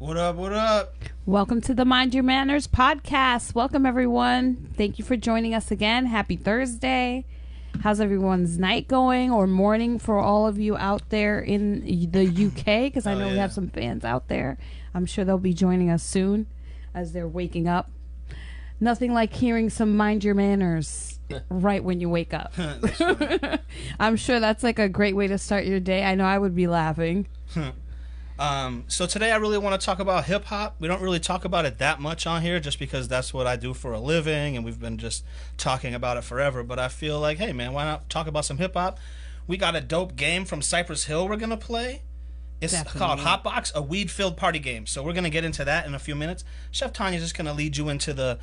What up, what up? Welcome to the Mind Your Manners podcast. Welcome, everyone. Thank you for joining us again. Happy Thursday. How's everyone's night going or morning for all of you out there in the UK? Because I know we have some fans out there. I'm sure they'll be joining us soon as they're waking up. Nothing like hearing some Mind Your Manners right when you wake up. I'm sure that's like a great way to start your day. I know I would be laughing. So today I really want to talk about hip-hop. We don't really talk about it that much on here just because that's what I do for a living and we've been just talking about it forever. But I feel like, hey man, why not talk about some hip-hop? We got a dope game from Cypress Hill we're going to play. It's called HotBox, a weed-filled party game. So we're going to get into that in a few minutes. Chef Tanya's just going to lead you into the,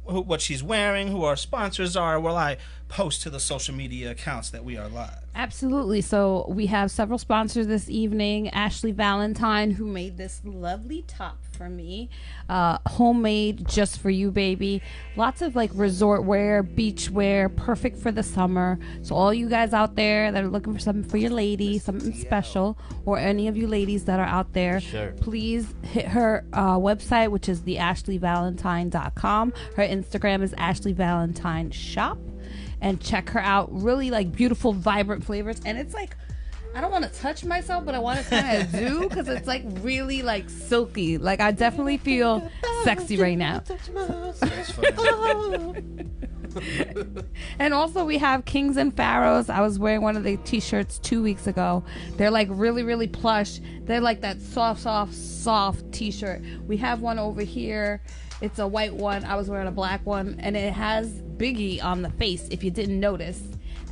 what she's wearing, who our sponsors are, while I post to the social media accounts that we are live. Absolutely. So we have several sponsors this evening. Ashley Valentine, who made this lovely top for me. Homemade just for you, baby. Lots of like resort wear, beach wear, perfect for the summer. So all you guys out there that are looking for something for your lady, something special, or any of you ladies that are out there, please hit her website, which is theashleyvalentine.com. Her Instagram is Ashley Valentine Shop. And check her out. Really like beautiful, vibrant flavors. And it's like, I don't want to touch myself, but I want to kind of do because it's like really like silky. Like I definitely feel sexy right now. And also we have Kings and Pharaohs. I was wearing one of the t-shirts 2 weeks ago. They're like really, really plush. They're like that soft t-shirt. We have one over here. It's a white one. I was wearing a black one, and it has Biggie on the face, if you didn't notice,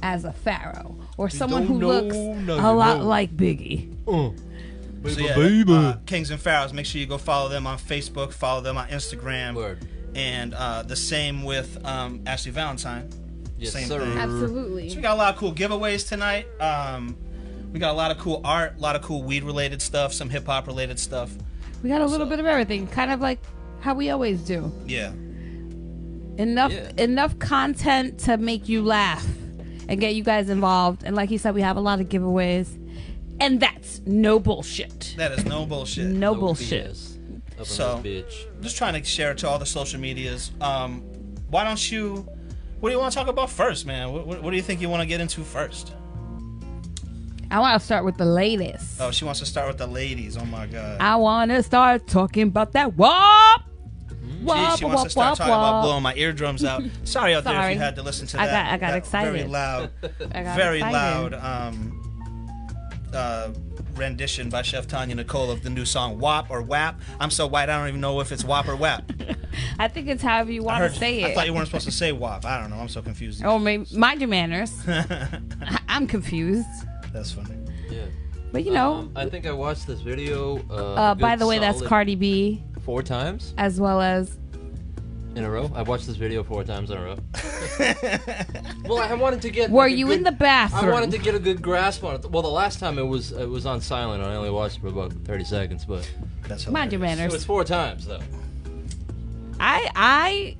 as a pharaoh or someone who looks a lot like Biggie. Kings and Pharaohs, make sure you go follow them on Facebook, follow them on Instagram. Word. And the same with Ashley Valentine. Yes, same sir. thing. Absolutely. So we got a lot of cool giveaways tonight. We got a lot of cool art, a lot of cool weed-related stuff, some hip-hop-related stuff. We got a little bit of everything, kind of like how we always do. Yeah. Enough content to make you laugh and get you guys involved. And like you said, we have a lot of giveways. And that's no bullshit. That is no bullshit. No bullshit. So, just trying to share it to all the social medias. What do you want to talk about first, man? What do you think you want to get into first? I want to start with the ladies. Oh, she wants to start with the ladies. Oh, my God. I want to start talking about that WAP. She wants to start talking about blowing my eardrums out. Sorry out there if you had to listen to that. I got excited. Very loud rendition by Chef Tanya Nicole of the new song WAP or WAP. I'm so white I don't even know if it's WAP or WAP. I think it's however you want to say it. I thought you weren't supposed to say WAP. I don't know. I'm so confused. Oh, mind your manners. I'm confused. That's funny. Yeah. But I think I watched this video. By the way, that's Cardi B. 4 times? As well as... In a row? I watched this video 4 times in a row. Well, I wanted to get... Were you in the bathroom? I wanted to get a good grasp on it. Well, the last time it was on silent. I only watched it for about 30 seconds, but... That's Mind your manners. It was 4 times, though. I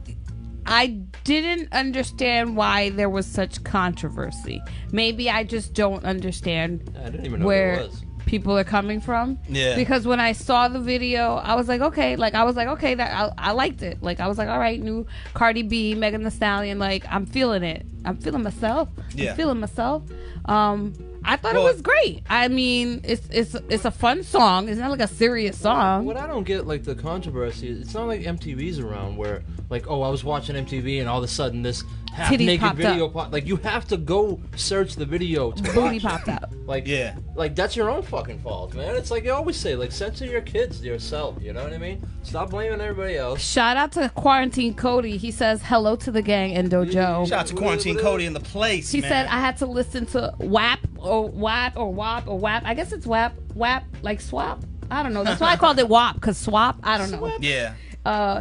didn't understand why there was such controversy. Maybe I just don't understand I didn't even know where what it was. People are coming from. Yeah. Because when I saw the video, I was like, okay. Like, I was like, okay, that I liked it. Like, I was like, all right, new Cardi B, Megan Thee Stallion. Like, I'm feeling it. I'm feeling myself. Yeah. I'm feeling myself. I thought it was great. I mean, it's a fun song. It's not like a serious song. What I don't get, like, the controversy, it's not like MTV's around where, like, oh, I was watching MTV and all of a sudden this half-naked video popped. Like, you have to go search the video to watch Booty popped out. Like, yeah. Like, that's your own fucking fault, man. It's like you always say, like, censor your kids yourself, you know what I mean? Stop blaming everybody else. Shout out to Quarantine Cody. He says, hello to the gang, Endo Joe. Shout out to Quarantine Cody in the place, He said, I had to listen to WAP or WAP or WAP or WAP. I guess it's WAP. WAP, like swap. I don't know. That's why I called it WAP, because swap. I don't know. Yeah.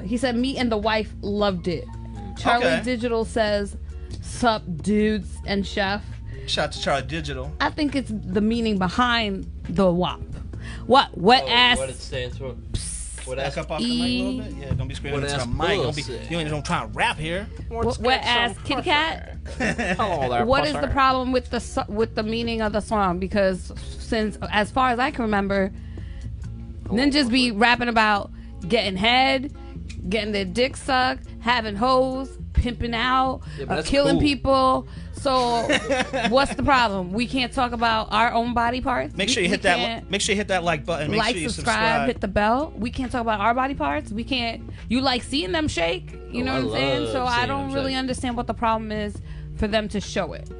He said, me and the wife loved it. Charlie Digital says, sup, dudes and chef. Shout out to Charlie Digital. I think it's the meaning behind the WAP. What? Wet ass. What it stands for. What ass up off the mic a little bit? Yeah, don't be screaming into the mic. You ain't trying to rap here. Wet ass kitty cat. Hello there, what is the problem with the meaning of the song? Because since, as far as I can remember, And then just be rapping about getting head, getting their dick sucked, having hoes, pimping out, killing people. So what's the problem? We can't talk about our own body parts. Make sure you hit that. Make sure you hit that like button. Make sure you subscribe. Hit the bell. We can't talk about our body parts. We can't. You like seeing them shake? You know what I'm saying? So I don't really understand what the problem is for them to show it.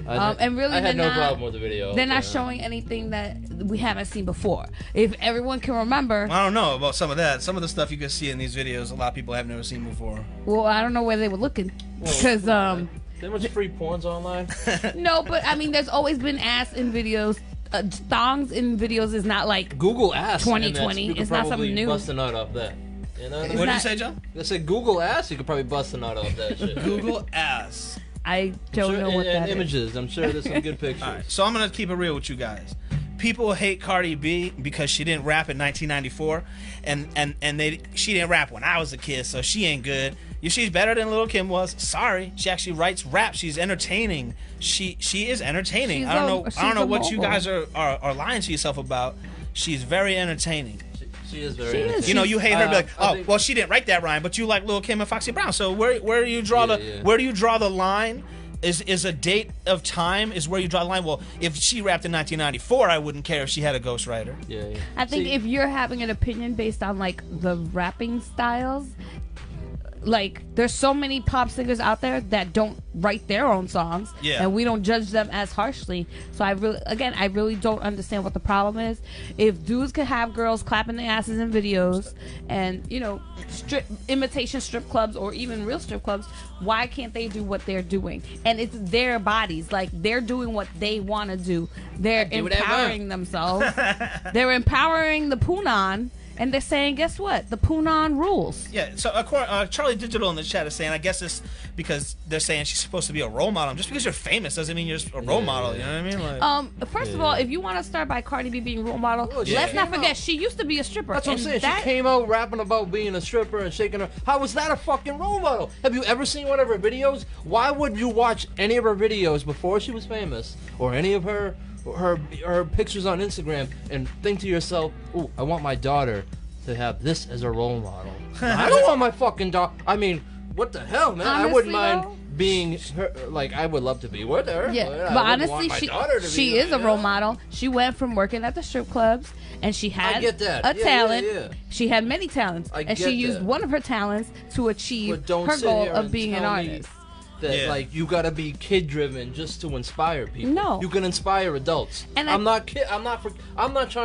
And really, I had no problem with the video. They're not showing anything that we haven't seen before. If everyone can remember, I don't know about some of that. Some of the stuff you can see in these videos, a lot of people have never seen before. Well, I don't know where they were looking because there was free porns online. No, but I mean, there's always been ass in videos. Thongs in videos is not like Google ass 2020. It's not something new. Bust a nut off that. You know? What did you say, John? I said Google ass. You could probably bust a nut off that shit. Google ass. I don't know what that images. is. I'm sure there's some good pictures. All right, so I'm gonna keep it real with you guys. People hate Cardi B because she didn't rap in 1994, and she didn't rap when I was a kid, so she ain't good. She's better than Lil' Kim was. Sorry, she actually writes rap. She's entertaining. She is entertaining. I don't know what you guys are lying to yourself about. She's very entertaining. She is very entertaining. You know, you hate her, be like, well, she didn't write that rhyme, but you like Lil' Kim and Foxy Brown. So where do you draw where do you draw the line? Is a date of time is where you draw the line. Well, if she rapped in 1994, I wouldn't care if she had a ghostwriter. Yeah. I think if you're having an opinion based on like the rapping styles, like there's so many pop singers out there that don't write their own songs, and we don't judge them as harshly. So I really don't understand what the problem is. If dudes could have girls clapping their asses in videos and imitation strip clubs or even real strip clubs, why can't they do what they're doing? And it's their bodies, like they're doing what they want to do. They're empowering themselves. They're empowering the Punan. And they're saying, guess what? The Punan rules. Yeah, so Charlie Digital in the chat is saying, I guess it's because they're saying she's supposed to be a role model. Just because you're famous doesn't mean you're a role model. You know what I mean? Like, first of all, if you want to start by Cardi B being a role model, let's not forget she used to be a stripper. That's what I'm saying. She came out rapping about being a stripper and shaking her. How was that a fucking role model? Have you ever seen one of her videos? Why would you watch any of her videos before she was famous or any of her pictures on Instagram and think to yourself, ooh, I want my daughter to have this as a role model. I don't want my fucking daughter. I mean, what the hell, man? Honestly, I wouldn't mind being her. Like, I would love to be with her. Yeah, but honestly, she is a role model. She went from working at the strip clubs, and she had a talent. Yeah. She had many talents, and she used one of her talents to achieve her goal of being an artist. That like you gotta be kid driven just to inspire people. No, you can inspire adults. And I'm not trying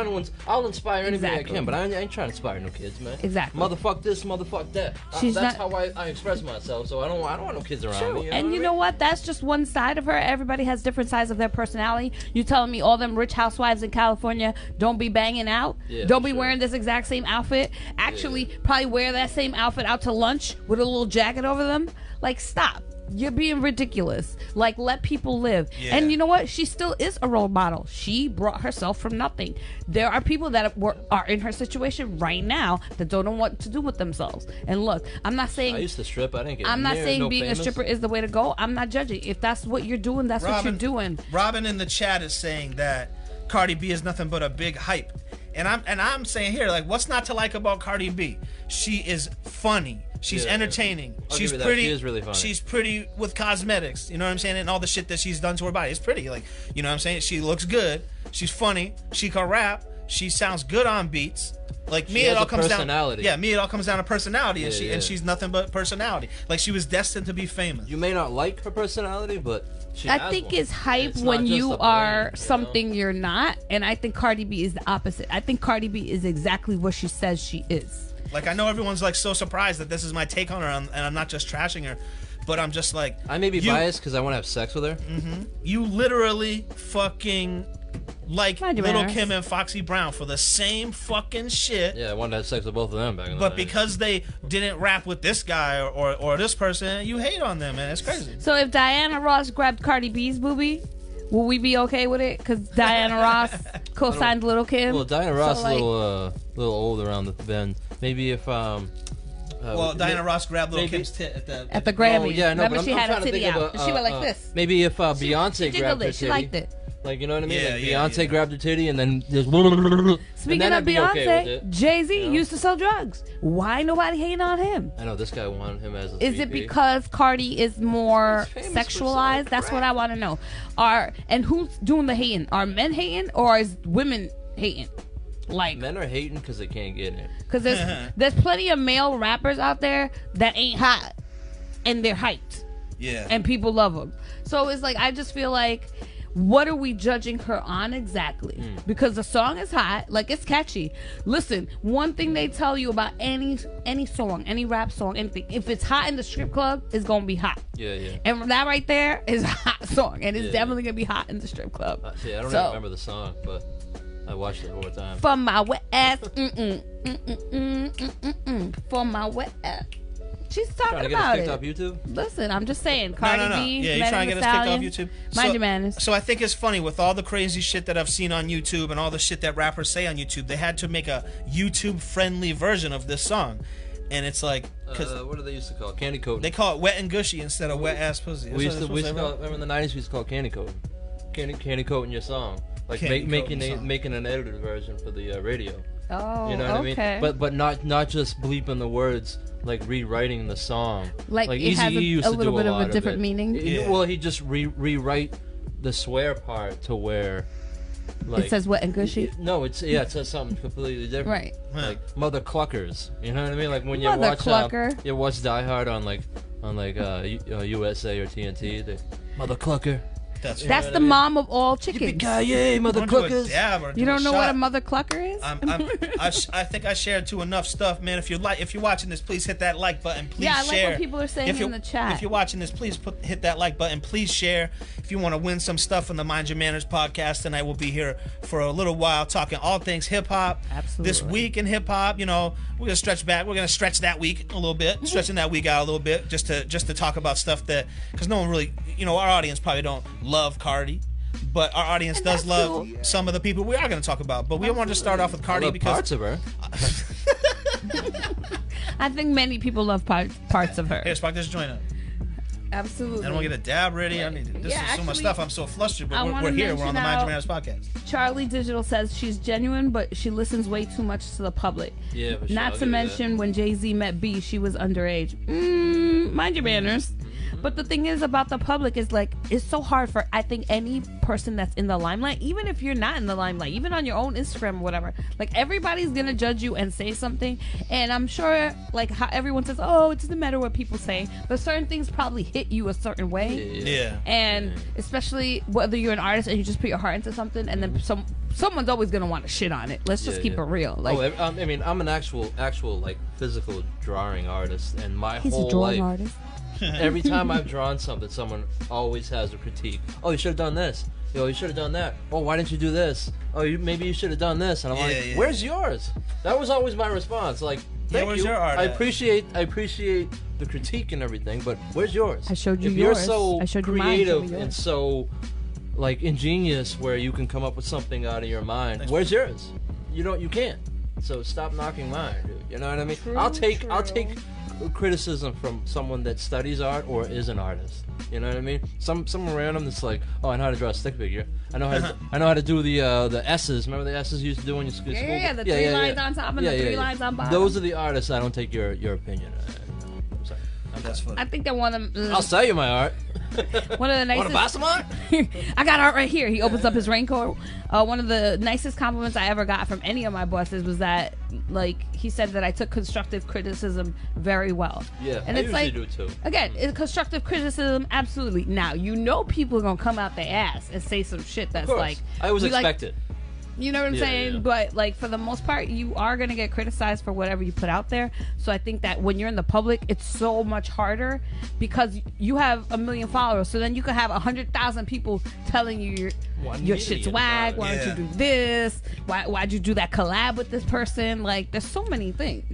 to. I'll inspire anybody I can, but I ain't trying to inspire no kids, man. Exactly. Motherfuck this, motherfuck that. That's how I express myself. So I don't want no kids around me. You know what? That's just one side of her. Everybody has different sides of their personality. You telling me all them rich housewives in California don't be banging out? Don't be wearing this exact same outfit? Actually, probably wear that same outfit out to lunch with a little jacket over them? Like, stop. You're being ridiculous. Like, let people live. And you know what? She still is a role model. She brought herself from nothing. There are people that are in her situation right now that don't know what to do with themselves. And look, I'm not saying I used to strip. I didn't get. I'm not saying being a stripper is the way to go. I'm not judging. If that's what you're doing, that's what you're doing. Robin in the chat is saying that Cardi B is nothing but a big hype. And I'm saying here, like, what's not to like about Cardi B? She is funny. She's entertaining. She's pretty. She is really funny. She's pretty with cosmetics. You know what I'm saying? And all the shit that she's done to her body. It's pretty. Like, you know what I'm saying? She looks good. She's funny. She can rap. She sounds good on beats. Like, me, it all comes down. Yeah, me, it all comes down to personality, and she's nothing but personality. Like, she was destined to be famous. You may not like her personality, but I think it's hype when you are something you're not, and I think Cardi B is the opposite. I think Cardi B is exactly what she says she is. Like, I know everyone's like so surprised that this is my take on her, and I'm not just trashing her, but I'm just like, I may be biased because I want to have sex with her. You literally fucking like Lil' Kim and Foxy Brown for the same fucking shit. Yeah, I wanted to have sex with both of them back in the day. But because they didn't rap with this guy or this person, you hate on them, man. It's crazy. So if Diana Ross grabbed Cardi B's boobie, will we be okay with it? Because Diana Ross co-signed Lil' Kim. Well, Diana Ross is a little old around the bend. Maybe if Diana Ross grabbed Lil' Kim's tit at the Grammys. Oh, yeah, no, remember she had a titty out. She went like this. Maybe if Beyonce grabbed her titty. She liked it. Like, you know what I mean? Yeah, Like yeah, Beyonce yeah. grabbed her titty and then just. Speaking then of I'd be okay Beyonce, with it. Jay-Z You know? used to sell drugs. Why nobody hating on him? I know this guy wanted him as a Is it VP. because Cardi is more He's famous for selling sexualized? That's what crack. I want to know. And who's doing the hating? Are men hating or is women hating? Like, Men are hating because they can't get it. because there's plenty of male rappers out there that ain't hot, and they're hyped, Yeah. and people love them. So it's like I just feel like, what are we judging her on exactly? Because the song is hot, like it's catchy. Listen, one thing they tell you about any song, any rap song, anything, if it's hot in the strip club, it's gonna be hot. Yeah, yeah. And that right there is a hot song, and it's Yeah. definitely gonna be hot in the strip club. See, I don't So- even remember the song, but I watched it all the time. For my wet ass, for my wet ass. She's Trying talking to get us about kicked it. off YouTube? Listen, I'm just saying, Cardi No. B, Yeah, you're Megan trying to Thee get us kicked off Stallion. YouTube. Mind your manners. So I think it's funny with all the crazy shit that I've seen on YouTube and all the shit that rappers say on YouTube. They had to make a YouTube-friendly version of this song, and it's like because What do they used to call it? Candy coating. they call it wet and gushy instead of wet ass pussy. We used That's to, what they're call supposed it, remember in the 90s we used to call it candy coating. Candy coating your song. Like Candy coating song. making an edited version for the radio. Oh, You know what okay. I mean? But not just bleeping the words, like rewriting the song. Like, it has Eazy-E used a to little do bit of a lot different it. meaning? Yeah. Well, he just rewrite the swear part to where, like, It says wet and gushy. No, it says something completely different. Right. Like mother cluckers. You know what I mean? Like when you Mother watch clucker. you watch Die Hard on USA or TNT. Mother clucker. That's You know That's what the I mean? mom of all chickens. Yippee-ki-yay, mother Don't do a cluckers. dab or You do a don't know what shot. a mother clucker is? I think I shared to enough stuff, man. If you're watching this, please hit that like button. Please Yeah, I like share. what people are saying If in the chat. If you're watching this, please hit that like button. Please share. If you want to win some stuff from the Mind Your Manners podcast, tonight we'll be here for a little while talking all things hip hop. Absolutely. This week in hip hop, you know, we're gonna stretch back. We're gonna stretch that week a little bit, stretching that week out a little bit, just to talk about stuff that, because no one really, you know, our audience probably don't love Cardi. But our audience And does that's love cool. some of the people we are going to talk about. But we want to start off with Cardi Love because parts of her. I think many people love parts of her. here, spark this joint up. Absolutely. I don't want to get a dab ready. I need this Yeah, is so much actually, stuff. I'm so flustered, I but wanna we're here. We're on the mention Mind Your Manners podcast. Charlie Digital says she's genuine, but she listens way too much to the public. Yeah, for sure. Not I'll to give you that. mention when Jay-Z met B, she was underage. Mind your manners. But the thing is about the public is like, it's so hard for, I think, any person that's in the limelight, even if you're not in the limelight, even on your own Instagram or whatever, like everybody's gonna judge you and say something. And I'm sure like how everyone says, oh, it doesn't matter what people say, but certain things probably hit you a certain way. Yeah. And especially whether you're an artist and you just put your heart into something, and then someone's always gonna want to shit on it. Let's just keep it real. Like, I mean, I'm an actual like physical drawing artist, and my he's whole a drawing life, artist. every time I've drawn something, someone always has a critique. Oh, you should have done this. Yo, you should have done that. Oh, why didn't you do this? Oh, maybe you should have done this. And I'm like, yeah. where's yours? That was always my response. Like, thank where's you. your art I at? appreciate the critique and everything, but where's yours? I showed you if yours. you're so I showed you mine, show me creative yours. and so like ingenious, where you can come up with something out of your mind, where's yours? You can't. So stop knocking mine, dude. You know what I mean? I'll take criticism from someone that studies art or is an artist. You know what I mean? Someone random that's like, oh, I know how to draw a stick figure. I know how to do the S's. Remember the S's you used to do when you school? Yeah, the three lines on top and the three lines on bottom. Those are the artists. I don't take your opinion. I'm sorry. That's funny. I think that one of them. I'll sell you my art. One of the nicest. Want to buy some art? I got art right here. He opens up his raincoat. One of the nicest compliments I ever got from any of my bosses was that, like, he said that I took constructive criticism very well. Yeah, and I it's usually like, do too. Again, it's constructive criticism, absolutely. Now, you know people are gonna come out their ass and say some shit that's Of course. like, I always we like- expect it. You know what I'm Yeah, saying? yeah. But like for the most part, you are gonna get criticized for whatever you put out there. So I think that when you're in the public, it's so much harder because you have 1 million followers. So then you could have 100,000 people telling you your shit's whack. Why don't you do this? Why'd you do that collab with this person? Like there's so many things.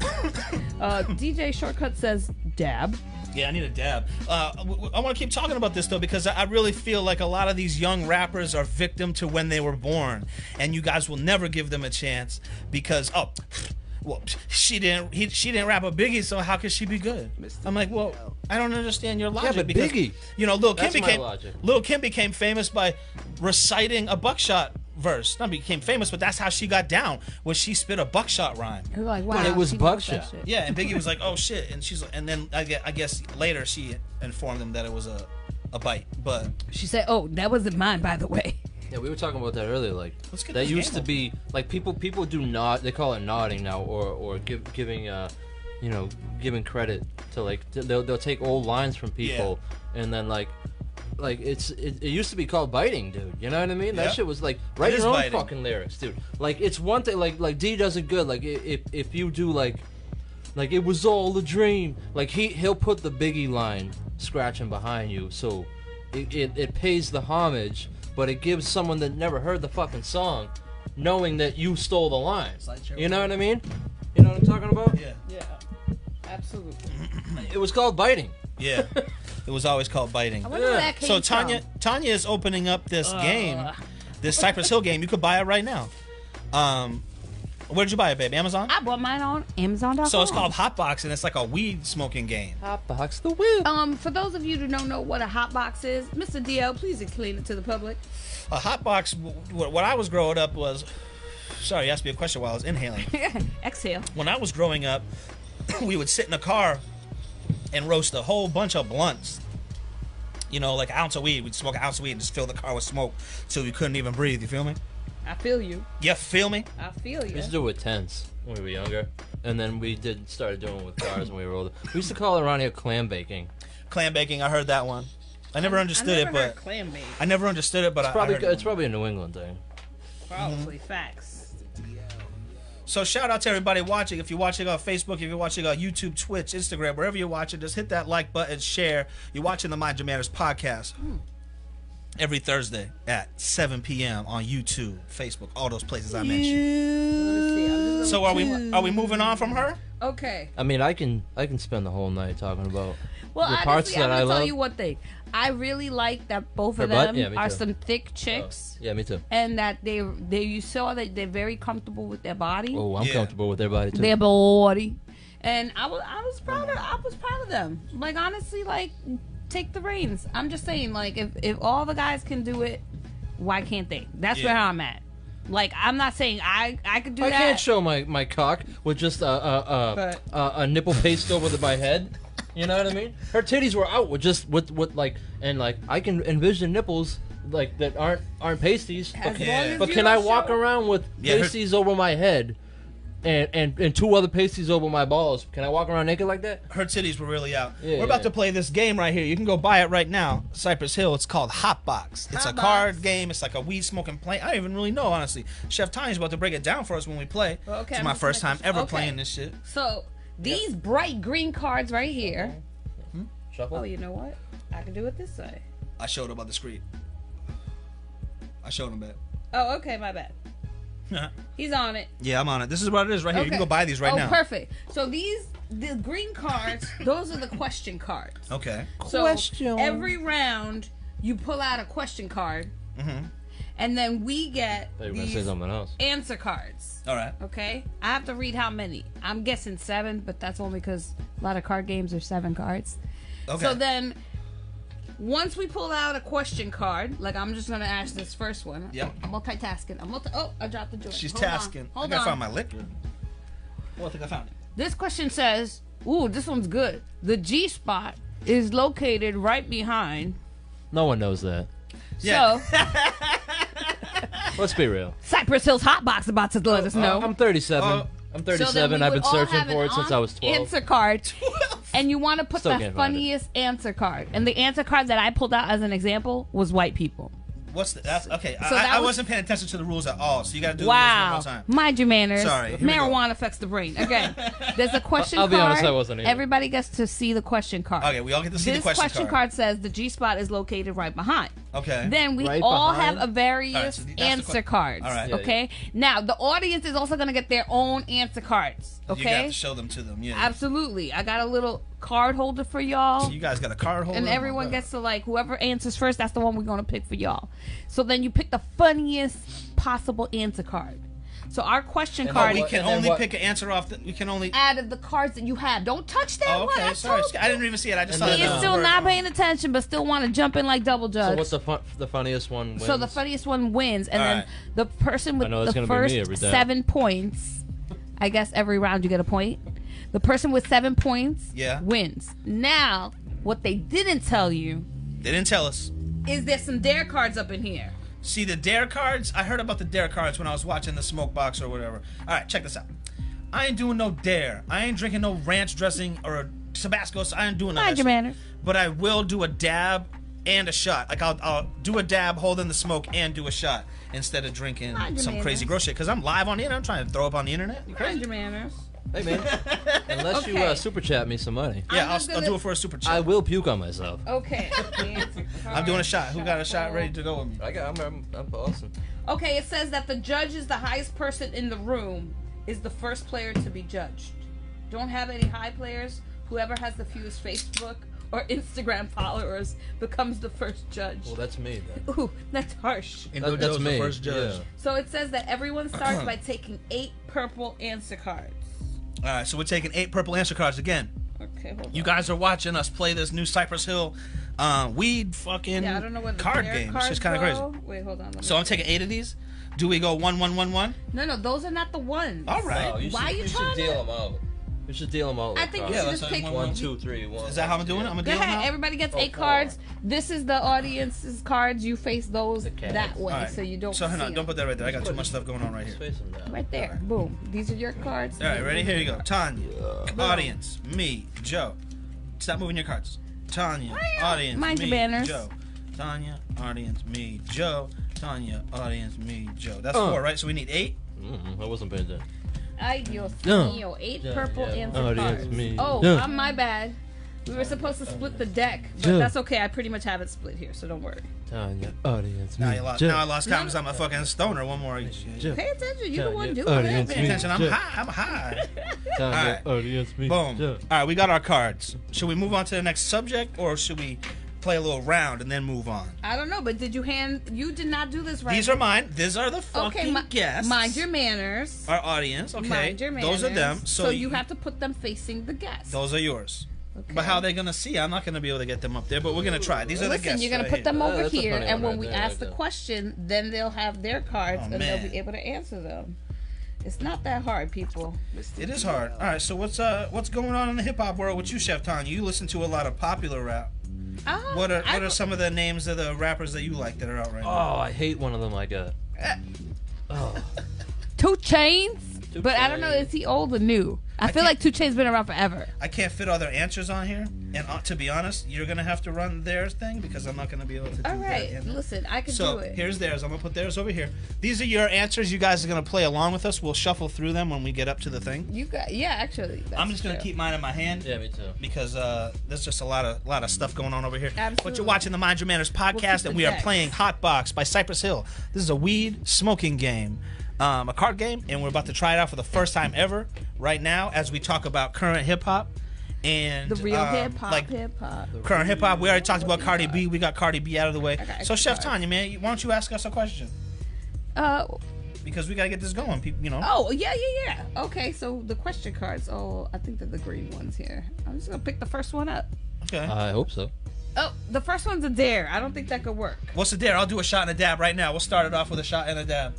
DJ Shortcut says dab. Yeah, I need a dab. I want to keep talking about this, though, because I really feel like a lot of these young rappers are victim to when they were born. And you guys will never give them a chance because, well, she didn't rap with Biggie, so how could she be good? I'm like, well, I don't understand your logic. Yeah, but because, Biggie. You know, Lil Kim That's my logic. became famous by reciting a Buckshot verse. Not became famous, but that's how she got down. Was she spit a Buckshot rhyme? You're like, wow, But it was she knows that Buckshot. shit. Yeah, and Biggie was like, oh shit, and she's like, and then I guess later she informed him that it was a bite, but She said, "Oh, that wasn't mine, by the way." Yeah, we were talking about that earlier. Like Let's get that this used game to be like people do not. They call it nodding now, or giving giving credit to like they'll take old lines from people and then like it used to be called biting, dude. You know what I mean? That Yep. shit was like write is your own biting. fucking lyrics, dude. Like it's one thing. Like D does it good. Like if you do like it was all a dream. Like he'll put the Biggie line scratching behind you, so it pays the homage. But it gives someone that never heard the fucking song, knowing that you stole the line. You know what I mean? You know what I'm talking about? yeah, Yeah, absolutely. It was called biting. yeah, it was always called biting. I wonder where that came So from. Tanya is opening up this game, this Cypress Hill game. You could buy it right now. Where did you buy it, babe? Amazon? I bought mine on Amazon.com. So it's called HotBox, and it's like a weed smoking game. Hotbox the whip. For those of you who don't know what a HotBox is, Mr. DL, please explain it to the public. A HotBox, what I was growing up was, sorry, you asked me a question while I was inhaling. Exhale. When I was growing up, we would sit in a car and roast a whole bunch of blunts. You know, like an ounce of weed. We'd smoke an ounce of weed and just fill the car with smoke till we couldn't even breathe. You feel me? I feel you. You feel me? I feel We you. used to do it with tents when we were younger, and then we started doing it with cars when we were older. We used to call it around here clam baking. Clam baking, I heard that one. I never understood I it, never but heard clam bake. I never understood it, but I heard It's it. probably a New England thing. Probably facts. So shout out to everybody watching. If you're watching on Facebook, if you're watching on YouTube, Twitch, Instagram, wherever you're watching, just hit that like button, share. You're watching the Mind Your Manners podcast every Thursday at 7 p.m. on YouTube, Facebook, all those places I mentioned. Let's see. I'm just So are we moving on from her? okay. I mean, I can spend the whole night talking about Well, the parts honestly, that I'm I gonna tell love. you one thing. I really like that both Her of butt? them Yeah, me are too. some thick chicks, Yeah, me too. and that they you saw that they're very comfortable with their body, Oh, I'm Yeah. comfortable with their body too. their body, and I was proud of them. Like honestly, like take the reins. I'm just saying, like if all the guys can do it, why can't they? That's Yeah. where I'm at. Like I'm not saying I could do I that. can't show my cock with just a nipple paste over my head. You know what I mean? Her titties were out with like I can envision nipples like that aren't pasties. As But, long as but you can don't I walk show- around with Yeah, her- pasties over my head and two other pasties over my balls? Can I walk around naked like that? Her titties were really out. Yeah, We're about yeah. to play this game right here. You can go buy it right now. Cypress Hill. It's called HotBox. It's a HotBox. card game. It's like a weed smoking play. I don't even really know, honestly. Chef Tanya's about to break it down for us when we play. Well, okay, it's I'm my just first time making- ever okay. playing this shit. So these bright green cards right here. Shuffle. Oh, you know what? I can do it this way. I showed him on the screen. I showed him that. Oh, okay, my bad. He's on it. Yeah, I'm on it. This is what it is right here. You Okay. can go buy these right oh, now. perfect. So the green cards, those are the question cards. Okay. So Question. every round, you pull out a question card, and then we get I thought you were gonna say these something else. answer cards. All right. Okay, I have to read how many. I'm guessing 7, but that's only because a lot of card games are 7 cards. Okay. So then, once we pull out a question card, like I'm just gonna ask this first one. Yep. I'm multitasking. Oh, I dropped the joint. She's Hold on. tasking. I Hold gotta on. find my liquor. Well, I think I found it. This question says, "Ooh, this one's good. The G spot is located right behind." No one knows that. Yeah. So Let's be real. Cypress Hill's HotBox about to let us know. I'm 37. Oh. I'm So then 37. we I've would been all searching have for an it since I was 12. Answer card, and you want to put Still the can't find it. funniest answer card. And the answer card that I pulled out as an example was white people. What's the? That's okay. So that I was- wasn't paying attention to the rules at all. So you gotta do the Wow. rules one more time. Mind your manners. Sorry, here we go. Marijuana affects the brain. Again, there's a question I'll card. be honest, I wasn't either. Everybody gets to see the question card. Okay, we all get to see This the question card says the G spot is located right behind. Okay. Then we Right all behind? have a various All right, so that's the answer cards. All right. Yeah, Okay. Now the audience is also gonna get their own answer cards. You got Okay. to show them to them. Yeah. Absolutely. I got a little card holder for y'all. So you guys got a card holder. And Oh my everyone God. gets to like whoever answers first, that's the one we're gonna pick for y'all. So then you pick the funniest possible answer card. So our question And card We what- can and then only what- pick an answer off. We can only. out of the cards that you have. Don't touch that Oh, one. okay, I sorry. told I you. didn't even see it. I just And saw then, it. He is still not paying attention, but still want to jump in like double judge. So what's the funniest one wins? So the funniest one wins, and All then right. the person with I know it's the gonna be me first every time. 7 points. I guess every round you get a point. The person with 7 points Yeah. wins. Now, what they didn't tell you They didn't tell us. is there's some dare cards up in here. See the dare cards? I heard about the dare cards when I was watching the smoke box or whatever. All right, check this out. I ain't doing no dare. I ain't drinking no ranch dressing or Tabasco. So I ain't doing none Mind of your that shit. manners. But I will do a dab and a shot. Like I'll do a dab, hold in the smoke, and do a shot instead of drinking Mind your some crazy manners. gross shit. Because I'm live on the internet. I'm trying to throw up on the internet. You Mind crazy? your manners. Hey man, unless you Okay. super chat me some money, Yeah, I'm I'll, just I'll gonna- do it for a super chat. I will puke on myself. Okay. I'm doing a shot. Who got a shot ready to go with me? I'm awesome. Okay, it says that the judge is the highest person in the room, is the first player to be judged. Don't have any high players. Whoever has the fewest Facebook or Instagram followers becomes the first judge. Well, that's me then. Ooh, that's harsh. That's me. First judge. Yeah. So it says that everyone starts by taking 8 purple answer cards. All right, so we're taking 8 purple answer cards again. Okay, hold You on. guys are watching us play this new Cypress Hill weed fucking Yeah, I don't know what the card dare game. It's cards just kind of crazy. go. Wait, hold on. let me So I'm see. taking 8 of these. Do we go 1, 1, 1, 1? No, those are not the ones. All right. Why you trying to- deal them out. You should deal them out. I think you Yeah, should that's just like pick 1, 2, 3, 1. Is that how I'm doing it? I'm gonna Go deal ahead. now? Everybody gets Oh, 8 4. cards. This is the audience's cards. You face those Okay. that way, All right. so you don't. So hang see on, don't them. put that right there. I got too much stuff going on right here. Face them down. Right there. Boom. These are your cards. All right, ready? Here you go. Tanya, audience, me, Joe. Stop moving your cards. Tanya, audience, Mind me, your manners. Joe. Tanya, audience, me, Joe. Tanya, audience, me, Joe. That's Uh. 4, right? So we need 8. I wasn't paying attention. Ay, Dios No. mío. 8 Yeah, purple yeah. answer Audience, cards. me. Oh, Yeah. my bad. We were supposed to split the deck, but Yeah. that's okay. I pretty much have it split here, so don't worry. Tanya, audience, Now me, you lost. Joe. Now I lost count because I'm a fucking stoner. One more each. Joe. Pay attention. You the one yeah. doing Audience, it. Pay me. attention. I'm Joe. high. I'm high. Tanya, All right. audience, me, Boom. Joe. All right, we got our cards. Should we move on to the next subject, or should we play a little round and then move on? I don't know, but did you hand? You did not do this right. These are mine. These are the fucking guests. Mind your manners. Our audience. Okay. Mind your manners. Those are them. So you have to put them facing the guest. Those are yours. Okay. But how are they gonna see? I'm not gonna be able to get them up there, but we're gonna try. These are the Listen, guests. you're gonna right put here. them over that's a here, funny and one when right we there, ask like the that. question, then they'll have their cards, Oh, and they'll man. be able to answer them. It's not that hard, people. It is hard. All right. So what's going on in the hip hop world with you, Chef Tanya? You listen to a lot of popular rap. What are some of the names of the rappers that you like that are out right now? Oh, I hate one of them I got. Oh. 2 Chainz, Two but I don't know. Chainz. Is he old or new? I feel can't- like 2 Chainz been around forever. I can't fit all their answers on here, and to be honest, you're gonna have to run theirs thing because I'm not gonna be able to do All right, that. listen, I can So do it. here's theirs. I'm gonna put theirs over here. These are your answers. You guys are gonna play along with us. We'll shuffle through them when we get up to the thing. You got, yeah, actually. That's I'm just gonna true. keep mine in my hand. Yeah, me too. Because there's just a lot of stuff going on over here. But Absolutely. you're watching the Mind Your Manners podcast, keep and the we are decks. playing HotBox by Cypress Hill. This is a weed smoking game, a card game, and we're about to try it out for the first time ever right now as we talk about current hip hop and The real hip hop, like hip hop. current hip hop. We already talked about Cardi B. We got Cardi B out of the way. got So extra Chef cards. Tanya, man, why don't you ask us a question? Because we gotta get this going. People, you know. Oh, yeah. Okay, so the question cards. Oh, I think they're the green ones here. I'm just gonna pick the first one up. Okay. I hope so. Oh, the first one's a dare. I don't think that could work. What's the dare? I'll do a shot and a dab right now. We'll start it off with a shot and a dab.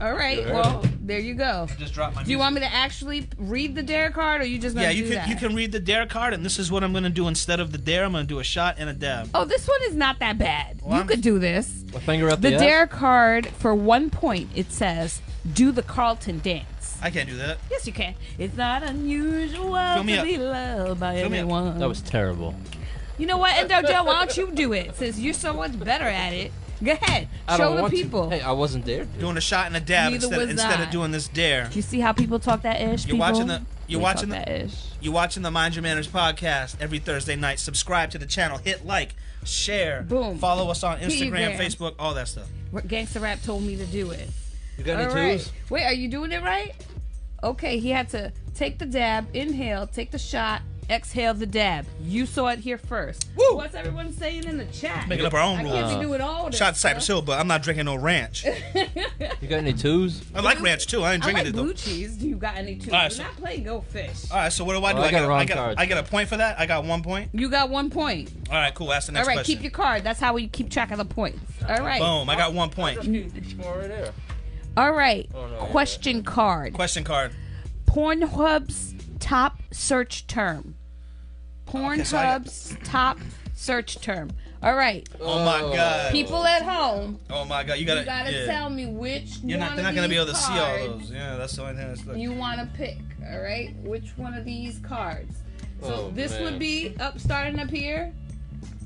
All right. Sure. Well, there you go. Just drop my. Do you want me to actually read the dare card, or you just gonna Yeah, do you can that? you can read the dare card, and this is what I'm gonna do instead of the dare. I'm gonna do a shot and a dab. Oh, this one is not that bad. Well, you could do this. My finger up The the dare card for 1 point. It says, "Do the Carlton dance." I can't do that. Yes, you can. It's not unusual Fill me to up. be loved by Fill me up. everyone. That was terrible. You know what, Endo Joe? Why don't you do it? Since you're so much better at it. Go ahead. I Show don't the want people. To. Hey, I wasn't there. Doing a shot and a dab Neither instead was I. of doing this dare. You see how people talk that ish? You're people? watching the They talk that ish. you're watching the Mind Your Manners podcast every Thursday night. Subscribe to the channel, hit like, share, Boom. follow us on Instagram, Piggygram. Facebook, all that stuff. Gangsta Rap told me to do it. You got any All right. twos? Wait, are you doing it right? Okay, he had to take the dab, inhale, take the shot, exhale the dab. You saw it here first. Woo! What's everyone saying in the chat? Making up our own I rules. can't be doing all this. Shout out to stuff. Cypress Hill, but I'm not drinking no ranch. You got any twos? I like ranch too. I ain't I drinking like it though. blue cheese. Do you got any too? All right, We're so- not playing Go Fish. All right, so what do I do? Oh, I got wrong I cards. get a point for that. I got 1 point. You got 1 point. All right, cool. Ask the All next right, question. keep your card. That's how we keep track of the points. All right. Boom. I got 1 point. Score right there. All right. Oh, no, Question card. Question card. Pornhub's top search term. Pornhub's top search term. All right. Oh my God. People at home, Oh my God. You you gotta. gotta yeah. tell me which You're one not. They're of not gonna be these able to see all cards those. Yeah, that's the only thing that's. you want to pick. All right. Which one of these cards? So Oh, this man. would be starting up here.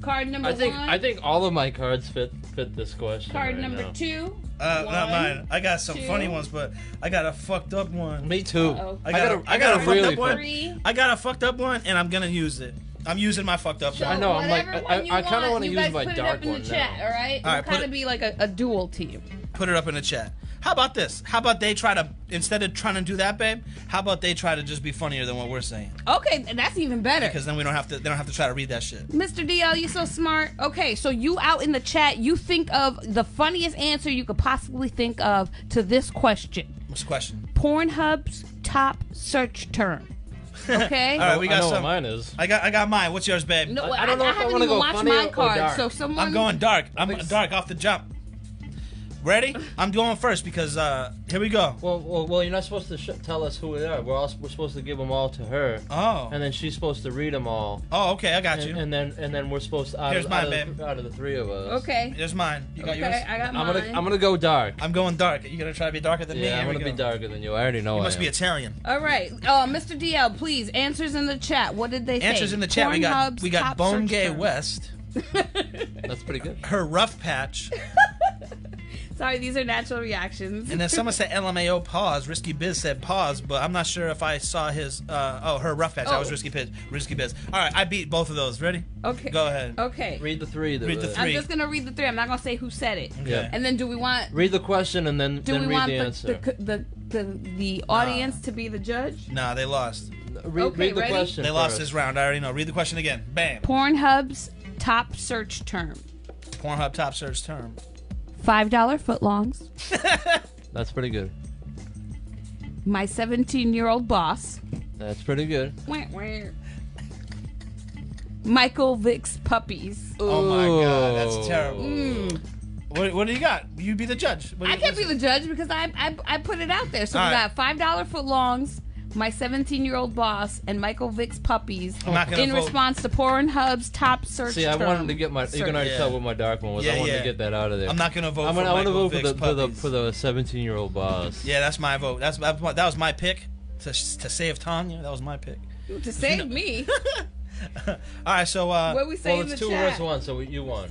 Card number I think one. I think all of my cards fit this question. Card right number now. 2. Not One, mine. I got some 2. funny ones, but I got a fucked up one. Me too. Uh-oh. I got a fucked really up one. 3. I got a fucked up one, and I'm gonna use it. I'm using my fucked up So one. I know, I'm like- whatever I- one you I kinda want, wanna you use guys my put dark it up in one the chat, now. all right? All right, It'll put kind it- of be like a dual team. Put it up in the chat. How about this? How about they try to, instead of trying to do that, babe? How about they try to just be funnier than what we're saying? Okay, that's even better. Because then we don't have to. They don't have to try to read that shit. Mr. DL, you so smart. Okay, so you out in the chat, you think of the funniest answer you could possibly think of to this question. What's the question? Pornhub's top search term. Okay? All right, we I got know some. what mine is. I got mine. What's yours, babe? No, I don't know if I haven't wanna even go watched funny my or card, dark. so someone... I'm going dark. I'm Thanks. dark off the jump. Ready? I'm going first because here we go. Well, you're not supposed to tell us who they are. We're supposed to give them all to her, Oh. and then she's supposed to read them all, Oh, okay. I got you. and then we're supposed to Here's mine, babe. out of the three of us. Okay. Here's mine. You got Okay, yours? I got I'm mine. gonna go dark. I'm going dark. You gonna try to be darker than me? Yeah, I'm Here we gonna be go. darker than you. I already know. You I must am. be Italian. All right. Mr. DL, please, answers in the chat. What did they say? Answers in the chat. Pornhub's We got top Bone search Gay term. West. That's pretty good. Her rough patch. Sorry, these are natural reactions. And then someone said LMAO pause. Risky Biz said pause, but I'm not sure if I saw his. Her rough patch. That was Oh. Risky Biz. All right, I beat both of those. Ready? Okay. Go ahead. Okay. Read the three. Read the uh, three. I'm just gonna read the 3. I'm not gonna say who said it. Okay. And then do we want Read the question and then we read want the answer. the audience to be the judge? Nah, they lost. Read the ready? question. They lost first. this round. I already know. Read the question again. Bam. Pornhub's top search term. Pornhub top search term. $5 footlongs. That's pretty good. My 17-year-old boss. That's pretty good. Wah, wah. Michael Vick's puppies. Oh my God, that's terrible. Mm. What do you got? You be the judge. What do I you- can't be the judge because I put it out there. So All we right. got $5 footlongs, my 17-year-old boss, and Michael Vick's puppies I'm not gonna in vote. response to Pornhub's top search See, I term. wanted to get my. You can already Yeah. tell what my dark one was. Yeah, I wanted yeah. to get that out of there. I'm not gonna vote I'm for gonna, I want to Michael vote Vick's puppies. for the 17-year-old boss. Yeah, that's my vote. That was my pick to save Tanya. That was my pick. To save me. All right, so What we say Well, in the it's 2 chat. versus 1, so you won.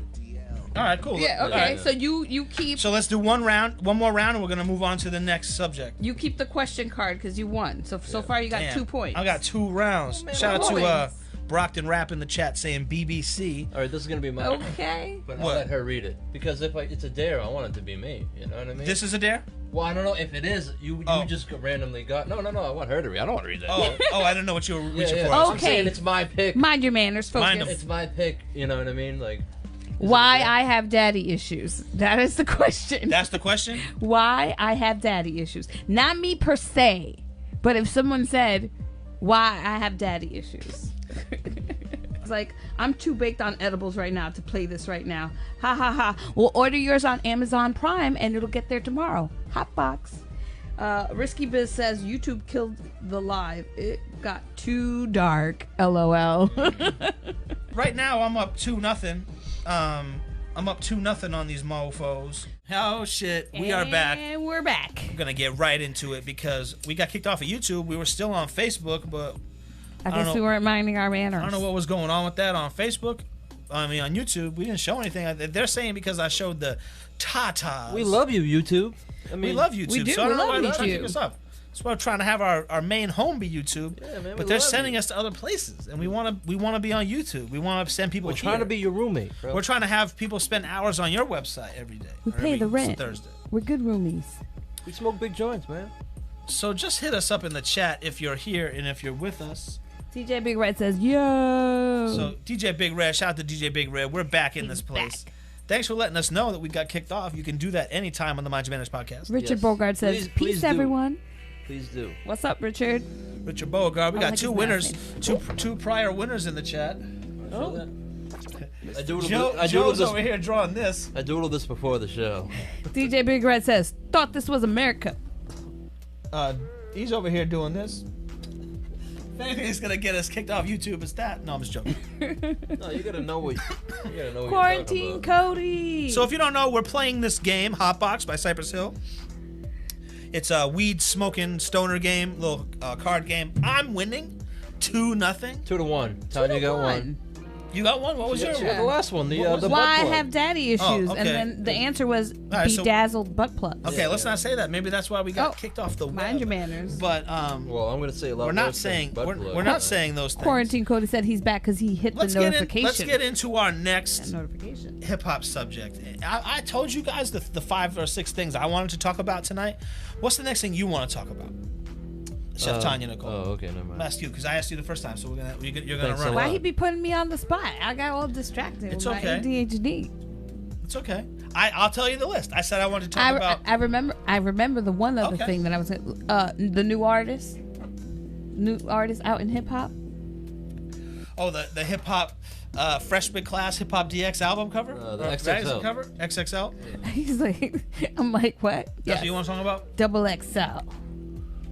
all right, cool. Yeah, All okay. right. So you keep So let's do one more round, and we're gonna move on to the next subject. the question card because you won. So far you got Damn. 2 points. I got 2 rounds. Shout out to points. Brockton Rap in the chat saying BBC. All right, this is gonna be my. Okay. But I'll What? let her read it because if it's a dare, I want it to be me. You know what I mean? This is a dare? Well, I don't know if it is. You Oh. just randomly got. No. I want her to read. I don't want to read that. Oh, I didn't know what you were yeah, reaching yeah. for. I'm Okay. saying it's my pick. Mind your manners, focus. Mind 'em. It's my pick. You know what I mean? Like. Why I have daddy issues. That is the question. That's the question? Why I have daddy issues. Not me per se, but if someone said why I have daddy issues. It's like, I'm too baked on edibles right now to play this right now. Ha ha ha. Well, order yours on Amazon Prime and it'll get there tomorrow. HotBox. Risky Biz says YouTube killed the live. It got too dark. LOL. Right now, I'm up 2-0. I'm up 2-0 on these mofos. Oh shit, we are back. And we're back. I'm gonna get right into it because we got kicked off of YouTube. We were still on Facebook, but I don't guess know. we weren't minding our manners. I don't know what was going on with that on Facebook. I mean, on YouTube, we didn't show anything. They're saying because I showed the tatas. We love you, YouTube. I mean, We love YouTube. We do. So I don't We know why love they're trying to YouTube. kick us off. That's why we're trying to have our main home be YouTube. Yeah, man, we but they're love sending you. us to other places, and we want to be on YouTube. We want to send people. We're trying to be your roommate, bro. We're trying to have people spend hours on your website every day. We or pay every the rent. Thursday. We're good roomies. We smoke big joints, man. So just hit us up in the chat if you're here and if you're with us. DJ Big Red says, yo. So DJ Big Red, shout out to DJ Big Red. We're back in this place. Back. Thanks for letting us know that we got kicked off. You can do that anytime on the Mind Your Manners podcast. Richard Bogart says, peace, everyone. Please do. What's up, Richard? Richard Bogart. We got like two his winners, last two prior winners in the chat. Oh. I Joe's over here drawing this. I doodled this before the show. DJ Big Red says, thought this was America. He's over here doing this. If anything is gonna get us kicked off YouTube, it's that. No, I'm just joking. No, you gotta know what. You gotta know what Quarantine you're talking about. Cody. So if you don't know, we're playing this game, HotBox by Cypress Hill. It's a weed smoking stoner game, little card game. I'm winning 2-0. 2-1. Tanya got one. You got one? What was yours? She got the last one. The What was the it? butt Why I plug. have daddy issues? Oh, okay. And then the answer was right, so- bedazzled butt plug. Okay, let's not say that. Maybe that's why we got Oh, kicked off the web. Mind your manners. But Well, I'm gonna say a lot. we're not worse than saying butt we're plug. not saying those things. Quarantine Cody said he's back because he hit Let's the notification. let's get into our next Notification. hip hop subject. I told you guys the 5 or 6 things I wanted to talk about tonight. What's the next thing you want to talk about? Chef Tanya Nicole. Oh, okay, never I'm mind. asking you because I asked you the first time, so you're gonna Thanks a run. lot. Why he be putting me on the spot? I got all distracted It's with my okay. ADHD. It's okay. I'll tell you the list. I said I wanted to talk about. I remember the one other Okay. thing that I was the new artist out in hip hop. Oh, the hip hop freshman class hip hop DX album cover. The Or XXL. magazine cover. XXL. He's like, I'm like, what? That's what you want to talk about? Double XL.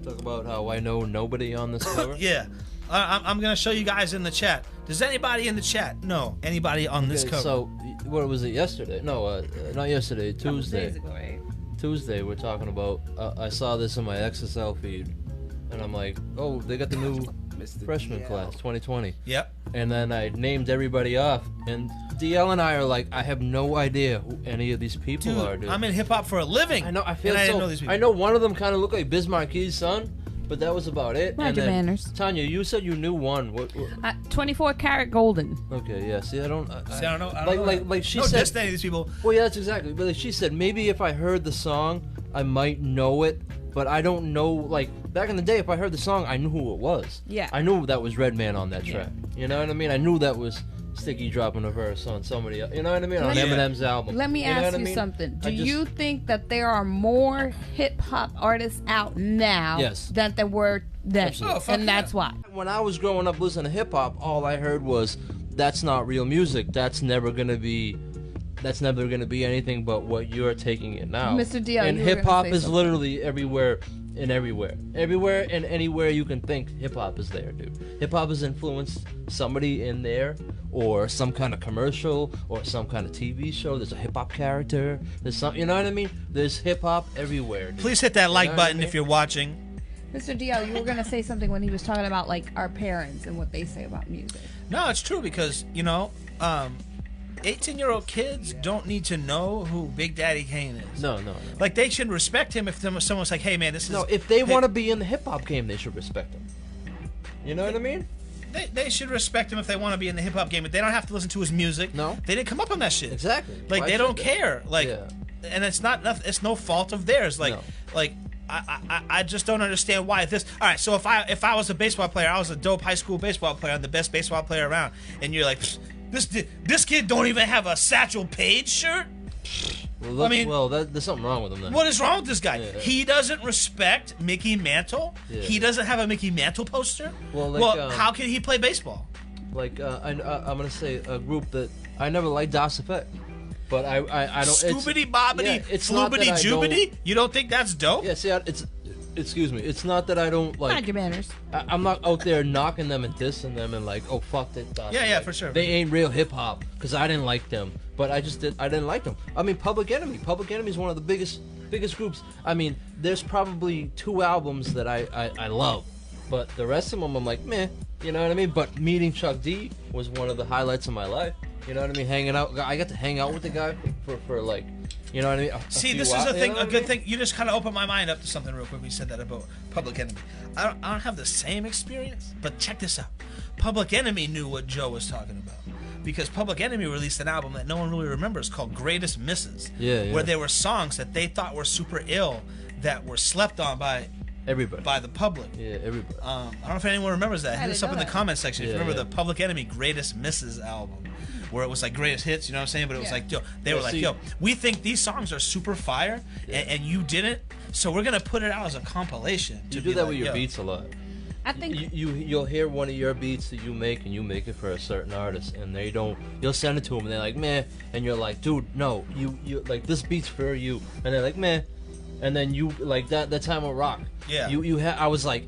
Talk about how I know nobody on this cover. Yeah. I'm gonna show you guys in the chat. Does anybody in the chat know anybody on this Okay, cover? so, what was it yesterday? No, not yesterday. Couple Tuesday. days ago, right? Tuesday, we're talking about. I saw this in my XSL feed, and I'm like, oh, they got the new freshman class, 2020. Yep. And then I named everybody off, and DL and I are like, I have no idea who any of these people are, dude. I'm in hip hop for a living. I know. I feel and I so. didn't know these people. I know one of them kind of looked like Biz Marquis' son, but that was about it. Mind and your then, manners. Tanya, you said you knew one. What? 24 karat golden. Okay, yeah. See, I don't. See, I don't know. Like she no said. diss to any of these people. Well, yeah, that's exactly. But like she said, maybe if I heard the song, I might know it, but I don't know. Like back in the day, if I heard the song, I knew who it was. Yeah. I knew that was Redman on that track. You know what I mean? I knew that was Sticky dropping a verse on somebody else. You know what I mean? On Yeah. Eminem's album. Let me You know ask what I you mean? something. Do I just- you think that there are more hip hop artists out now Yes. than there were then? Absolutely. Oh, fuck And that's why. When I was growing up listening to hip hop, all I heard was, "That's not real music. That's never gonna be anything but what you're taking it now." Mr. Dio, and you were hip hop gonna say is something. literally everywhere and everywhere and anywhere you can think. Hip hop is there, dude. Hip hop has influenced somebody in there, or some kind of commercial, or some kind of TV show. There's a hip hop character. There's some, you know what I mean? There's hip hop everywhere, dude. Please hit that like know what I button mean? if you're watching. Mr. Dio, you were gonna say something when he was talking about like our parents and what they say about music. No, it's true because 18-year-old kids don't need to know who Big Daddy Kane is. No. Like they should respect him if someone's like, "Hey man, this is." No, if they want to be in the hip hop game, they should respect them. You know what I mean? They should respect him if they want to be in the hip hop game, but they don't have to listen to his music. No. They didn't come up on that shit. Exactly. Like Why they don't should care. Like, Yeah. and it's it's no fault of theirs. Like, No. I just don't understand why this. All right, so if I was a baseball player, I was a dope high school baseball player, I'm the best baseball player around, and you're like, this kid don't even have a Satchel Paige shirt. Well, look, I mean- there's something wrong with him then. What is wrong with this guy? Yeah. He doesn't respect Mickey Mantle. Yeah. He doesn't have a Mickey Mantle poster. Well, like, how can he play baseball? Like I'm gonna say a group that I never liked, Das Effect, but I don't. Scoobity bobbity, it's not that floobity I don't- jubity. You don't think that's dope? Yeah, see, excuse me. It's not that I don't Mind like. your manners. I'm not out there knocking them and dissing them and like, oh fuck that. Das Yeah, Effect. for sure. They ain't real hip hop because I didn't like them, but I didn't like them. I mean, Public Enemy. Public Enemy is one of the biggest groups. I mean, there's probably 2 albums that I love, but the rest of them I'm like, meh. You know what I mean? But meeting Chuck D was one of the highlights of my life. You know what I mean? Hanging out. I got to hang out with the guy for like, you know what I mean? See, this is a good thing. You just kind of opened my mind up to something real quick when you said that about Public Enemy. I don't have the same experience, but check this out. Public Enemy knew what Joe was talking about. Because Public Enemy released an album that no one really remembers called Greatest Misses. Yeah. Where there were songs that they thought were super ill that were slept on by Everybody. by the public. Yeah, everybody. I don't know if anyone remembers that. Hit us up in the comment section if you remember yeah. the Public Enemy Greatest Misses album, where it was like greatest hits, you know what I'm saying? But it was like, yo, they were like, yo, we think these songs are super fire, and you didn't, so we're gonna put it out as a compilation. You do that with your beats a lot. I think You'll hear one of your beats that you make, and you make it for a certain artist, and they don't. You'll send it to them, and they're like, "Meh," and you're like, "Dude, no, you like this beat's for you," and they're like, "Meh," and then you like that time will rock. Yeah. I was like,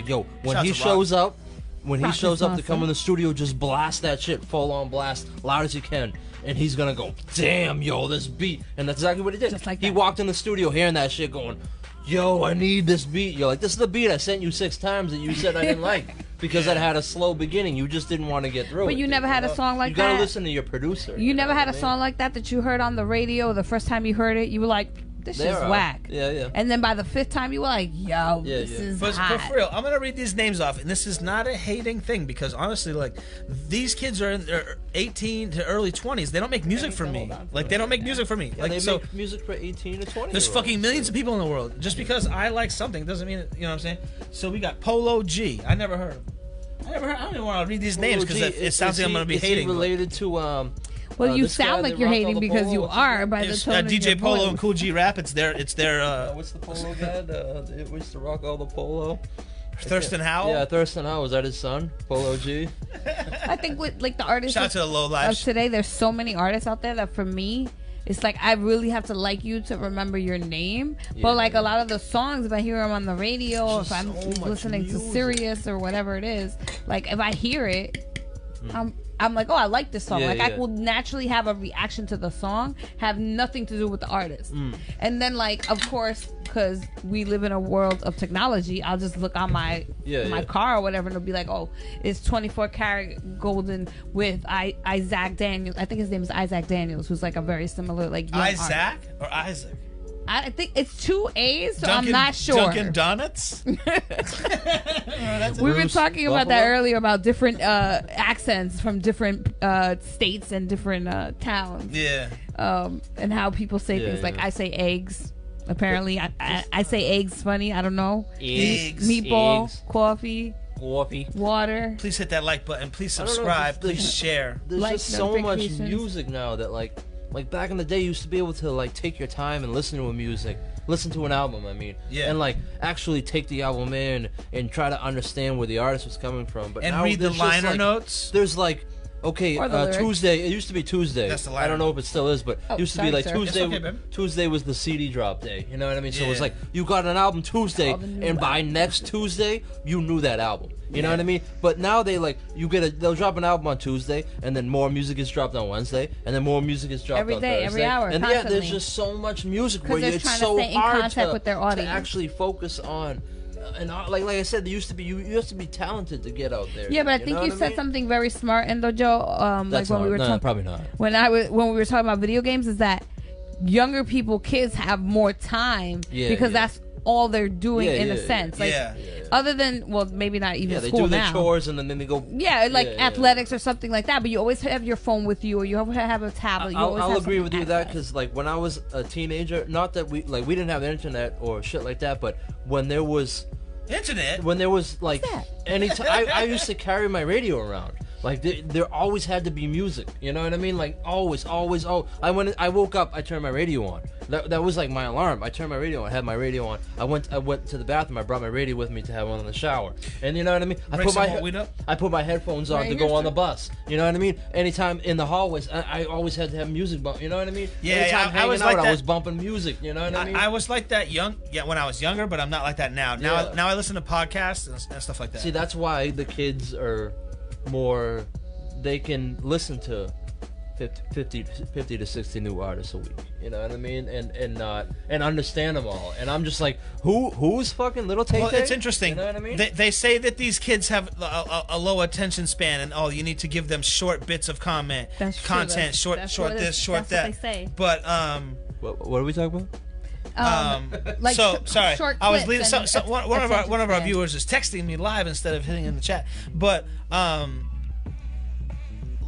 yo, when Shout he out to shows up, Rock is to come awesome. in the studio, just blast that shit full on blast, loud as you can. And he's gonna go, damn, yo, this beat. And that's exactly what he did. Just like he that. walked in the studio hearing that shit going, yo, I need this beat. You're like, this is the beat I sent you 6 times that you said I didn't like. Because it had a slow beginning. You just didn't want to get through it. But you never had a song like you gotta that? listen to your producer. you never know had a what I mean? song like that you heard on the radio. The first time you heard it, you were like, this They're is all whack. right. Yeah. And then by the 5th time, you were like, yo, this is But hot. for real, I'm gonna read these names off, and this is not a hating thing because honestly, like these kids are in their 18 to early 20s. They don't make music for me. Like they don't make music for me. Yeah, Like they so, make music for 18 to 20. there's fucking millions of people in the world. Just because I like something doesn't mean you know what I'm saying. So we got Polo G. I never heard of him. I don't even want to read these names because it sounds like I'm gonna be hating. Is he related to Well, you this guy sound that like you're rocked all hating the because polo? you What's his are name? by the It's, tone of DJ your Polo voice. and Cool G Rap. It's their what's the polo guy? It was to rock all the polo. Thurston Howell. Yeah, Thurston Howell. Was that his son? Polo G. I think with like the artists Shout out to the low of lives. today, there's so many artists out there that for me, it's like I really have to like you to remember your name. Yeah. But like a lot of the songs, if I hear them on the radio, Just if I'm so much listening to music. Sirius or whatever it is, like if I hear it, I'm like, oh, I like this song. Yeah, like I yeah. will naturally have a reaction to the song, have nothing to do with the artist. And then like, of course, because we live in a world of technology, I'll just look on my Yeah. car or whatever, and it'll be like, oh, it's 24 karat golden with Isaac Daniels. I think his name is Isaac Daniels, who's like a very similar like young artist. Isaac or Isaac? I think it's 2 A's, so Dunkin', I'm not sure. Dunkin' Donuts. We were Bruce talking about that Buffalo? earlier about different accents from different states and different towns. Yeah. And how people say Yeah, things like yeah. I say eggs. Apparently, I say eggs funny. I don't know. Eggs. Meatball, Eggs. coffee, Coffee. water. Please hit that like button. Please I don't know, subscribe. there's- Please share. There's Like just so much notifications. music now that like back in the day you used to be able to like take your time and listen to listen to an album, I mean, Yeah. and like actually take the album in and try to understand where the artist was coming from. But And now read the there's just, liner like, notes. There's like, okay, Or the lyrics. Tuesday. It used to be Tuesday. That's the I liner don't know note. if it still is, but Oh, it used to sorry, be like sir. Tuesday. It's okay, babe. Tuesday was the CD drop day. You know what I mean? So it was Yeah. like you got an album Tuesday, All the new and by albums. next Tuesday you knew that album. You know what I mean? But now they'll drop an album on Tuesday, and then more music is dropped on Wednesday, and then more music is dropped Every on day, Thursday. every hour, And constantly. there's just so much music 'Cause where they're it's trying to so stay in hard contact to, with their to audience. actually focus on. And like I said, there used to be you used to be talented to get out there. Yeah, but I think know you what said mean? something very smart in the Joe. Like That's when not, we were no, talking, probably not. when we were talking about video games, is that younger people, kids, have more time because yeah. that's all they're doing Yeah, in yeah, a sense. Like, Yeah. other than maybe not even Yeah, they school do their now. chores and then they go. Yeah, like Yeah, yeah. athletics or something like that. But you always have your phone with you, or you always have a tablet. You always I'll have agree with something you with that access. because like when I was a teenager, not that we didn't have the internet or shit like that, but when there was Internet. What's like that? anytime I used to carry my radio around. Like there always had to be music, you know what I mean? Like always. Oh, I woke up, I turned my radio on. That was like my alarm. I turned my radio on, I had my radio on. I went to the bathroom. I brought my radio with me to have one in the shower. And you know what I mean? Break some more weed up? I put my headphones on Right to here, go on sir. the bus. You know what I mean? Anytime in the hallways, I always had to have music bump. You know what I mean? Yeah, Anytime I hanging was out, like I that. was bumping music. You know what I mean? I was like that when I was younger, but I'm not like that now. Yeah. Now I listen to podcasts and stuff like that. See, that's why the kids are more. They can listen to 50 to 60 new artists a week. You know what I mean? And understand them all. And I'm just like, who's fucking Little Tay? Well, it's interesting. You know what I mean? They say that these kids have a low attention span, and you need to give them short bits of content, That's true. content, short That's short what this, it- short that's that. what they say. But what are we talking about? Like so sorry, short I was clips leaving. and One of our attention viewers is texting me live instead of hitting in the chat. But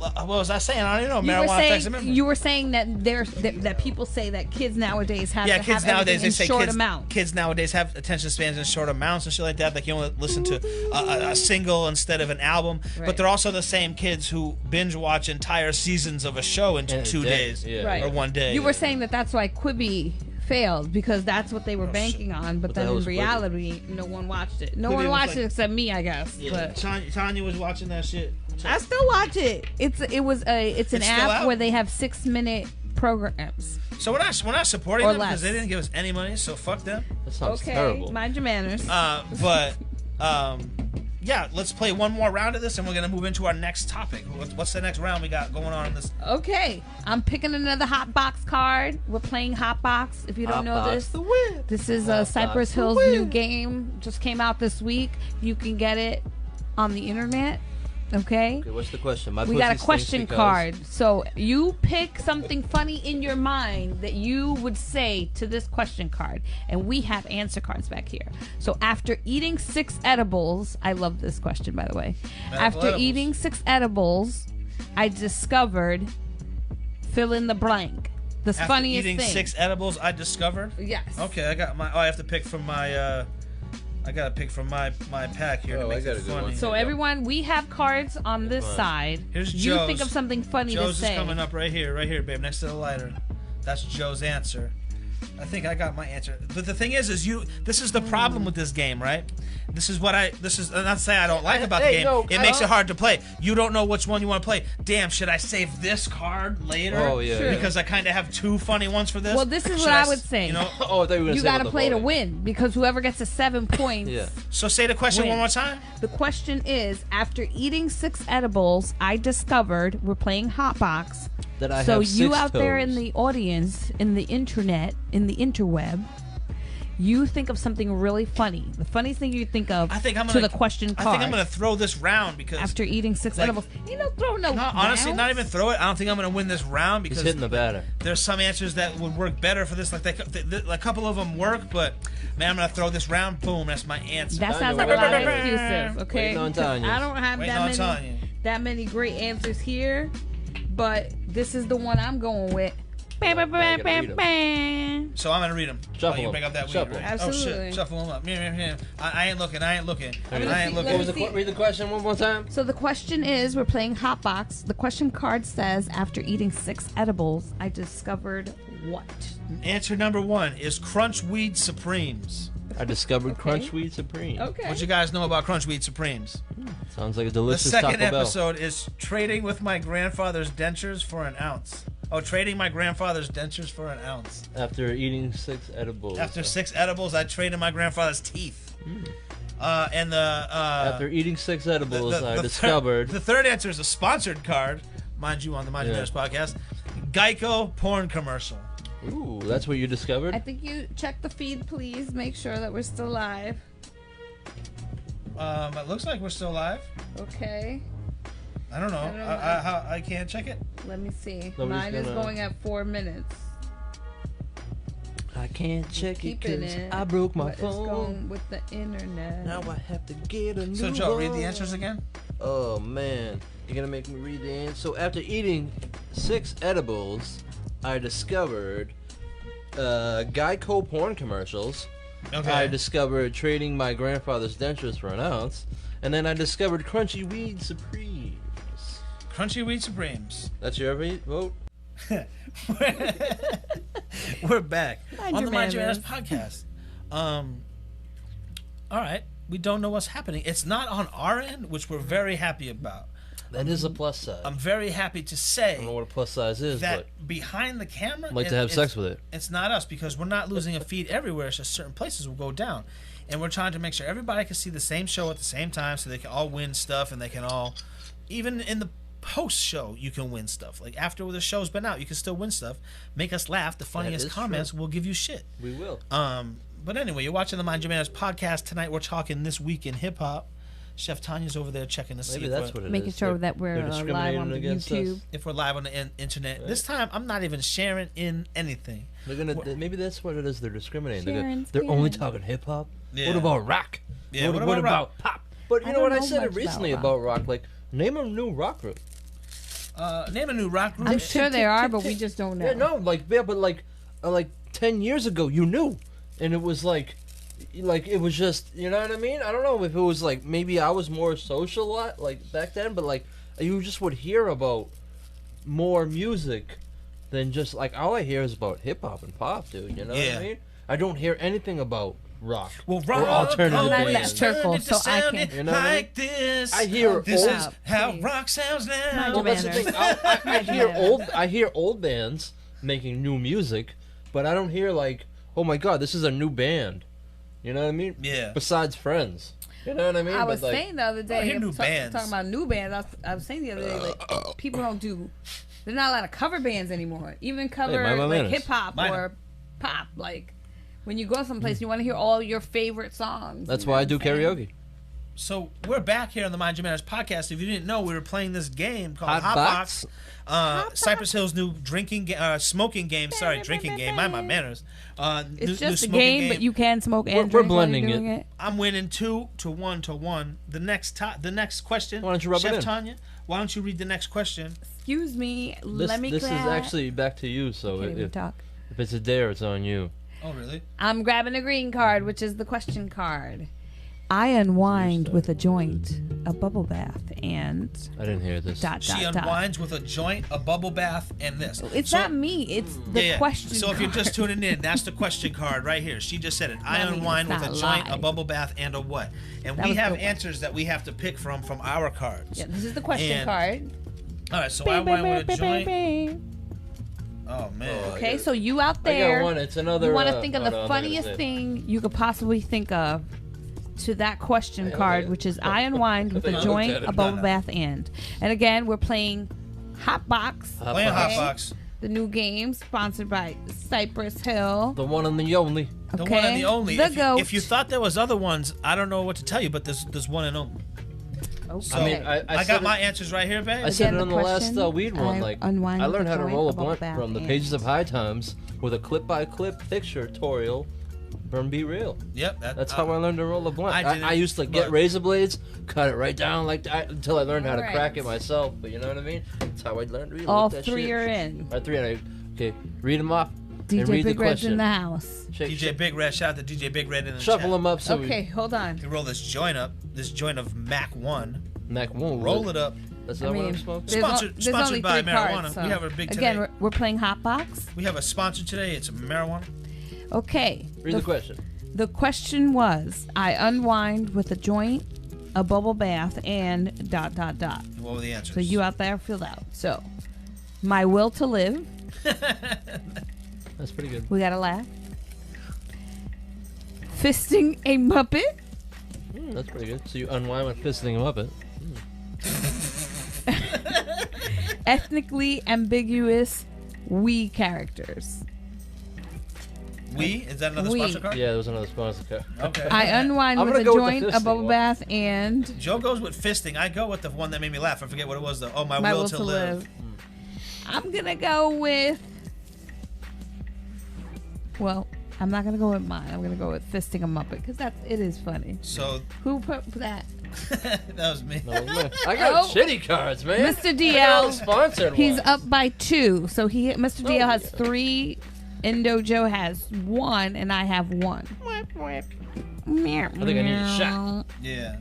what was I saying? I don't even know. Marijuana affects the memory. You were saying that people say that kids nowadays have to kids have nowadays they in say short amounts. kids nowadays have attention spans in short amounts and shit like that. They can only listen to a single instead of an album. Right. But they're also the same kids who binge watch entire seasons of a show in 2 days Right. or 1 day. You were saying that that's why Quibi failed because that's what they were banking on, but then in reality, no one watched it. No one watched it except me, I guess. Yeah. But Tanya was watching that shit. I still watch it. It's an app where they have 6-minute programs. So we're not supporting Or them less. because they didn't give us any money. So fuck them. That sounds Okay, terrible. mind your manners. Yeah, let's play one more round of this, and we're gonna move into our next topic. What's the next round we got going on in this? Okay, I'm picking another HotBox card. We're playing HotBox. If you don't know HotBox this, the win. this is HotBox Cypress the Hill's win. new game. Just came out this week. You can get it on the internet. Okay. Okay, what's the question? My We got a pussy question stinks card. So you pick something funny in your mind that you would say to this question card. And we have answer cards back here. So after eating 6 edibles, I love this question, by the way. After edibles. eating 6 edibles, I discovered fill in the blank. The After funniest eating thing. 6 edibles, I discovered. Yes. Okay, I got my. Oh, I have to pick from my. I gotta pick from my pack here to Oh, make I got it a good funny. one. So everyone, we have cards on this fine. side. Here's you Joe's. think of something funny Joe's to say. is coming up right here, babe, next to the lighter. That's Joe's answer. I think I got my answer. But the thing is this is the problem with this game, right? This is not to say I don't like about the game. no, It makes it hard to play. You don't know which one you want to play. Damn, should I save this card later? Oh, yeah. Sure. Because I kind of have 2 funny ones for this. Well, this is Should what I would say. You know. Oh, I thought you were gonna You say got to about the play to voting. win because whoever gets to 7 points. Yeah. So say the question Win. one more time. The question is: after eating 6 edibles, I discovered we're playing HotBox. That I So have you 6 out there in toes. the audience, in the internet, in the interweb, you think of something really funny. The funniest thing you think of I think I'm to gonna, the question I card. think I'm gonna throw this round because after eating 6 like- edibles. You know, throw no. no, honestly, rounds. not even throw it. I don't think I'm gonna win this round He's because hitting the batter. there's some answers that would work better for this. Like a couple of them work, but man, I'm gonna throw this round. Boom, that's my answer. That sounds Tanya, like a lot of wait. excuses. Okay, Waiting on Tanya. I don't have Waiting on Tanya. that many great answers here, but this is the one I'm going with. Bam, bam, bam, gotta bam, read 'em. bam. So I'm gonna read them. Shuffle you 'em. bring up that weed, Shuffle. right? Oh Absolutely. shit, shuffle them up. I ain't looking. I ain't looking. Let me I ain't see, looking. let What was me the read the question one more time? So the question is, we're playing HotBox. The question card says, after eating 6 edibles, I discovered what? Answer number 1 is Crunch Weed Supremes. I discovered Okay. Crunch Weed Supreme. Okay. What you guys know about Crunch Weed Supremes? Sounds like a The delicious second Taco Bell. episode is trading with my grandfather's dentures for an ounce. Oh, trading my grandfather's dentures for an ounce. After eating 6 edibles. After 6 edibles, I traded my grandfather's teeth. And the After eating 6 edibles, I the discovered. the third answer is a sponsored card, mind you, on the Mind Your Yeah. Manners podcast. Geico porn commercial. Ooh, that's what you discovered? I think you check the feed, please. Make sure that we're still live. It looks like we're still live. Okay. I don't know. I don't know. I can't check it. Let me see. Nobody's Mine is gonna- going at 4 minutes. I can't check it Keeping because it. I broke my but It's phone. going with the internet. Now I have to get a new So Joe, read the one. answers again. Oh man, you're gonna make me read the answer. So after eating 6 edibles, I discovered Geico porn commercials. Okay. I discovered trading my grandfather's dentures for an ounce, and then I discovered Crunchy Weed Supremes. Crunchy Weed Supremes. That's your vote? We're back Mind on your the Mind Your manners. Manners podcast. All right. We don't know what's happening. It's not on our end, which we're very happy about. That is a plus side. I'm very happy to I don't know say what a plus size is, that but behind the camera, I'd like to have sex with it. It's not us because we're not losing a feed everywhere. It's just certain places will go down, and we're trying to make sure everybody can see the same show at the same time, so they can all win stuff, and they can all, even in the post show, you can win stuff. Like after the show's been out, you can still win stuff. Make us laugh. The funniest is comments true. will give you shit. We will. But anyway, you're watching the Mind Your Manners podcast tonight. We're talking this week in hip hop. Chef Tanya's over there checking to see Maybe if that's we're, what it is. Making sure that we're they're live discriminating on the against YouTube. us. if we're live on the internet. Right. This time, I'm not even sharing in anything. They're gonna. Maybe that's what it is. They're discriminating. Sharon's They're only Karen. talking hip hop. Yeah. What about rock? Yeah, what What about about pop? But you I know what? don't I know said it much recently about about rock. Like, name a new rock group. Name a new rock group. I'm sure there are, but we just don't know. Yeah, no, but 10 years ago you knew, and it was like it was just, you know what I mean? I don't know if it was like maybe I was more social like back then, but like you just would hear about more music than just like all I hear is about hip hop and pop, dude. You know what I mean? I don't hear anything about rock. Well, or alternative I'm not bands. that circle, so I can't. You know what I mean? Like this. I hear This old. is how rock sounds now. Well, that's the thing. I hear old bands making new music, but I don't hear like, oh my god, this is a new band. You know what I mean? Yeah. Besides Friends. You know what I mean? I was But, like, saying the other day, hear new bands. talking about new bands. I was saying the other day, like people don't do. There's not a lot of cover bands anymore. Even cover mind my like manners. hip hop or pop. Like when you go someplace, you want to hear all your favorite songs. That's you know why I what do I'm saying? karaoke. So we're back here on the Mind Your Manners podcast. If you didn't know, we were playing this game called HotBox. HotBox. Cypress Hill's new smoking game. Sorry, drinking game. Mind my manners. It's just a game, but you can smoke and We're drink while blending you're doing it. I'm winning 2-1. The next question. Why don't you rub it Chef in? Tanya, why don't you read the next question? Excuse me. This Let me. is clap. actually back to you, so Can't even if talk. it's a dare, it's on you. Oh, really? I'm grabbing a green card, which is the question card. I unwind with a joint, a bubble bath, and I didn't hear this. She unwinds with a joint, a bubble bath, and this. It's So- not me. It's the question. So if you're just card. tuning in, that's the question card right here. She just said it. I mean, unwind it's with a not joint, a live. bubble bath, and a what? And That we was have the one. answers that we have to pick from our cards. Yeah, this is the question And- card. All right, so I unwind with a joint. Oh man. Okay, so you out I there, got one. It's another. you want to think of no, the I'm not gonna funniest say it. thing you could possibly think of to that question card, which is I unwind with a I joint, looked at a it. bubble No. bath, and again we're playing HotBox, Playing Okay. HotBox. the new game sponsored by Cypress Hill. The one and the only. The Okay, one and the only. The If you, goat. if you thought there was other ones, I don't know what to tell you, but there's one and only. Okay. So I mean, I said got it- my answers right here, babe. I said Again, it the on the last question, weed one. I Like unwind I with learned a how to joint, roll a a bubble blunt bath, from the and- pages of High Times with a clip-by-clip picture tutorial from Be Real. Yep. That's how I learned to roll a blunt. I did I it, used to get but- razor blades, cut it right down like that until I learned how to Alright. crack it myself. But you know what I mean? That's how I learned to read. All Look that three shit. are in. All right, three. Okay, read them off. and DJ read Big the Red's question. in the house. DJ Big Red. Shout out to DJ Big Red in the Shuffle chat. them up so Okay, hold on. You roll this joint up. This joint of Mac 1. Mac won't Roll it up. That's I not what mean, I'm smoking. there's Sponsored- there's sponsored only by 3 marijuana. cards, so. We have a big Again, today. we're playing HotBox. We have a sponsor today. It's marijuana. Okay. Read the question. The question was, I unwind with a joint, a bubble bath, and ... What were the answers? So you out there filled out. So, my will to live. That's pretty good. We gotta laugh. Fisting a Muppet. That's pretty good. So you unwind with fisting a Muppet. Ethnically ambiguous we characters. We? Is that another We. sponsor card? Yeah, there was another sponsor card. Okay. I unwind I'm with a gonna go with the joint, a fisting bubble one. bath, and Joe goes with fisting. I go with the one that made me laugh. I forget what it was though. Oh, my will to live. I'm gonna go with. Well, I'm not gonna go with mine. I'm gonna go with fisting a Muppet because it is funny. So Who put that? that was me. No, man. I got Oh. shitty cards, man. Mr. I got all the DL. sponsored He's ones. up by 2. So Mr. DL has yeah. 3. Indo Joe has 1, and I have 1. I think I need a shot. Yeah.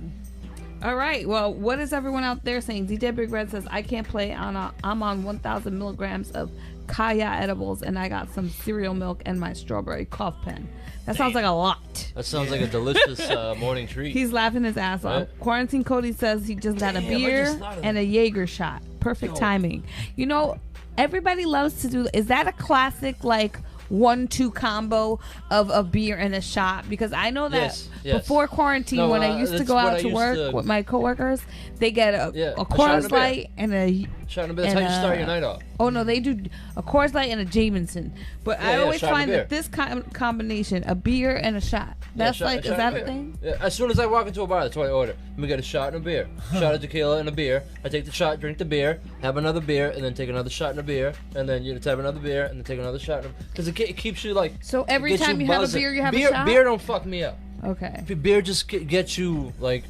All right. Well, what is everyone out there saying? DJ Big Red says I can't play I'm on 1,000 milligrams of Kaya edibles, and I got some cereal milk and my strawberry cough pen. That sounds like a lot. That sounds like a delicious morning treat. He's laughing his ass off. Right. Quarantine Cody says he just got a Damn, I beer just thought of and a Jaeger shot. Perfect timing. You know, everybody loves to do. Is that a classic like 1-2 combo of a beer and a shot? Because I know that Yes. before quarantine, No, when I used to that's go what out I to used work to- with my coworkers, they get a shot and a Coors beer. Light and a. Shot in a bit. That's how you start your night off. Oh no, they do a Coors Light and a Jameson. But I Yeah, always shot and find beer. that this combination, a beer and a shot, that's Yeah, like, shot is that and a beer. thing? Yeah, as soon as I walk into a bar, that's what I order. We get a shot and a beer. Shot of tequila and a beer. I take the shot, drink the beer, have another beer, and then take another shot and a beer, and then you have another beer, and then take another shot. Because it keeps you like. So every gets time you have a buzzing. beer, you have beer, a shot? Beer don't fuck me up. Okay. Beer just gets you like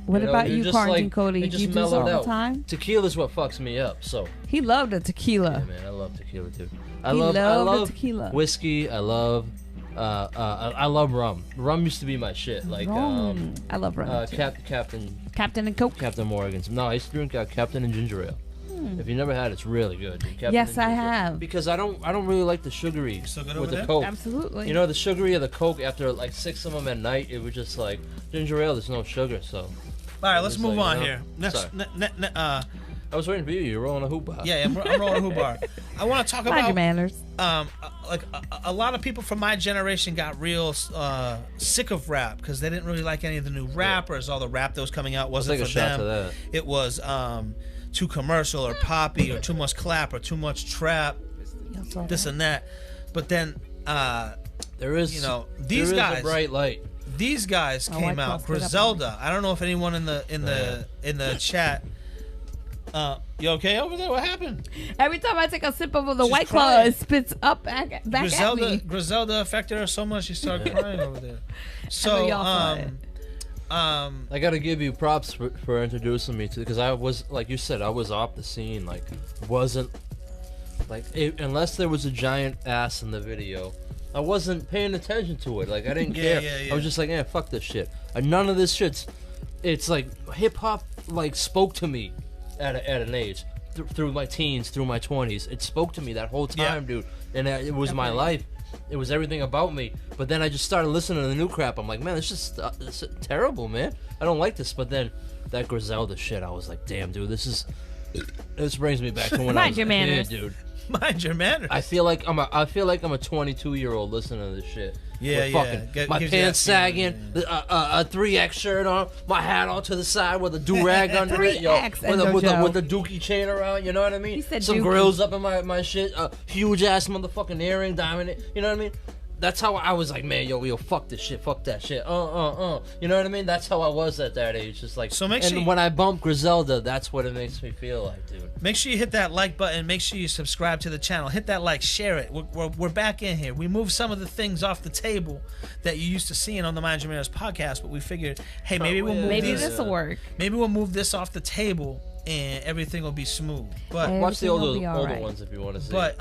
What about you're you, just Quarantine like, Cody? it Do just you do this all mellowed the out. time? Tequila's what fucks me up. So He loved a tequila. yeah, man, I love tequila too. I He love loved the tequila. whiskey. I love rum. Rum used to be my shit. Like Rum. I love rum. Too. Captain and Coke. Captain Morgan's. No, I used to drink Captain and Ginger Ale. If you never had it, it's really good. Captain Yes, and I Ginger Ale. have. Because I don't really like the sugary So good with over the there? Coke. Absolutely. You know, the sugary of the Coke, after like 6 of them at night, it was just like, ginger ale, there's no sugar, so. All right, let's It's move like, on you know, here. sorry. I was waiting for you. You're rolling a hoop bar. Yeah, I'm rolling a hoop bar. I want to talk Mind your about manners. like a lot of people from my generation got real sick of rap because they didn't really like any of the new rappers. All the rap that was coming out wasn't Take for a shot them. to that. It was too commercial or poppy or too much clap or too much trap, this and that. But then There is, you know, there these is guys a bright light. These guys Oh, came I out. tossed it up. Griselda. I don't know if anyone in the chat. You okay over there? What happened? Every time I take a sip of the She's White Claw, crying. it spits up back at me. Griselda affected her so much she started crying over there. know So y'all saw it. I gotta give you props for introducing me to, because I was, like you said, I was off the scene. Like, wasn't like unless there was a giant ass in the video, I wasn't paying attention to it. Like, I didn't care. yeah. I was just like, fuck this shit. None of this shit's. It's like hip hop like spoke to me at an age through my teens, through my 20s. It spoke to me that whole time, dude. And it was my life. It was everything about me. But then I just started listening to the new crap. I'm like, man, it's just it's terrible, man. I don't like this. But then that Griselda shit, I was like, damn, dude, this brings me back to when I was Mind your a manners. kid, dude. Mind your manners. I feel like I'm a 22-year-old listening to this shit. Yeah, With yeah. fucking, my Gives you pants that feeling, sagging, a 3X shirt on, my hat all to the side with a do-rag under it, yo, 3X, with the dookie chain around, you know what I mean? He said Some dookie. grills up in my shit, huge ass motherfucking earring, diamond, you know what I mean? That's how I was like, man, yo, fuck this shit, fuck that shit, you know what I mean? That's how I was at that age, just like. So when I bump Griselda, that's what it makes me feel like, dude. Make sure you hit that like button. Make sure you subscribe to the channel. Hit that like, share it. We're back in here. We moved some of the things off the table that you used to seeing on the Mind Your Manners podcast, but we figured, hey, maybe we'll move Maybe this. this will work. Maybe we'll move this off the table and everything will be smooth. But Watch the Everything will be older alright. ones if you want to see. but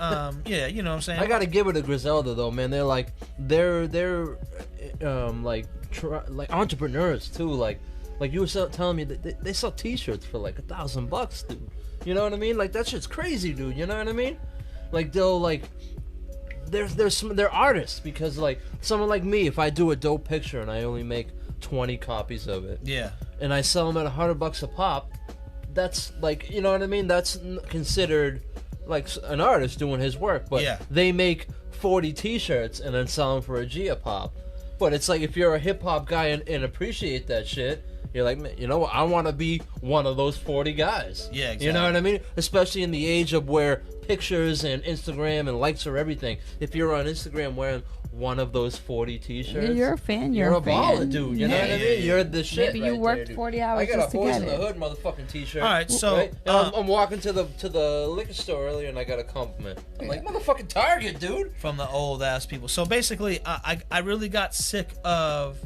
yeah, you know what I'm saying. I gotta give it to Griselda though, man. They're like like entrepreneurs too. Like you were telling me that they sell T-shirts for like $1,000, dude. You know what I mean? Like that shit's crazy, dude. You know what I mean? Like they'll like they're artists, because like someone like me, if I do a dope picture and I only make 20 copies of it, Yeah. and I sell them at $100 a pop, that's like, you know what I mean? That's considered like an artist doing his work. But Yeah. they make 40 T-shirts and then sell them for a G a pop. But it's like, if you're a hip hop guy and appreciate that shit, you're like, man, you know what? I want to be one of those 40 guys. Yeah, You know exactly. what I mean? Especially in the age of where pictures and Instagram and likes are everything. If you're on Instagram wearing one of those 40 T-shirts, You're a fan. you're a fan. baller, dude. You know what I mean? yeah. You're the shit. Maybe you right worked there, dude. 40 hours I got just a to Boys get in the it. Hood motherfucking T-shirt. All right, so Right? And I'm walking to the liquor store earlier and I got a compliment. I'm like, motherfucking Target, dude. from the old ass people. So basically, I really got sick of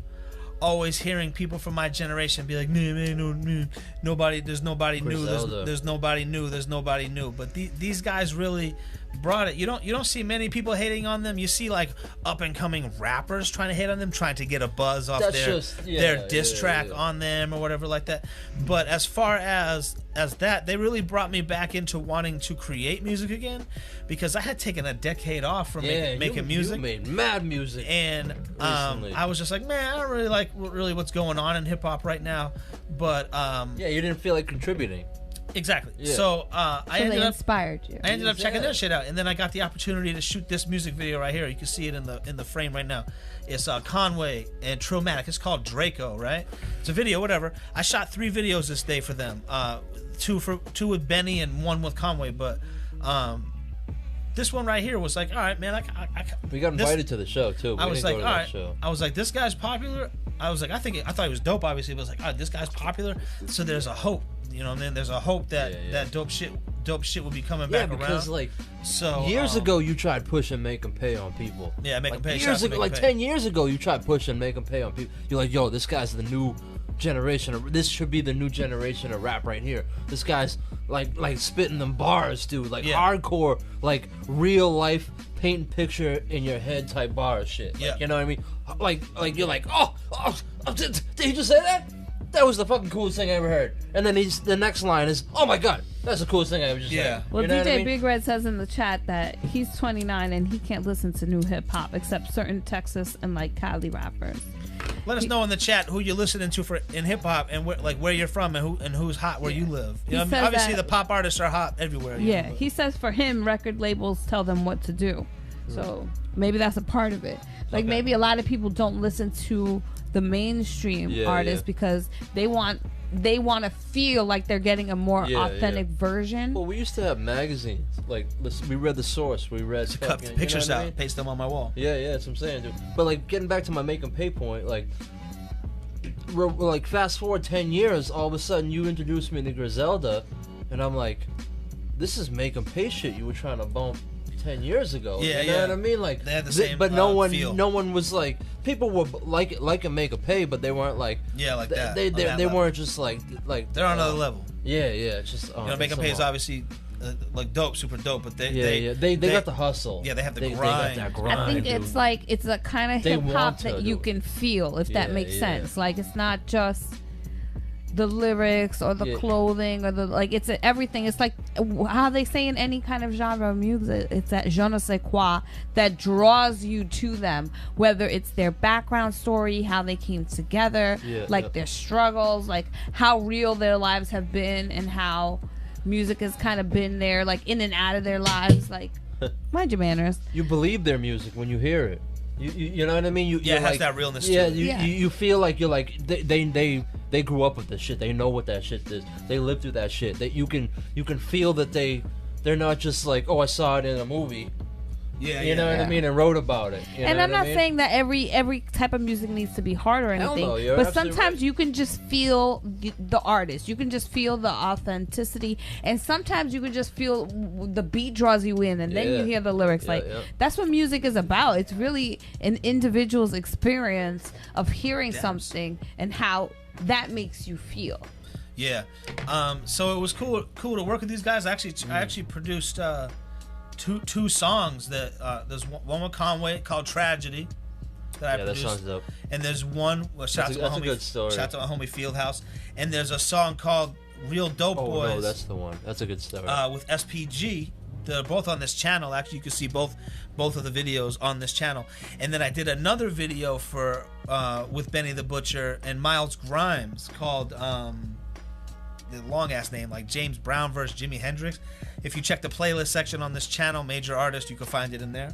always hearing people from my generation be like, man, nobody, there's nobody new, Griselda. there's nobody new. But these guys really brought it. You don't see many people hating on them. You see like up and coming rappers trying to hate on them, trying to get a buzz off That's their just- their diss yeah, track yeah. on them or whatever like that. But as far as that, they really brought me back into wanting to create music again, because I had taken a decade off from making music. You made mad music. And Recently. I was just like, man, I don't really like what's going on in hip hop right now. But Yeah, you didn't feel like contributing. exactly. Yeah. So I So ended they up inspired you. checking their shit out, and then I got the opportunity to shoot this music video right here. You can see it in the frame right now. It's Conway and Trillmatic. It's called Draco, right? It's a video, whatever. I shot 3 videos this day for them. 2 with Benny and 1 with Conway, but this one right here was like, all right, man, We got this- invited to the show too. But I we was didn't like, go all to right. that show. I was like, this guy's popular. I was like, I thought he was dope. Obviously, but I was like, all right, this guy's popular. So there's a hope. You know what I mean? There's a hope that that dope shit will be coming Yeah, back because around. like So years ago, you tried push and make them pay on people. Yeah, make like them pay. Years shots to ago, make like 'em pay. 10 years ago, you tried push and make them pay on people. You're like, yo, this guy's the new generation. This should be the new generation of rap right here. This guy's like spitting them bars, dude. Like hardcore, like real life paint and picture in your head type bars shit. Like, Yeah. you know what I mean? Like you're like, oh, did he just say that? That was the fucking coolest thing I ever heard. And then the next line is, oh my god, that's the coolest thing I ever just heard. Well, You know DJ what I mean? Big Red says in the chat that he's 29 and he can't listen to new hip hop except certain Texas and like Cali rappers. Let us know in the chat who you're listening to for in hip hop and where you're from and who's hot where you live. You know what I mean? Obviously, the pop artists are hot everywhere. Yeah, he says for him, record labels tell them what to do. So maybe that's a part of it. Like maybe a lot of people don't listen to the mainstream artists because they want to feel like they're getting a more authentic version. Well, we used to have magazines. Like, we read The Source. We read Cut fucking, pictures you know what out, I mean? paste them on my wall. Yeah, that's what I'm saying, dude. But like, getting back to my make and pay point, like, like fast forward 10 years, all of a sudden you introduced me to Griselda, and I'm like, this is make and pay shit you were trying to bump 10 years ago. Yeah, you know what I mean? Like, they had the same but no feel. one was like, people were like a make a pay, but they weren't like, like that. They on that they level. weren't just like They're on another level. Yeah, it's just You know, Make 'em Pay is obviously like dope, super dope, but they got the hustle. Yeah, they have the They grind. got that grind. I think dude. it's like it's a kind of They hip hop want to that you do it. can feel, if that Yeah, makes yeah. sense. Like it's not just the lyrics or the Yeah. clothing or the like. It's everything. It's like how they say in any kind of genre of music. It's that je ne sais quoi that draws you to them. Whether it's their background story, how they came together, their struggles, like how real their lives have been, and how music has kind of been there, like in and out of their lives. Like, mind your manners. You believe their music when you hear it. You know what I mean? it you're has like, that realness to yeah, it. You feel like you're like they grew up with this shit. They know what that shit is. They lived through that shit. That you can feel that they're not just like, oh, I saw it in a movie. You know what I mean, and wrote about it. You And know I'm what I not mean? saying that every type of music needs to be hard or Hell anything, no, you're but absolutely sometimes right. you can just feel the artist. You can just feel the authenticity, and sometimes you can just feel the beat draws you in, and then you hear the lyrics. That's what music is about. It's really an individual's experience of hearing something and how that makes you feel. Yeah. So it was cool to work with these guys. I actually produced two songs that there's one with Conway called Tragedy that I produced. That song's dope. And there's one shout out to my That's a homie, good story. shout out to my homie Fieldhouse. And there's a song called Real Dope Boys. No, that's the one. That's a good story. With SPG. They're both on this channel. Actually, you can see both of the videos on this channel. And then I did another video for with Benny the Butcher and Miles Grimes called the long ass name, like James Brown versus Jimi Hendrix. If you check the playlist section on this channel, Major Artist, you can find it in there.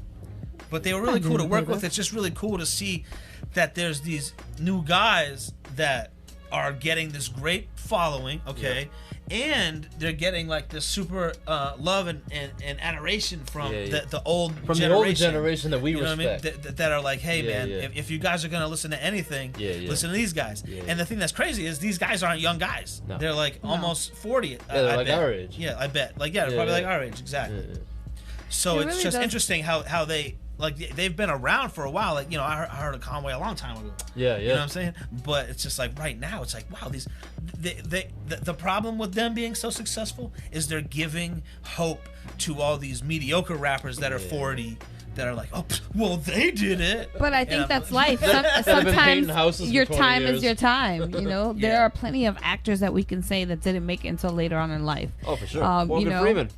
But they were really cool to work with. It's just really cool to see that there's these new guys that are getting this great following, and they're getting like this super love and adoration from the old from generation. the older generation that we You know respect. what I mean? That are like, hey man, if you guys are gonna listen to anything, listen to these guys. And the thing that's crazy is these guys aren't young guys. No. They're like almost 40. they're I like bet. our age. Yeah, I bet. Like they're probably like our age, exactly. So It it's really just does. interesting how they like they've been around for a while. Like I heard of Conway a long time ago. You know what I'm saying? But it's just like right now, it's like wow, the problem with them being so successful is they're giving hope to all these mediocre rappers that are 40. That are like, oh, well, they did it. But I think that's life. have been painting houses Sometimes for your 20 time years. is your time. You know, there are plenty of actors that we can say that didn't make it until later on in life. Oh, for sure. you know, Freeman.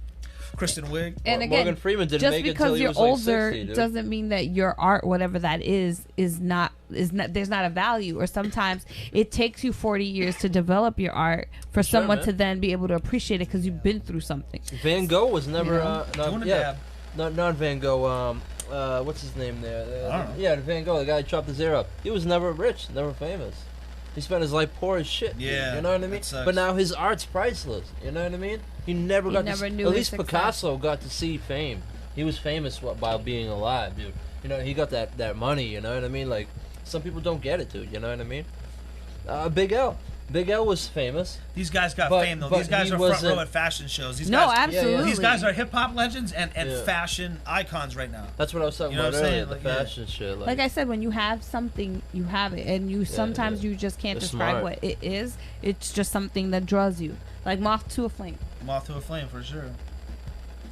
Kristen Wiig. And again, Morgan Freeman didn't just make it until because he you're was like older 60, dude. doesn't mean that your art, whatever that is not there's not a value. Or sometimes it takes you 40 years to develop your art for Sure, someone man. to then be able to appreciate it because you've been through something. Van Gogh was never Doing a dab. not Van Gogh. What's his name there? I don't know. Yeah, Van Gogh, the guy who chopped his ear up. He was never rich, never famous. He spent his life poor as shit. Yeah, you know what I mean. that sucks. But now his art's priceless. You know what I mean. He never got never to. knew At his least success. Picasso got to see fame. He was famous by being alive, dude. You know, he got that money. You know what I mean. Like some people don't get it, dude. You know what I mean. Big L. Big L was famous. These guys got fame though. But These guys are front row at fashion shows. These guys, absolutely. These guys are hip hop legends and fashion icons right now. That's what I was talking about earlier. The fashion shit. Like I said, when you have something, you have it, and you sometimes you just can't describe what it is. It's just something that draws you, like moth to a flame. Moth to a flame for sure.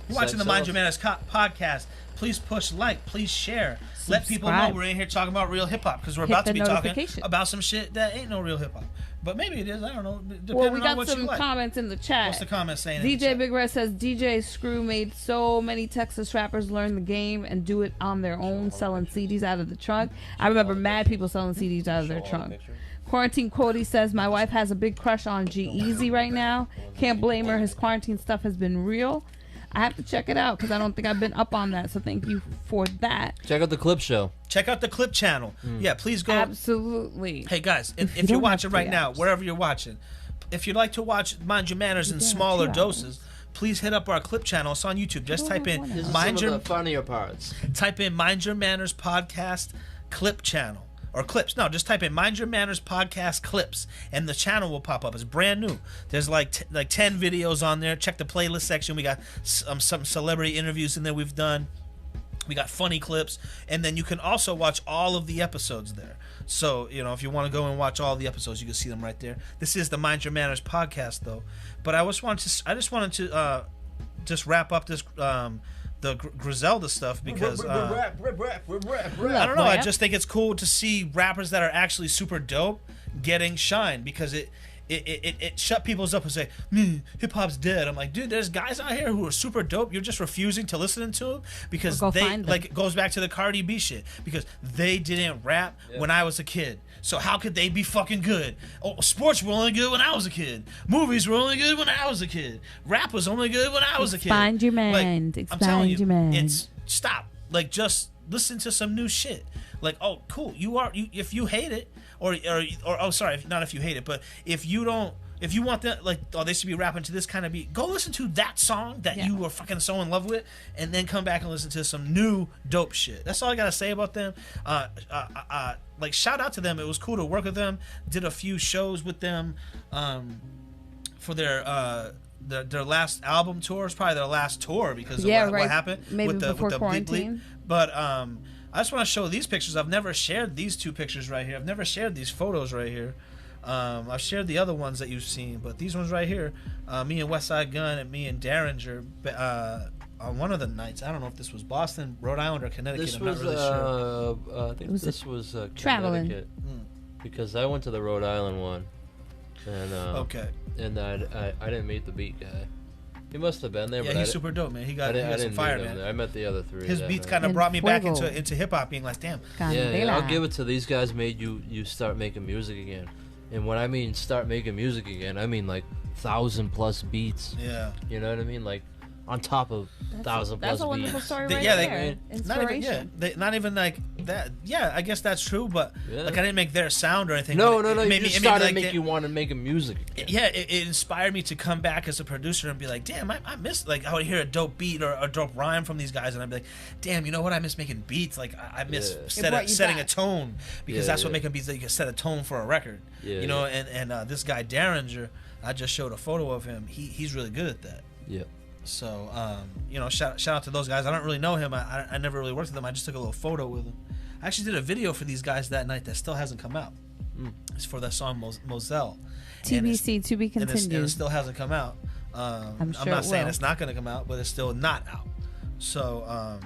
You're watching the Mind Your Manners podcast. Please push like. Please share. Subscribe. Let people know we're in here talking about real hip hop because we're about to be talking about some shit that ain't no real hip hop. But maybe it is. I don't know. Well, we got some comments in the chat. What's the comment saying? DJ Big Red says DJ Screw made so many Texas rappers learn the game and do it on their own, selling CDs out of the trunk. I remember mad people selling CDs out of their trunk. Quarantine Cody says my wife has a big crush on G-Eazy right now. Can't blame her. His quarantine stuff has been real. I have to check it out because I don't think I've been up on that. So thank you for that. Check out the Clip Show. Check out the Clip channel. Yeah, please go. Absolutely. Hey guys, if you're watching right now, wherever you're watching, if you'd like to watch Mind Your Manners in smaller doses, please hit up our Clip channel. It's on YouTube. Just type in the funnier parts. Type in Mind Your Manners podcast Clip channel. Or clips. No, just type in Mind Your Manners podcast clips, and the channel will pop up. It's brand new. There's like 10 videos on there. Check the playlist section. We got some celebrity interviews in there we've done. We got funny clips, and then you can also watch all of the episodes there. So, if you want to go and watch all the episodes, you can see them right there. This is the Mind Your Manners podcast, though. But I just wanted to just wrap up this the Griselda stuff because I don't know. I just think it's cool to see rappers that are actually super dope getting shine because it shut people's up and say, hip hop's dead. I'm like, dude, there's guys out here who are super dope. You're just refusing to listen to them because it goes back to the Cardi B shit because they didn't rap when I was a kid. So how could they be fucking good? Oh, sports were only good when I was a kid. Movies were only good when I was a kid. Rap was only good when I was a kid. Expand your mind. Expand your mind. Stop. Like, just listen to some new shit. Like, oh, cool. If you hate it, or sorry, not if you hate it, but if you want that, like, oh, they should be rapping to this kind of beat, go listen to that song that you were fucking so in love with, and then come back and listen to some new dope shit. That's all I gotta say about them. Like, shout out to them. It was cool to work with them. Did a few shows with them for their last album tour. It's probably their last tour because of what happened with the quarantine. But I just want to show these pictures. I've never shared these two pictures right here. I've never shared these photos right here. I've shared the other ones that you've seen, but these ones right here, me and Westside Gun and me and Derringer on one of the nights. I don't know if this was Boston, Rhode Island, or Connecticut. I'm not really sure. I think this was traveling. Connecticut because I went to the Rhode Island one, and and I didn't meet the beat guy. He must have been there. Yeah, but he's super dope, man. He got some fire, man. I met the other three. His beats kind of brought me back into hip hop, being like, damn. Yeah, I'll give it to these guys. Made you start making music again. And when I mean start making music again, I mean like 1,000+ beats. Yeah. You know what I mean? Like on top of 1,000+ beats. That's a wonderful story right there. Inspiration. Not even like that. Yeah, I guess that's true, but like I didn't make their sound or anything. No. You just started to make you want to make music again. Yeah, it inspired me to come back as a producer and be like, damn, I miss, like, I would hear a dope beat or a dope rhyme from these guys, and I'd be like, damn, you know what? I miss making beats. Like, I miss setting a tone, because that's what making beats, like, you can set a tone for a record. You know, and this guy Derringer, I just showed a photo of him. He's really good at that. Yeah. So, you know, shout out to those guys. I don't really know him. I never really worked with them. I just took a little photo with him. I actually did a video for these guys that night that still hasn't come out. It's for that song Moselle. TBC, to be continued. And it still hasn't come out. I'm not saying it's not going to come out, but it's still not out. So,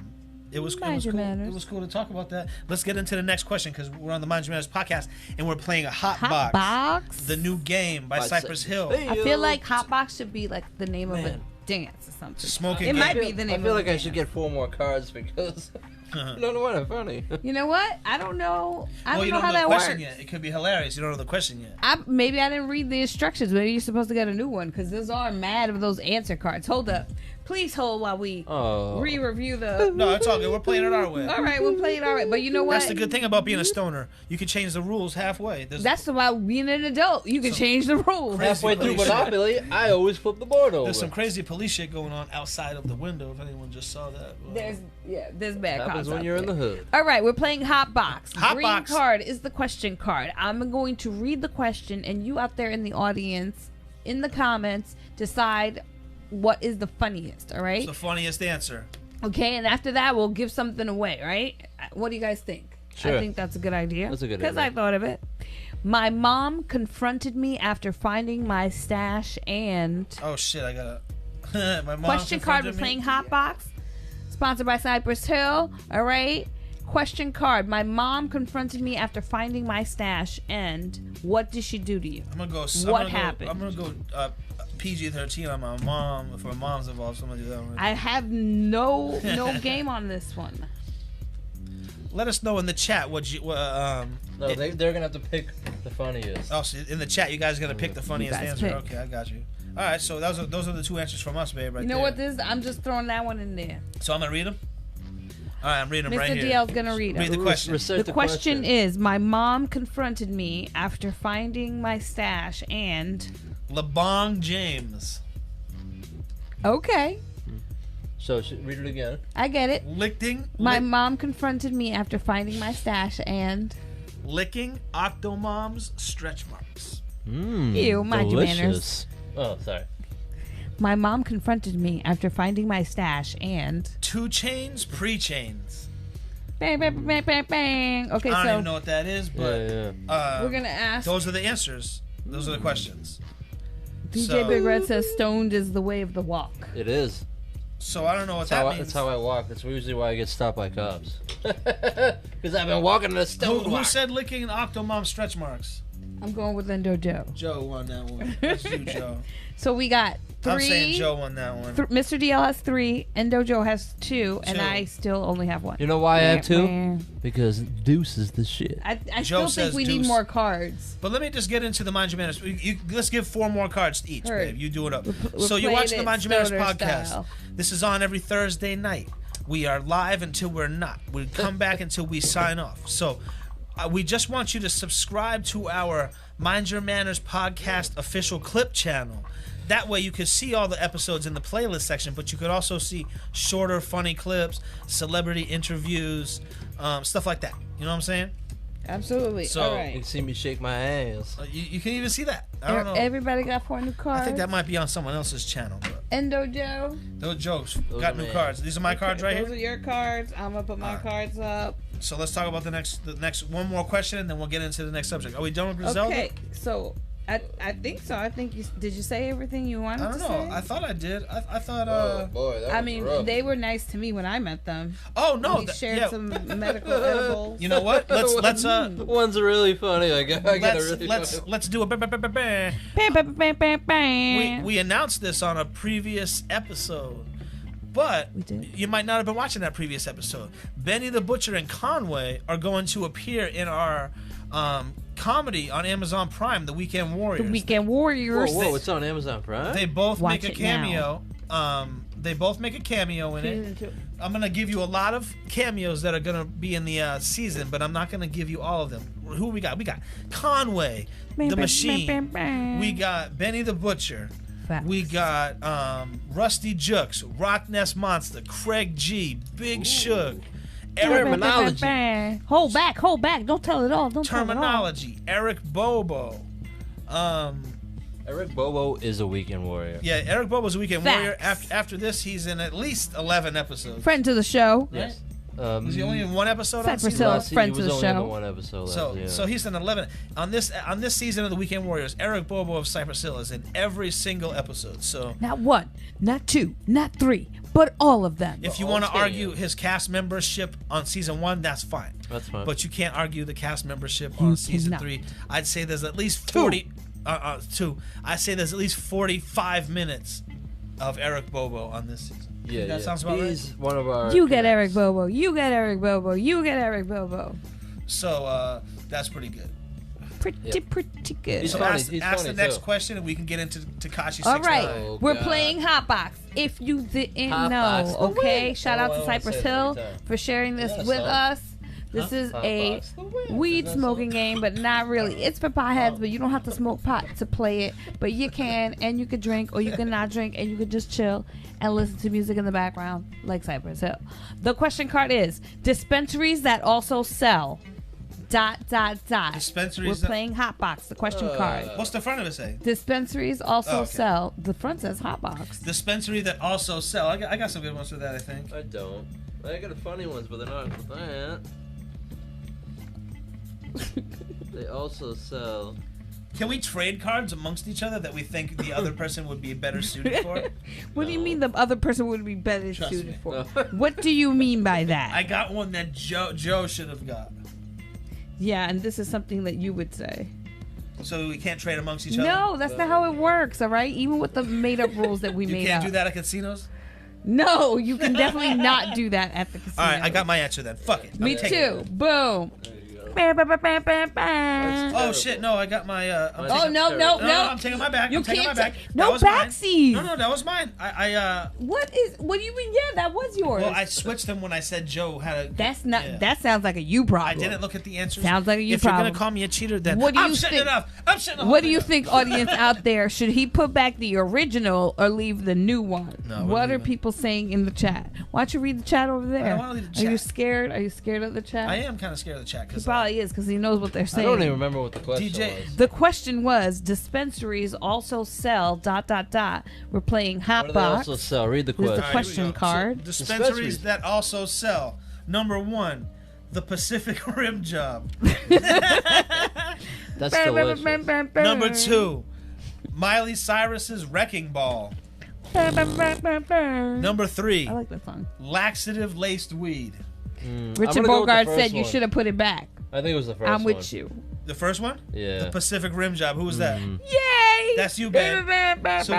it was cool. It was cool to talk about that. Let's get into the next question, because we're on the Mind Your Manners podcast and we're playing a HotBox, the new game by Cypress Hill. I feel like HotBox should be like the name of a dance or something. Smoking. It might be the name. I feel like I should get 4 more cards because you don't know what funny. You know what? I don't know. I don't you know don't how know the that question works. yet. It could be hilarious. You don't know the question yet. Maybe I didn't read the instructions. Maybe you're supposed to get a new one, because those are mad of those answer cards. Hold up. Please hold while we Oh. re-review the. No, it's all good. We're playing it our way. All right, we'll play it all right. But you know what? That's the good thing about being a stoner. You can change the rules halfway. That's about being an adult. You can change the rules. Halfway through Crazy. Monopoly, I always flip the board over. There's some crazy police shit going on outside of the window. If anyone just saw that. There's bad happens cards when out you're in the there. hood. All right, we're playing HotBox. HotBox. Green card is the question card. I'm going to read the question, and you out there in the audience, in the comments, decide what is the funniest. All right. It's the funniest answer. Okay, and after that, we'll give something away. Right? What do you guys think? Sure. I think that's a good idea. That's a good because idea. I thought of it. My mom confronted me after finding my stash and. Oh shit! I gotta. My mom Question card. We're confronted me. playing HotBox, sponsored by Cypress Hill. All right. Question card. My mom confronted me after finding my stash, and what did she do to you? I'm gonna go. What happened? I'm gonna go PG-13 on my mom. If my mom's involved, so I'm gonna do that one. I have no game on this one. Let us know in the chat what you. No, they're gonna have to pick the funniest. Oh, so in the chat, you guys are gonna pick the funniest guys answer. pick. Okay, I got you. All right, so those are the two answers from us, babe. Right You know there. what this? I'm just throwing that one in there. So I'm gonna read them. All right, I'm reading them right Mr. here. DL's gonna read Read it. the question. Recite The question is: my mom confronted me after finding my stash, and LeBron James okay, So read it again. I get it. licking Mom confronted me after finding my stash, and licking Octomom's stretch marks. Ew, mind your manners. Delicious. Oh, sorry. My mom confronted me after finding my stash, and 2 Chainz pre-chains. bang, bang, bang, bang, bang. Okay, I don't so even know what that is, but Yeah. we're gonna ask. those are the answers. Those are the questions. DJ So- Big Red says stoned is the way of the walk. It is. So I don't know what That's that how, means. that's how I walk. That's usually why I get stopped by cops. Because I've been walking the stone who walk. said licking Octomom's stretch marks? I'm going with Lindo Joe. Joe won that one. That's you, Joe. So we got 3. I'm saying Joe won that one. Mr. DL has 3, Endo Joe has 2, and 2. I still only have 1. You know why I have 2? Because Deuce is the shit. I Joe still think says we need deuce. more cards. But let me just get into the Mind Your Manners. Let's give 4 more cards each, Heard. babe. You do it up. We're So you're playing watching the it Mind Your Manners stoner podcast. style. This is on every Thursday night. We are live until we're not. We come back until we sign off. So we just want you to subscribe to our Mind Your Manners podcast official clip channel. That way you can see all the episodes in the playlist section, but you could also see shorter, funny clips, celebrity interviews, stuff like that. You know what I'm saying? Absolutely. So- All You right. can see me shake my ass. You can even see that. I don't know. Everybody got 4 new cards. I think that might be on someone else's channel. But Endo Joe. those jokes Those got are new mine. cards. These are my cards right Those here. are your cards. I'm gonna put my Alright. cards up. So let's talk about the next one more question, and then we'll get into the next subject. Are we done with Griselda? Okay. So I think so. I think did you say everything you wanted I don't to know. say? I thought I did. I thought. boy, that I mean, they were nice to me when I met them. Oh no! We shared yeah. some medical edibles. You know what? Let's One's really funny. I got a really funny. let's do a. Bam, bam, bam, bam, bam. We announced this on a previous episode, but We did. you might not have been watching that previous episode. Benny the Butcher and Conway are going to appear in our comedy on Amazon Prime, The Weekend Warriors. The Weekend Warriors. Whoa, it's on Amazon Prime? They both Watch make a it now. cameo. They both make a cameo in it. I'm gonna give you a lot of cameos that are gonna be in the season, but I'm not gonna give you all of them. Who we got? We got Conway, Bam, the bam, Machine. bam, bam, bam. We got Benny the Butcher. Facts. We got Rusty Jux, Rock Ness Monster, Craig G, Big Shug, Eric Terminology. Hold back. Don't tell it all. Don't tell it all. Terminology, Eric Bobo. Eric Bobo is a weekend warrior. Yeah, Eric Bobo's a Weekend Facts. Warrior. After this, he's in at least 11 episodes. Friend to the show. Yes. Was he only in one episode on Cypress season? Hill. Last friend he to was the only in show. one episode last So, year. so he's in 11 on this season of the Weekend Warriors. Eric Bobo of Cypress Hill is in every single episode. So Not 1, not 2, not 3, but all of them. if you want to Okay. argue his cast membership on season 1, that's fine. That's fine. But you can't argue the cast membership You on season cannot. 3. I'd say there's at least 40. 2. I'd say there's at least 45 minutes of Eric Bobo on this season. yeah, that sounds about He's one of our. You get Eric Bobo. You get Eric Bobo. You get Eric Bobo. So that's pretty good. Pretty good. He's So funny. ask He's the funny, next too. question, and we can get into Tekashi 6ix9ine. All right, Oh, we're God. playing HotBox. if you didn't Hot know, box the okay? weed. Shout out Oh, I to wanna Cypress say that Hill every time. for sharing this Is that a with song? us. This is Hot a box the weed. weed Is that a smoking song? game, but not really. It's for potheads, but you don't have to smoke pot to play it. But you can, and you could drink, or you can not drink, and you could just chill and listen to music in the background, like Cypress Hill. The question card is dispensaries that also sell. ... Dispensaries We're that- playing HotBox. The question card. What's the front of it say? Dispensaries also Oh, okay. sell. The front says HotBox. Dispensary that also sell. I got some good ones for that, I think. I don't. I got funny ones, but they're not for that. They also sell. Can we trade cards amongst each other that we think the other person would be better suited for? What do you mean the other person would be better Trust suited me. for? What do you mean by that? I got one that Joe should have got. Yeah, and this is something that you would say. So we can't trade amongst each other? No, that's not how it works, all right? Even with the made-up rules that we You made can't up. do that at casinos? No, you can definitely not do that at the casino. All right, I got my answer then. Fuck it. Me I'm taking too. it. Boom. Oh shit! No, I got my. I'm Oh, taking- no. No, I'm taking my back. You I'm taking my can't back. no That was mine. backsies. No, that was mine. What do you mean? Yeah, that was yours. Well, I switched them when I said Joe had a. That's not. Yeah. That sounds like a you I problem. didn't look at the answers. Sounds like a you If you're problem. gonna call me a cheater, then What do I'm you shutting think- it off. I'm shutting the whole What do thing you off. think, audience out there? Should he put back the original or leave the new one? No, we're what are leaving. people saying in the chat? Why don't you read the chat over there? wanna read the Are you chat. scared? Are you scared of the chat? I am kind of scared of the chat He because probably is because he knows what they're I saying. don't even remember what the question DJ was. The question was dispensaries also sell ... We're playing What do they also HotBox. sell? Read the There's the question. question card. dispensaries Dispensaries. that also sell. Number 1, the Pacific Rim Job. That's delicious. Number 2, Miley Cyrus's Wrecking Ball. Number 3, I like that song. laxative laced weed. I'm Richard gonna go with the Bogart first said you one. should have put it back. I think it was the first I'm one. with you. The first one? Yeah. The Pacific Rim Job. Who was that? Yay! That's you, babe. So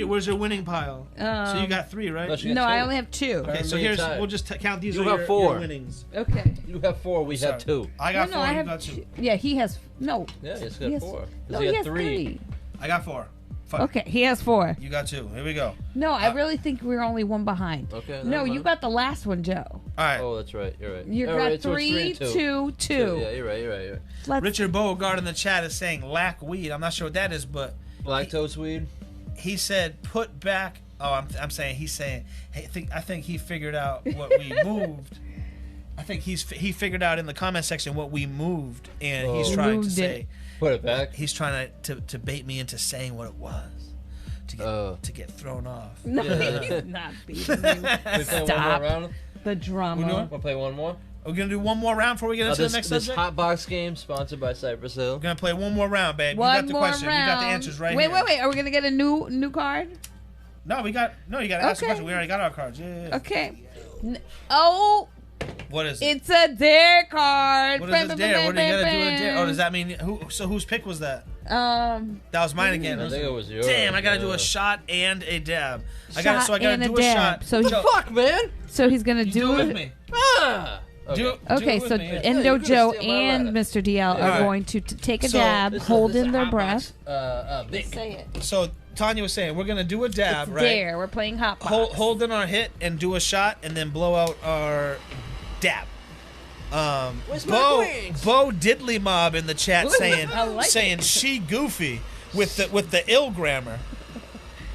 where's your winning pile? So you got 3, right? No, she got No, two. I only have 2. Okay, so Me here's tied. we'll just count these You are have your, 4. your winnings. Okay. You have 4. We Sorry. have 2. I got 4. I You have got 2. Yeah, he has no. Yeah, he's He got has, 4. 'Cause no, he he had has 3. I got 4. Fuck. Okay, he has 4. You got 2. Here we go. No, I really think we're only one behind. Okay. No, never you mind. got the last one, Joe. All right. Oh, that's right. You're right. You All got right, so it's 3, and 2, 2. Yeah, you're right. Let's, Richard Beauregard in the chat is saying lack weed. I'm not sure what that is, but Lactose weed. he said put back. Oh, I'm saying he's saying. Hey, I think he figured out what we moved. I think he figured out in the comment section what we moved, and he's Oh. trying to Moved say it. Put it back. he's trying to bait me into saying what it was to get thrown off. no, Yeah. he's not beating you. We play one Stop. more round. The drama. We're doing- We'll play one more. Are we gonna do one more round before we get into This the next this subject? HotBox game sponsored by Cypress Hill. We're gonna play one more round, babe. One you got the more question. round. We got the answers right wait, here. Wait. Are we gonna get a new card? No, you gotta ask the Okay. question. We already got our cards. Yeah. Okay. Oh, What is it? it's a dare card. What is a dare? What do you gotta do with a dare? Oh, does that mean whose pick was that? That was mine again. I think it was yours. Damn, I gotta do Yeah. a shot and a dab. I Shot gotta and a do a dab. shot. So Joe, Fuck, man. So he's gonna you do it it. with me. Ah. Do it Okay, with so me. Endo you're gonna Joe steal my and ladder. Mr. DL are Alright. going to take a So, dab, This is- holding this is their HotBox, breath. Vic. Say it. So Tanya was saying we're gonna do a dab, It's right? dare. We're playing hot box. Hold in our hit and do a shot and then blow out our dab. Where's my Bo wings? Diddley Mob in the chat saying I like saying it. she goofy with the ill grammar.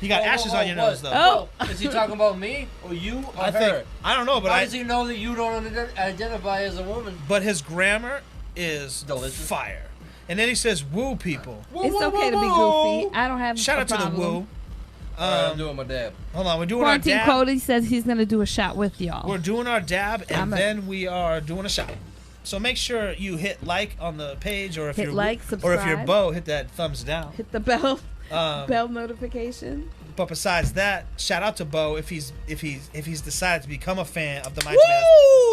You got ashes on your what? nose though. Oh. Is he talking about me or you or I her? think I don't know, but How does he know that you don't identify as a woman? but his grammar is Delicious. fire. And then he says woo people. It's okay to be goofy. I don't have Shout a out to the problem. woo. I'm doing my dab. Hold on, we're doing Quarantine our dab. Cody says he's gonna do a shot with y'all. We're doing our dab and I'm a- then we are doing a shot. So make sure you hit like on the page, or if Hit you're like, or if you're subscribe. Bo, hit that thumbs down. Hit the bell, Um, bell notification. But besides that, shout out to Bo if he's decided to become a fan of the Mind Your Manners,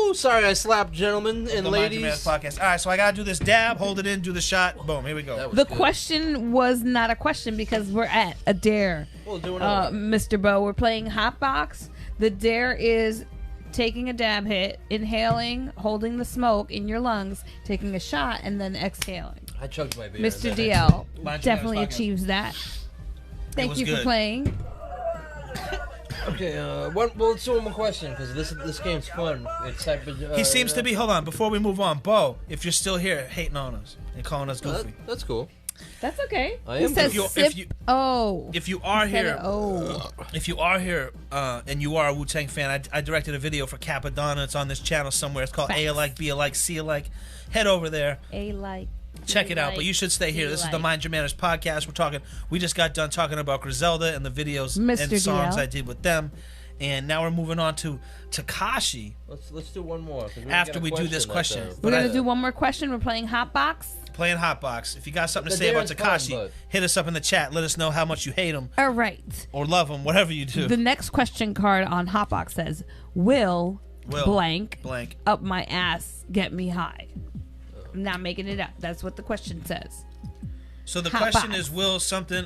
Woo! Sorry, I slapped gentlemen and the Mind Your Manners ladies. podcast. All right, so I gotta do this dab, hold it in, do the shot, boom, here we go. That was The good. question was not a question because we're at a dare. We'll do another. Mr. Bo, we're playing HotBox. The dare is taking a dab hit, inhaling, holding the smoke in your lungs, taking a shot, and then exhaling. I chugged my beer. Mr. That- DL Mind Your definitely Manners podcast. achieves that. Thank was you for good. playing. Okay, well, let's do one more question because this game's fun. It's type of, He seems to be. Hold on, before we move on, Bo, if you're still here, hating on us and calling us goofy. That's cool. That's okay. I He am says goofy. sip. If you are here, Oh. if you are here, and you are a Wu-Tang fan, I directed a video for Capadonna. It's on this channel somewhere. It's called A Alike, B Alike, C Alike. Head over there. A like. Check it out, but you should stay here. This is the Mind Your Manners podcast. We just got done talking about Griselda and the videos Mr. and songs DL. I did with them, and now we're moving on to Tekashi Let's do one more. 'cause we after got a we do this that, question. We're But gonna do one more question. We're playing HotBox. playing HotBox. If you got something to The say about Darren's Tekashi, fun, but- hit us up in the chat. Let us know how much you hate him All right. or love him, whatever you do. The next question card on HotBox says, "Will blank up my ass get me high?" I'm not making it up. That's what the question says. So the Hot question box. is, will something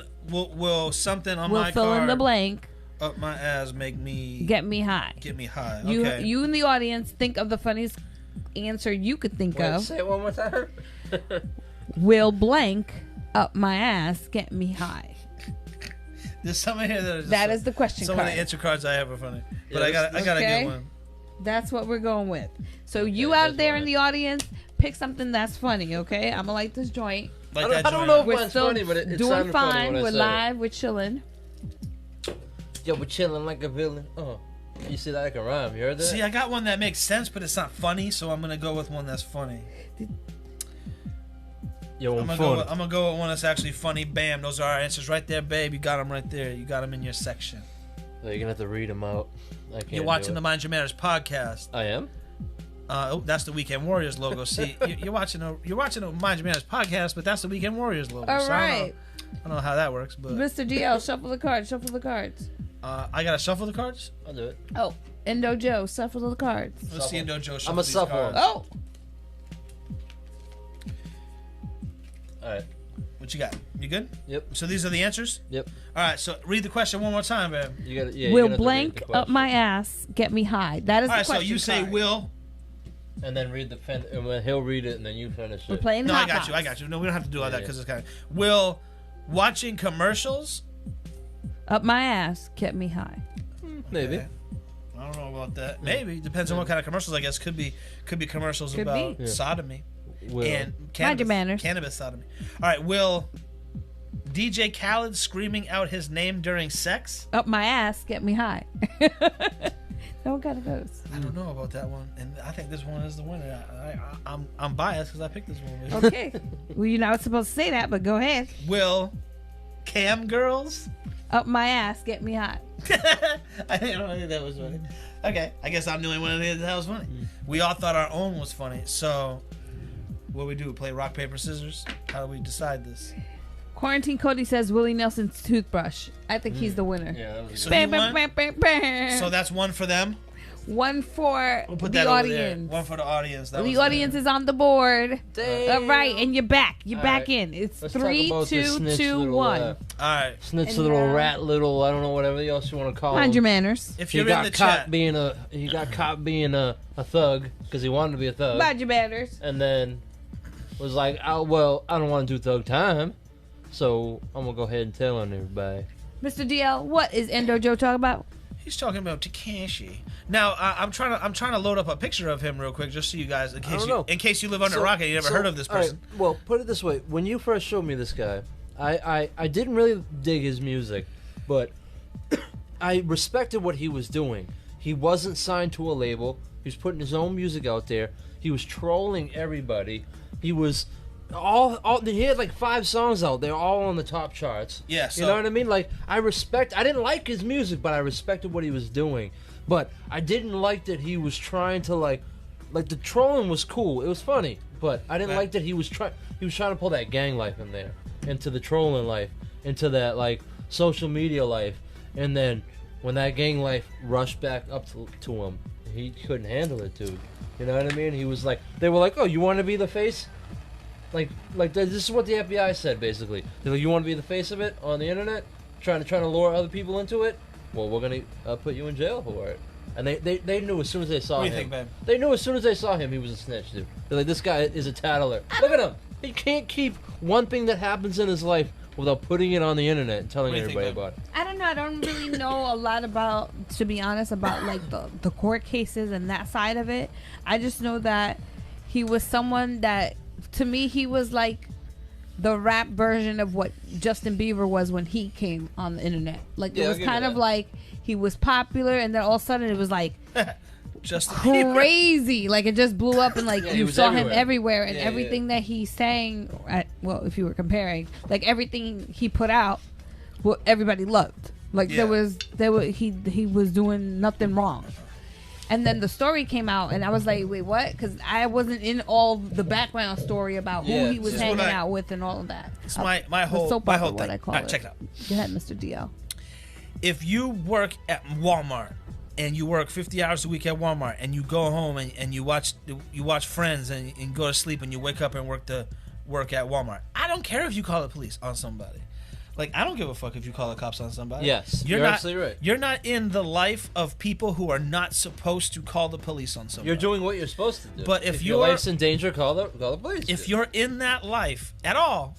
on We'll my fill card in the blank. up my ass make me Get me high. get me high? You Okay. you in the audience think of the funniest answer you could think Wait, of. say it one more time. Will blank up my ass get me high? There's someone here that is That is the question some card. of the answer cards I have are funny, but Yeah, I got let's- to okay. get one. That's what we're going with. So you Okay, out that's there in fine. the audience, pick something that's funny, okay? I'm gonna light this joint. Like I that don't joint. know if We're mine's still funny, but it doing sounded funny fine. when I We're said it. live. We're chilling. Yo, we're chilling like a villain. Oh, you see that? I can rhyme. You heard that? See, I got one that makes sense, but it's not funny, so I'm gonna go with one that's funny. Yo, I'm gonna go with one that's actually funny. Bam, those are our answers right there, babe. You got them right there. You got them in your section. You're gonna have to read them out. I can't. You're watching the Mind Your Manners podcast. I am. That's the Weekend Warriors logo. See, you're watching the Mind Your Manners podcast, but that's the Weekend Warriors logo. All so right, I don't know how that works, but Mr. DL, shuffle the cards. Shuffle the cards. I gotta shuffle the cards. I'll do it. Oh, Endo Joe, shuffle the cards. Let's see Indo Joe shuffle I'm a these shuffle. cards. Oh, All right. What you got? You good? Yep. So these are the answers. Yep. All right. So read the question one more time, babe. You got. Yeah. you're will gonna have to read blank the up question. my ass get me high? That is All the right. So question you say card. will. And then read and then he'll read it, and then you finish We're it. playing No, hot I got box. you. I got you. No, we don't have to do all that Yeah. because it's kind of. Will watching commercials. Up my ass get me high. Maybe. Okay. I don't know about that. Maybe depends on what kind of commercials. I guess could be commercials Could about be. Yeah. sodomy Will. and Mind cannabis, your manners. cannabis sodomy. All right. Will DJ Khaled screaming out his name during sex? Up my ass get me high. That one kind of goes. I don't know about that one, and I think this one is the winner. I'm biased because I picked this one. Okay. Well, you're not supposed to say that, but go ahead. Will cam girls? Up my ass get me high. I didn't think that was funny. Okay, I guess I'm the only one that was funny. We all thought our own was funny. So, what we do? Play rock paper scissors? How do we decide this? Quarantine Cody says Willie Nelson's toothbrush. I think he's the winner. Yeah, that was So good. he Bam, won? bam, bam, bam, bam. So that's one for them. One for We'll put the that over there. audience. One for the audience. That The was audience is on the board. Damn. All right, and you're back. You're All back right. in. It's Let's 3, talk about this 2, snitch 2, little, 1. All right. Snitch And little now- rat little. I don't know whatever else you want to call Mind him. your manners. If He you're in got the caught chat, being a thug because he wanted to be a thug, Mind your manners. and then was like, oh well, I don't want to do thug time, so I'm gonna go ahead and tell on everybody. Mr. DL, what is Endo Joe talking about? he's talking about Tekashi. Now I'm trying to load up a picture of him real quick, just so you guys, in case you live under a rock and you never heard of this all right, person. well, put it this way: when you first showed me this guy, I didn't really dig his music, but I respected what he was doing. He wasn't signed to a label. He was putting his own music out there. He was trolling everybody. He was he had like 5 songs out. They're all on the top charts. Yeah, you so- know what I mean? Like I didn't like his music, but I respected what he was doing. But I didn't like that he was trying to like the trolling was cool. It was funny, but I didn't Right. like that he was trying to pull that gang life in there, into the trolling life, into that like social media life. And then when that gang life rushed back up to him, he couldn't handle it, dude. You know what I mean? He was like, they were like, "Oh, you want to be the face?" Like this is what the FBI said basically. They're like, "You want to be the face of it on the internet, trying to lure other people into it? Well, we're gonna put you in jail for it." And they knew as soon as they saw What do him. you think, babe? They knew as soon as they saw him he was a snitch, dude. They're like, "This guy is a tattler. Look at him. He can't keep one thing that happens in his life without putting it on the internet and telling What do you everybody think, about it? I don't know. I don't really know a lot about, to be honest, about like the court cases and that side of it. I just know that he was someone that, to me, he was like the rap version of what Justin Bieber was when he came on the internet. Like, Yeah, it I'll was give you kind of that. like he was popular, and then all of a sudden it was like Just crazy. Like, it just blew up, and like Yeah, he you was saw him everywhere. everywhere, and Yeah, everything that he's saying. Well, if you were comparing, like everything he put out, well, everybody loved. Like Yeah. he was doing nothing wrong. And then the story came out, and I was like, wait, what? Because I wasn't in all the background story about who Yeah, he was this is hanging what I- out with and all of that. It's my The whole soap my opera, whole what thing. I call All right, it. check it out. Go ahead, Mr. DL. If you work at Walmart and you work 50 hours a week at Walmart and you go home and you watch Friends and go to sleep and you wake up and work at Walmart, I don't care if you call the police on somebody. Like, I don't give a fuck if you call the cops on somebody. Yes, you're not, absolutely right. You're not in the life of people who are not supposed to call the police on somebody. You're doing what you're supposed to do. But if your you're- life's in danger, call the police. If you're in that life at all,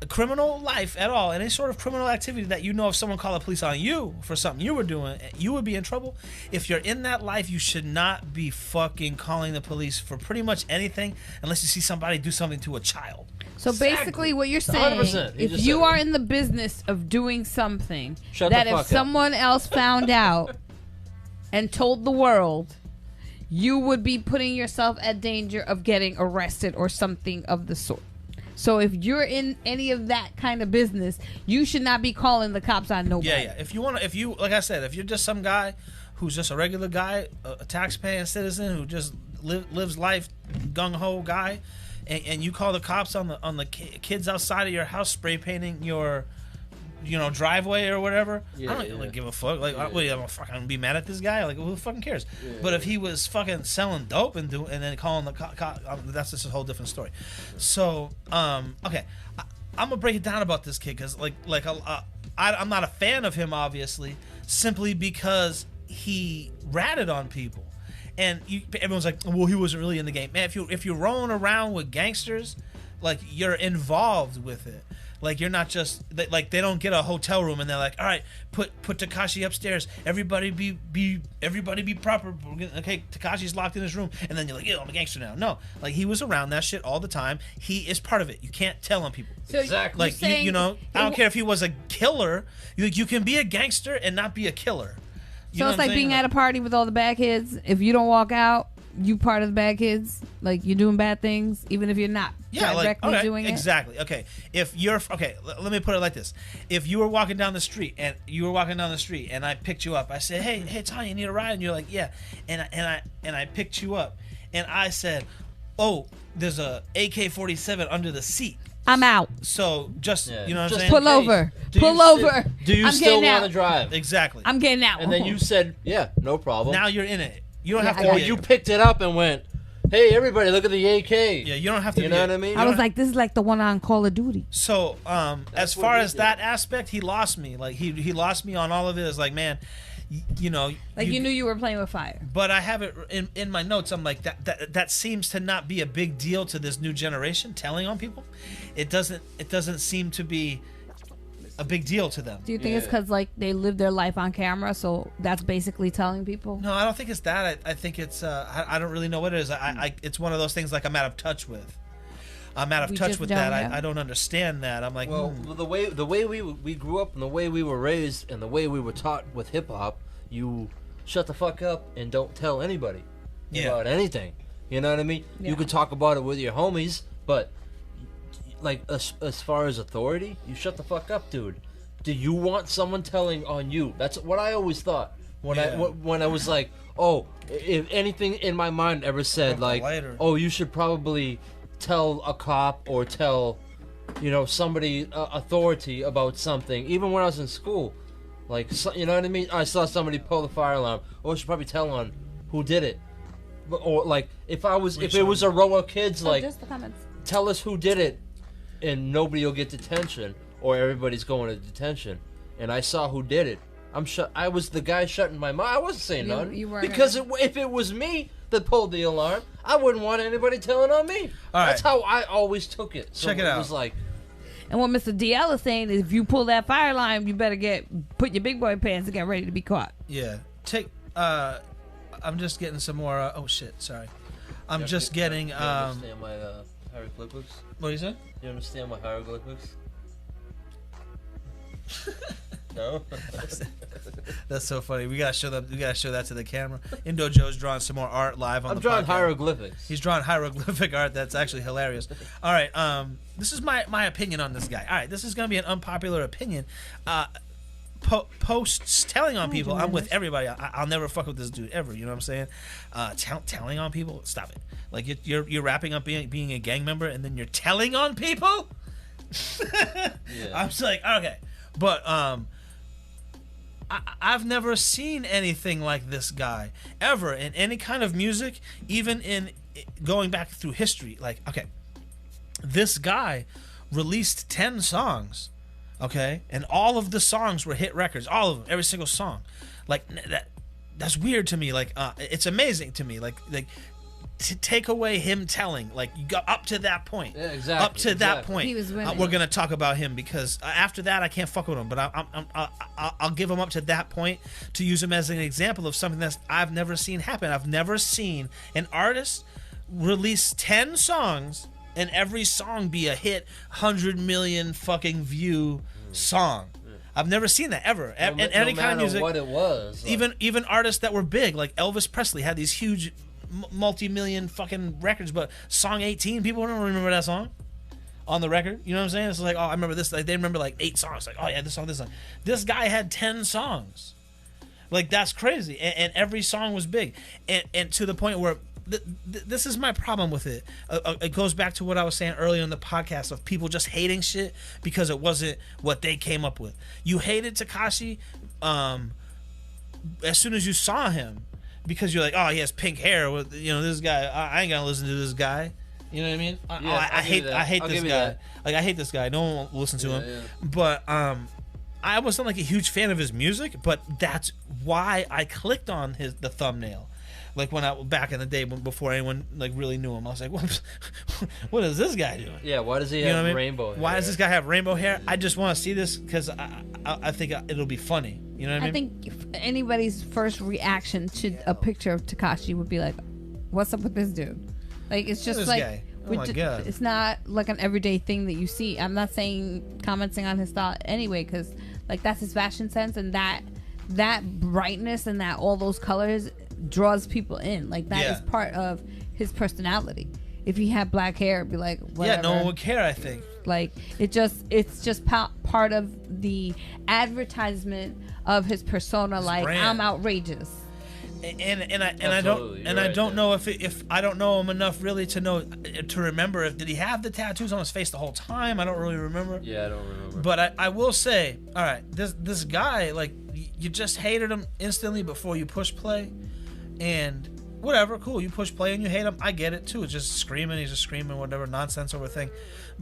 a criminal life at all, any sort of criminal activity that you know if someone called the police on you for something you were doing, you would be in trouble. If you're in that life, you should not be fucking calling the police for pretty much anything unless you see somebody do something to a child. So basically, what you're saying, 100%. You if just you said are it. in the business of doing something Shut the that fuck if up. someone else found out and told the world, you would be putting yourself at danger of getting arrested or something of the sort. So if you're in any of that kind of business, you should not be calling the cops on nobody. Yeah. If you like I said, if you're just some guy who's just a regular guy, a tax-paying citizen who just lives life gung-ho guy, and you call the cops on the kids outside of your house spray painting your driveway or whatever, Yeah, I don't yeah. like, give a fuck. Like, what, I'm gonna fucking be mad at this guy? Like, who fucking cares? But if he was fucking selling dope and then calling the cop, that's just a whole different story. So, okay, I'm gonna break it down about this kid because I'm not a fan of him, obviously, simply because he ratted on people. And everyone's like, well, he wasn't really in the game. Man, if you're rolling around with gangsters, like, you're involved with it. Like, you're not just like, they don't get a hotel room and they're like, all right, put Tekashi upstairs. Everybody be proper. Okay, Tekashi's locked in his room, and then you're like, yeah, I'm a gangster now. No, like, he was around that shit all the time. He is part of it. You can't tell on people. So Exactly. Like, you know, I don't care if he was a killer. You can be a gangster and not be a killer. You So know it's what I'm like being saying? at a party with all the bad kids. If you don't walk out, you part of the bad kids. Like, you're doing bad things, even if you're not directly doing it. Exactly. Okay. If you're let me put it like this: if you were walking down the street and I picked you up, I said, "Hey, Tanya, you need a ride?" And you're like, "Yeah," and I picked you up, and I said, "Oh, there's a AK-47 under the seat." I'm out. So just Yeah. you know what Just I'm saying? Pull over. Do Pull you over. Do you I'm still getting want to out. drive? Exactly. I'm getting out. And then you said, yeah, no problem. Now you're in it. You don't Yeah, have I to. got Be or a- you picked it up and went, hey, everybody, look at the AK. Yeah, you don't have to. You be know a- what I mean? I was like, this is like the one on Call of Duty. So, as what far he as did. that aspect, he lost me. Like, he lost me on all of it. It's like, man, you know, Like, you knew you were playing with fire. But I have it in my notes. I'm like, that seems to not be a big deal to this new generation. Telling on people, it doesn't seem to be a big deal to them. Do you think it's because, like, they live their life on camera, so that's basically telling people? No, I don't think it's that. I think it's I don't really know what it is. It's one of those things like I'm out of touch with. I'm out of We touch just with don't that. know. I don't understand that. I'm like, Well, the way we grew up and the way we were raised and the way we were taught with hip hop, you shut the fuck up and don't tell anybody about anything. You know what I mean? Yeah. You can talk about it with your homies, but like as far as authority, you shut the fuck up, dude. Do you want someone telling on you? That's what I always thought when I was like, oh, if anything in my mind ever said like, lighter. oh, you should probably tell a cop or tell, you know, somebody authority about something. Even when I was in school, like, you know what I mean? I saw somebody pull the fire alarm. Oh, I should probably tell on who did it. Or like, if it was a row of kids, like, just the comments. tell us who did it, and nobody will get detention, or everybody's going to detention. And I saw who did it. I was the guy shutting my mouth. I wasn't saying nothing. You weren't because if it was me that pulled the alarm, I wouldn't want anybody telling on me. All right. That's how I always took it. So Check it out. It was like, And what Mr. DL is saying is, if you pull that fire line, you better put your big boy pants and get ready to be caught. Yeah. I'm just getting some more. Oh shit! Sorry. I'm just getting. You understand my hieroglyphics? What do you say? You understand my hieroglyphics? No. That's so funny. We gotta show that. We gotta show that to the camera. Indo Joe's drawing some more art live on I'm the drawing podcast. hieroglyphics. He's drawing hieroglyphic art. That's actually hilarious. All right. This is my opinion on this guy. All right. This is gonna be an unpopular opinion. Posts telling on people. I'm with everybody. I'll never fuck with this dude ever. You know what I'm saying? Telling on people. Stop it. Like you're wrapping up being a gang member and then you're telling on people. Yeah. I'm just like, okay, but I've never seen anything like this guy ever in any kind of music, even in going back through history. Like, okay, this guy released 10 songs, okay, and all of the songs were hit records, all of them, every single song. Like that's weird to me. Like it's amazing to me. Like to take away him telling, like you got up to that point. Yeah, exactly. Up to that point, He was winning. we're gonna talk about him because after that I can't fuck with him. But I'll give him up to that point to use him as an example of something that I've never seen happen. I've never seen an artist release 10 songs and every song be a hit 100 million fucking view song. I've never seen that ever. In any kind of music, what it was. Like, even artists that were big, like Elvis Presley, had these huge multi-million fucking records, but song 18, people don't remember that song on the record. You know what I'm saying? It's like, oh, I remember this. Like they remember like 8 songs. Like, oh yeah, this song. This guy had 10 songs. Like that's crazy, and every song was big, and to the point where this is my problem with it. It goes back to what I was saying earlier in the podcast of people just hating shit because it wasn't what they came up with. You hated Tekashi as soon as you saw him because you're like, oh, he has pink hair. You know, this guy. I ain't gonna listen to this guy. You know what I mean? I hate this guy. Like I hate this guy. No one will listen to him. Yeah. But I wasn't like a huge fan of his music, but that's why I clicked on the thumbnail. Like when back in the day before anyone like really knew him, I was like, what is this guy doing? yeah, why does he have rainbow hair? Why does this guy have rainbow hair? I just want to see this because I think it'll be funny. You know what I mean? I think if anybody's first reaction to a picture of Tekashi would be like, what's up with this dude? Like it's just This like guy. Oh my God. It's not like an everyday thing that you see. I'm not saying commenting on his style anyway, because like that's his fashion sense, and that brightness and that all those colors draws people in. Like that is part of his personality. If he had black hair, it'd be like whatever. Yeah, no one would care, I think. Like it's just part of the advertisement of his persona. Like brand. I'm outrageous. And I don't know if I don't know him enough really to remember if did he have the tattoos on his face the whole time. I don't really remember. Yeah, I don't remember. But I will say, all right, this guy, like you just hated him instantly before you push play, and whatever, cool, you push play and you hate him. I get it too. It's just screaming. He's just screaming whatever nonsense over thing.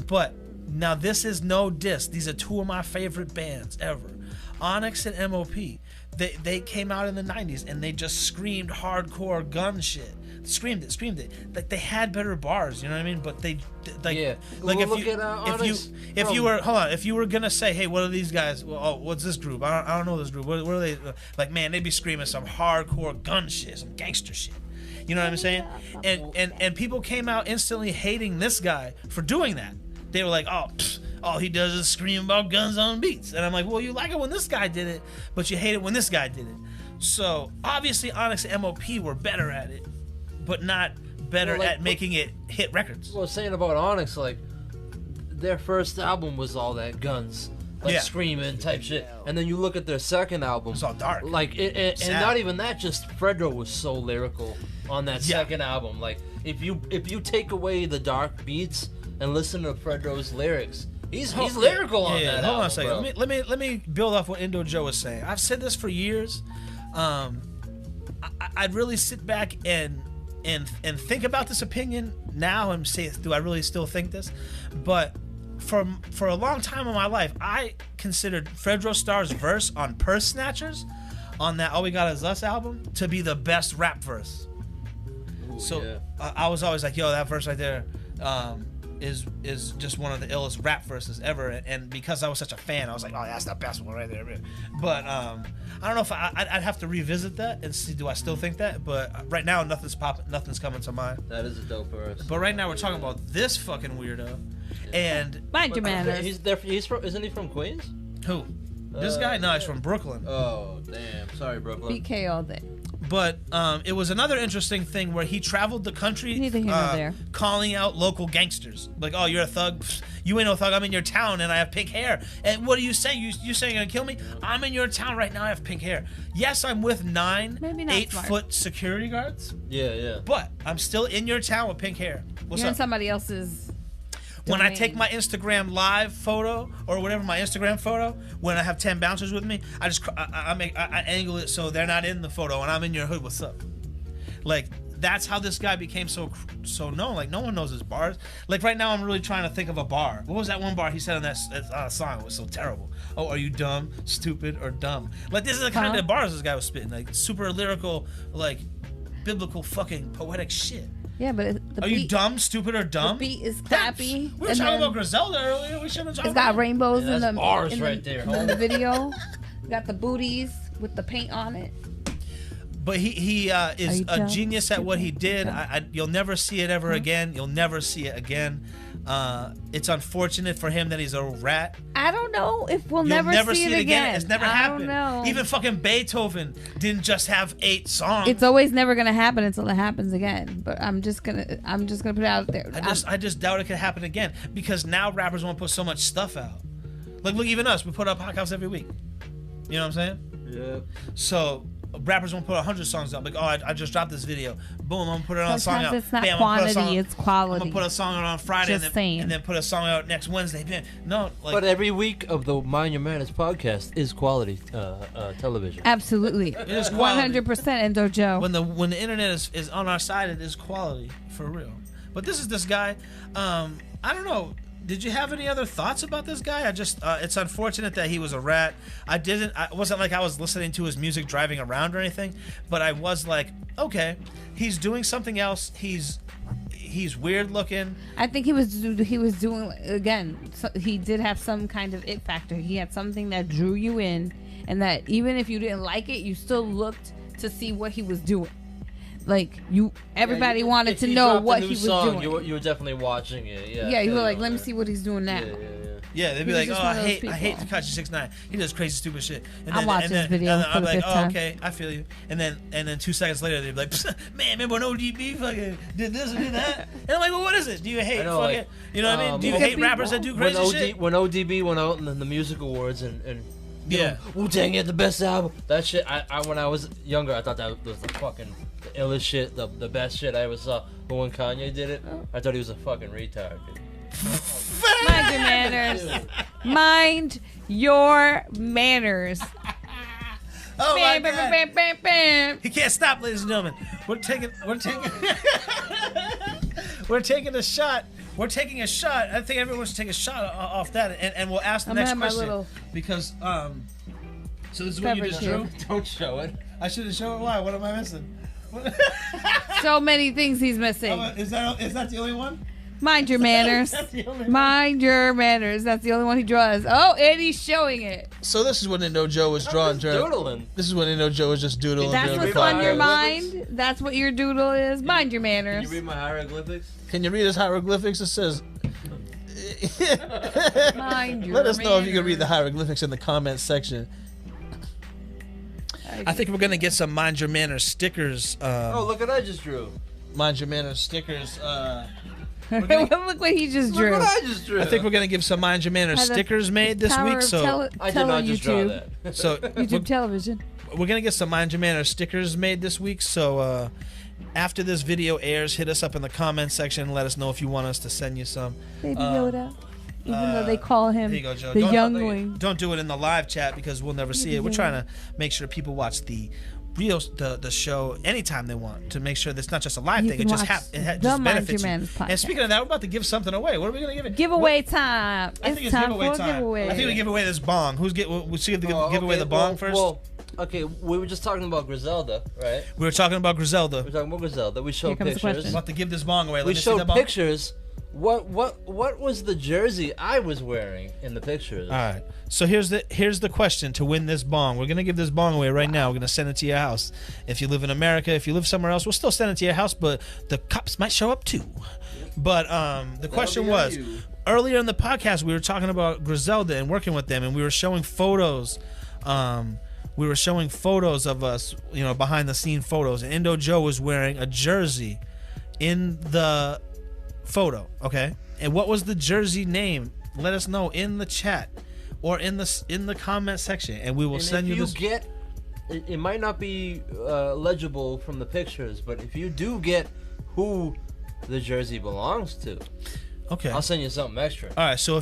But now this is no diss. These are 2 of my favorite bands ever, Onyx and MOP. They came out in the 90s and they just screamed hardcore gun shit. Screamed it. Like they had better bars, you know what I mean? But they like Yeah. like Well, if you were gonna say, hey, what are these guys? Well, oh, what's this group? I don't know this group. What are they? Like, man, they'd be screaming some hardcore gun shit, some gangster shit. You know what I'm saying? And people came out instantly hating this guy for doing that. They were like, oh, all he does is scream about guns on beats. And I'm like, well, you like it when this guy did it, but you hate it when this guy did it. So obviously Onyx and MOP were better at it, but not better at making it hit records. Well, saying about Onyx, like their first album was all that guns, like screaming type shit, and then you look at their second album, It's all dark. like and not even that. Just Fredro was so lyrical on that second album. Like if you take away the dark beats and listen to Fredro's lyrics, he's lyrical on that. Hold on album, a second. bro. Let me build off what Indo Joe was saying. I've said this for years. I'd really sit back and think about this opinion now and say, do I really still think this? But for a long time in my life, I considered Fredro Starr's verse on Purse Snatchers on that All We Got Is Us album to be the best rap verse. Ooh, So yeah. I was always like, yo, that verse right there, is just one of the illest rap verses ever, and because I was such a fan, I was like, oh, that's the best one right there. But I don't know if I'd have to revisit that and see, do I still think that? But right now, nothing's coming to mind. That is a dope verse. But right now, we're talking about this fucking weirdo, and Mind your manners. Isn't he from Queens? who? This guy? No, he's from Brooklyn. Oh, damn. Sorry, Brooklyn. BK all day. But it was another interesting thing where he traveled the country Neither here nor there. calling out local gangsters. Like, oh, you're a thug. Pfft, you ain't no thug. I'm in your town and I have pink hair. And what are you saying? You saying you're going to kill me? I'm in your town right now. I have pink hair. Yes, I'm with 9 Maybe not 8-foot security guards. Yeah. But I'm still in your town with pink hair. What's You're in up? somebody else's. When I domain. take my Instagram live photo or whatever, my Instagram photo, when I have 10 bouncers with me, I angle it so they're not in the photo and I'm in your hood. What's up? Like, that's how this guy became so known. Like, no one knows his bars. Like, right now I'm really trying to think of a bar. What was that one bar he said on that song? It was so terrible. Oh, are you dumb, stupid, or dumb? Like, this is the kind of bars this guy was spitting. Like, super lyrical, like, biblical fucking poetic shit. Yeah, but the Are beat, you dumb, stupid, or dumb? The beat is clappy. We were and talking then about Griselda earlier. We shouldn't have talked It's got about rainbows in that's the bars in right the, there, in the video. Got the booties with the paint on it. But he is you a dumb, genius at what he did. stupid? You'll never see it ever again. You'll never see it again. It's unfortunate for him that he's a rat. I don't know if we'll You'll never see it again. It's never I happened. don't know. Even fucking Beethoven didn't just have 8 songs. It's always never gonna happen until it happens again. But I'm just gonna put it out there. I just doubt it could happen again because now rappers won't put so much stuff out. Like, look, even us, we put up podcasts every week. You know what I'm saying? Yeah. So rappers won't put 100 songs out. Like, oh, I just dropped this video. Boom, I'm gonna put it on a song Sometimes out. it's not Bam, I'm gonna put a quantity, song- it's quality. I'm gonna put a song out on Friday Just saying. and then put a song out next Wednesday. Bam. No, like, But every week of the Mind Your Manners podcast is quality television. Absolutely, is quality. 100%. Endo Joe. when the internet is on our side, it is quality for real. But this guy. I don't know. Did you have any other thoughts about this guy? I just it's unfortunate that he was a rat. I wasn't like I was listening to his music driving around or anything, but I was like, okay, he's doing something else. He's weird looking. I think he was doing again. So he did have some kind of it factor. He had something that drew you in, and that even if you didn't like it, you still looked to see what he was doing. Like everybody wanted If to he know dropped a what new he was song, doing. You were definitely watching it. Yeah. Yeah, you were like, know let me that. see what he's doing now. Yeah, they'd be He was like, just oh, one I of those hate people. Tekashi 6ix9ine. He does crazy stupid shit. And I watched his video and for I'm the like, fifth oh, time. okay, I feel you. And then 2 seconds later, they'd be like, man, remember when ODB fucking did this and did that? And I'm like, well, what is it? Do you hate know, fucking, like, you know what I mean? Do you it hate could be rappers that do crazy shit? When ODB went out in the music awards and Yeah. Wu-Tang had the best album. That shit, I when I was younger, I thought that was the fucking the illest shit, the best shit I ever saw. But when Kanye did it, I thought he was a fucking retard, dude. Mind your manners. Mind your manners. Oh my Bam, God. bam, bam, bam, bam. He can't stop, ladies and gentlemen. We're taking we're taking a shot. We're taking a shot. I think everyone should take a shot off that, and we'll ask the I'm next gonna have my question little because so this is what you beverage just here. drew. Don't show it. I should have shown it. Why? What am I missing? So many things he's missing. Is that the only one? Mind your manners. That's the only one. Mind your manners. That's the only one he draws. Oh, and he's showing it. So this is when Indo Joe was drawing. Doodling. This is when Indo Joe was just doodling. That's during what's the on your podcast. mind. That's what your doodle is. Mind your Can manners. you read my hieroglyphics? Can you read his hieroglyphics? It says. Mind your Let us know if you can read the manners. hieroglyphics in the comments section. I think we're gonna get some Mind Your Manners stickers. Oh, look what I just drew. Mind your manners stickers. Look what he just Look drew. what I just drew. I think we're gonna give some Mind Your Manners By the stickers made this Power week. of So I did not just draw YouTube. that. so YouTube television. we're gonna get some Mind Your Manners stickers made this week. So after this video airs, hit us up in the comments section and let us know if you want us to send you some. Baby Yoda. Even though they call him Here you go, Joe. the Don't- youngling. Don't do it in the live chat because we'll never see it. We're trying to make sure people watch the show anytime they want to make sure that's not just a live You thing. can It just watch the just Mind benefits Your you. Manners And podcast. speaking of that, we're about to give something away. What are we gonna give it? Giveaway time. I think It's it's time giveaway for a time. giveaway. I think we give away this bong. We'll see if they Oh, give away okay, the bong well, first. Well, okay, we were just talking about Griselda, right? We were talking about Griselda. We were talking about Griselda. We Here showed comes the pictures. question. About to give this bong away. Let We me see the showed bong. pictures What was the jersey I was wearing in the pictures? All right. So here's the question to win this bong. We're gonna give this bong away right now. We're gonna send it to your house. If you live in America, if you live somewhere else, we'll still send it to your house, but the cops might show up too. But the question was, earlier in the podcast we were talking about Griselda and working with them, and we were showing photos. We were showing photos of us, behind the scene photos, and Indo Joe was wearing a jersey in the photo, okay? And what was the jersey name? Let us know in the chat or in the comment section, and we will send you this. It might not be legible from the pictures, but if you do get who the jersey belongs to, okay, I'll send you something extra. All right, so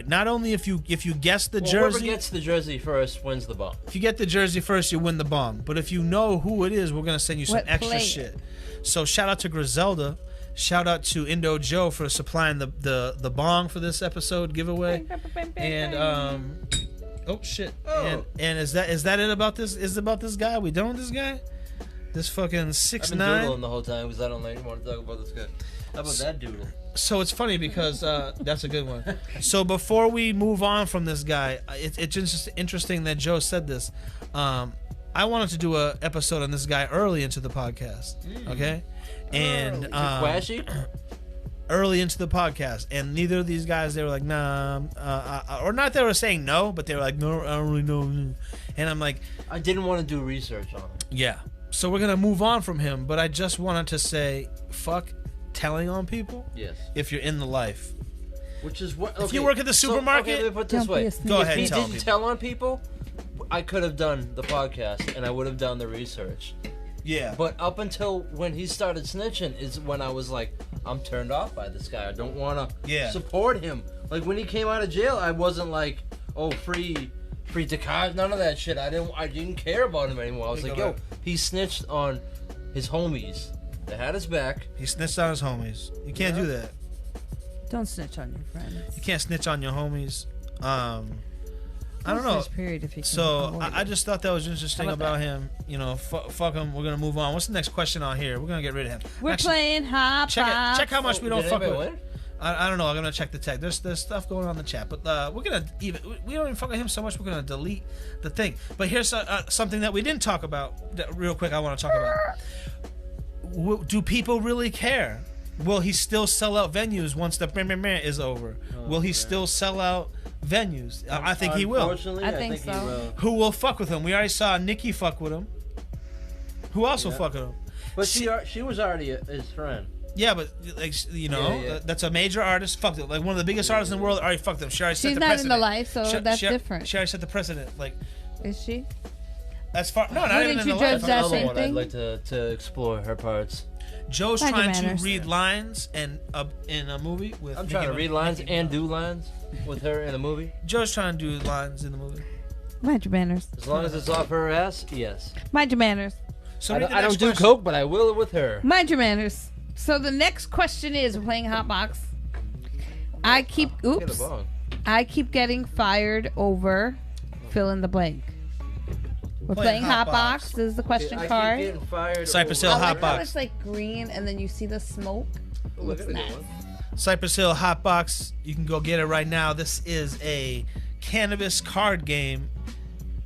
not only if you guess the jersey, whoever gets the jersey first wins the bomb. If you get the jersey first, you win the bomb. But if you know who it is, we're gonna send you some extra shit. So shout out to Griselda. Shout out to Indo Joe for supplying the bong for this episode giveaway. And oh shit. Oh. And is that it about this? Is it about this guy? We done with this guy? This fucking 6'9". I've been doodling the whole time because I don't want to talk about this guy. How about that doodle? So it's funny because that's a good one. So before we move on from this guy, it's just interesting that Joe said this. I wanted to do an episode on this guy early into the podcast, okay? And early into the podcast, and neither of these guys, they were like, nah, or not. They were saying no, but they were like, no, I don't really know. And I'm like, I didn't want to do research on him. Yeah. So we're gonna move on from him, but I just wanted to say, fuck telling on people. Yes. If you're in the life. Which is what. Okay, if you work at the supermarket, let me put it this way. Go ahead. If he didn't tell on people, I could have done the podcast and I would have done the research. Yeah. But up until when he started snitching is when I was like, I'm turned off by this guy. I don't want to support him. Like when he came out of jail, I wasn't like, oh, free Takashi, none of that shit. I didn't care about him anymore. I was like, yo, he snitched on his homies. They had his back. He snitched on his homies. You can't do that. Don't snitch on your friends. You can't snitch on your homies. I don't know. Period if you so I just thought that was interesting about him. Fuck him. We're gonna move on. What's the next question on here? We're gonna get rid of him. We're playing HotBox. Check how much we don't fuck with. Win? I don't know. I'm gonna check the tag. There's stuff going on in the chat, but we don't even fuck with him so much. We're gonna delete the thing. But here's something that we didn't talk about. That real quick, I want to talk about. Do people really care? Will he still sell out venues once the is over? Will he still sell out venues? I think he will. I think so. He will. Who will fuck with him? We already saw Nikki fuck with him. Who else will fuck with him? But she was already his friend. Yeah, but that's a major artist. Fucked it. Like one of the biggest artists in the world already fucked him. She already set the precedent. She's not in the life, so that's different. She already set the precedent. Like, is she? As far not even in the life. That same thing? I'd like to explore her parts. Joe's trying to read lines in a movie with. I'm trying to read lines and do lines with her in a movie. Joe's trying to do lines in the movie. Mind your manners. As long as it's off her ass, yes. Mind your manners. So I don't do coke, but I will with her. Mind your manners. So the next question is, we're playing HotBox. I keep getting fired over fill in the blank. We're playing HotBox. This is the question card. I keep getting fired Cypress Hill HotBox. HotBox. It's like green, and then you see the smoke. Look at nice. Cypress Hill HotBox. You can go get it right now. This is a cannabis card game,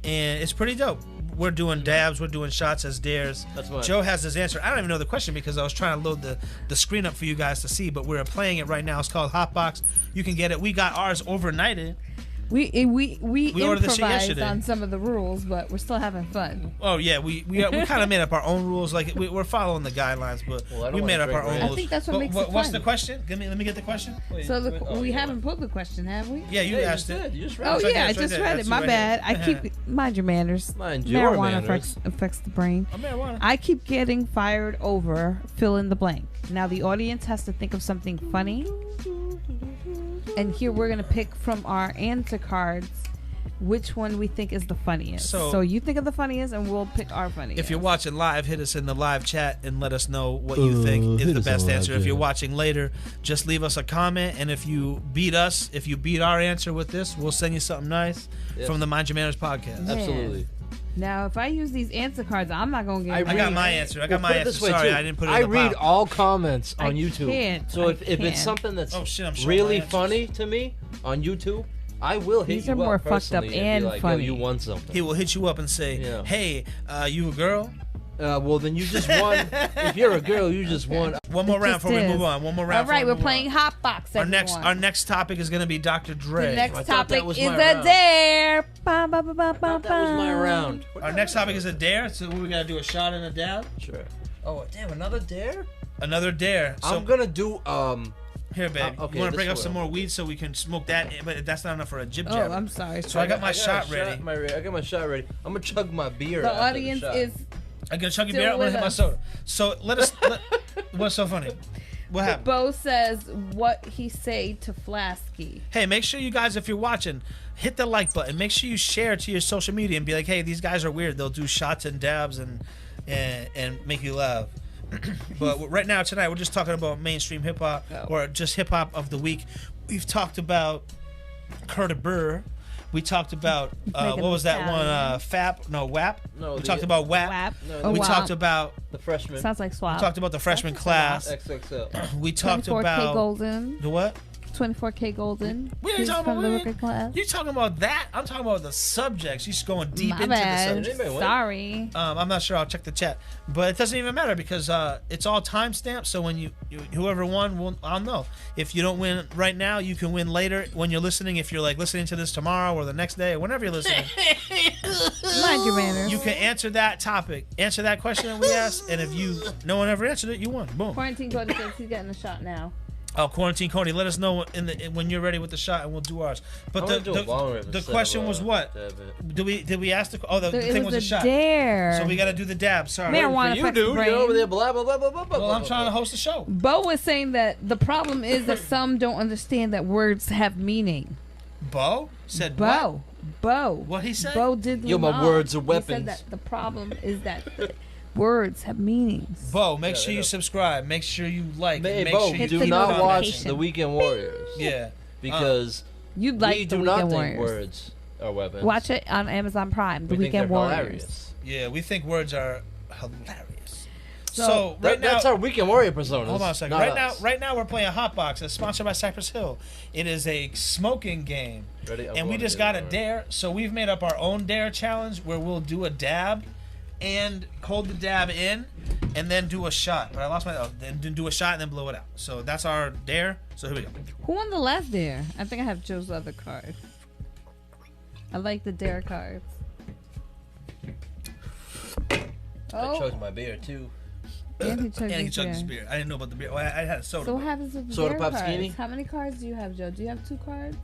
and it's pretty dope. We're doing dabs. We're doing shots as dares. That's fine. Joe has his answer. I don't even know the question because I was trying to load the screen up for you guys to see, but we're playing it right now. It's called HotBox. You can get it. We got ours overnighted. We ordered this shit improvised yesterday. on some of the rules, but we're still having fun. Oh yeah, we kind of made up our own rules. Like we're following the guidelines, but we made up our own rules. I think that's what makes it fun. What's the question? Let me get the question. So we haven't put the question, have we? Yeah, you asked it. You just read it. I just read it. My bad. I keep mind your manners. Mind your Marijuana manners. affects the brain. Marijuana. I keep getting fired over fill in the blank. Now the audience has to think of something funny, and here we're gonna pick from our answer cards which one we think is the funniest. So you think of the funniest, and we'll pick our funniest. If you're watching live, hit us in the live chat and let us know what you think is the best answer. If you're watching later, just leave us a comment, and if you beat our answer with this, we'll send you something nice from the Mind Your Manners podcast. Absolutely. Now, if I use these answer cards, I'm not gonna get. I I got my answer. I got my answer. Sorry, I didn't put it in the read pile. all comments on I YouTube. can't. So I if it's can't. something that's Oh, shit, I'm showing really my answers. funny to me on YouTube, I will hit These you are more up fucked up personally and be like, funny. Yo, you won something. He will hit you up and say, Yeah. "Hey, you a girl?" Well, then you just won. If you're a girl, you just won. One more round just before we is. move on. One more All round. right, before we're we move playing on. HotBox. Our next topic is gonna be Dr. Dre. The next I thought that topic was is my a round. dare. Ba, ba, ba, ba, I ba, thought that was my ba. round. Our next topic is a dare. So we gotta do a shot and a dab. Sure. Oh damn! Another dare? Another dare. So I'm gonna do here, babe. okay, you want to this break up is some what more weed so we can smoke that? But that's not enough for a jib Oh, jab. I'm sorry. So I got my shot ready. I got my shot ready. I'm gonna chug my beer. The after audience shot. is I'm gonna chug your Still beer. I'm gonna with hit my us. soda. So let us. What's so funny? What happened? Bo says what he say to Flasky. Hey, make sure you guys, if you're watching, hit the like button. Make sure you share it to your social media and be like, hey, these guys are weird. They'll do shots and dabs and make you laugh. But right now, tonight, we're just talking about mainstream hip hop or just hip hop of the week. We've talked about Curtis Burr. We talked about what was that one? FAP? No, WAP. No, we talked about WAP. WAP. No, We WAP. talked about the freshman. Sounds like swap. we talked about the freshman class. XXL. We talked 24K about Golden. the what? 24K Golden. We ain't He's talking from about the weed. Wicked class. You talking about that? I'm talking about the subjects. She's going deep My into bad. the subject. Anybody win? Sorry. I'm not sure. I'll check the chat, but it doesn't even matter because it's all timestamped. So when you whoever won, I'll know. If you don't win right now, you can win later when you're listening. If you're like listening to this tomorrow or the next day or whenever you're listening, Mind your manners. you can answer that topic, answer that question that we asked, and if no one ever answered it, you won. Boom. Quarantine Cody says he's getting a shot now. Oh, Quarantine Cody, let us know when you're ready with the shot, and we'll do ours. But the question was what? Did we ask the It thing was was a a shot? dare. So we got to do the dab. Sorry. Marijuana You affects do. the brain. You're over there. Blah blah blah blah blah. Well, I'm trying to host the show. Bo was saying that the problem is that some don't understand that words have meaning. Bo said what? Bo. What he said? Bo did. Yo, my Lamar. words are He weapons. said that the problem is that the words have meanings. Bo, make Yeah, sure yeah. you subscribe. Make sure you like. Hey, and make Bo, sure you Hit do the not watch notification. the Weekend Warriors. Yeah. Because You'd like we the do not Weekend think Warriors. words are weapons. Watch it on Amazon Prime. The We think Weekend they're Warriors. hilarious. Yeah, we think words are hilarious. So, So right now, That's our Weekend Warrior personas. hold on a second. not Right us. now we're playing HotBox. It's sponsored by Cypress Hill. It is a smoking game, Ready? I'm and we going just to got a the- dare. So we've made up our own dare challenge where we'll do a dab, and hold the dab in, and then do a shot. But I lost my. Then do a shot and then blow it out. So that's our dare. So here we go. Who won the last dare? I think I have Joe's other card. I like the dare cards. I Oh, chose my beer too. and he chugged And he his chugged his beer. beer. I didn't know about the beer. Well, I had a soda. So what happens with the Soda dare pop cards? skinny? How many cards do you have, Joe? Do you have 2 cards?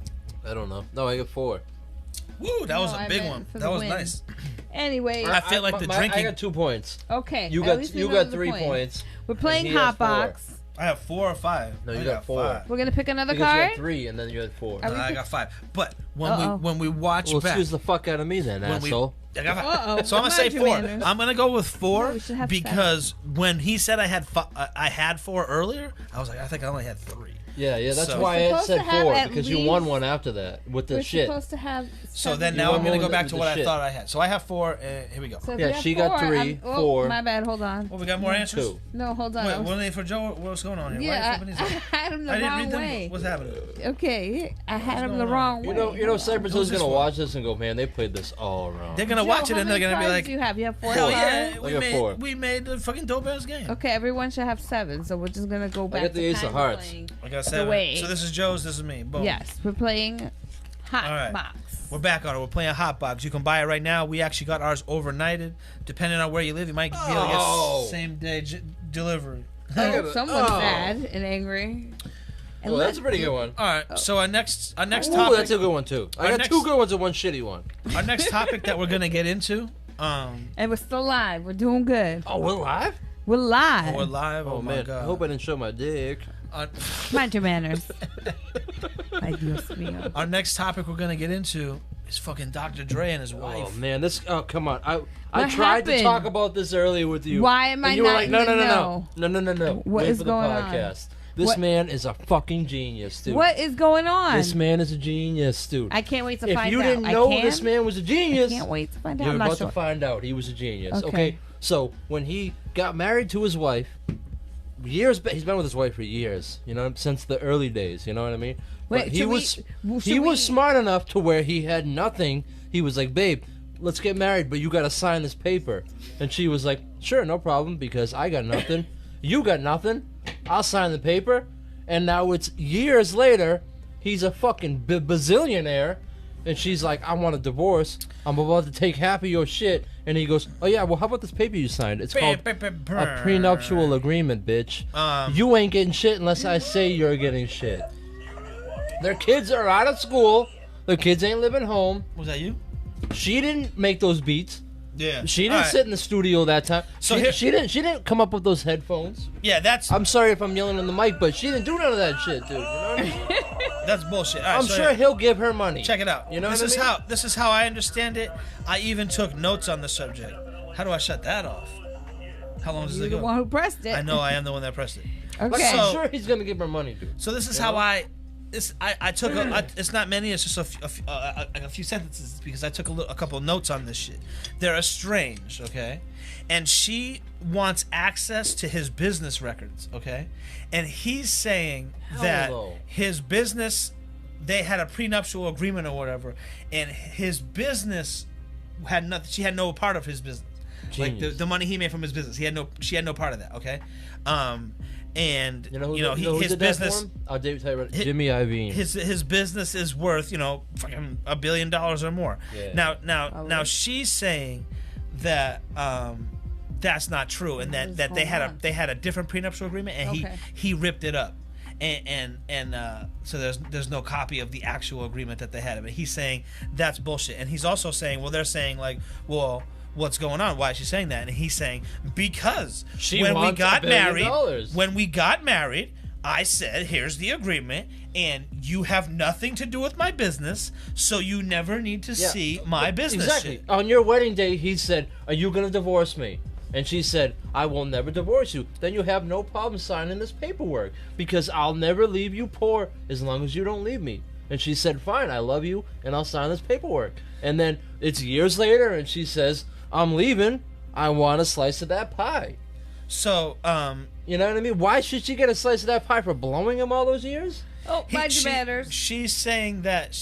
I don't know. No, I got 4. Woo, that was No, a I big meant one. for That the was win. nice. Anyway, I feel like the drinking- I got 2 points. okay. You at got least we know the 3 point. points. We're playing he has 4. HotBox. I have 4 or 5. No, I you got 4. 5. We're gonna pick another Because you card. had 3 and then you had 4. Are we I pick- got 5. But when Uh-oh. we watch Well, back, excuse the fuck out of me then, when we, asshole. I got 5. Uh-oh. So I'm gonna say Mind your 4. manners. I'm gonna go with 4 No, we should have because when he said I had 4 earlier, I was like, I think I only had 3. Yeah, that's So- why We're I supposed said to have 4 at because you least- won one after that with the We're shit. supposed to have. So 7. then You now I'm won gonna one go back with to the what I shit. thought I had. So I have 4. Here we go. So if Yeah, you have she got 4, 3, I'm- oh, 4. My bad. Hold on. Well, we got more answers. 2. No, hold on. Wait, I was- one thing for Joe. What's going on here? Why yeah, are you flipping these up? I had him the I didn't wrong read them. way. What's happening? Okay, I had him going the on? wrong way. You know, Hold on. Cypress Who's Hill's this gonna one? watch this and go, man, they played this all around. They're gonna Joe, watch it how and they're many gonna be cards like, do you have? You have 4 hell cards? yeah, I got 4. we made the fucking dope ass game. Okay, everyone should have 7, so we're just gonna go back got the to Ace of kind Hearts. playing. I got The 7. way. So this is Joe's. This is me. Boom. Yes, we're playing HotBox. right. We're back on it. We're playing HotBox. You can buy it right now. We actually got ours overnighted. Depending on where you live, you might be able to Oh. get same day delivery. Oh, someone's Oh. sad and angry. And Well, that's let's a pretty do- good one. All right. So our next Ooh, topic. that's a good one too. I Our got next- 2 good ones and 1 shitty one. Our next topic that we're gonna get into. And we're still live. We're doing good. Oh, we're live? We're live. We're live. Oh, Oh, my man, god. I hope I didn't show my dick. Mind your manners. Ay, Dios mío. Our next topic we're gonna get into is fucking Dr. Dre and his wife. Oh man, this. Oh come on. I What tried to happened? talk about this earlier with you. Why am I and you were not like, no, even no, no, know? no, no, no, no, no. What Wait is for the going on? podcast. This What- man is a fucking genius, dude. What is going on? This man is a genius, dude. I can't wait to find out. If you didn't know this man was a genius, I can't wait to find out. you're I'm not about sure. to find out he was a genius. Okay. Okay. So when he got married to his wife, he's been with his wife for years. You know, since the early days. You know what I mean? Wait, But he should we- was smart enough to where he had nothing. He was like, babe, let's get married, but you got to sign this paper. And she was like, sure, no problem, because I got nothing. You got nothing. I'll sign the paper. And now it's years later. He's a fucking bazillionaire. And she's like, I want a divorce. I'm about to take half of your shit. And he goes, oh, yeah, well, how about this paper you signed? It's called a prenuptial agreement, bitch. You ain't getting shit unless I say you're getting shit. Their kids are out of school. Their kids ain't living home. Was that you? She didn't make those beats. Yeah. She didn't sit in the studio that time. So she didn't come up with those headphones. Yeah, that's I'm sorry if I'm yelling in the mic, but she didn't do none of that shit, dude. You know what I mean? that's bullshit. All right, I'm so sure he'll give her money. check it out. You know this what is I mean? this is how I understand it. I even took notes on the subject. How do I shut that off? How long does You're it the go? one who pressed it. I know I am the one that pressed it. Like, Okay. I'm sure he's gonna give her money, dude. So this is You how know? I took it's not many, it's just a few sentences because I took a couple of notes on this shit. They're estranged, okay? And she wants access to his business records, okay? And he's saying that Hello. his business, they had a prenuptial agreement or whatever, and his business had nothing, she had no part of his business. Like Genius. the money he made from his business, she had no part of that, okay? And You know who his did that business for him? I'll tell you right. Jimmy Iovine. his business is worth fucking $1 billion or more. Yeah. Now she's saying that that's not true and that they had a different prenuptial agreement and Okay. he ripped it up. And so there's no copy of the actual agreement that they had. But he's saying that's bullshit. And he's also saying, well, they're saying like, well, what's going on? Why is she saying that? And he's saying because She when we wants got $1 billion. married, I said, here's the agreement, and you have nothing to do with my business, so you never need to see my business Exactly. shit. On your wedding day, he said, "Are you gonna divorce me?" And she said, "I will never divorce you." Then you have no problem signing this paperwork because I'll never leave you poor as long as you don't leave me. And she said, "Fine, I love you, and I'll sign this paperwork." And then it's years later, and she says, "I'm leaving. I want a slice of that pie." So, You know what I mean? Why should she get a slice of that pie for blowing him all those years? Oh, mind your manners. she's saying that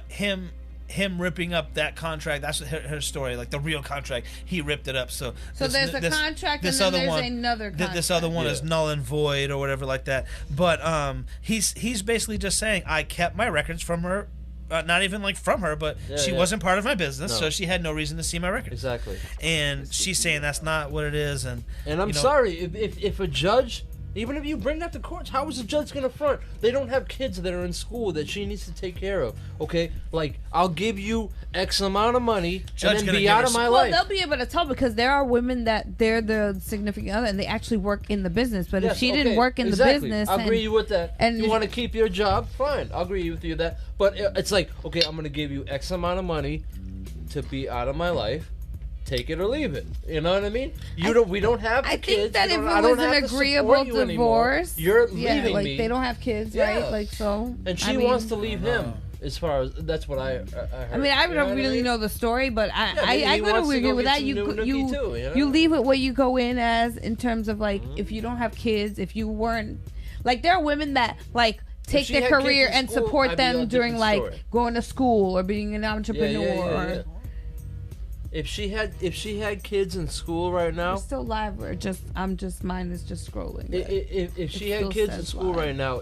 him ripping up that contract, that's her story, like the real contract, he ripped it up. So there's a contract and then there's another contract. This other one is Yeah. null and void or whatever like that. But he's basically just saying I kept my records from her. Not even like from her, but she wasn't part of my business, No. so she had no reason to see my records. Exactly. And she's saying that's not what it is. And I'm sorry, if a judge, even if you bring that to court, how is a judge going to front? They don't have kids that are in school that she needs to take care of, okay? Like, I'll give you X amount of money Judge and then gonna be give out her of my Well, life. they'll be able to tell because there are women that they're the significant other and they actually work in the business. But if Yes, she okay, didn't work in exactly. the business, I'll agree with that. and you want to keep your job, fine. I'll agree with you with that. But it's like, okay, I'm going to give you X amount of money to be out of my life. Take it or leave it. You know what I mean? We don't have the I kids. think that You if don't- it I don't was have an to support agreeable you anymore. divorce, You're yeah, leaving like me. they don't have kids, Yeah. right? Like so, And she I mean, wants to leave him. As far as that's what I heard. I mean, I You know don't what really mean? know the story, but maybe I he could wants to agree go with get that. some You new nookie you too, you know? you leave it what you go in as in terms of like Mm-hmm. if you don't have kids, if you weren't like there are women that like take she their had kids career in and school, support I'd be on them a during different like story. going to school or being an entrepreneur. Yeah. If she had kids in school right We're now, still live. I'm just mine is just scrolling. but if she it had still kids in says school live. right now,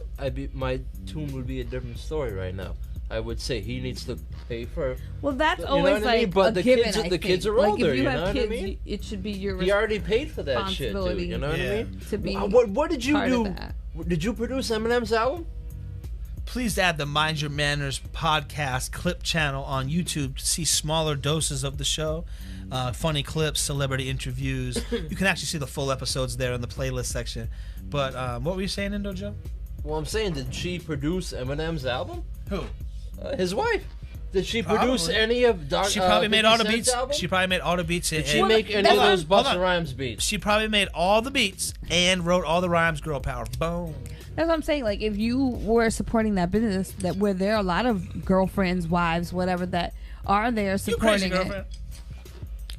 my tune would be a different story right now. I would say he needs to pay for. Well, that's You know always what I mean? like But a the given. kids- I the kids think. are Like older, if you you have know what I kids, mean? it should be your He already paid for that shit, dude. responsibility. You know what I Yeah. mean? to be What did you part of do? that. Did you produce Eminem's album? please add the Mind Your Manners podcast clip channel on YouTube to see smaller doses of the show, funny clips, celebrity interviews. You can actually see the full episodes there in the playlist section. But what were you saying, Indo Joe? Well, I'm saying, did she produce Eminem's album? Who? His wife. Did she produce Probably. any of Doc? She probably made all the 50 beats. Cent's album? She probably made all the beats. Did she and- make any of Hold on, those hold Busta on. Rhymes beats? She probably made all the beats and wrote all the rhymes. Girl power. Boom. That's what I'm saying. Like, if you were supporting that business, that where there are a lot of girlfriends, wives, whatever, that are there supporting it.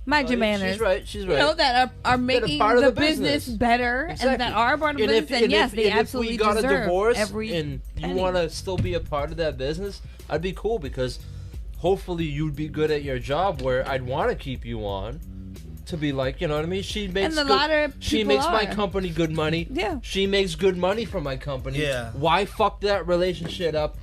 Mind your manners. She's right. She's right. You know, that are making the business better, exactly. and that are part of the business. And yes, they absolutely deserve. If we got a divorce and you want to still be a part of that business, I'd be cool, because hopefully you'd be good at your job where I'd want to keep you on. To be like, you know what I mean? She makes my company good money. Yeah. She makes good money for my company. Yeah. Why fuck that relationship up?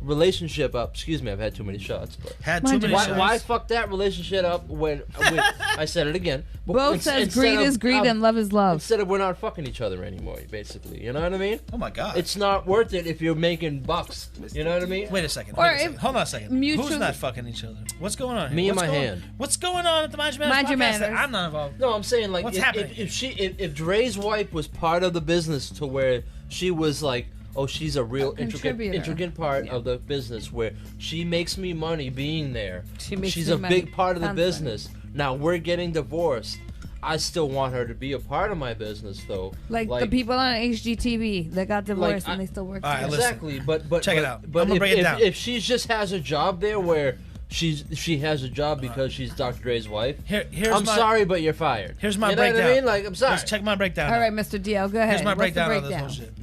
Excuse me, I've had too many shots. But why fuck that relationship up when I said it again. Both says greed is greed and love is love. Instead of we're not fucking each other anymore, basically. You know what I mean? Oh my God. It's not worth it if you're making bucks. You know what I mean? Wait a second. Hold on a second. Who's not fucking each other? What's going on here? Me and my hand. What's going on at the Mind Your Manners podcast? I'm not involved. No, I'm saying, like, what's happening? If Dre's wife was part of the business to where she was like, oh, she's a real intricate part of the business where she makes me money being there. She's a big part of the business. Now we're getting divorced. I still want her to be a part of my business, though. Like the people on HGTV that got divorced and they still work together. Exactly, but check it out. But I'm gonna break it down. If she just has a job there where she has a job because she's Dr. Dre's wife, I'm sorry, but you're fired. Here's my breakdown. You know what I mean? Like, I'm sorry. Let's check my breakdown. All right, Mr. DL, go ahead. Here's my breakdown of this whole shit.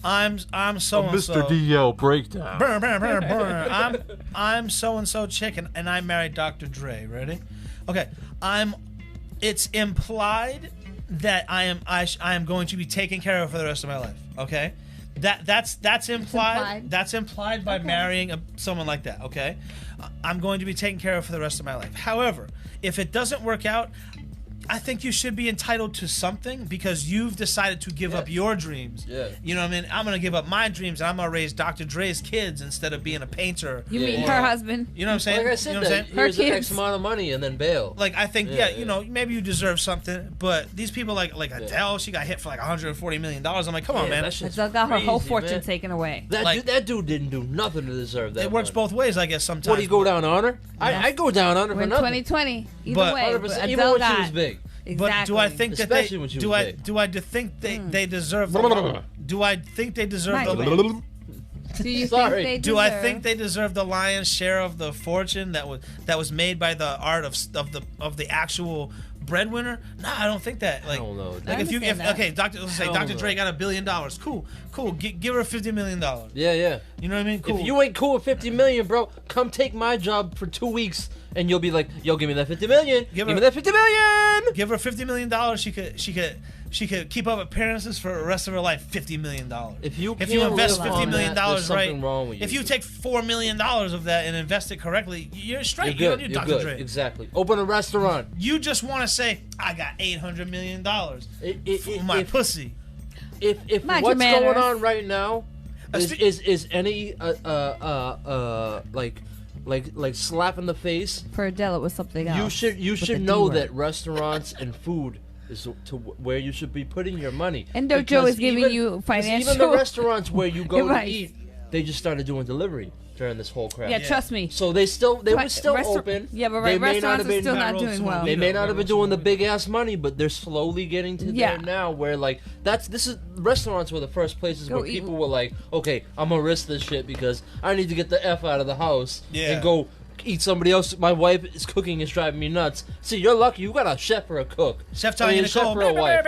I'm so and so. Mr. DL breakdown. Burn, burn, burn, burn. I'm so and so chick, and I married Dr. Dre. Ready? Okay. It's implied that I am going to be taken care of for the rest of my life. Okay. That's implied. That's implied by marrying someone like that. Okay. I'm going to be taken care of for the rest of my life. However, if it doesn't work out, I think you should be entitled to something because you've decided to give up your dreams. Yeah. You know what I mean? I'm going to give up my dreams and I'm going to raise Dr. Dre's kids instead of being a painter. You mean her husband? You know what I'm saying? Like I said, you know what I'm saying? Here's X amount of money and then bail. Like, I think, you know, maybe you deserve something, but these people like Adele, she got hit for like $140 million. I'm like, come on, man. Adele got her whole fortune taken away. That dude didn't do nothing to deserve that. It works both ways, I guess, sometimes. What, do you go down on her? I go down on her for nothing. In 2020, either way. Even when she was big. Exactly. But do I think that Especially when she was big. do I think they deserve the do I think they deserve the Do I think they deserve the lion's share of the fortune that was made by the art of the actual breadwinner? No, I don't think that. Like, I don't know. Like let's say Dr. Dre got $1 billion. Cool. Give her $50 million. Yeah. You know what I mean? Cool. If you ain't cool with $50 million, bro, come take my job for 2 weeks, and you'll be like, yo, give me that $50 million. Give me that $50 million. Give her $50 million. She could keep up appearances for the rest of her life. $50 million. If you invest $50 million right, wrong with you. if you take $4 million of that and invest it correctly, you're straight. You're good. You're You're Dr. good. Dre. Exactly. Open a restaurant. You just want to say, I got $800 million for my pussy. If what's going on right now is any like slap in the face for Adele, it was something else. You should know that restaurants and food is to where you should be putting your money. And Dojo is giving you financial. Even the restaurants where you go to eat, they just started doing delivery during this whole crap. Yeah, trust me. So they were still open. Yeah, but restaurants are still not doing well. They may not have been doing the big ass money, but they're slowly getting to there now. Where like restaurants were the first places where people were like, okay, I'm gonna risk this shit because I need to get the F out of the house and go eat somebody else. My wife is cooking is driving me nuts. See, you're lucky you got a chef or a cook. Chef telling you to chef or a wife.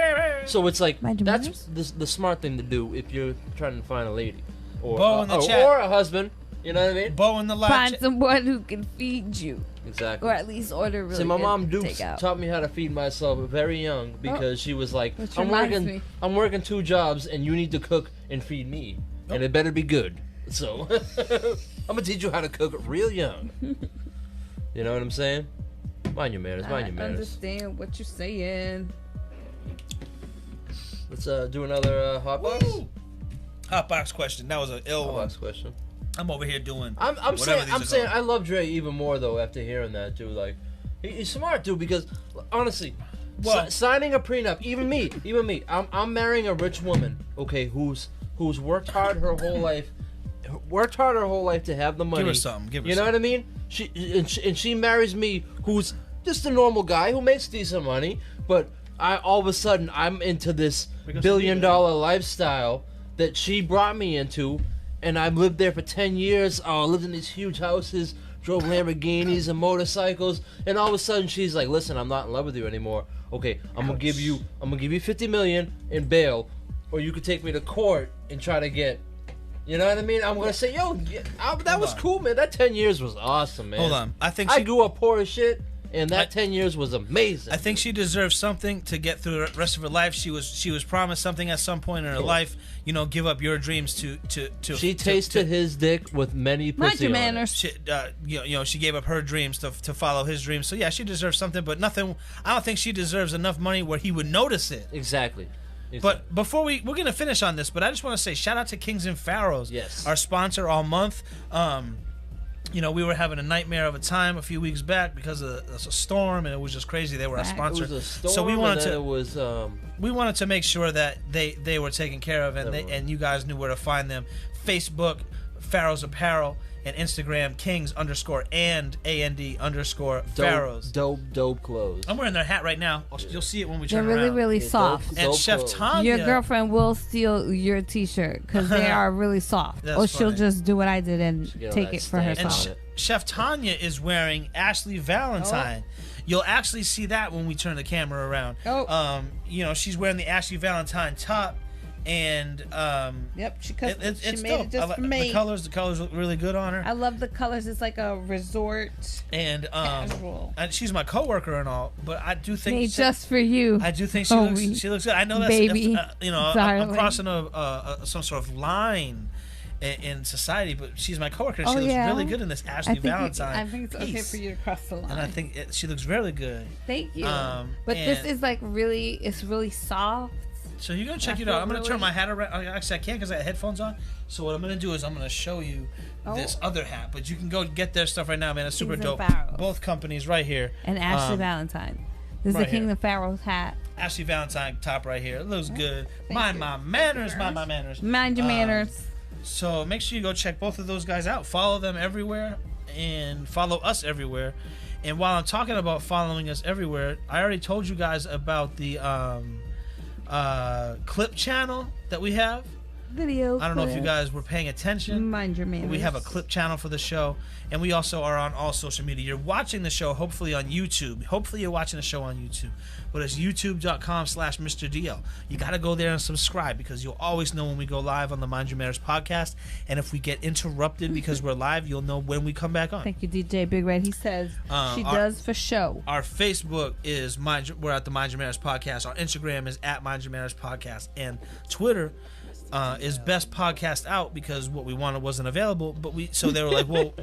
So it's like that's the smart thing to do if you're trying to find a lady or a husband. You know what I mean? Bo in the live Find someone who can feed you. Exactly. Or at least order really. See, my mom Dukes taught me how to feed myself very young because she was like, I'm working 2 jobs and you need to cook and feed me. And it better be good. So I'm gonna teach you how to cook real young. You know what I'm saying? Mind your manners, mind your manners. I understand what you're saying. Let's do another HotBox. HotBox question. That was an ill one. HotBox question. I'm over here doing. I'm saying I love Dre even more though after hearing that too. Like he's smart dude because honestly, signing a prenup. Even me. I'm marrying a rich woman. Okay, who's worked hard her whole life. Worked hard her whole life to have the money. Give her something. You know what I mean? She marries me, who's just a normal guy who makes decent money, but all of a sudden I'm into this $1 billion lifestyle that she brought me into, and I lived there for 10 years. I lived in these huge houses, drove Lamborghinis and motorcycles, and all of a sudden she's like, "Listen, I'm not in love with you anymore. Okay, I'm gonna give you $50 million in bail, or you could take me to court and try to get." You know what I mean? I'm gonna say, yo, that was cool, man. That 10 years was awesome, man. Hold on. I grew up poor as shit, and that 10 years was amazing. I think she deserves something to get through the rest of her life. She was promised something at some point in her life. You know, give up your dreams to. She tasted his dick with many pussy. Mind your on it. manners. She, you know, she gave up her dreams to follow his dreams. So yeah, she deserves something, but nothing. I don't think she deserves enough money where he would notice it. Exactly. But before we're gonna finish on this, but I just want to say shout out to Kings and Pharaohs, yes, our sponsor all month. You know, we were having a nightmare of a time a few weeks back because of a storm, and it was just crazy. They were our sponsor, it was a storm, so we wanted to. It was. We wanted to make sure that they were taken care of, and you guys knew where to find them. Facebook, Pharaohs Apparel, and Instagram, Kings_and_Pharaohs. Dope clothes. I'm wearing their hat right now. You'll see it when we turn They're really, around. really soft. And Chef Tanya, your girlfriend will steal your T-shirt because they are really soft. That's or she'll funny. just do what I did and take it for and herself. Chef Tanya is wearing Ashley Valentine. You'll actually see that when we turn the camera around. You know, she's wearing the Ashley Valentine top. And yep, she made it just for me. The colors look really good on her. I love the colors. It's like a resort and casual. And she's my coworker and all, but I do think made just for you. I do think she looks good. I know that's baby, you know, I'm crossing some sort of line in society, but she's my coworker. And she looks really good in this Ashley Valentine. I think it's okay for you to cross the line. And I think she looks really good. Thank you. But this is like it's really soft. So you're going to check it out. I'm going to turn my hat around. Actually, I can't because I have headphones on. So what I'm going to do is I'm going to show you this other hat. But you can go get their stuff right now, man. It's super dope. Both companies right here. And Ashley Valentine. This is the King of Pharaohs hat. Ashley Valentine top right here. It looks good. Mind my manners. Mind your manners. So make sure you go check both of those guys out. Follow them everywhere and follow us everywhere. And while I'm talking about following us everywhere, I already told you guys about the clip channel that we have. Video I don't know if you guys were paying attention. Mind your manners. We have a clip channel for the show, and we also are on all social media. You're watching the show hopefully on YouTube. Hopefully you're watching the show on YouTube. But it's youtube.com/Mr. DL. You got to go there and subscribe because you'll always know when we go live on the Mind Your Manners podcast. And if we get interrupted because we're live, you'll know when we come back on. Thank you, DJ Big Red. He says she does for show. Our Facebook is we're at the Mind Your Manners podcast. Our Instagram is at Mind Your Manners podcast, and Twitter is Best Podcast Out because what we wanted wasn't available. But so they were like, well,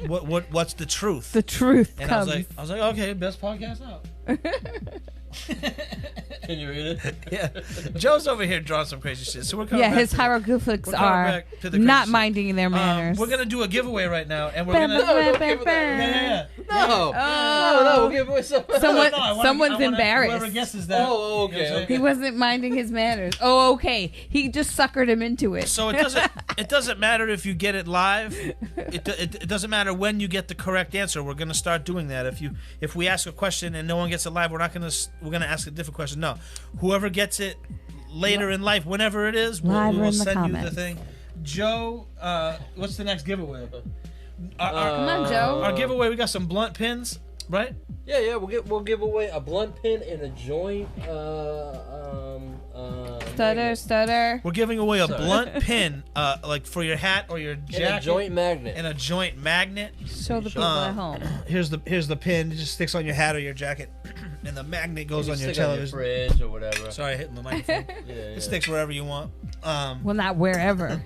what's the truth? The truth. And comes. I was like, okay, Best Podcast Out. Can you read it? Yeah. Joe's over here drawing some crazy shit. So we're coming back his hieroglyphics are not minding their manners. We're gonna do a giveaway right now, and we're No, we'll give away something. Someone's embarrassed. Whoever guesses that. Oh, okay. He wasn't minding his manners. Oh, okay. He just suckered him into it. So it doesn't matter if you get it live. It doesn't matter when you get the correct answer. We're gonna start doing that. If we ask a question and no one gets it live, we're gonna ask a different question. No, whoever gets it later in life, whenever it is, we'll send you the thing. Joe, what's the next giveaway? Come on, Joe. Our giveaway, we got some blunt pins, right? Yeah. We'll give away a blunt pin and a joint. Stutter. We're giving away a blunt pin, like for your hat or your jacket. And a joint magnet. Show the people at home. Here's the pin. It just sticks on your hat or your jacket, and the magnet goes on your television. On your fridge or whatever. Sorry, hitting the microphone. It sticks wherever you want. Well, not wherever.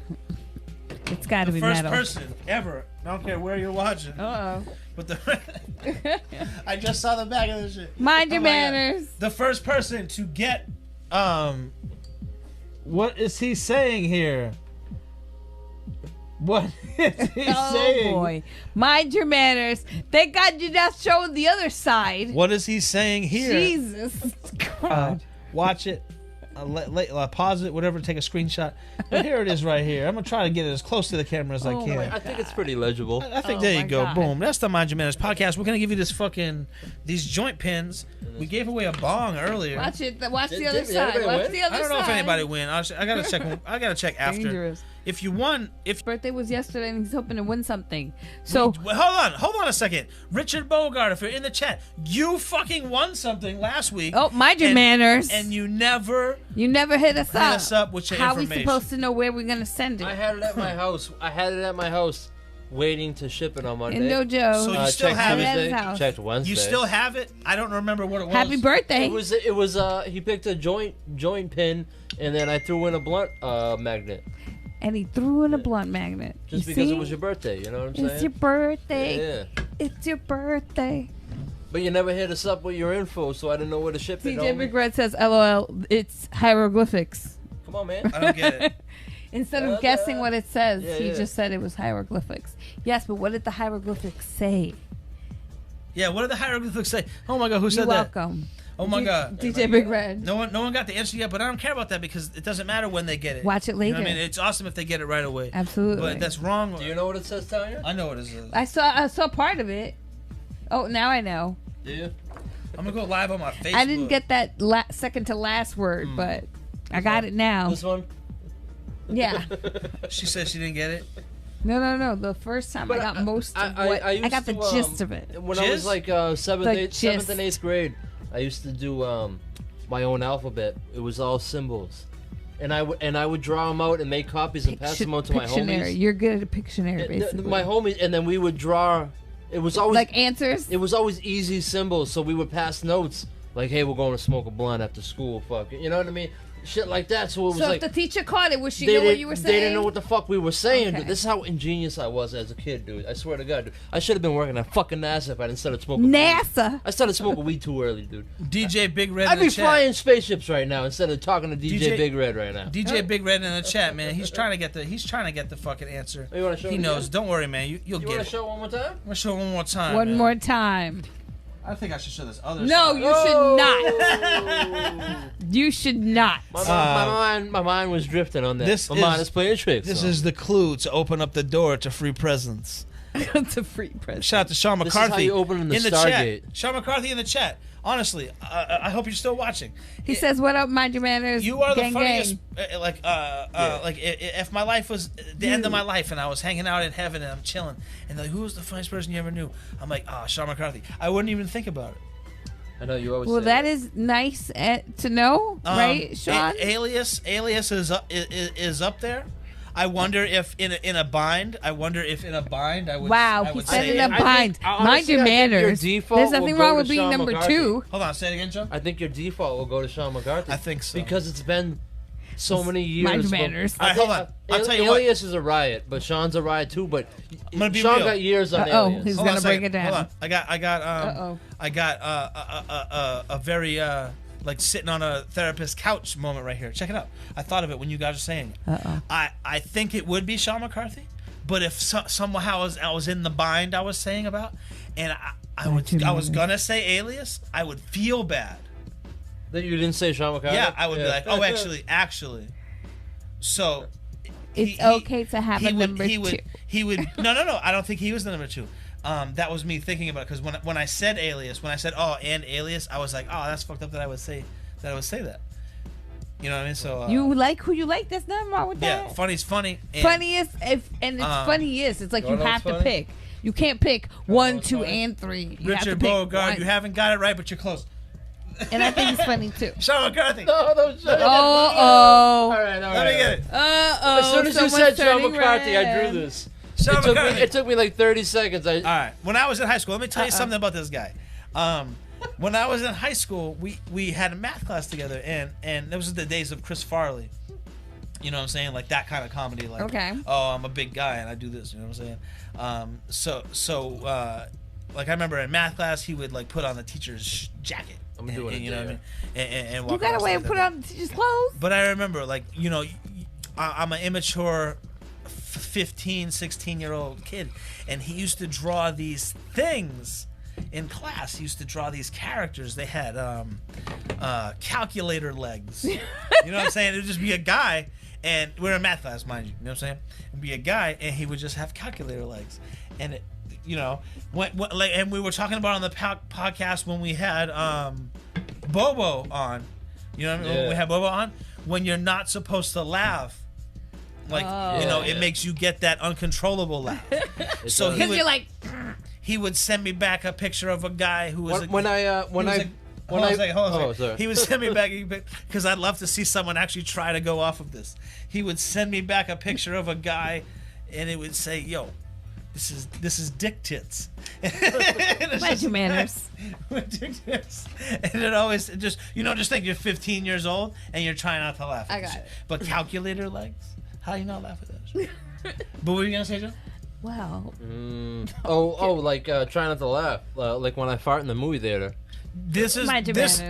It's got to be first metal. person ever. I don't care where you're watching. But I just saw the back of this shit. Mind your manners. The first person to get what is he saying here? What is he saying? Oh boy. Mind your manners. Thank God you just showed the other side. What is he saying here? Jesus God. Watch it. pause it, whatever, take a screenshot. But here it is right here. I'm gonna try to get it as close to the camera as I can. I think it's pretty legible. I think Oh there my you go. God. Boom. That's the Mind Your Manners podcast. We're gonna give you these joint pins. We gave away a bong earlier. Watch it. Watch the Did other side. everybody Watch win? the other I don't know if side. anybody win. I gotta check. I gotta check after. Dangerous. If you won, His birthday was yesterday, and he's hoping to win something. So Well, hold on a second. Richard Bogart, if you're in the chat, you fucking won something last week. oh, mind your and- manners. And you never you never hit us hit up. us up with your How we information. supposed to know where we're gonna send it? I had it at my house. Waiting to ship it on Monday. In no joke. So you still checked have it? Tuesday, At his house. checked Wednesday. You still have it? I don't remember what it was. Happy birthday. It was he picked a joint pin, and then I threw in a blunt magnet And he threw in a blunt magnet. just You because see? it was your birthday. You know what I'm saying? It's your birthday. Yeah. It's your birthday. But you never hit us up with your info, so I didn't know where to ship it. TJ homie. Big Red says, "LOL, it's hieroglyphics." Come on, man. I don't get it. Instead of guessing what it says, Yeah, he yeah. just said it was hieroglyphics. Yes, but what did the hieroglyphics say? Yeah, what did the hieroglyphics say? Oh my God, who You're said that? welcome. Oh my God. DJ Big Red. No one got the answer yet, but I don't care about that because it doesn't matter when they get it. Watch it You know later. what I mean? It's awesome if they get it right away. Absolutely. But that's wrong. Do you know what it says, Tanya? I know what it is. I saw part of it. Oh, now I know. Do you? I'm gonna go live on my Facebook. I didn't get that second to last word, but I got it now. This one? Yeah. She said she didn't get it. No. The first time I got most of what I used got the to, gist of it. When I was Jizz? like The seventh gist. and eighth grade, I used to do my own alphabet. It was all symbols, and I would draw them out and make copies and pass them out to my Pictionary. homies. You're good at Pictionary, basically. My homies, and then we would draw. It was always like answers. It was always easy symbols, so we would pass notes like, "Hey, we're going to smoke a blunt after school." Fuck it, you know what I mean? Shit like that. So it was So like if the teacher caught it, would she they know what didn't- you were saying? They didn't know what the fuck we were saying. Okay. Dude. This is how ingenious I was as a kid, dude. I swear to God, dude. I should have been working at fucking NASA if I didn't start smoking weed. NASA. I started smoking weed too early, dude. DJ Big Red I'd in the be chat. flying spaceships right now instead of talking to DJ, DJ Big Red right now. DJ Big Red in the chat, man. He's trying to get the fucking answer. Oh, you wanna show He it knows. again? Don't worry, man. You'll You get want it. to show one more time? I'm gonna show it one more time. One man. more time. I think I should show this other. No, side. you should not. You should not. My mind was drifting on that. This my mind is- is playing tricks. This so. is the clue to open up the door to free presents. It's a free present. Shout out to Sean This is McCarthy how you open the in the Stargate. chat. Sean McCarthy in the chat. Honestly, I hope you're still watching. He says, "What up, mind your manners?" You are the gang, funniest. gang. Like if my life was the end of my life and I was hanging out in heaven and I'm chilling and they're like, who's the funniest person you ever knew? I'm like, Sean McCarthy. I wouldn't even think about it. I know you always. Well, say that is nice to know, right, Sean? Alias is up there. I wonder if in a bind. I would. Wow, I he would said say in a bind. honestly, Mind your I think your manners. default There's will nothing go wrong to with being Sean number McCarthy. 2. Hold on, say it again, Joe. I think your default will go to Sean McCarthy. I think so. Because it's been so many years. Mind your but- manners. All right, hold on. I'll tell you what. Alias is a riot, but Sean's a riot too. But I'm gonna be Sean real. got years on Uh-oh, Alias. he's Hold on gonna a break second. it down. Hold on. Uh-oh. I got a very like sitting on a therapist couch moment right here. Check it out. I thought of it when you guys were saying it. Uh-oh. I think it would be Sean McCarthy, but if somehow I was in the bind I was saying about, and I was gonna say Alias, I would feel bad. That you didn't say Sean McCarthy? Yeah, I would be like, oh, actually. So It's okay to have a number 2. He would. No. I don't think he was the number 2. That was me thinking about it because when I said Alias, when I said and Alias, I was like, oh, that's fucked up that I would say that. You know what I mean? So You like who you like. There's nothing wrong with yeah, that. funny's funny. And Funniest, it's funniest. It's like You you wanna know have what's to funny? pick. You can't pick 1, what's 2, funny? and 3. You have to Richard pick Beauregard, one. you haven't got it right, but you're close. And I think it's funny too. Sean McCarthy. No, shut up. Oh. All right. Let me get it. Uh-oh. As soon as you someone's said Sean turning McCarthy, I red. drew this. Sean McCarthy. It took me like 30 seconds. All right. When I was in high school, let me tell you something about this guy. When I was in high school, we had a math class together, and those were the days of Chris Farley. You know what I'm saying? Like that kind of comedy. Like, Okay. oh, I'm a big guy and I do this. You know what I'm saying? So like I remember in math class, he would like put on the teacher's jacket. I'm doing it. You know what I mean? And You walk got around away like and put that. on the teacher's clothes? But I remember, like, you know, I'm an immature 15, 16-year-old kid, and he used to draw these things in class, he used to draw these characters. They had calculator legs. You know what I'm saying? It would just be a guy, and we're in math class, mind you. You know what I'm saying? It'd be a guy, and he would just have calculator legs, and it, you know, and we were talking about on the podcast when we had Bobo on. You know what I mean? When we had Bobo on, when you're not supposed to laugh. Like, you know, it makes you get that uncontrollable laugh. So he would send me back a picture of a guy who was he would send me back because I'd love to see someone actually try to go off of this. He would send me back a picture of a guy, and it would say, "Yo, this is dick tits." Mind your manners. Dick tits. And it always just think you're 15 years old and you're trying not to laugh. I got it. But calculator legs. How do you not laugh at those? But what were you gonna say, Joe? Well. Like try not to laugh. Like when I fart in the movie theater.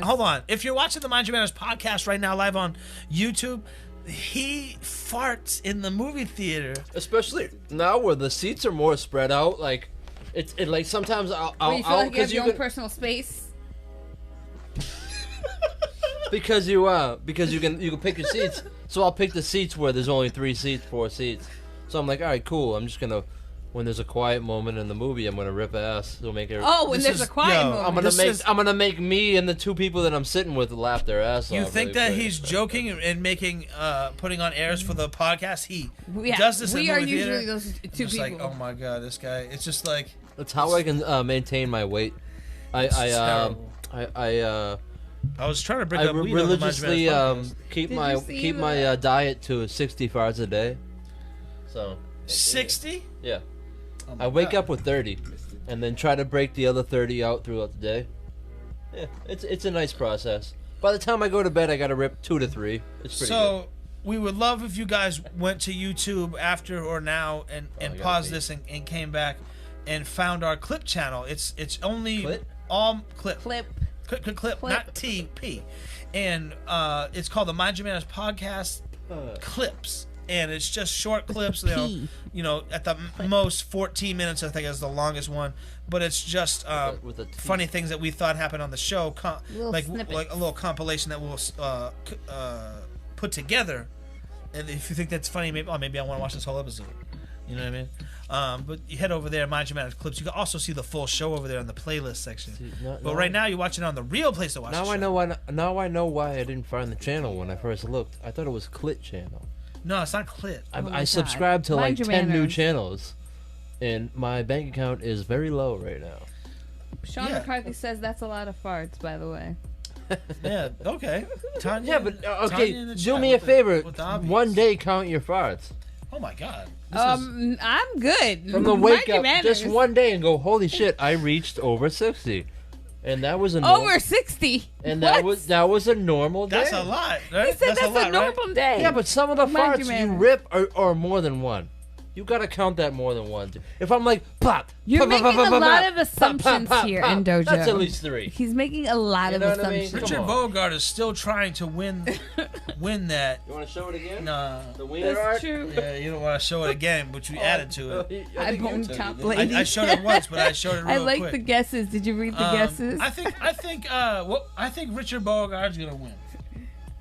Hold on. If you're watching the Mind Your Manners podcast right now, live on YouTube, he farts in the movie theater. Especially now where the seats are more spread out. Like, it like sometimes I'll you feel like you have your own personal space. because you can pick your seats. So I'll pick the seats where there's only 4 seats. So I'm like, all right, cool. I'm just gonna, when there's a quiet moment in the movie, I'm gonna rip ass. It'll make it. Oh, when there's a quiet moment. I'm gonna make me and the 2 people that I'm sitting with laugh their ass off. You think that he's joking and making putting on airs for the podcast? He does this. We in are movie usually theater. those 2 Just people. like, oh my god, this guy. It's just like. That's how I can maintain my weight. I was trying to bring up weed religiously keep my diet to 60 farts a day. So 60? Yeah. Oh I wake up with 30, and then try to break the other 30 out throughout the day. Yeah, it's a nice process. By the time I go to bed, I gotta rip 2 to 3. It's pretty good. We would love if you guys went to YouTube after or now and paused this and came back and found our clip channel. It's only all clip. Clip, not TP. And it's called the Mind Your Manners podcast clips. And it's just short clips, you know, at the most 14 minutes, I think is the longest one. But it's just funny things that we thought happened on the show, like a little compilation that we'll put together. And if you think that's funny, maybe I want to watch this whole episode. You know what I mean? But you head over there, Mind Your Manners clips. You can also see the full show over there in the playlist section. But right now, you're watching on the real place to watch. Now I know why I didn't find the channel when I first looked. I thought it was Clit channel. No, it's not Clit. I subscribed to like 10 new channels, and my bank account is very low right now. Sean McCarthy says that's a lot of farts, by the way. Yeah. Okay. Tanya, yeah, but okay. Do me a favor. One day, count your farts. Oh my God. I'm good. From the wake up, just one day and go, holy shit, I reached over 60. And that was over 60. And that was a normal day. That's a lot, right? He said that's a normal day. Yeah, but some of the farts you rip are more than one. You gotta count that more than one. If I'm like, pop, you're making a lot of assumptions here in Dojo. That's at least 3. He's making a lot of assumptions. Richard Bogart is still trying to win that. You want to show it again? Nah. The wiener art? True. Yeah, you don't want to show it again, but you added to it. I won't top lady. I showed it once, but I showed it real quick. I like the guesses. Did you read the guesses? I think Richard Bogart's gonna win.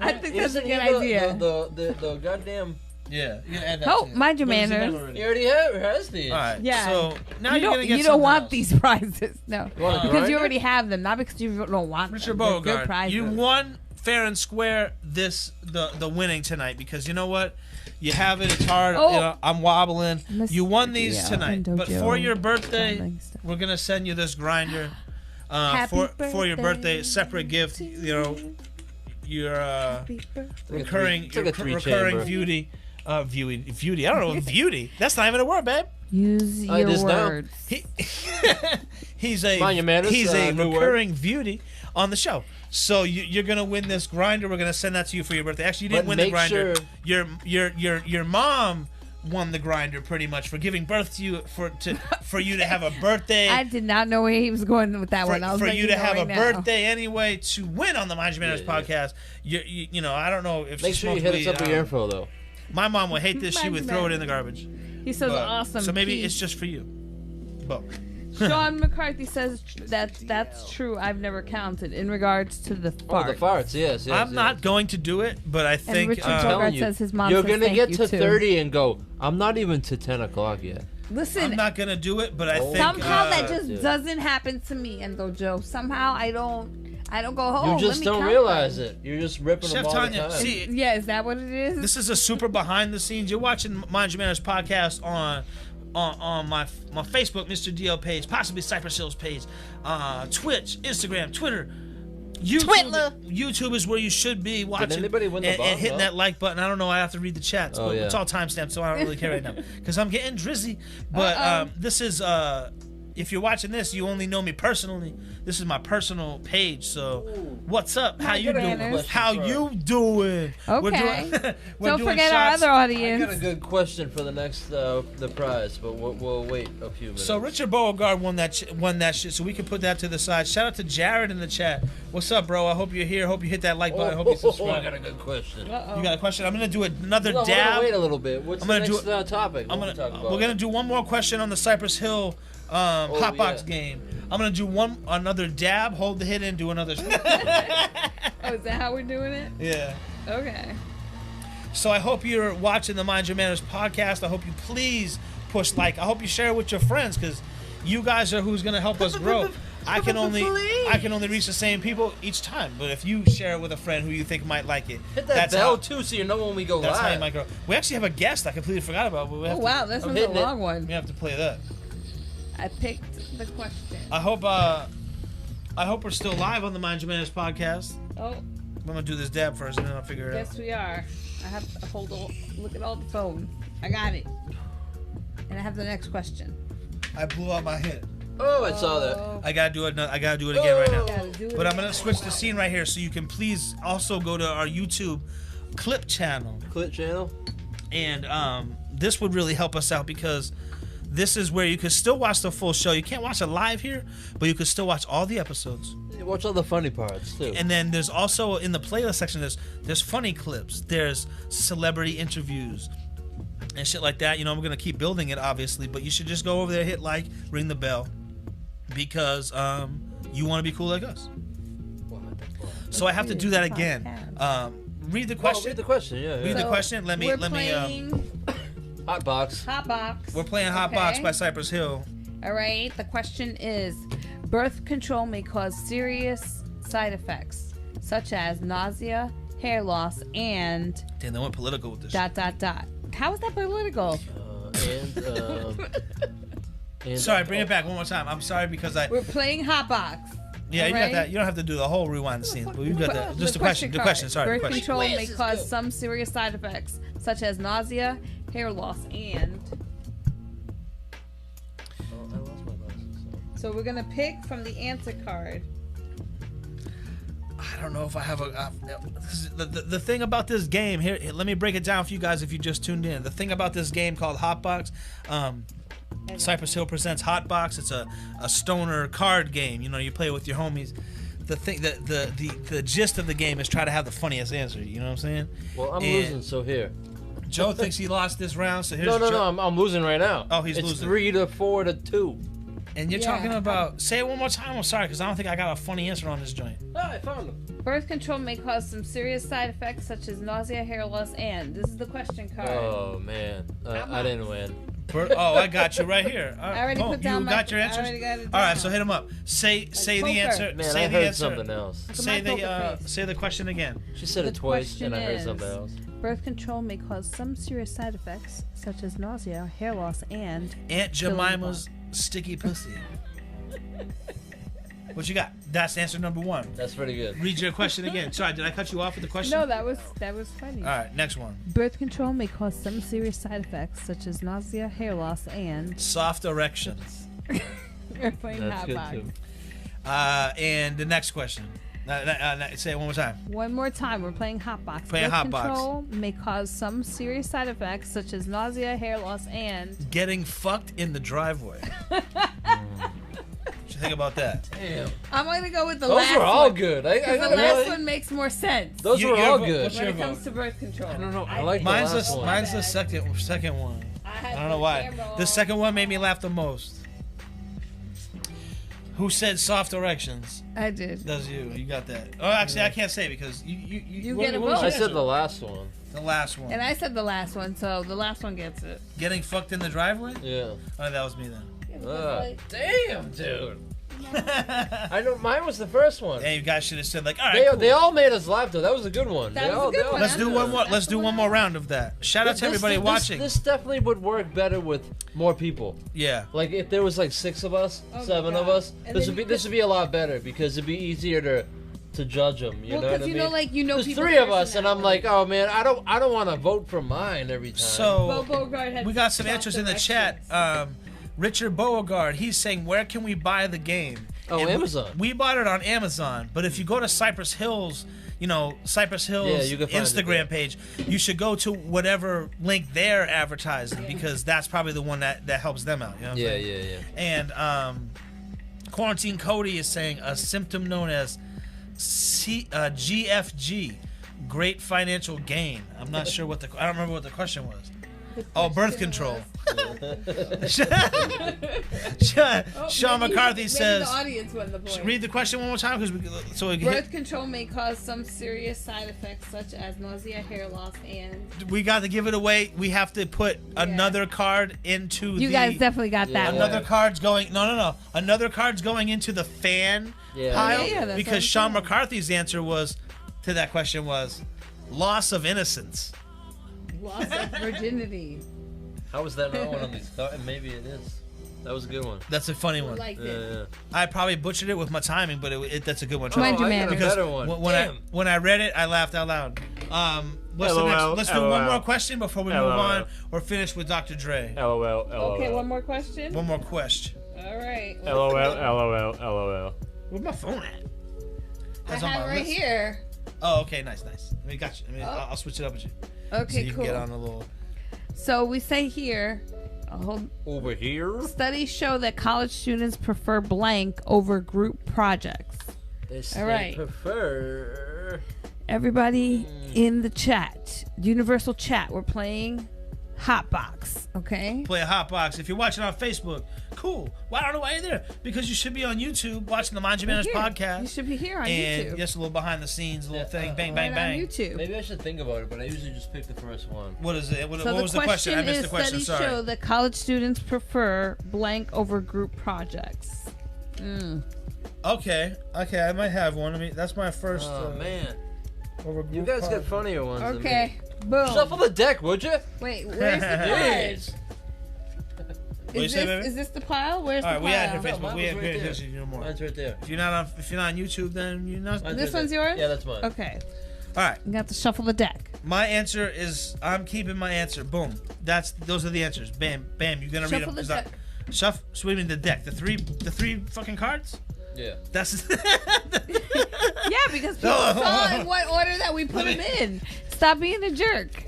I think that's a good idea. The goddamn. Yeah, you can add that. Mind your manners. He already has these. All right. Yeah. So now you're gonna get. You don't want else. these prizes, no, because you already have them, not because you don't want them. Richard Bogart, you won fair and square the winning tonight because you know what, you have it. It's hard. You know, I'm wobbling. You won these tonight, but for your birthday, we're gonna send you this grinder. For your birthday, separate gift. You know, your recurring beauty. Beauty. I don't know. Beauty. That's not even a word, babe. Use your words. He's a recurring beauty on the show. So you're gonna win this grinder. We're gonna send that to you for your birthday. Actually, you didn't win the grinder. Your mom won the grinder pretty much for giving birth to you for you to have a birthday. I did not know where he was going with that one. For you to have a birthday anyway to win on the Mind Your Manners podcast. You know, I don't know if make sure you hit us up with your info though. My mom would hate this. She would throw it in the garbage. He's so awesome. So maybe it's just for you. But Sean McCarthy says that's true. I've never counted in regards to the farts. Oh, the farts, yes. I'm not going to do it, but I And think Richard I'm Bogart telling you, says his mom you're says gonna thank get you to too. 30 and go, I'm not even to 10 o'clock yet. Listen, I'm not gonna do it, but I think somehow that just dude. doesn't happen to me, Endo Joe. Somehow I don't go home. You just don't realize it. You're just ripping Chef them all Tanya, the time. see, Yeah, is that what it is? this is a super behind the scenes. You're watching Mind Your Manners podcast on my Facebook, Mr. DL page, possibly Cypress Hills page, Twitch, Instagram, Twitter, YouTube. YouTube is where you should be watching. anybody win the and bong, hitting though? that like button. I don't know. I have to read the chats, Oh, but yeah. it's all timestamped, so I don't really care right now because I'm getting drizzy. But this is if you're watching this, you only know me personally. This is my personal page. So, what's up? How you doing? manners. How you doing? Okay. We're Don't doing forget shots. our other I audience. got a good question for the next the prize, but we'll wait a few minutes. So Richard Beauregard won that shit, so we can put that to the side. Shout out to Jared in the chat. What's up, bro? I hope you're here. Hope you hit that like button. I hope you I subscribe. got a good question. You got a question? I'm gonna do another No, we're dab. gonna wait a little bit. What's I'm the gonna do next topic? I'm What gonna. we talk about? We're gonna do one more question on the Cypress Hill Hotbox yeah. game. I'm gonna do another dab, hold the hit in, do another. Oh, is that how we're doing it? Yeah. Okay. So I hope you're watching the Mind Your Manners podcast. I hope you please push like. I hope you share it with your friends because you guys are who's gonna help us grow. I can only reach the same people each time. But if you share it with a friend who you think might like it, Hit that that's bell how, too, so you know when we go that's how you live. might grow. We actually have a guest I completely forgot about. But we have Oh to, wow, this one's a hitting it. long one. we have to play that. I picked the question. I hope we're still live on the Mind Your Manners podcast. Oh, I'm gonna do this dab first, and then I'll figure it out. yes we are. I have to look at all the phone. I got it. And I have the next question. I blew out my hit. Oh, I saw that. Oh, I gotta do it. I gotta do it again right now. gotta do it But I'm gonna again. switch the scene right here, so you can please also go to our YouTube clip channel, Clip channel. and this would really help us out because this is where you can still watch the full show. You can't watch it live here, but you can still watch all the episodes. You watch all the funny parts too. And then there's also in the playlist section there's funny clips, there's celebrity interviews and shit like that. You know, I'm gonna keep building it obviously, but you should just go over there, hit like, ring the bell, because you want to be cool like us. So I have to do that again. Read the question. Read the question. Yeah. Read the question. Let me. We're playing Hotbox. Hotbox. We're playing Hotbox Okay. by Cypress Hill. All right. The question is: birth control may cause serious side effects such as nausea, hair loss, and ... Damn, they went political with this. shit. How is that political? And Sorry, bring it back one more time. I'm sorry because I. We're playing Hotbox. Yeah, you got Alright. that. You don't have to do the whole rewind the scenes, but you got that. Just the question. The card. question. Sorry, the Birth question. control may cause some serious side effects such as nausea, hair loss, and... I lost my glasses. So we're gonna pick from the answer card. I don't know if I have the thing about this game here. Let me break it down for you guys if you just tuned in. The thing about this game called Hotbox, Cypress Hill presents Hotbox. It's a stoner card game. You know, you play with your homies. The thing that the gist of the game is try to have the funniest answer. You know what I'm saying? Well, I'm And losing, so here. Joe thinks he lost this round, so here's No, Joe. I'm losing right now. Oh, he's it's losing. 3-4 to 2. And you're Yeah. talking about. Say it one more time. I'm sorry, because I don't think I got a funny answer on this joint. Oh, I found him. Birth control may cause some serious side effects such as nausea, hair loss, and... This is the question card. Oh man, I didn't win. Oh, I got you right here. I already oh, put down you my... got your I answers. already got it All right, down. so hit them up. Say the poker. answer. Man, say I the heard answer. something else. Say at my the poker face. say the question again. She said it The twice, question and I heard is- something else. Birth control may cause some serious side effects such as nausea, hair loss, and... Aunt Jemima's sticky pussy. What you got? That's answer number one. That's pretty good. Read your question again. Sorry, did I cut you off with the question? No, that was funny. All right, next one. Birth control may cause some serious side effects such as nausea, hair loss, and... Soft erections. We're playing That's good Hotbox. too. And the next question. Say it one more time. One more time, we're playing Hotbox. Playing Birth Hotbox. control may cause some serious side effects such as nausea, hair loss, and... Getting fucked in the driveway. What you think about that? Damn. I'm gonna go with the Those last were all one. good. Because the last one makes more sense Those were Your all vote. good. What's when your it comes vote? to birth control. I don't know. I like Mine's the last the one. mine's the second one. I don't know why. The second one made me laugh the most. Who said soft erections? I did. That's you. You got that. Oh, actually, I can't say because you get a what was vote. your I said answer? the last one. The last one. And I said the last one, so the last one gets it. Getting fucked in the driveway? Yeah. Oh, that was me then. Damn, dude. I know mine was the first one. Yeah, you guys should have said like, all right. Cool. They all made us laugh though. That was a good one. That was a good one. Let's do one more. Let's do one more round of that. Shout out to everybody watching. This definitely would work better with more people. Yeah. Like if there was like 6 of us, Oh my 7 of God. us, And this then would be a lot better because it'd be easier to judge them. You know what I mean? There's people's 3 of us, and I'm personality. like, oh man, I don't want to vote for mine every time. So Beauregard had we got some soft answers in the erections. chat. Richard Beauregard, he's saying, where can we buy the game? Oh, And Amazon. We bought it on Amazon, but if you go to Cypress Hills, Cypress Hills you can find it Instagram there. page, you should go to whatever link they're advertising because that's probably the one that helps them out. You know what I'm saying? Yeah. And Quarantine Cody is saying a symptom known as GFG, great financial gain. I'm not sure I don't remember what the question was. Oh, birth control. Sean McCarthy Maybe says. the audience won the point. Read the question one more time, Birth control may cause some serious side effects such as nausea, hair loss, and we got to give it away. We have to put another card into you guys definitely got that another one. card's going. No. Another card's going into the fan pile Yeah, that's because what Sean I'm saying. McCarthy's answer to that question was loss of innocence. Loss of virginity. How was that not one of these cards? Maybe it is. That was a good one. That's a funny one. Like it. Yeah. I probably butchered it with my timing, but that's a good one. Mind your I got manners. a Because better one. when I read it, I laughed out loud. What's the next? Let's do one more question before we move on. We're finished with Dr. Dre. LOL. Okay, one more question. One more question. All right. LOL. Where's my phone at? I That's on have it my right list. here. Oh, okay, nice. I mean, got you. I'll switch it up with you. Okay, so you cool. can get on a little. So we say here, Over here. studies show that college students prefer blank over group projects. All right. Prefer. Everybody in the chat, universal chat, we're playing HotBox, okay? Play a HotBox. If you're watching on Facebook, cool. Well, I don't know why you're there. Because you should be on YouTube watching the Mind Your Manners Here. podcast. You should be here on and YouTube. just a little behind the scenes, a little thing. Bang, bang, Right bang. on YouTube. Maybe I should think about it, but I usually just pick the first one. What is it? What So was the question? I missed the question. studies Sorry. show that college students prefer blank over group projects. Okay, I might have one. I mean, that's my first. Oh man, over you group guys project. got funnier ones. Okay, Than boom. me. Shuffle the deck, would you? Wait, where's the pile? Jeez. What you say, baby? Is this the pile? Where's All right, the we pile? had here No, Facebook. mine We was had right here there. Facebook. No more. Mine's right there. If you're not on YouTube, then you're not. Mine's This right one's there. yours? Yeah, that's mine. Okay, All right. you got to shuffle the deck. My answer is I'm keeping my answer. Boom. Those are the answers. Bam, bam. You're gonna read Shuffle them. the deck. Shuffle. So what do you mean the deck? The three fucking cards. Yeah. That's. Yeah, because people saw in what order that we put them in. Stop being a jerk.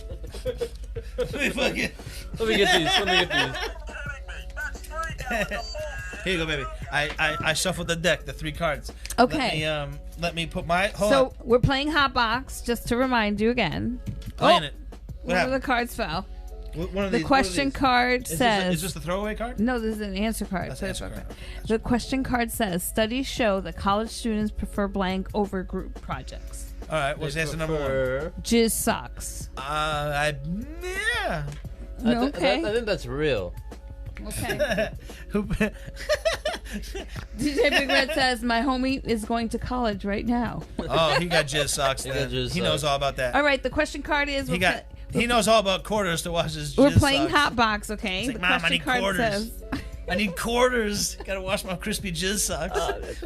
Let me get these. Here you go, baby. I shuffled the deck, the 3 cards. Okay. Let me put my. Hold So on. we're playing HotBox, just to remind you again. Playing it. What One of the happened? cards fell. One of The these, question card says. Is this the throwaway card? No, this is an answer card. That's the answer card. The question card says studies show that college students prefer blank over group projects. All right. What's answer number 1? Jizz socks. Yeah. Okay. I think that's real. Okay. DJ Big Red says my homie is going to college right now. Oh, he got jizz socks. He got Then. jizz He knows socks. all about that. All right, the question card is He knows all about quarters to wash his. we're jizz playing socks. HotBox, okay? It's like, the Mom, I question need card quarters. says I need quarters. Gotta wash my crispy jizz socks.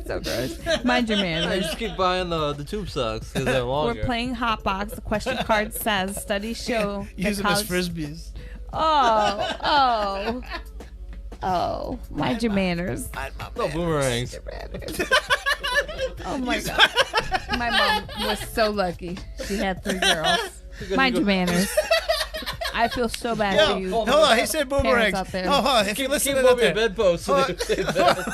so gross. Mind your I manners. just keep buying the tube socks because they're longer. We're playing HotBox. The question card says studies show Use that them as college. frisbees. Oh, mind your manners. No boomerangs. Oh my god. My mom was so lucky. She had 3 girls. Mind your manners. I feel so bad Yo, for you. hold on. He said boomerangs. out there. Oh, hold on. If you listen Keep to moving your that, bedpost. So Hold they better.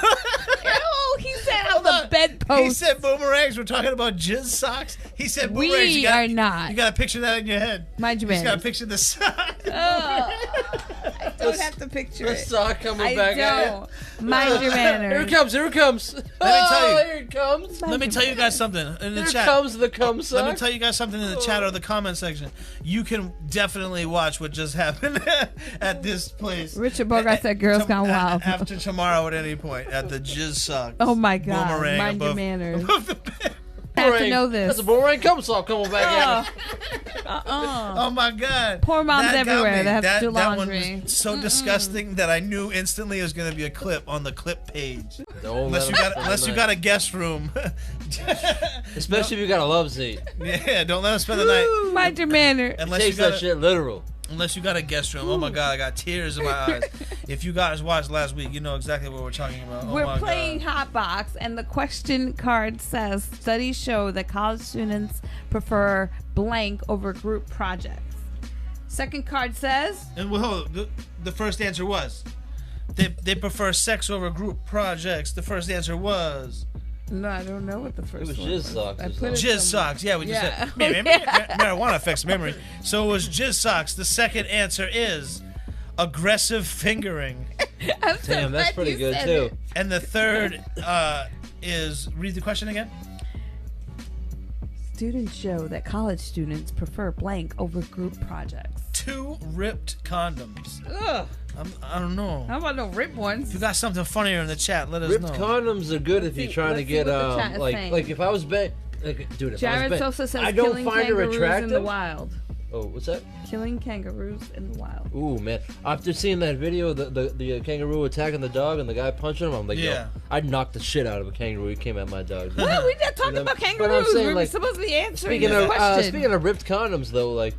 Ew, he said on the on. He bedpost. said boomerangs. We're talking about jizz socks. He said boomerangs. We You gotta- are not. You gotta picture that in your head. Mind your You just gotta manners. picture the sock. I don't have to picture The it. sock coming I back at don't. Mind your manners. Here it comes. Here it comes. Let me tell you. Here it comes. Let me tell you guys something in the Here chat. comes the cum sock. Let me tell you guys something in the chat or the comment section. You can definitely watch what just happened at this place. Richard Bogart said girls gone wild. After tomorrow at any point at the Jizz Socks. Oh my God. Boomerang Mind your above- manners. above the bed. I have to Boomerang. know this. That's a boomerang cum sock coming back at me. Oh my God. Poor moms That got everywhere me. that have to do That one laundry. was so disgusting that I knew instantly it was going to be a clip on the clip page. Don't Unless let you 'em got spend unless the you night. got a guest room. Especially if you got a love seat. Yeah, don't let them spend the night. Mind your manners. Unless you Takes that got shit literal. unless you got a guest room. Oh my God, I got tears in my eyes. If you guys watched last week, you know exactly what we're talking about. Oh We're my playing God. HotBox, and the question card says studies show that college students prefer blank over group projects. Second card says And well, the first answer was they prefer sex over group projects. The first answer was no. I don't know what the first was one jizz was. socks I or put something. it jizz somewhere. socks. Yeah, we just Yeah. said marijuana affects memory. So it was jizz socks. The second answer is aggressive fingering, I'm so Damn, that's glad pretty you good said too. it. and the third is read the question again. Students show that college students prefer blank over group projects. 2 ripped condoms. Ugh. I don't know. How about no rip If ones? you got something funnier in the chat, let us Ripped know. condoms are good if you're trying to let's see get what the chat is saying. like if I was dude, if Jared I was Sosa says I don't killing find her kangaroos in the attractive. wild. Oh, what's that? Killing kangaroos in the wild. Ooh, man. After seeing that video, the kangaroo attacking the dog and the guy punching him, I'm like, Yeah. yo, I'd knock the shit out of a kangaroo. He came at my dog. What? We're not talking But about I'm kangaroos. saying, We're like, supposed to be answering Speaking this of question. speaking of ripped condoms, though, like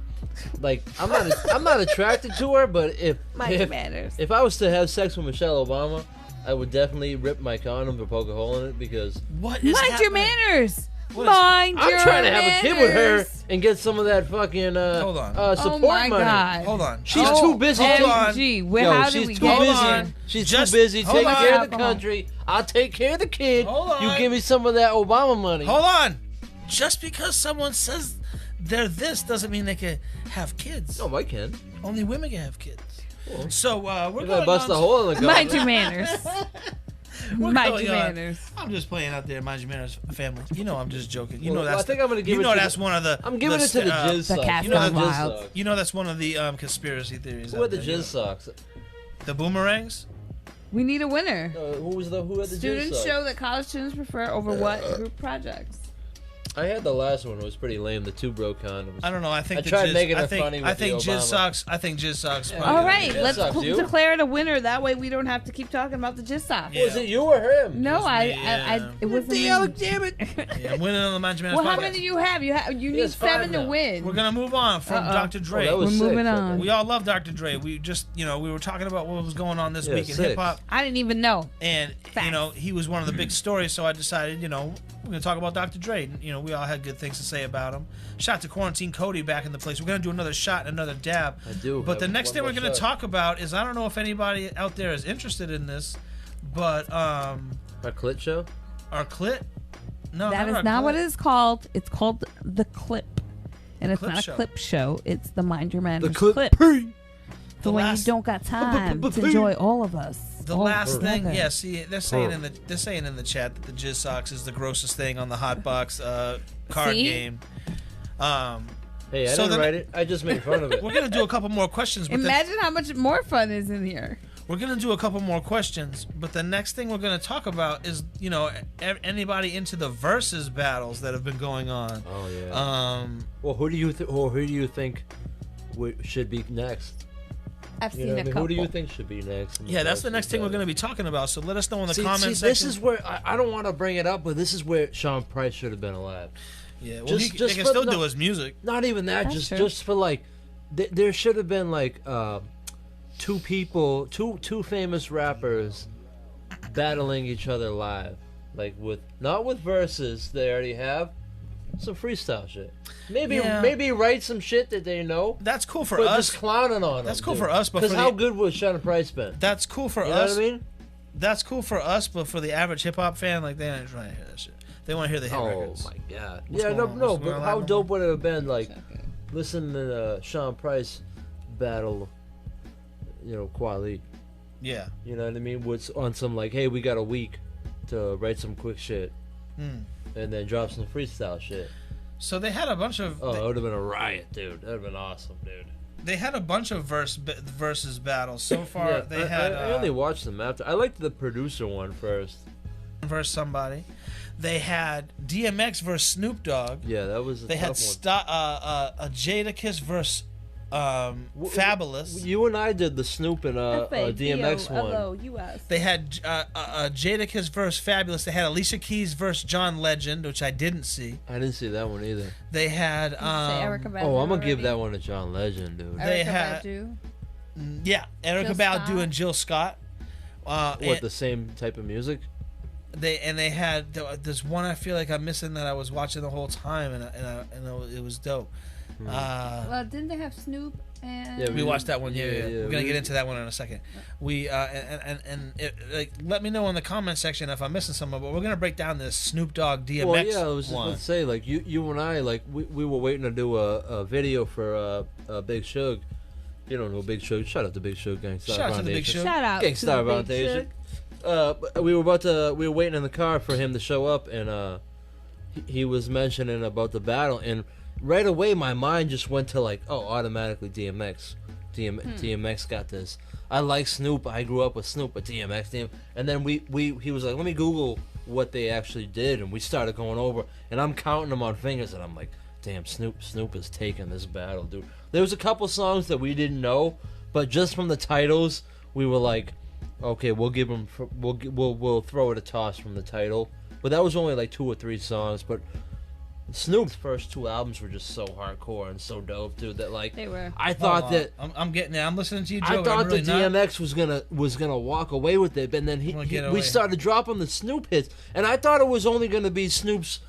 I'm not attracted to her, but Mind your manners. if I was to have sex with Michelle Obama, I would definitely rip my condom or poke a hole in it because What is Mind your happening? manners. What is- Mind I'm your trying to have a kid with her manners. and get some of that fucking Hold on. support Oh my money. God. Hold on. She's Oh, too busy. hold on. OMG. Yo, How did she's we too get busy. here? She's Just- too busy hold taking on. care of the Alcohol. country. I'll take care of the kid. Hold on. You give me some of that Obama money. Hold on. Just because someone says they're this doesn't mean they can have kids. No, I can. Only women can have kids. Well, So we're If going I bust on a hole in the Mind condom. your manners. We're Mind going your on. manners. I'm just playing out there, mind your manners, family. You know I'm just joking. You Well, know that's. I think I'm gonna give you it know to that's the- one of the. I'm giving it to the jizz The socks. cat's You know gone the jizz wild. socks. You know that's one of the conspiracy theories. Who out had the there, you know. jizz socks? The boomerangs. We need a winner. Who had the jizz Students socks? show that college students prefer over what group projects? I had the last one. It was pretty lame. The 2 broke condoms. I don't know. I think I the tried jizz, making I it think, funny I with think the jizz Obama. socks. I think jizz socks. Yeah. probably- All right, jizz let's socks, you? declare it a winner. That way we don't have to keep talking about the jizz socks. Yeah. Was it you or him? No, was I, me, yeah. it wasn't me. Damn it! Yeah, I'm winning on the Mind Your Manners Well, how podcast. many do you have? You need has 5 7 to now. win. We're gonna move on from Uh-oh. Dr. Dre. that was We're sick, moving fucking- on. We all love Dr. Dre. We just, we were talking about what was going on this Yeah, week in sick. hip hop, I didn't even know. and Facts. he was one of the big stories. So I decided, we're gonna talk about Dr. Dre. We all had good things to say about him. Shout to Quarantine Cody back in the place. We're gonna do another shot and another dab. I do. But the have next one thing we're more gonna shot. talk about is, I don't know if anybody out there is interested in this, but A clit show? our clit. No, That is our not clit. what it is called. It's called the clip. And it's Clip not show. a clip show. It's the Mind Your Manners The clip. So The when last- you don't got time to enjoy all of us. The all last thing, together. yeah. See, they're saying in the chat that the jizz socks is the grossest thing on the HotBox card See? game. Hey, I So didn't then- write it. I just made fun of it. We're gonna do a couple more questions. But Imagine how much more fun is in here. we're gonna do a couple more questions. But the next thing we're gonna talk about is, anybody into the versus battles that have been going on. Oh yeah. Well, who do you think should be next? I've You seen know what a I mean? couple. Who do you think should be next? in Yeah, that's the versus next thing we're battle? gonna be talking about. So let us know in the comments See, section. this is where I don't want to bring it up, but this is where Sean Price should have been alive. yeah, well, just- they just can for still the- do his music. Not even that, That's true. just for like, there should have been like 2 people, two famous rappers battling each other live, like not with verses they already have, some freestyle shit. Yeah. Maybe write some shit that they know, That's cool for but us. just clowning on them. That's cool for us, but because for how the- good was Sean Price been? That's cool for You know us. what I mean? That's cool for us, but for the average hip hop fan, like, they ain't trying to hear that shit. They want to hear the hit Oh records. my god! What's Yeah, going no, on? no, What's going but on, how Lambo? dope would it have been, like, listening to Sean Price battle, Quali. Yeah. You know what I mean? What's on some like, hey, we got a week to write some quick shit, and then drop some freestyle shit. So they had a bunch of. Oh, it would have been a riot, dude. That would have been awesome, dude. They had a bunch of versus battles so far. Yeah, they had. I only watched them after. I liked the producer one first. Versus somebody. They had DMX versus Snoop Dogg. Yeah, that was. They had Jadakiss versus Fabulous. You and I did the Snoop and DMX one. F-A-B-O-L-O-U-S. They had Jadakiss versus Fabulous. They had Alicia Keys versus John Legend, which I didn't see. I didn't see that one either. They had. Erykah Badu I'm gonna give already? that one to John Legend, dude. They Erykah had- Badu. Yeah, Erykah Jill Badu Scott. and Jill Scott. What, the same type of music? They had there's one I feel like I'm missing that I was watching the whole time and it was dope. Well, didn't they have Snoop and? Yeah, We watched that one. Yeah. We're gonna we- get into that one in a second. We let me know in the comment section if I'm missing something. But we're gonna break down this Snoop Dogg DMX Well, yeah, I was just one. about to say, like, you and I, like, we were waiting to do a video for Big Shug. You don't know Big Shug. Shout out to Big Shug Gangstar Shout out to the Big Foundation. Shug. Shout out Gangstar to Big Foundation. Shug. But we were waiting in the car for him to show up, and he was mentioning about the battle, and right away my mind just went to like, oh, automatically DMX. DMX got this. I like Snoop. I grew up with Snoop, but DMX. And then he was like, let me Google what they actually did, and we started going over, and I'm counting them on fingers, and I'm like, damn, Snoop is taking this battle, dude. There was a couple songs that we didn't know, but just from the titles, we were like, okay, we'll give him, we'll throw it a toss from the title. But that was only like 2 or 3 songs, but Snoop's first 2 albums were just so hardcore and so dope, dude. That like They were. I thought Hold on. that I'm getting there. I'm listening to you, Joe. I thought I'm really that not. DMX was gonna walk away with it, and then Get we away. started dropping the Snoop hits, and I thought it was only gonna be Snoop's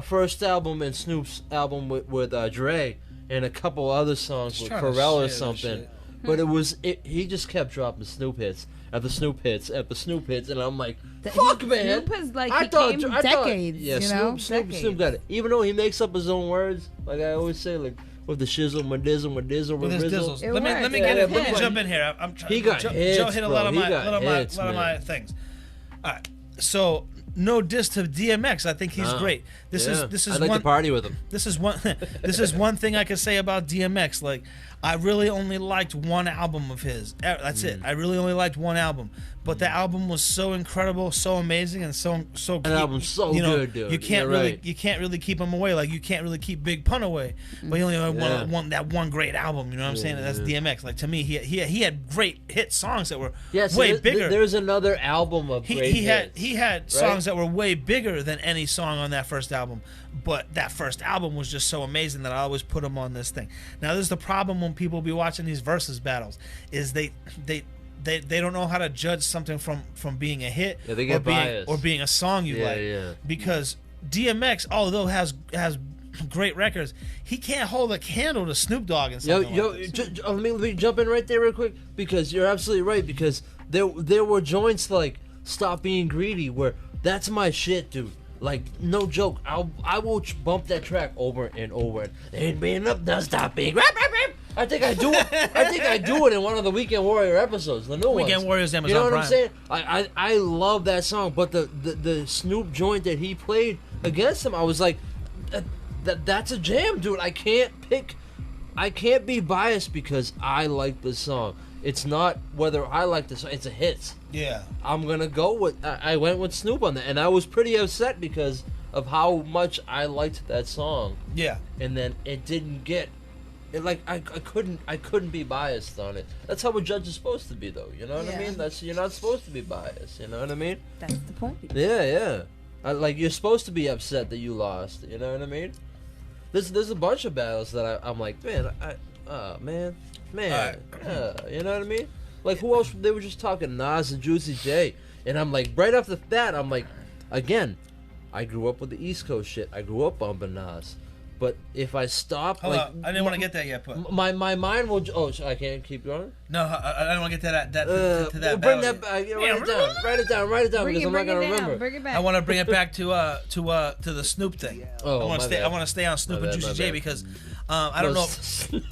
first album and Snoop's album with Dre and a couple other songs Just with trying to Pharrell or share this something. shit. But he just kept dropping Snoop hits after Snoop hits after Snoop hits, and I'm like, Th- fuck, he- man. Snoop has, like, I he thought- came I thought- decades, Yeah, you know? Snoop got it. Even though he makes up his own words, like I always say, like with the shizzle, my dizzle, With his dizzles. It Let me worked. get Yeah, it. Let me but jump in here. I'm trying. He got Joe hits, hit a bro. lot of He my got hits, lot of my man. things. All right. So no diss to DMX. I think he's No. great. This Yeah. is I'd like one. to party with him. This is one. This is one thing I could say about DMX. Like, I really only liked one album of his. That's it. I really only liked one album, but the album was so incredible, so amazing, and so. That album's so good, dude. You can't You're really, right. you can't really keep him away. Like, you can't really keep Big Pun away. But you only had Yeah. one great album. You know what I'm saying? That's DMX. Like, to me, he had great hit songs that were Yeah, so way bigger. There's another album of great He had hits. songs that were way bigger than any song on that first album, but that first album was just so amazing that I always put him on this thing. Now, this is the problem when people be watching these versus battles, is they don't know how to judge something from being a hit Yeah, they get biased. or being a song you Yeah, like. yeah. Because DMX, although has great records, he can't hold a candle to Snoop Dogg and something like this. Let me jump in right there real quick, because you're absolutely right, because there were joints like Stop Being Greedy where that's my shit, dude. Like, no joke, I will bump that track over and over. Ain't being up, now stop being. Rap, rap, rap. I think I do it. I think I do it in one of the Weekend Warrior episodes, the new ones. Weekend Warriors, Amazon You know what Prime. I'm saying? I love that song, but the Snoop joint that he played against him, I was like, that's a jam, dude. I can't be biased because I like this song. It's not whether I like this song, it's a hit. Yeah. I'm gonna go with. I went with Snoop on that, and I was pretty upset because of how much I liked that song, Yeah. and then it didn't get. It like I couldn't be biased on it. That's how a judge is supposed to be, though. You know what I Yeah. mean? You're not supposed to be biased. You know what I mean? That's the point. Yeah. Like you're supposed to be upset that you lost. You know what I mean? There's a bunch of battles that I'm like, man, you know what I mean? Like, who else? They were just talking Nas and Juicy J, and I'm like, right off the bat, I'm like, again, I grew up with the East Coast shit. I grew up bumping Nas, but if I stop, Hold like, on. I didn't want to get that yet, but my mind will. Oh, so I can't keep going. no, I don't want to get to that. Bring battle that yet. back. Write it down. Because I'm not Bring gonna it down. remember. Bring it back. I want to bring it back to the Snoop thing. Oh, I want my to stay. bad. I want to stay on Snoop My and bad, Juicy my J bad. because I don't know.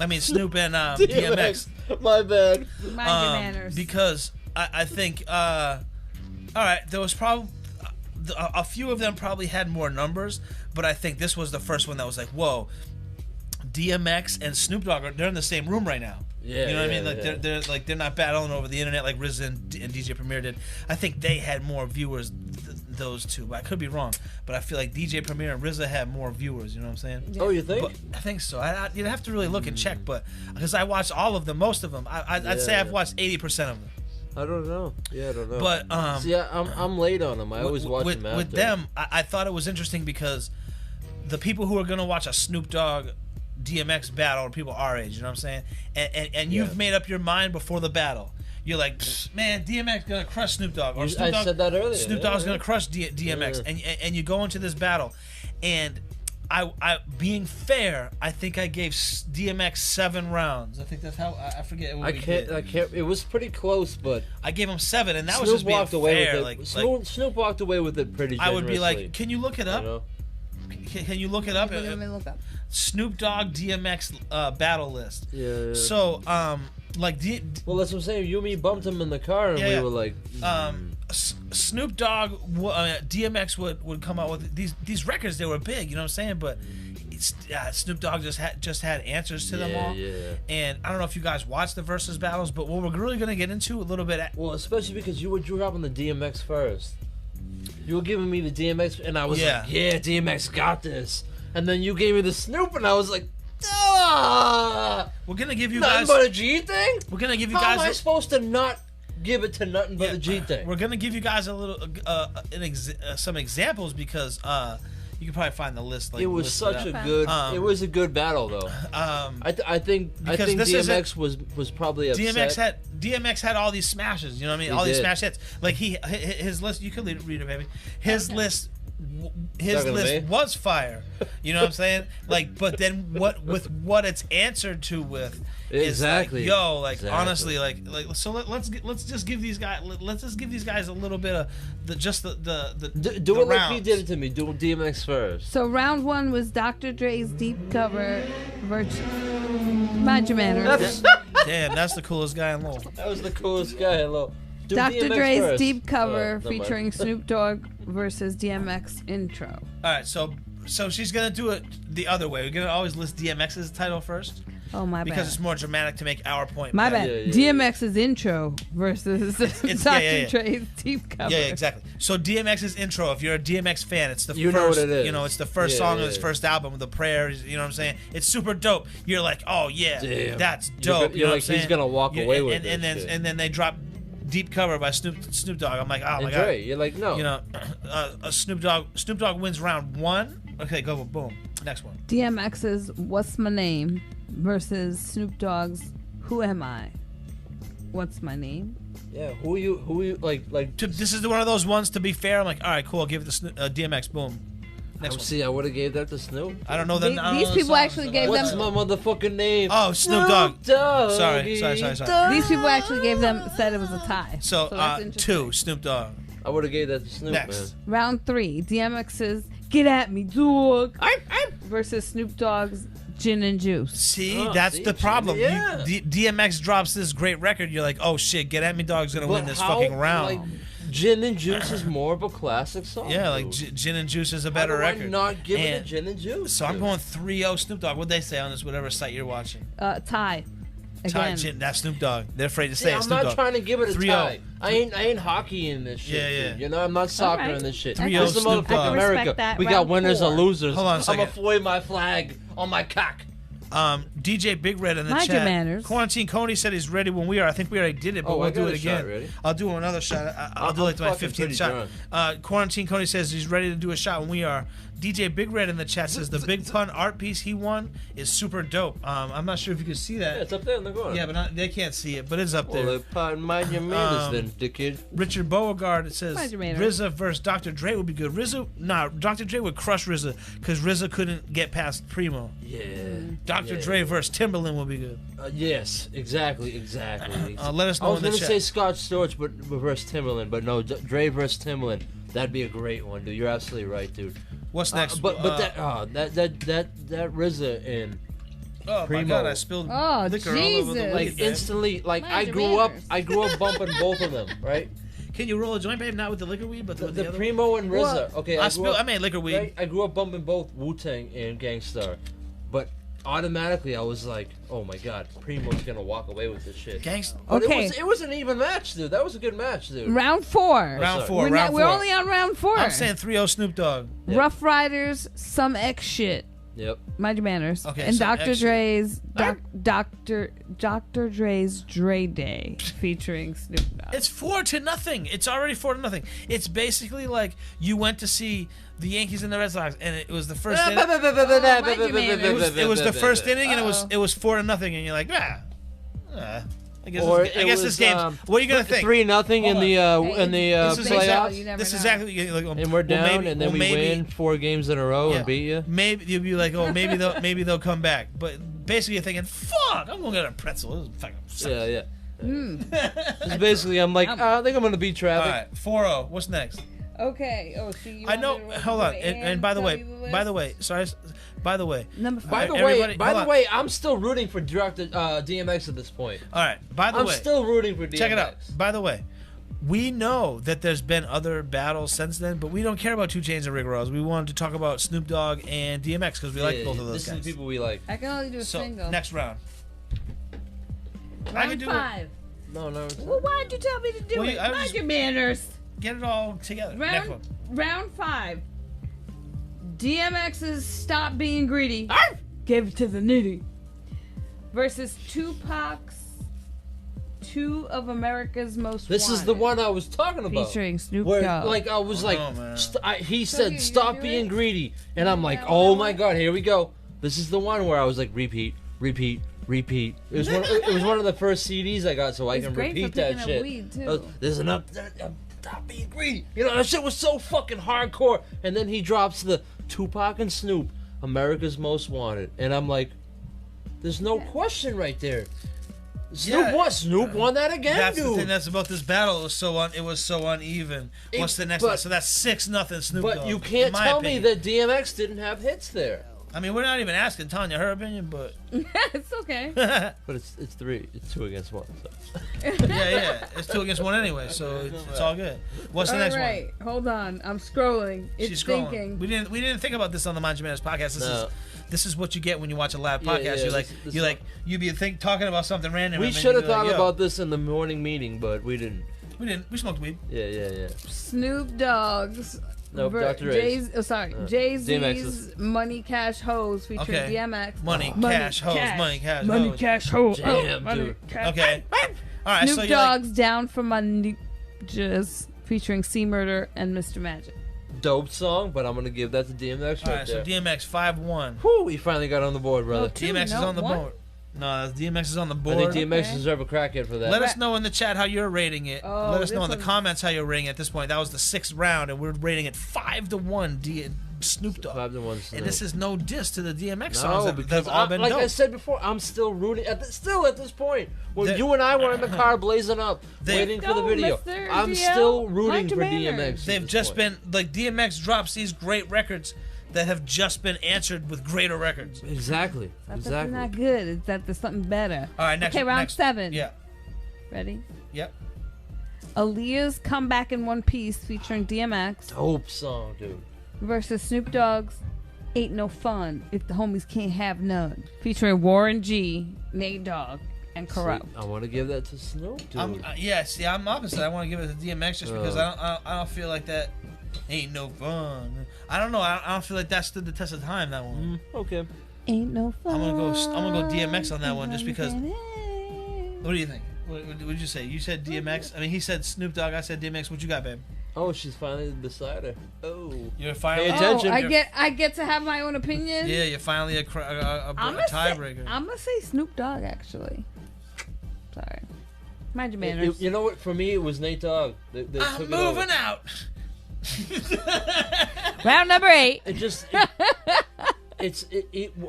I mean Snoop and DMX. My bad. Mind your manners. Because I think, all right, there was probably a few of them probably had more numbers, but I think this was the first one that was like, whoa, DMX and Snoop Dogg they're in the same room right now. Yeah, you know what I mean? Like they're not battling over the internet like RZA and DJ Premier did. I think they had more viewers. Those two, but I could be wrong. But I feel like DJ Premier and RZA had more viewers. You know what I'm saying? Oh, you think? But I think so. You'd have to really look and check, but because I watched all of them, most of them, I'd say I've watched 80% of them. I don't know. Yeah, I don't know. But see, I'm late on them. I always watch them after. With them, I thought it was interesting because the people who are gonna watch a Snoop Dogg DMX battle are people our age. You know what I'm saying? And you've made up your mind before the battle. You're like, man, DMX gonna crush Snoop Dogg. Or Snoop Dogg, I said that earlier. Snoop Dogg's gonna crush DMX, and you go into this battle, and I being fair, I think I gave DMX 7 rounds. I think that's how I forget. What I can't. It was pretty close, but I gave him 7, and that Snoop was just being walked away fair. with it. Snoop walked away with it pretty I generously. would be like, can you look it up? You know? Can you look it up? Let me look up. Snoop Dogg DMX battle list. Yeah. So like well, that's what I'm saying. You and me bumped him in the car, and we were like, Snoop Dogg, DMX would come out with these records. They were big, you know what I'm saying? But Snoop Dogg just had answers to them all. Yeah. And I don't know if you guys watched the versus battles, but what we're really gonna get into a little bit. Well, especially because you were dropping the DMX first. You were giving me the DMX, and I was like, yeah, DMX got this. And then you gave me the Snoop, and I was like, we're gonna give you nothing guys but a G thing. We're gonna give you How guys. am I supposed to not give it to nothing but a G thing? We're gonna give you guys a little some examples because you can probably find the list. Like, it was such a good. It was a good battle though. I think DMX was probably upset. DMX had all these smashes. You know what I mean? All these smash hits. Like his list. You can read it, baby. His list. His list was fire. You know what I'm saying? Like, but then what it's answered to with exactly. Is like, yo, honestly, like so let's just give these guys a little bit of the do it like he did it to me. Do DMX first. So round 1 was Dr. Dre's deep cover Mind your manners. Damn, that's the coolest guy in Lowell. That was the coolest guy in Lowell. Dr. Dre's deep cover featuring Snoop Dogg versus DMX intro. All right, so she's gonna do it the other way. We're gonna always list DMX's title first. Oh my bad. Because it's more dramatic to make our point. My bad. DMX's intro versus Dr. Dre's deep cover. Yeah, exactly. So DMX's intro. If you're a DMX fan, it's the first. Know what it is. You know, it's the first song of his first album, the prayers. You know what I'm saying? It's super dope. You're like, oh yeah, that's dope. You're like, he's gonna walk away with it. And then they drop deep cover by Snoop Dogg. I'm like, oh my god. You're like, no. You know, Snoop Dogg wins round 1. Okay, go boom. Next one. DMX's What's My Name versus Snoop Dogg's Who Am I? What's my name? Yeah, who you like? This is one of those ones. To be fair, I'm like, all right, cool. I'll give it to DMX. Boom. Next one. See, I would have gave that to Snoop. I don't know them. These people actually gave them. What's my motherfucking name? Oh, Snoop Dogg. Sorry. These people actually gave them said it was a tie. So 2 Snoop Dogg. I would have gave that to Snoop. Next. Man. Round 3, DMX's Get At Me Dog versus Snoop Dogg's Gin and Juice. See, that's the problem. Yeah. DMX drops this great record. You're like, oh shit, Get At Me Dog's gonna win this fucking round. Like, Gin and Juice is more of a classic song. Yeah, like Gin and Juice is a better record. Not giving it Gin and Juice. So I'm going 3-0 Snoop Dogg. What'd they say on this whatever site you're watching? Tie. Again. Tie, that's Snoop Dogg. They're afraid to say it. I'm Snoop not Dogg. trying to give it a 3-0. tie. I ain't hockey in this shit. Yeah. Dude. You know, I'm not soccer in this shit. 3-0 This is Snoop Dogg. America. We got winners and losers. Hold on a second. I'm gonna fly my flag on my cock. DJ Big Red in the Mind chat. your manners. Quarantine Coney said he's ready when we are. I think we already did it, but we'll do it again. Ready? I'll do another shot. I'll do like my 15th shot. Quarantine Coney says he's ready to do a shot when we are. DJ Big Red in the chat says the Big Pun art piece he won is super dope. I'm not sure if you can see that. Yeah, it's up there in the corner. Yeah, but they can't see it, but it's up there. Well, mind your manners then, dickhead. Richard Beauregard says Mind your manners. RZA versus Dr. Dre would be good. Dr. Dre would crush RZA because RZA couldn't get past Primo. Yeah. Dr. Dre versus Timbaland would be good. Yes, exactly. Let us know I was in the gonna chat. say Scott Storch, but versus Timbaland, but no, Dre versus Timbaland. That'd be a great one, dude. You're absolutely right, dude. What's next? But that RZA and Oh my Primo. God! I spilled Oh, liquor all over the Jesus. weed. Like babe. instantly, like Mind I your grew up. manners. I grew up bumping both of them, right? Can you roll a joint, babe? Not with the liquor weed, but with the The other. Primo and RZA. Well, Okay, I made liquor weed. right? I grew up bumping both Wu-Tang and Gangstar, but automatically I was like, oh my God, Primo's gonna walk away with this shit. Gangsta. But Okay. it was an even match, dude. That was a good match, dude. Round 4. Round sorry. four. We're, round we're four. only on round 4. I'm saying 3-0 Snoop Dogg. Yeah. Rough Riders, some X shit. Yep. Mind your manners. Okay, and some Dr. X Dre's Dr. Dre's Dre Day featuring Snoop Dogg. It's 4-0. It's already 4-0. It's basically like you went to see the Yankees and the Red Sox, and it was the first inning. It was the first inning, and it was 4-0, and you're like, I guess. Or I guess this game's. What are you gonna think? 3-0 in the This is playoffs, You never This is know. exactly. You're like, and we're down, and then we win 4 games in a row and beat you. Maybe you'll be like, oh, maybe they'll come back. But basically, you're thinking, fuck, I'm gonna get a pretzel. This fucking sucks. Yeah. It's basically, I'm like, I think I'm gonna beat All traffic. right, 4-0. What's next? Okay. Oh, so you I know. want me to Hold on. do And by the way, number 5. By the everybody- way, hold on. I'm still rooting for DMX at this point. All right. By the I'm way, still rooting for DMX. check it out. By the way, we know that there's been other battles since then, but we don't care about 2 Chainz and Rick Ross. We wanted to talk about Snoop Dogg and DMX because we like both of those This guys. is the people we like. I can only do a So single. next round. I round can do 5. No. Well, why'd you tell me to do Well, it? I was Mind just- your manners. Get it all together. Next one. Round 5. DMX's Stop Being Greedy. Gave it to the nitty. Versus Tupac's Two of America's Most This Wanted. is the one I was talking about. Featuring Snoop Where, Dogg. like, I was like, man. he So said, you stop do being it? greedy. And I'm like, Yeah, oh well, my God, here we go. This is the one where I was like, repeat. It was one of the first CDs I got, so I It's can great for repeat that picking up shit. weed, too. There's enough. Stop being greedy. You know, that shit was so fucking hardcore. And then he drops the Tupac and Snoop, America's Most Wanted. And I'm like, there's no question right there. Snoop won that again, That's dude. the thing that's about this battle. It was so uneven. What's the next but- one? So that's 6-0 Snoop Dogg. But you in can't my tell opinion. me that DMX didn't have hits there. I mean, we're not even asking Tanya her opinion, but It's okay. But it's 2 against 1. So. yeah, it's 2 against 1 anyway, so it's all good. What's the next All right, hold on. I'm scrolling. one? It's She's scrolling. thinking. We didn't think about this on the Mind Your Manners podcast. No. This is what you get when you watch a live podcast. Yeah, you're like this- you be talking about something random. We and then should you have be like, thought yo. about this in the morning meeting, but we didn't. We didn't. We smoked weed. Yeah. Snoop Dogg's. Nope, Dr. Dre's. Jay-Z's DMX's. Money Cash Hoes featuring Okay. DMX. Money, cash, hoes. Money, cash, Money hoes. Cash Hoes. Damn, Money, dude. Cash. Okay. All right. Snoop so you're like, Dogg's Down for My Ninjas featuring C Murder and Mr. Magic. Dope song, but I'm gonna give that to DMX all right right. So there. DMX 5-1. Whew, he finally got on the board, brother. Two, DMX is no, on the one? board. No, DMX is on the I board. think DMX Okay. deserve a crackhead for that. Let us know in the chat how you're rating it. Oh, Let us know this in the one's- comments how you're rating it at this point. That was the 6th round, and we're rating it 5-1. Snoop Dogg. 5-1 Snoop. And this is no diss to the DMX songs No, that because have all been like dope. I said before, I'm still rooting. Still at this point, when The- you and I were in the car blazing up, They- waiting for the Go, video, Mr. I'm DL. still rooting Mind for your DMX. manners. at They've this just point. been like DMX drops these great records that have just been answered with greater records. Exactly. Not that Exactly. they're not good. It's that there's something better. All right, next. Okay, round next. 7. Yeah. Ready? Yep. Aaliyah's Comeback in One Piece featuring DMX Dope song, dude. versus Snoop Dogg's Ain't No Fun If the Homies Can't Have None featuring Warren G, Nate Dogg, and Corrupt. I want to give that to Snoop, dude. I'm opposite. I want to give it to DMX just because I don't feel like that ain't no fun. I don't know. I don't feel like that stood the test of time. That one. Okay. Ain't no fun. I'm gonna go DMX on that one just because. What do you think? What did you say? You said DMX. I mean, he said Snoop Dogg. I said DMX. What you got, babe? Oh, she's finally beside her. Oh. You're finally. Pay attention. I get to have my own opinion. Yeah, you're finally a tiebreaker. I'm gonna say Snoop Dogg actually. Sorry. Mind your manners. You know what? For me, it was Nate Dogg. They I'm took it over. moving out. Round number 8. It just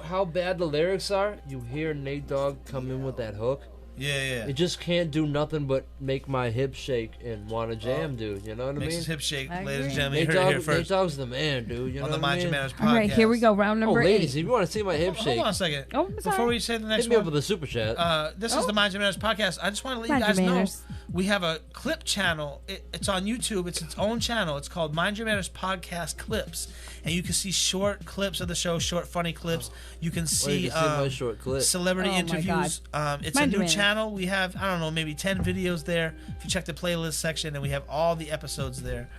how bad the lyrics are. You hear Nate Dogg come in with that hook, Yeah. It just can't do nothing but make my hips shake and want to jam, dude. You know what I Makes mean? his hip shake, I ladies and agree. gentlemen. You Nate heard it here Dogg, first. Nate Dogg's the man, dude. You know On the what I Mind Your mean? Manners podcast. All right, here we go. Round Oh, number ladies, 8. if you want to see my hip shake, Hold on a second. Oh, I'm Before sorry. we say the next hit me up one, with a super chat. this is the Mind Your Manners podcast. I just want to let you Mind guys Your know Manners. we have a clip channel. It's on YouTube. It's its own channel. It's called Mind Your Manners Podcast Clips, and you can see short clips of the show, short funny clips. You can Or see, you can see my short clip. celebrity Oh my interviews. It's Mind a Your new Manners. channel. We have, I don't know, maybe 10 videos there. If you check the playlist section, and we have all the episodes there.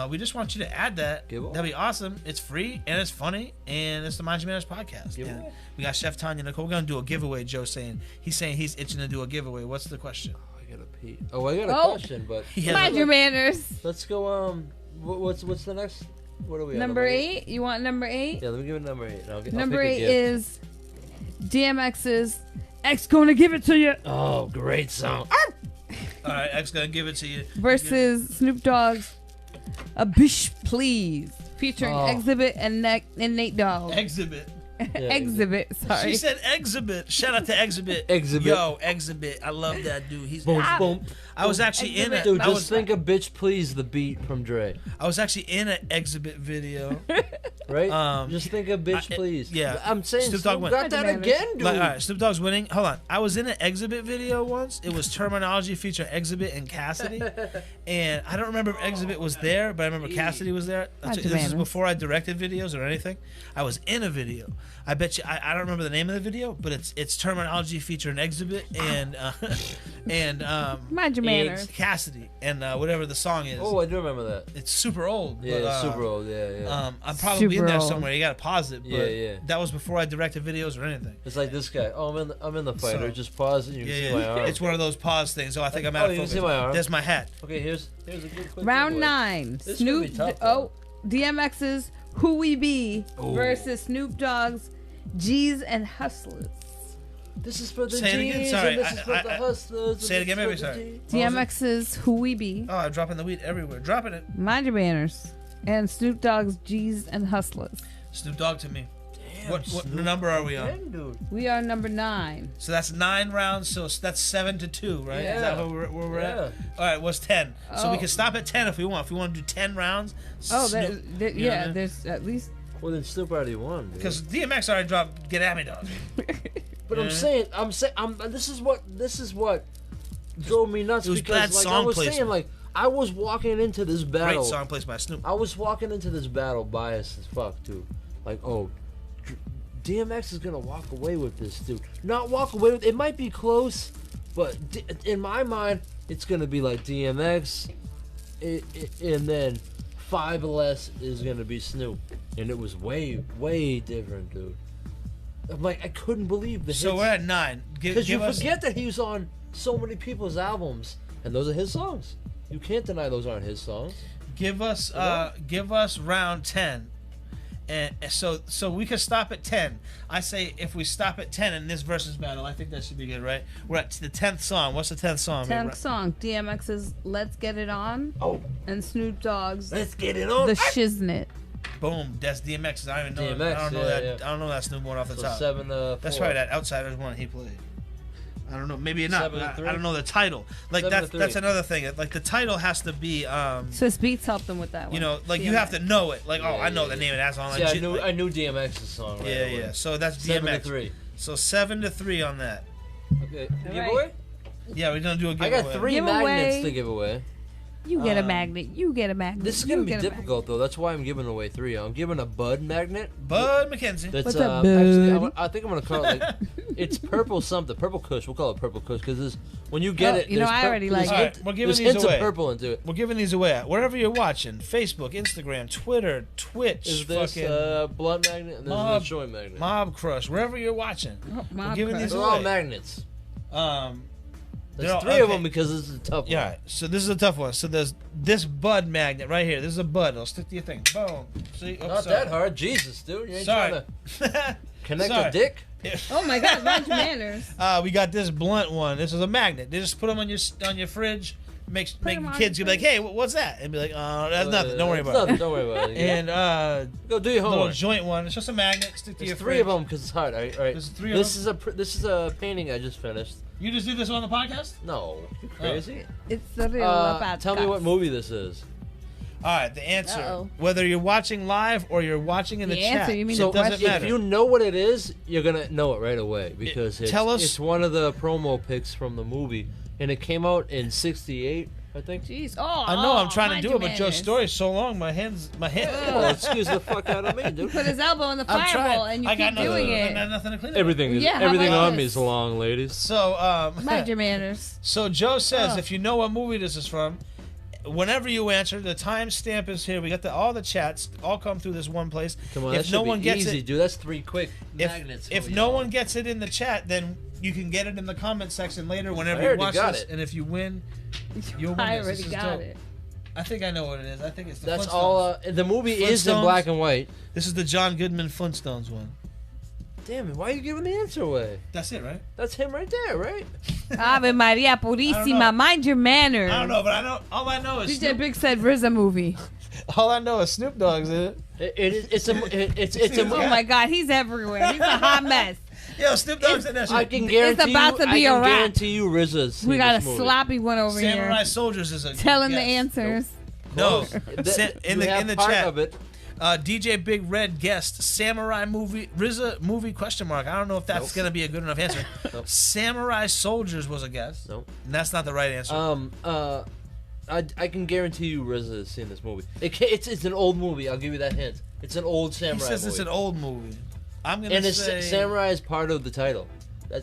We just want you to add that. Give up. That'd be awesome. It's free and it's funny, and it's the Mind Your Manners podcast. Give And up. we got Chef Tanya Nicole. We're gonna do a giveaway. Joe's saying he's itching to do a giveaway. What's the question? I gotta pee. Oh, I got a Oh. question, but Yeah. Mind your manners. let's go. What's the next? What are we? at? Number 8. You want number 8? Yeah, let me give it number 8. I'll Number pick a 8 gift. is DMX's X Gonna Give It To You Oh, great song. All right, X gonna give it to you. versus Snoop Dogg's A Bish Please featuring Oh. Exhibit and Nate Dogg. Exhibit. Exhibit, sorry. She said exhibit. Shout out to Exhibit. Exhibit. Yo, Exhibit. I love that dude. He's Boom, awesome. boom. I was actually in it. Dude, I just was, think of "Bitch Please" the beat from Dre, I was actually in an Exhibit video. right? Just think of "Bitch I- Please." yeah. I'm saying Snoop Snoop Dogg win. got that Mind again, dude. Like, all right, Snoop Dogg's winning. Hold on. I was in an Exhibit video once. It was Terminology featuring Exhibit and Cassidy. And I don't remember if Exhibit was there, but I remember Cassidy was there. Mind This your is manners. before I directed videos or anything. I was in a video. I bet you, I don't remember the name of the video, but it's Terminology featuring Exhibit and Mind your manners. Cassidy and whatever the song is. Oh, I do remember that. It's super old. Yeah, but, super old. Yeah. I'm probably in there Super old. somewhere. You gotta pause it, but Yeah. that was before I directed videos or anything. It's like this guy. Oh, I'm in the fighter. So- Just pause and you can Yeah, see my arm. it's one of those pause things. Oh, I think I'm Oh, out of you can focus. see my arm? There's my hat. Okay, here's a good quick Round giveaway. 9. This is Snoop gonna be tough, though. DMX's Who We Be Ooh. versus Snoop Dogg's G's and Hustlers. This is for the Say it again, G's sorry, and this is for the hustlers. say it and again, this maybe, is for the sorry. G's. DMX's Who We Be, Oh, I'm dropping the weed everywhere. Dropping it. Mind Your Manners, and Snoop Dogg's G's and Hustlers. Snoop Dogg to me. Damn, What Snoop number are we on? again, dude. We are number 9. So that's 9 rounds. So that's 7-2, right? Is that Yeah. where we're Yeah. at? All right. What's 10? So we Oh. can stop at 10 if we want. If we want to do 10 rounds. Oh, Snoop, there, you know what I yeah, mean? there's at least. Well, then Snoop already won, dude. Because DMX already dropped "Get At Me, Dog." But I'm Yeah. saying, this is what drove me nuts It was because, bad like I song was placement. saying, like I was walking into this battle. Great song placed by Snoop. I was walking into this battle biased as fuck, dude. Like, oh, DMX is gonna walk away with this, dude. Not walk away with it. Might be close, but in my mind, it's gonna be like DMX, and then 5 less is gonna be Snoop, and it was way different, dude. I'm like, I couldn't believe the So hits. we're at 9. Because you Give us. forget that he was on so many people's albums, and those are his songs. You can't deny those aren't his songs. Give us round 10. And so we could stop at 10. I say if we stop at 10 in this versus battle, I think that should be good, right? We're at the 10th song. What's the 10th song? 10th song, DMX's Let's Get It On, Oh, and Snoop Dogg's let's get it on. The Shiznit. Boom. That's DMX. I don't even know. DMX, I don't know yeah, that. yeah. I don't know that Snoop one off the So top. 7-4. That's right. That Outsiders one he played. I don't know. Maybe not. 7-3? I don't know the title. Like 7-3. that's another thing. Like the title has to be Swiss Beats helped them with that one. you know, like you have to know it. Like, oh, Yeah, I know yeah, the name of that song. See, Like, I knew DMX's song. Right yeah, away. yeah. So that's 7 DMX. to 3. So 7-3 on that. Okay. All Giveaway? Yeah, we're gonna do a I giveaway. got 3 Giveaway. magnets to give away. You get a magnet. You get a magnet. This is you gonna be get a difficult though. That's why I'm giving away 3. I'm giving a Bud magnet. Bud McKenzie. That's What's up, actually, buddy? I think I'm gonna call it like it's purple something. Purple Kush. We'll call it Purple Kush because when you get Oh, it, you know, there's I already like there's it. hint- Alright, we're giving there's these hints away. of purple into it. We're giving these away wherever you're watching: Facebook, Instagram, Twitter, Twitch, Is this fucking blunt magnet and Mob- there's a joint magnet? Mob Crush, wherever you're watching. Oh, We're Mob giving Crush. these They're all away. magnets. They're There's all- 3 of okay. them because this is a tough one. Yeah, right. So this is a tough one. So there's this Bud magnet right here. This is a Bud. It'll stick to your thing. Boom. See? Oh, Not sorry. that hard. Jesus, dude. You ain't Sorry. trying to connect Sorry. a dick? Oh my God, mind your manners. We got this blunt one. This is a magnet. They just put them on your fridge. Make them on kids your be like, hey, what's that? And be like, oh, that's nothing. Don't worry It's about it. nothing. Don't worry about it. And Go do your little homework. joint one. It's just a magnet. Stick to There's your 3 fridge. of them because it's hard. All right. There's 3 of This is a painting I just finished. You just did this on the podcast? No, you crazy. It's the real podcast. Tell me what movie this is. All right, the answer. Uh-oh. Whether you're watching live or you're watching in the chat, answer, you mean So the it doesn't question. matter. if you know what it is, you're gonna know it right away because tell us- it's one of the promo pics from the movie, and it came out in '68, I think. Jeez. Oh, I know I'm trying to mind do your it, but Joe's manners. story is so long. My hand. Oh, excuse the fuck out of me, dude. Put his elbow in the I'm fireball trying. and you I got keep nothing, doing I it. got nothing to clean up. Everything Yeah, how everything about on this? me is long, ladies. So Mind your manners. So Joe says, Oh. if you know what movie this is from, whenever you answer, the timestamp is here. We got all the chats all come through this one place. Come on, if that should no be one gets easy, it, dude. That's 3 quick magnets. if for no y'all. one gets it in the chat, then you can get it in the comment section later whenever I you already watch got this. it. And if you win, you'll win. I this. already This is got dope. it. I think I know what it is. I think it's the That's Flintstones. all. The movie is in Flintstones. black and white. This is the John Goodman Flintstones one. Damn it! Why are you giving the answer away? That's it, right? That's him right there, right? Ave Maria I don't know. Purísima. Mind your manners. I don't know, but I know. All I know is DJ Snoop, Big said RZA movie. all I know is Snoop Dogg's in it. It's a Oh my God, he's everywhere. He's a hot mess. Yo, Snoop Dogg's in that shit. I can guarantee about to be you. a I can wrap. guarantee you, RZA's seen We got a this movie. sloppy one over Samurai here. Soldiers is a Telling the guess. answers. No, That- in you have the part chat. of it. DJ Big Red guessed Samurai movie RZA movie question mark. I don't know if that's Nope. gonna be a good enough answer. Nope. Samurai Soldiers was a guess. Nope. And that's not the right answer. I can guarantee you, RZA has seen this movie. It's an old movie. I'll give you that hint. It's an old he samurai says movie. it's an old movie. I'm gonna and it's say samurai is part of the title.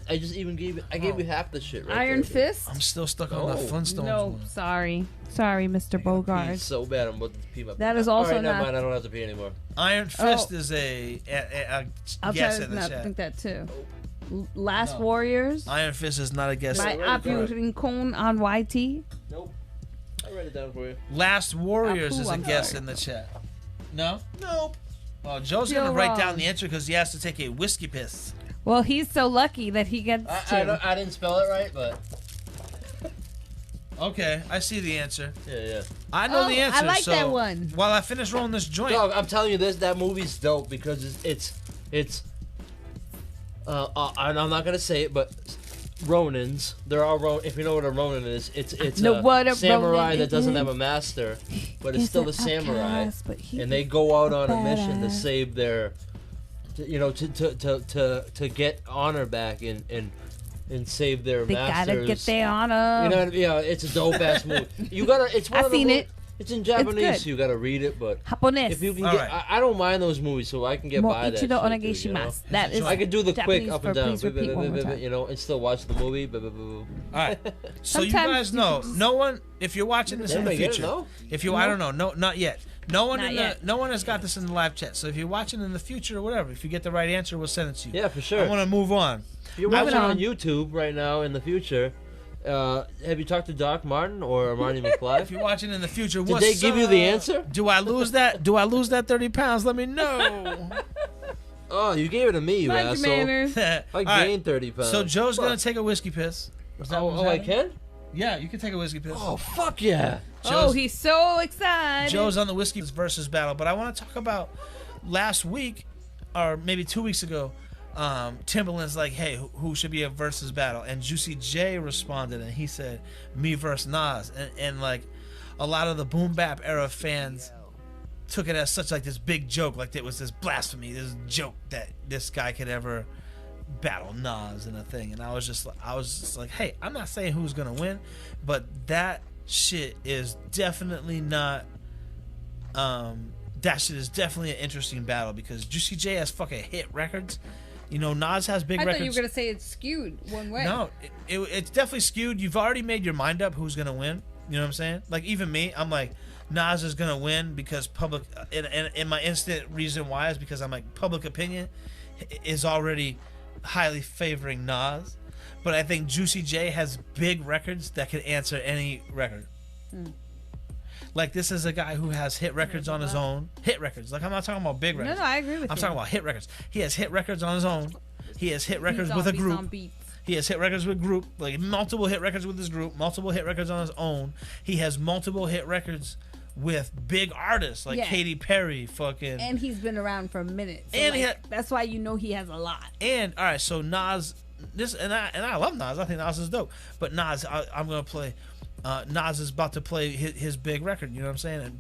I just even gave it. I gave you half the shit right Iron there, dude. Fist? I'm still stuck on the No. Flintstones No, one. sorry. Sorry, Mr. Bogart. He's so bad. I'm about to pee my. That is also All right, never not- mind. I don't have to pee anymore. Iron Fist Oh. is a I'll guess try in to the not chat. think that too. Last No. Warriors Iron Fist is not a guess. by already got it. Apu Rincon on YT. Nope. I read it down for you. Last Warriors Apu, is a I'm guess sorry. in the chat. No? Nope. Well, Joe's You're gonna write wrong. down the answer because he has to take a whiskey piss. Well, he's so lucky that he gets to. I didn't spell it right, but Okay, I see the answer. yeah. I know Oh, the answer. I like so that one. While I finish rolling this joint, Dog, I'm telling you this. That movie's dope because it's. I'm not gonna say it, but Ronins. They're all Ronin. If you know what a Ronin is, it's Know a what a samurai Ronin that doesn't is? have a master, but it's still a He's an samurai, outcast, but he and they is go out a on a mission to badass. save their, to get honor back and save their They masters. gotta get their honor. You know, yeah, it's a dope ass movie. You gotta. It's one I of the seen mo- it. It's in Japanese, good. so you gotta read it. But Japonés. if you can All get, right. I don't mind those movies, so I can get by that. Moichido shit, dude, you know? onegaishimasu. That is I could do the Japanese quick up for and down, please repeat one more time. you know, and still watch the movie. all right. So you Sometimes guys you know, can- no one. If you're watching this in the Everybody get it, future, no? if you, I don't know, no, not yet. No one Not in yet. the, no one has got this in the live chat. So if you're watching in the future or whatever, if you get the right answer, we'll send it to you. Yeah, for sure. I want to move on. If you're Moving watching on on. YouTube right now in the future, have you talked to Doc Martin or Marty McFly? If you're watching in the future, Did what's they give you the up? answer? Do I lose that? Do I lose that 30 pounds? Let me know. Oh, you gave it to me, you Mind your asshole. manners. I All right. gained 30 pounds. So Joe's Fuck. gonna take a whiskey piss. Is that what's Oh, I happening? can? Yeah, you can take a whiskey piss. Oh, fuck yeah. Oh, Joe's- he's so excited. Joe's on the whiskey versus battle, but I want to talk about last week, or maybe 2 weeks ago. Timbaland's like, "Hey, who should be a versus battle?" And Juicy J responded, and he said, "Me versus Nas." And like, a lot of the boom bap era fans took it as such like this big joke, like it was this blasphemy, this joke that this guy could ever battle Nas in a thing. And I was just like, hey, I'm not saying who's gonna win, but that shit is definitely not. That shit is definitely an interesting battle because Juicy J has fucking hit records. You know, Nas has big I records. thought you were gonna say it's skewed one way. No, it's definitely skewed. You've already made your mind up who's gonna win. You know what I'm saying? Like even me, I'm like, Nas is gonna win because public. And my instant reason why is because I'm like, public opinion is already highly favoring Nas, but I think Juicy J has big records that could answer any record. Like this is a guy who has hit records on his own. Hit records. Like I'm not talking about big No, records. no, I agree with I'm you. talking about hit records. He has hit records on his own. He has hit records Beats with on a beats on group. beats. He has hit records with group, like multiple hit records with his group, multiple hit records on his own. He has multiple hit records with big artists like Yeah. Katy Perry, fucking. And he's been around for a minute. So And he like, that's why you know he has a lot. And all right, so Nas this, and I love Nas. I think Nas is dope. But Nas, I'm gonna play. Nas is about to play his big record. You know what I'm saying? And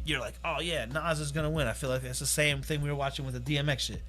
you're like, oh yeah, Nas is gonna win. I feel like it's the same thing we were watching with the DMX shit.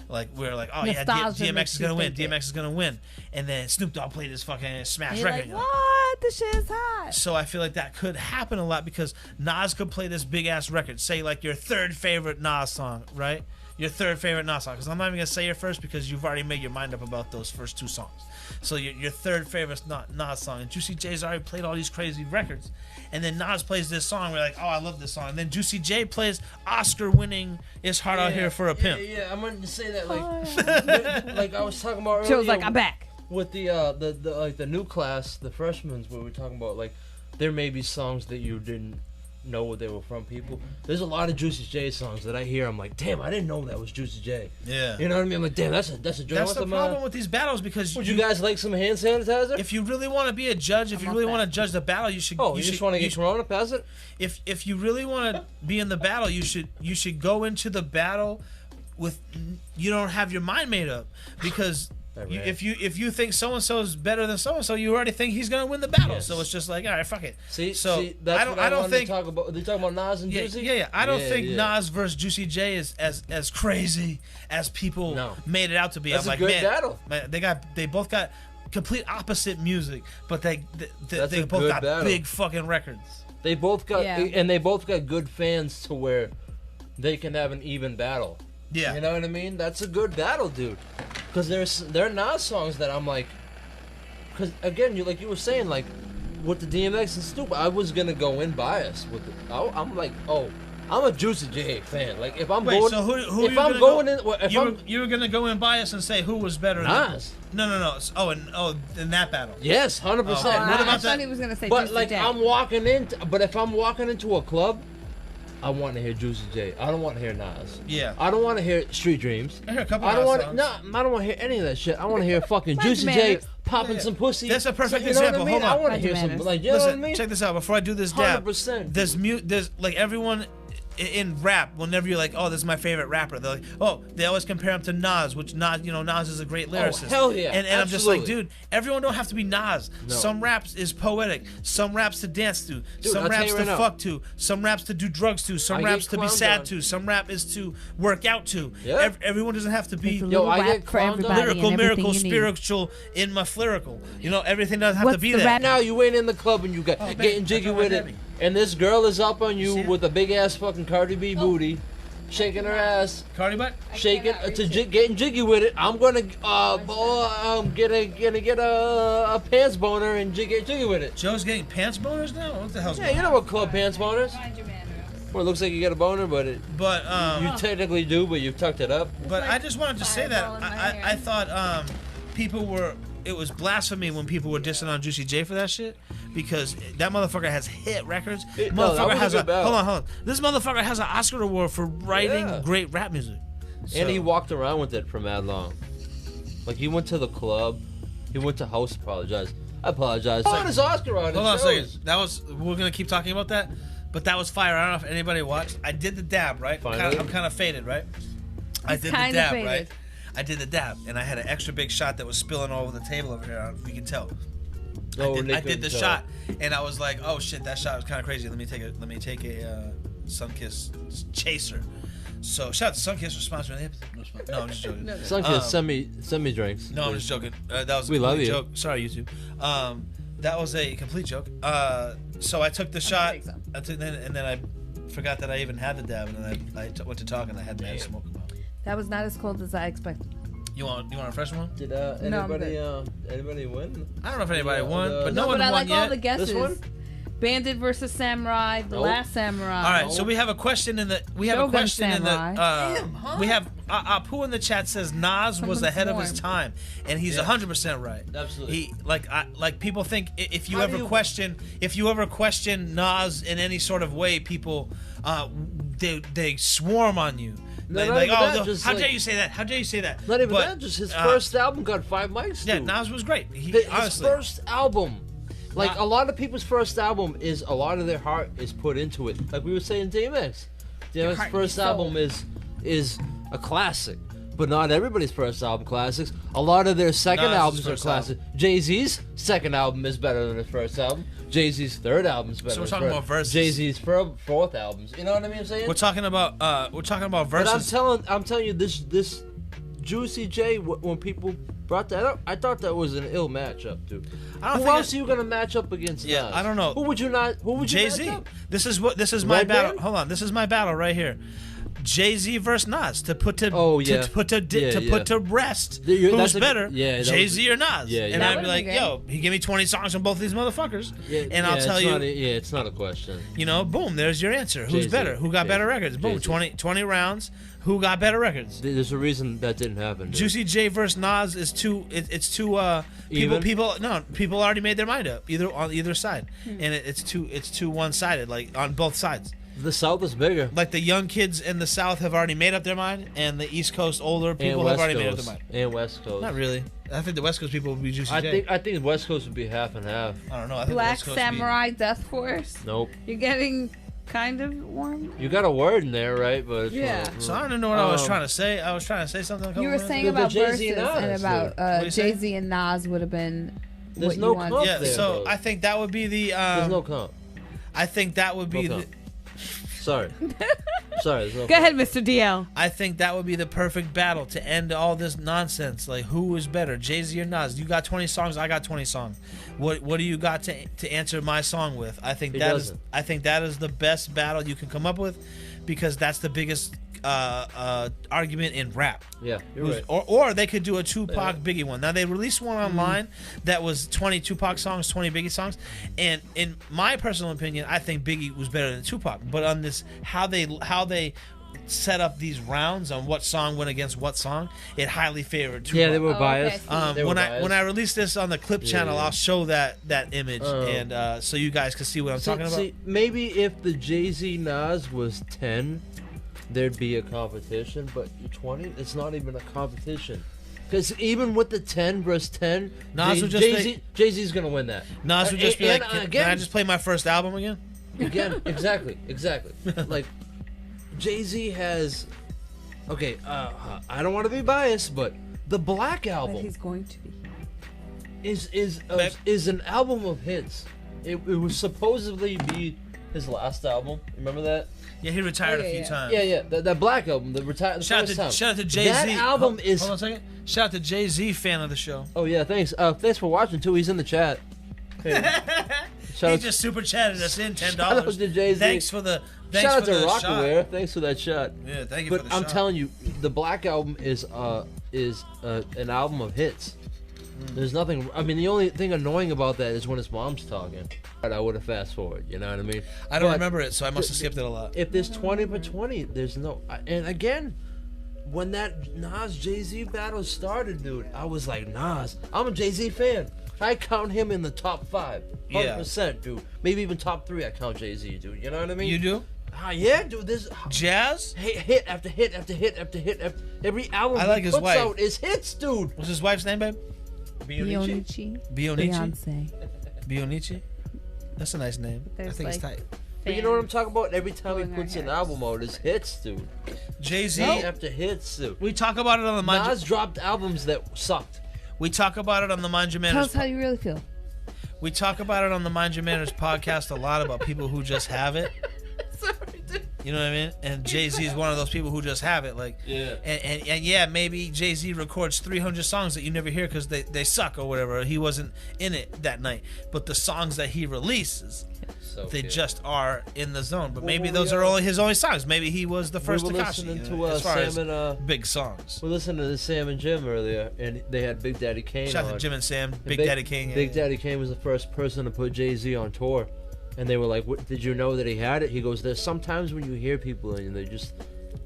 Like we're like, oh yeah, DMX is gonna win. DMX is gonna win. And then Snoop Dogg played his fucking smash record. Like, what? This shit is hot. So I feel like that could happen a lot because Nas could play this big ass record. Say like your third favorite Nas song, right? Your third favorite Nas song. Because I'm not even gonna say your first because you've already made your mind up about those first two songs. So your third favorite Nas song, and Juicy J's already played all these crazy records, and then Nas plays this song. We're like, oh, I love this song. And then Juicy J plays Oscar-winning "It's Hard Out Here for a Pimp." Yeah, I'm going to say that like I was talking about earlier. Joe's like, I'm back. With the new class, the freshmen, where we're talking about like there may be songs that you didn't know where they were from. People, there's a lot of Juicy J songs that I hear. I'm like, damn, I didn't know that was Juicy J. Yeah, you know what I mean. I'm like, damn, that's a joint. That's the problem with these battles because would you guys like some hand sanitizer? If you really want to be a judge, if you really want to judge the battle, you should. Oh, you just want to get Corona, pass it. If you really want to be in the battle, you should go into the battle with you don't have your mind made up because. If you think so and so is better than so and so, you already think he's gonna win the battle. Yes. So it's just like, all right, fuck it. See, that's I don't think. Talk about, they talking about Nas and Juicy. Yeah. I don't think Nas versus Juicy J is as crazy as people made it out to be. That's I'm like, good man, battle. they both got complete opposite music, but they both got battle. big fucking records. They both got and they both got good fans to where they can have an even battle. Yeah, you know what I mean. That's a good battle, dude. Because there are Nas songs that I'm like, because again, you were saying like with the DMX and Snoop, I was gonna go in biased with it. I'm like, oh, I'm a Juicy J fan. Like if I'm going, so who if I'm going in, you were gonna go in biased and say who was better? Nas. No. In that battle. Yes, 100%. What about I thought he was gonna say. But Juicy like J. but if I'm walking into a club, I want to hear Juicy J. I don't want to hear Nas. Yeah. I don't want to hear Street Dreams. I hear a couple. I don't want to hear any of that shit. I want to hear fucking Juicy J popping some pussy. That's a perfect you know example. What I mean? Hold on. I want to hear some like you know what I mean? Check this out. Before I do this dab, 100%. There's like everyone in rap, whenever you're like, oh, this is my favorite rapper, they're like, oh, they always compare him to Nas, which Nas is a great lyricist. Oh, hell yeah. And I'm just like, dude, everyone don't have to be Nas. No. Some raps is poetic. Some raps to dance to. Dude, some raps to fuck to. Some raps to do drugs to. Some raps to be sad to. Some rap is to work out to. Yeah. Everyone doesn't have to be I get for everybody lyrical, miracle, spiritual, in my lyrical. Everything doesn't have to be that. Now you ain't in the club and you got getting jiggy with it. And this girl is up on you with a big ass fucking Cardi B booty, shaking her ass, Cardi butt, shaking getting jiggy with it. I'm gonna get a pants boner and get jiggy with it. Joe's getting pants boners now. What the hell's going on? Yeah, you know what club pants boners? Well, it looks like you got a boner, but you technically do, but you've tucked it up. But I just wanted to say that I thought people were. It was blasphemy when people were dissing on Juicy J for that shit because that motherfucker has hit records. Hold on. This motherfucker has an Oscar award for writing great rap music. So. And he walked around with it for mad long. Like he went to the club, he went to house. I apologize. Oh, his Oscar on. Hold on a second. We're gonna keep talking about that, but that was fire. I don't know if anybody watched. I did the dab right. I'm kind of faded right. I did the dab right. I did the dab, and I had an extra big shot that was spilling all over the table over here. We can tell. I did the shot, and I was like, "Oh shit, that shot was kind of crazy. Let me take a Sunkiss chaser." So shout out to Sunkiss for sponsoring the episode. No, I'm just joking. Sunkiss, send me drinks. No, I'm just joking. That was a complete joke. Sorry, YouTube. That was a complete joke. So I took the shot, and then I forgot that I even had the dab, and then I went to talk, and I had mad smoke. That was not as cold as I expected. You want a fresh one? Did anybody win? I don't know if anybody won, but no one won yet. But I like all the guesses. This one? Bandit versus Samurai, The Last Samurai. All right, so we have a question in the. We have a question Samurai. We have Apu in the chat says Nas was ahead of his time, and he's 100% right. Absolutely. He like people think if you ever question Nas in any sort of way, people they swarm on you. How dare you say that? How dare you say that? Not even that. Just his first album got 5 mics. Yeah, Nas was great. His first album. Like, a lot of people's first album is a lot of their heart is put into it. Like we were saying, DMX. DMX's first album is a classic. but not everybody's first album classics. A lot of their second Nas's albums are first classics. Jay-Z's second album is better than his first album. Jay-Z's third album is better. So we're than talking his about first. verses. Jay-Z's fourth albums. You know what I mean? I'm saying. We're talking about verses. But I'm telling you, this Juicy J. When people brought that up, I thought that was an ill matchup, dude. I don't Who think else are you gonna match up against? Yeah, Nas? I don't know. Who would you not? Who would you Jay-Z. match up? This is my Red battle. Band? Hold on, this is my battle right here. Jay-Z versus Nas to put to Oh, yeah. to put to Yeah, to yeah. put to rest. That's Who's a- better? yeah, that Jay-Z or Nas? Yeah, yeah. And That I'd be would've like, been yo, he gave me 20 songs on both these motherfuckers, Yeah, and I'll yeah, tell it's you, not it's not a question. you know, boom, there's your answer. Who's Jay-Z. better? Who got Jay-Z. better records? Boom, Jay-Z. 20 rounds. Who got better records? There's a reason that didn't happen. Dude. Juicy J versus Nas is too. It's too. Even? People already made their mind up on either side, and it's too one sided. Like on both sides. The South is bigger. Like the young kids in the South have already made up their mind, and the East Coast older people and have West already Coast. made up their mind. And West Coast. Not really. I think the West Coast people would be Juicy J. I think West Coast would be half and half. I don't know. I think the Black West Coast would be- Samurai Death Force. Nope. You're getting kind of warm. You got a word in there, right? But Yeah. So I don't know what I was trying to say. I was trying to say something. a couple You were minutes saying ago. The about Jay-Z verses and and Nas, about What do you say? Jay-Z and Nas would have been. There's what no you wanted. comp Yeah. there, So though. I think that would be the. There's no comp. I think that would be No the. comp. Sorry. Sorry. There's no Go ahead, Mr. DL. I think that would be the perfect battle to end all this nonsense. Like, who is better, Jay-Z or Nas? You got 20 songs, I got 20 songs. What do you got to answer my song with? I think He that doesn't. I think that is the best battle you can come up with, because that's the biggest argument in rap. Yeah, you're Who's- right. Or they could do a Tupac Biggie one. Now they released one online that was 20 Tupac songs, 20 Biggie songs, and in my personal opinion, I think Biggie was better than Tupac. But on this, how they set up these rounds on what song went against what song, it highly favored Tupac. Yeah, they were Oh, okay, biased. I see. They were when biased. I release this on the clip channel, yeah. I'll show that image, and so you guys can see what I'm talking about. See, maybe if the Jay-Z Nas was 10, there'd be a competition, but 20, it's not even a competition. Because even with the 10 versus 10, Nas would just Jay-Z's gonna win that. Nas would just be And like, can I again, just play my first album again? exactly. Like Jay-Z has. Okay, I don't want to be biased, but the Black But Album he's going to be. is an album of hits. It was supposedly be his last album. Remember that? Yeah, he retired Oh, yeah, a few yeah. times. Yeah. That Black Album, the Shout first time. out to Jay-Z. That album is. Hold on a second. Shout out to Jay-Z, fan of the show. Oh yeah, thanks. Thanks for watching too. He's in the chat. Hey. Shout He out, just super chatted us in $10. Shout out to Jay-Z. Thanks for the shout out to shot. Rockaware. Thanks for that shot. Yeah, thank you But for the I'm shot. telling you, the Black Album is an album of hits. There's nothing. I mean, the only thing annoying about that is when his mom's talking. I would have fast forward. You know what I mean? I don't But remember it, so I must have skipped it a lot. If there's 20 for 20, there's no. And again, when that Nas Jay-Z battle started, dude, I was like, Nas. I'm a Jay-Z fan. I count him in the top 5. 100%, dude. Maybe even top 3. I count Jay-Z, dude. You know what I mean? You do? Yeah, dude. This Jazz? hit after hit after hit after hit. Every album I like he his puts wife. out is hits, dude. What's his wife's name, babe? Bionichi. Bionichi? Beyonce. Bionichi? That's a nice name. I There's, think it's like, tight. But you know what I'm talking about? Every time he pulling our puts an hairs. album out, it's hits, dude. Jay-Z, Hit after hits, dude. we talk about it on the Mind Nas dropped albums that sucked. We talk about it on the Mind Your Tell Manners. us how you really feel. We talk about it on the Mind Your Manners podcast a lot about people who just have it. Sorry, dude. You know what I mean? And Jay-Z is one of those people who just have it. Like, Yeah. and yeah, maybe Jay-Z records 300 songs that you never hear because they suck or whatever. He wasn't in it that night. But the songs that he releases, So they good. just are in the zone. But maybe well, those we, are only his only songs. Maybe he was the first we were Tekashi, listening you to know, as far Sam as and big songs. we're listening to Sam and Jim earlier, and they had Big Daddy Kane Shout out on. to Jim and Sam, And Big Daddy King. Big Daddy Kane was the first person to put Jay-Z on tour, and they were like, "What, did you know that he had it?" He goes, "There's sometimes when you hear people and they just,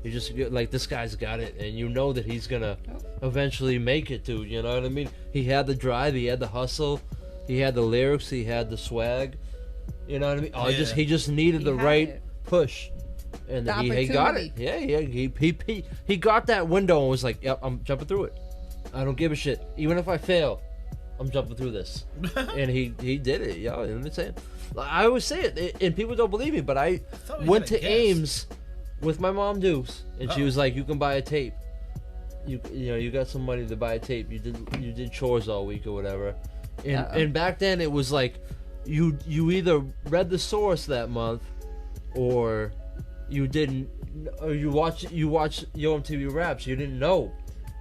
you just get like, this guy's got it, and you know that he's gonna eventually make it, dude. You know what I mean? He had the drive, he had the hustle, he had the lyrics, he had the swag. You know what I mean? Oh, Yeah. he just needed the had right it. push." And The he got it. opportunity. Yeah. He got that window and was like, "Yep, I'm jumping through it. I don't give a shit. Even if I fail, I'm jumping through this." And he did it. Yo, you know what I'm saying? I always say it, and people don't believe me, but I thought we went had to a guest. Ames with my mom Deuce, and she was like, "You can buy a tape. you got some money to buy a tape. You did chores all week or whatever, and back then it was like you either read the source that month, or you didn't, or you watch Yo MTV Raps. You didn't know,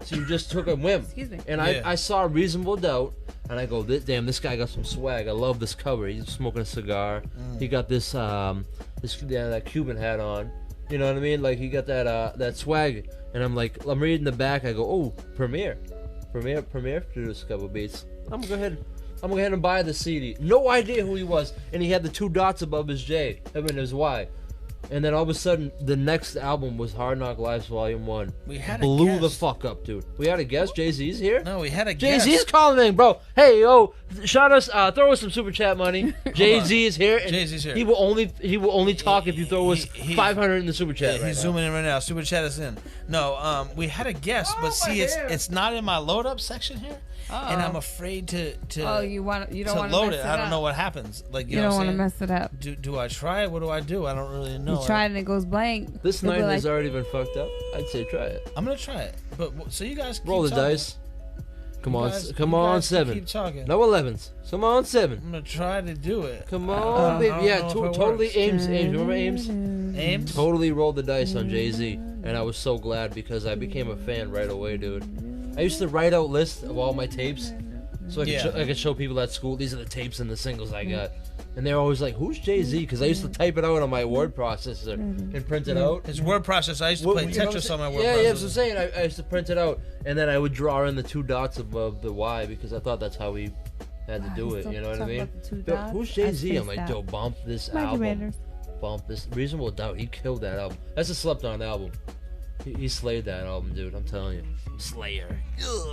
so you just took a whim. Excuse me. And I saw Reasonable Doubt, and I go, damn, this guy got some swag. I love this cover. He's smoking a cigar. He got this that Cuban hat on. You know what I mean? Like he got that swag. And I'm reading the back. I go, oh, Premiere produced a couple beats. I'm gonna go ahead and buy the CD. No idea who he was, and he had the 2 dots above his J. I mean his Y. And then all of a sudden, the next album was Hard Knock Lives Volume 1. We had Blew a the guest. fuck up, dude. We had a guest. Jay-Z's here. No, we had a guest. Jay-Z's calling in, bro. Hey, yo, shout us, throw us some super chat money. Jay-Z is here. And Jay-Z's here. He will only talk if you throw us 500 in the super chat. Yeah, right he's now. zooming in right now. Super chat is in. No, we had a guest, but see, it's not in my load up section here, and I'm afraid to you don't want to load mess it. it I don't up. know what happens. Like You know don't what want I'm to saying? mess it up. Do I try it? What do I do? I don't really know. You try it and it goes blank. This You'll night be has like, already been fucked up. I'd say try it. I'm gonna try it. But so you guys keep Roll the talking. dice. Come You on, guys- come you on, guys 7. Keep talking. No 11s. Come on, 7. I'm gonna try to do it. Come I on, don't baby. know Yeah, if it totally works. Ames. Remember Ames? Ames. Totally rolled the dice on Jay-Z, and I was so glad because I became a fan right away, dude. I used to write out lists of all my tapes, so I could show people at school, these are the tapes and the singles I got. And they're always like, who's Jay-Z? Because I used to type it out on my word processor and print it out. His word processor. I used to play You know what I'm Tetris on my word yeah, processor. that's what I'm saying. I used to print it out, and then I would draw in the 2 dots above the Y because I thought that's how we had to do it. You know what I mean? Yo, who's Jay-Z? I'm like, yo, bump this album. Bump this. Reasonable Doubt. He killed that album. That's a slept-on album. He slayed that album, dude. I'm telling you. Slayer.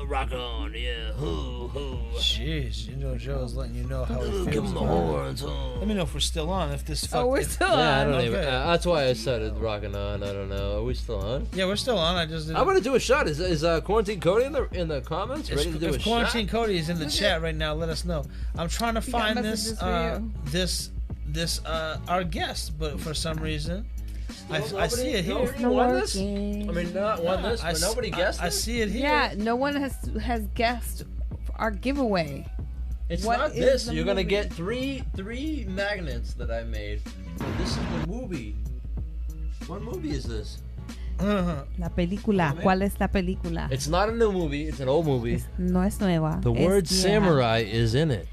Rock on, yeah. Hoo, hoo. Jeez, you know Joe's letting you know how he feels. Give him the horns. Let me know if we're still on. If this. Oh, we're still on. Yeah, I don't even. Okay. That's why I started rocking on. I don't know. Are we still on? Yeah, we're still on. I just didn't. I'm gonna do a shot. Is Quarantine Cody in the comments ready to do a if Quarantine shot? Cody is in the chat right now, let us know. I'm trying to got find messages for this our guest, but for some reason, I see it here. You won this? I Working. mean, not won this, but nobody guessed I it. see it here. Yeah, no one has guessed our giveaway. It's What not is this. the You're gonna movie? get three magnets that I made. This is the movie. What movie is this? Uh-huh. La película. ¿Cuál es la película? It's not a new movie. It's an old movie. No es nueva. The es word vieja. samurai is in it.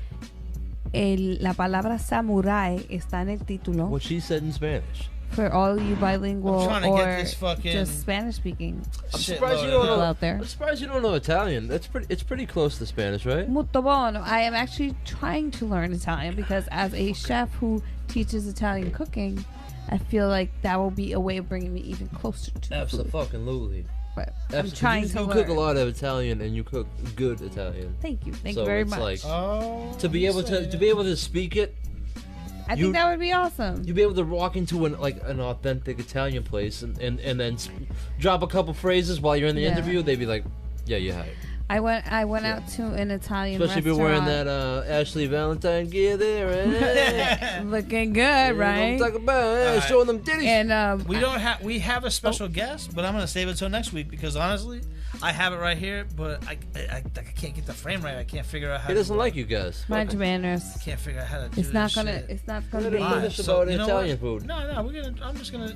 La palabra samurai está en el título. What she said in Spanish. For all you bilingual I'm trying to or get this fucking just Spanish speaking I'm shit surprised you loaded don't up. know. out there. I'm surprised you don't know Italian. It's pretty close to Spanish, right? Molto buono. I am actually trying to learn Italian because as a chef who teaches Italian cooking, I feel like that will be a way of bringing me even closer to the food. Absolutely. But I'm trying to You learn. cook a lot of Italian and you cook good Italian. Thank you. Thank So you very it's much. like- Oh, To be able to speak it, I you- think that would be awesome. you'd be able to walk into an authentic Italian place and then drop a couple phrases while you're in the Yeah. interview. They'd be like, "Yeah, you're hired." I went out to an Italian Especially if you're restaurant. wearing that Ashley Valentine gear there, right? Looking good, right? I'm talking about Alright. showing them titties. And we have a special guest, but I'm gonna save it till next week because honestly, I have it right here, but I can't get the frame right. I can't figure out how. He doesn't to, like you guys. mind your manners. Can't figure out how to do It's not this gonna. shit. It's not gonna Let be. him finish So, about you know Italian what? food. No, I'm just gonna,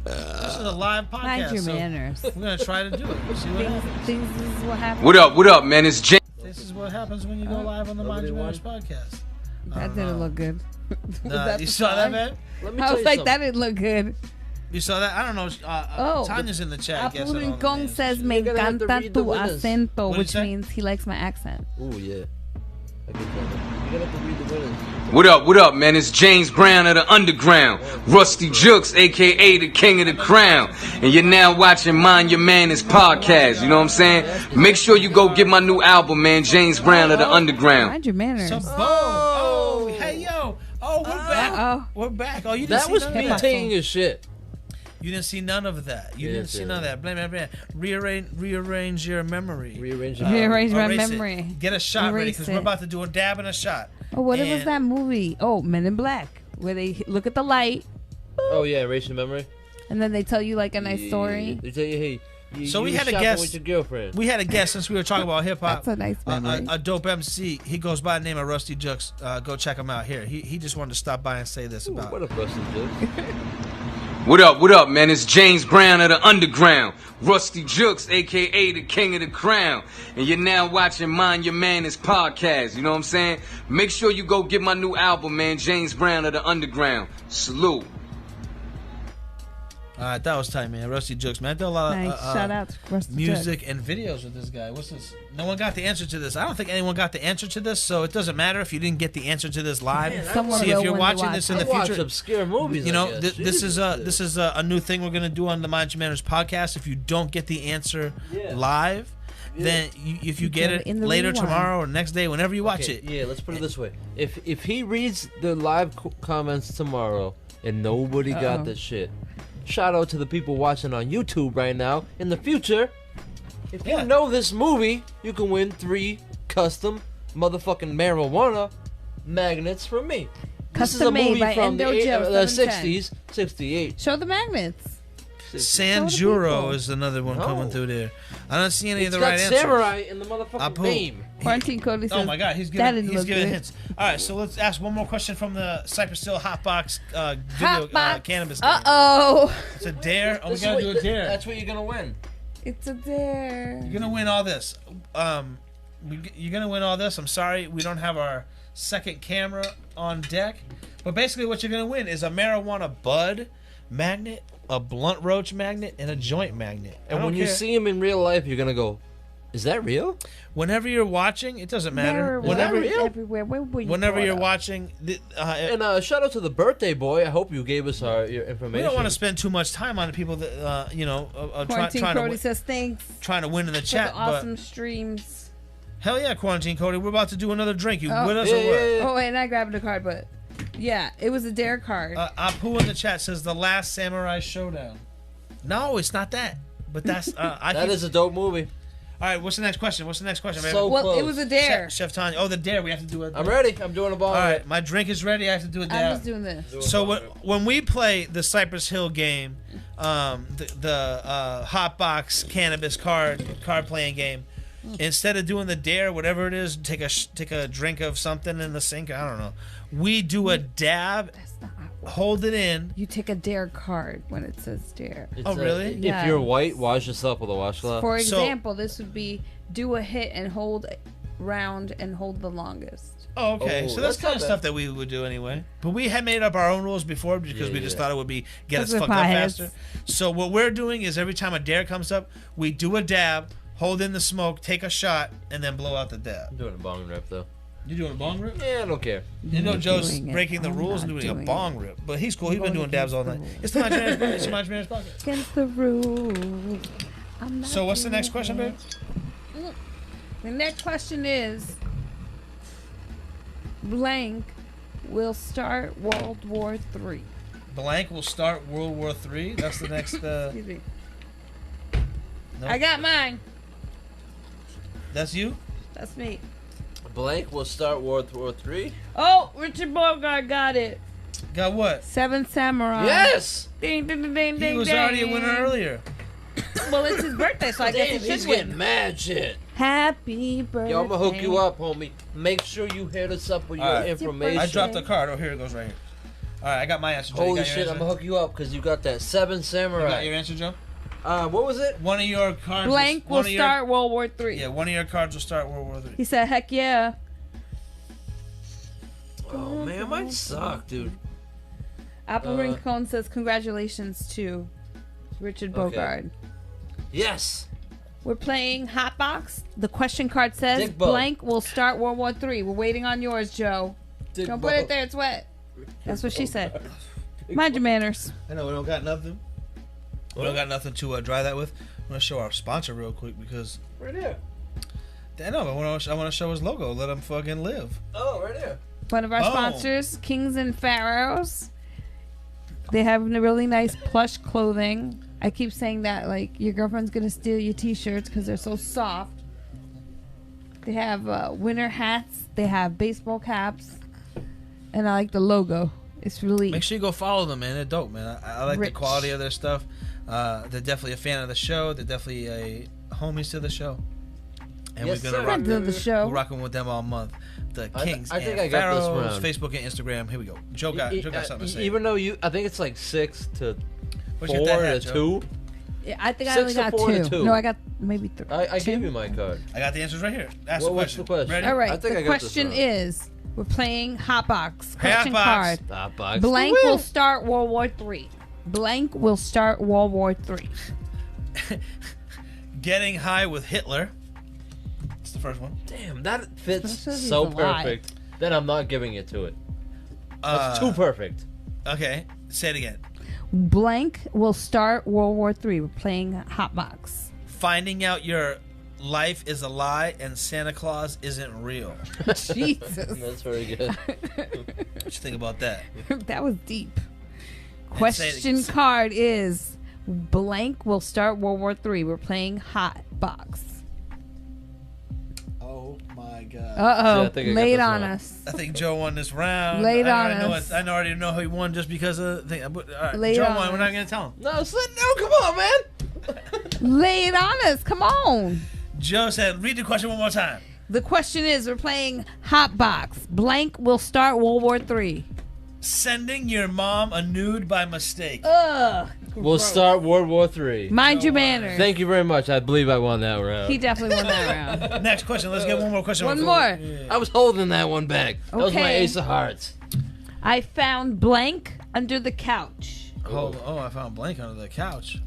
this is a live podcast. Mind your so manners. We're gonna try to do it. We'll see what happens. Things this is what happens. What up, man? It's James. This is what happens when you go live on the Mind Your Manners podcast. That didn't look good. Was Nah, that you the saw that, sign? man? Let me I tell was you like, something. that didn't look good. You saw that? I don't know. Oh, Tanya's in the chat. I guess I don't know the Rincon names. says, "Me You're gonna have to encanta read the tu winners. acento," What'd which he say? means he likes my accent. Ooh, yeah. I can tell you. You're gonna have to read the winners. What up, man? It's James Brown of the Underground. Rusty Jukes, a.k.a. the King of the Crown. And you're now watching Mind Your Manners podcast. You know what I'm saying? Make sure you go get my new album, man. James Brown of the Underground. Mind your manners. So, boom. Oh, hey, yo. Oh, we're back. Uh-oh. We're back. Oh, you didn't That see was none me of that. taking his shit. You didn't see none of that. You Yeah, didn't see yeah. none of that. Blah, blah, blah. Rearrange your memory. Rearrange it. Rearrange my Erase it. memory. Get a shot ready Erase because it. we're about to do a dab and a shot. Oh, what was And- that movie? Oh, Men in Black, where they look at the light Oh yeah, erase your memory. and then they tell you like a nice story. They tell you, hey, So we you had a shopping guest. with your girlfriend. We had a guest since we were talking about hip hop. That's a nice memory. A dope MC. He goes by the name of Rusty Jux. Go check him out here. He just wanted to stop by and say this Ooh, about. what a busted joke. What up, man? It's James Brown of the Underground. Rusty Jux, a.k.a. the King of the Crown. And you're now watching Mind Your Manners podcast. You know what I'm saying? Make sure you go get my new album, man. James Brown of the Underground. Salute. All right, that was tight, man. Rusty Jux, man. I did a lot of Nice. Shout out to Rusty music and videos with this guy. What's this? No one got the answer to this. I don't think anyone got the answer to this, so it doesn't matter if you didn't get the answer to this live. Man, Someone See, if will you're when they watching watch this in I the watch future, obscure movies. you know, I guess. this is a new thing we're gonna do on the Mind Your Manners podcast. If you don't get the answer live, then if you get it in the later rewind. tomorrow or next day, whenever you watch it. Yeah, let's put it this way: if he reads the live comments tomorrow and nobody got this shit, shout out to the people watching on YouTube right now. In the future, if you know this movie, you can win 3 custom motherfucking marijuana magnets from me. This is a Custom made movie by from the Endo Joe, 710. 60s, 68. Show the magnets. San people. Juro is another one No. coming through there. I don't see any It's of the got right answers. samurai in the motherfucking name. Quarantine Cody says, Oh my God, he's that giving didn't he's look giving good. hints. All right, so let's ask one more question from the Cypress Hill Hotbox video Hotbox. cannabis. Game. Uh-oh. It's a dare. Oh, we This is gotta what- do a dare. That's what you're gonna win. It's a dare. You're gonna win all this. You're gonna win all this. I'm sorry, we don't have our second camera on deck. But basically, what you're gonna win is a marijuana bud magnet, a blunt roach magnet, and a joint magnet. I And don't when you care. see him in real life, you're gonna go, "Is that real?" Whenever you're watching, it doesn't matter. Marijuana Whenever everywhere. Where were you whenever brought you're up? watching, And shout out to the birthday boy. I hope you gave us your information. we don't want to spend too much time on the people that Quarantine trying Cody to says thanks trying to win in the for chat. the awesome streams. But hell yeah, Quarantine Cody, we're about to do another drink. You Oh. with us Yeah, or what? yeah, yeah. Oh, and I grabbed a card, but yeah, it was a dare card. Apu in the chat says the Last Samurai Showdown. No, it's not that. But that's That is a dope movie. All right. What's the next question? Baby? So well, close. it was a dare. Chef Tanya. Oh, the dare. We have to do it. I'm ready. I'm doing a ball. All right, my drink is ready. I have to do a I'm dare. just doing this. So when we play the Cypress Hill game, the Hotbox cannabis card playing game, instead of doing the dare, whatever it is, take a drink of something in the sink. I don't know. We do a dab, That's not how it works. hold it in. You take a dare card when it says dare. Oh, really? If Yes. you're white, wash yourself with a washcloth. For So- example, this would be do a hit and hold round and hold the longest. Oh, okay. Oh, So that's that's kind of not stuff that we would do anyway. But we had made up our own rules before because we just thought it would be get us Because we're fucked up potheads. faster. So what we're doing is every time a dare comes up, we do a dab, hold in the smoke, take a shot, and then blow out the dab. I'm doing a bong rip though. You doing a bong rip? Yeah, I don't care. You know Joe's doing it. breaking the I'm rules and not doing a doing bong rip, but he's cool. He's been going doing dabs all against night. the It's the Mind Your Manners. It's the Mind Your Manners podcast. Against the rules. I'm not So what's the doing next question, babe? it. The next question is blank will start World War III. Blank will start World War III. That's the next. Excuse me. No. I got mine. That's you. That's me. Blank will start World War III. Oh, Richard Bogart got it. Got what? Seven Samurai. Yes. Ding, ding, ding, ding, He ding, was already a winner ding. earlier. Well, it's his birthday, so I guess Damn, he he's should getting win. mad shit. Happy birthday. Yo, I'm gonna hook you up, homie. Make sure you hit us up with your Alright. information. I dropped a card. Oh, here it goes right here. All right, I got my answer. Joe. You Holy got your shit, answer? I'm gonna hook you up because you got that Seven You Samurai. got your answer, Joe? What was it? One of your cards. Blank will one of your- start World War III. Yeah, one of your cards will start World War III. He said, heck yeah. Oh man, mine suck, dude. Apple Rincon says, congratulations to Richard Okay. Bogart. Yes. We're playing Hotbox. The question card says, Dick Bo. blank will start World War III. We're waiting on yours, Joe. Dick Don't Bo. put it there, it's wet. That's what she said. Mind your manners. I know we don't got nothing. We don't got nothing to dry that with. I'm gonna show our sponsor real quick because Right here. I know. I want to show his logo. Let him fucking live. Oh, right here. One of our Oh. sponsors, Kings and Pharaohs. They have really nice plush clothing. I keep saying that, like, your girlfriend's going to steal your t-shirts because they're so soft. They have winter hats. They have baseball caps. And I like the logo. It's really... Make sure you go follow them, man. They're dope, man. I like Rich. the quality of their stuff. They're definitely a fan of the show. They're definitely homies to the show. And Yes, we're gonna sir. rock Friends of the show. We're rocking with them all month. The Kings I think and I got this Pharaohs, round. Facebook and Instagram. Here we go. Joe got something to say. Even though I think it's like 6 to What's your 4 dad hat, to Joe? 2. Yeah, I think I 6 only to got 4 to 2. 2. No, I got maybe 3. I gave you my card. I got the answers right here. Ask What's the question? Ready? All right. I think The I got this question wrong. is, we're playing HotBox. Question HotBox. card. HotBox. Blank will start World War III. Blank will start World War III. Getting high with Hitler. That's the first one. Damn, that fits This is so a lie. perfect. Then I'm not giving it to it. That's too perfect. Okay, say it again. Blank will start World War III. We're playing HotBox. Finding out your life is a lie and Santa Claus isn't real. Jesus. That's very good. What you think about that? That was deep. And say it Question again. card is blank will start World War III. We're playing HotBox. Oh my god. Yeah, Uh-oh. I think I got Lay it this on one. us. I think Joe won this round. Lay it I on know us. I already know how he won just because of the thing. But, all right, Lay it Joe on won. We're not us. going to tell him. No, come on, man. Lay it on us. Come on. Joe said, read the question one more time. The question is we're playing HotBox. Blank will start World War III. Sending your mom a nude by mistake. Ugh. We'll start World War 3. Mind your manners. Thank you very much. I believe I won that round. He definitely won that round. Next question. Let's get one more question. One before more. we- yeah. I was holding that one back. That was my Okay. ace of hearts. I found blank under the couch. I found blank under the couch.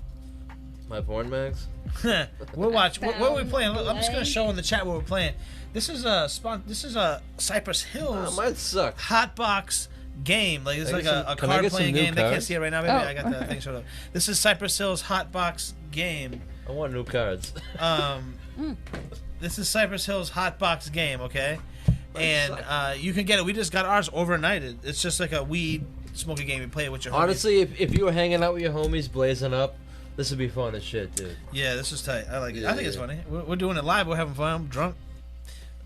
My porn mags. We're watching. What are we Found playing? I'm just gonna blank. show in the chat what we're playing. This is a Cypress Oh, Hills mine suck. Hotbox game. Like it's Can I like get some- a can I card get some playing new game. They can't cards? see it right now. Baby. Oh, I got the thing showed up. This is Cypress Hills Hotbox game. I want new cards. This is Cypress Hills Hotbox game. Okay, and you can get it. We just got ours overnighted. It's just like a weed smoking game. You play it with your homies. Honestly, if you were hanging out with your homies, blazing up, this would be fun as shit, dude. Yeah, this is tight. I like it. I think it's Yeah. funny. We're doing it live. We're having fun. I'm drunk.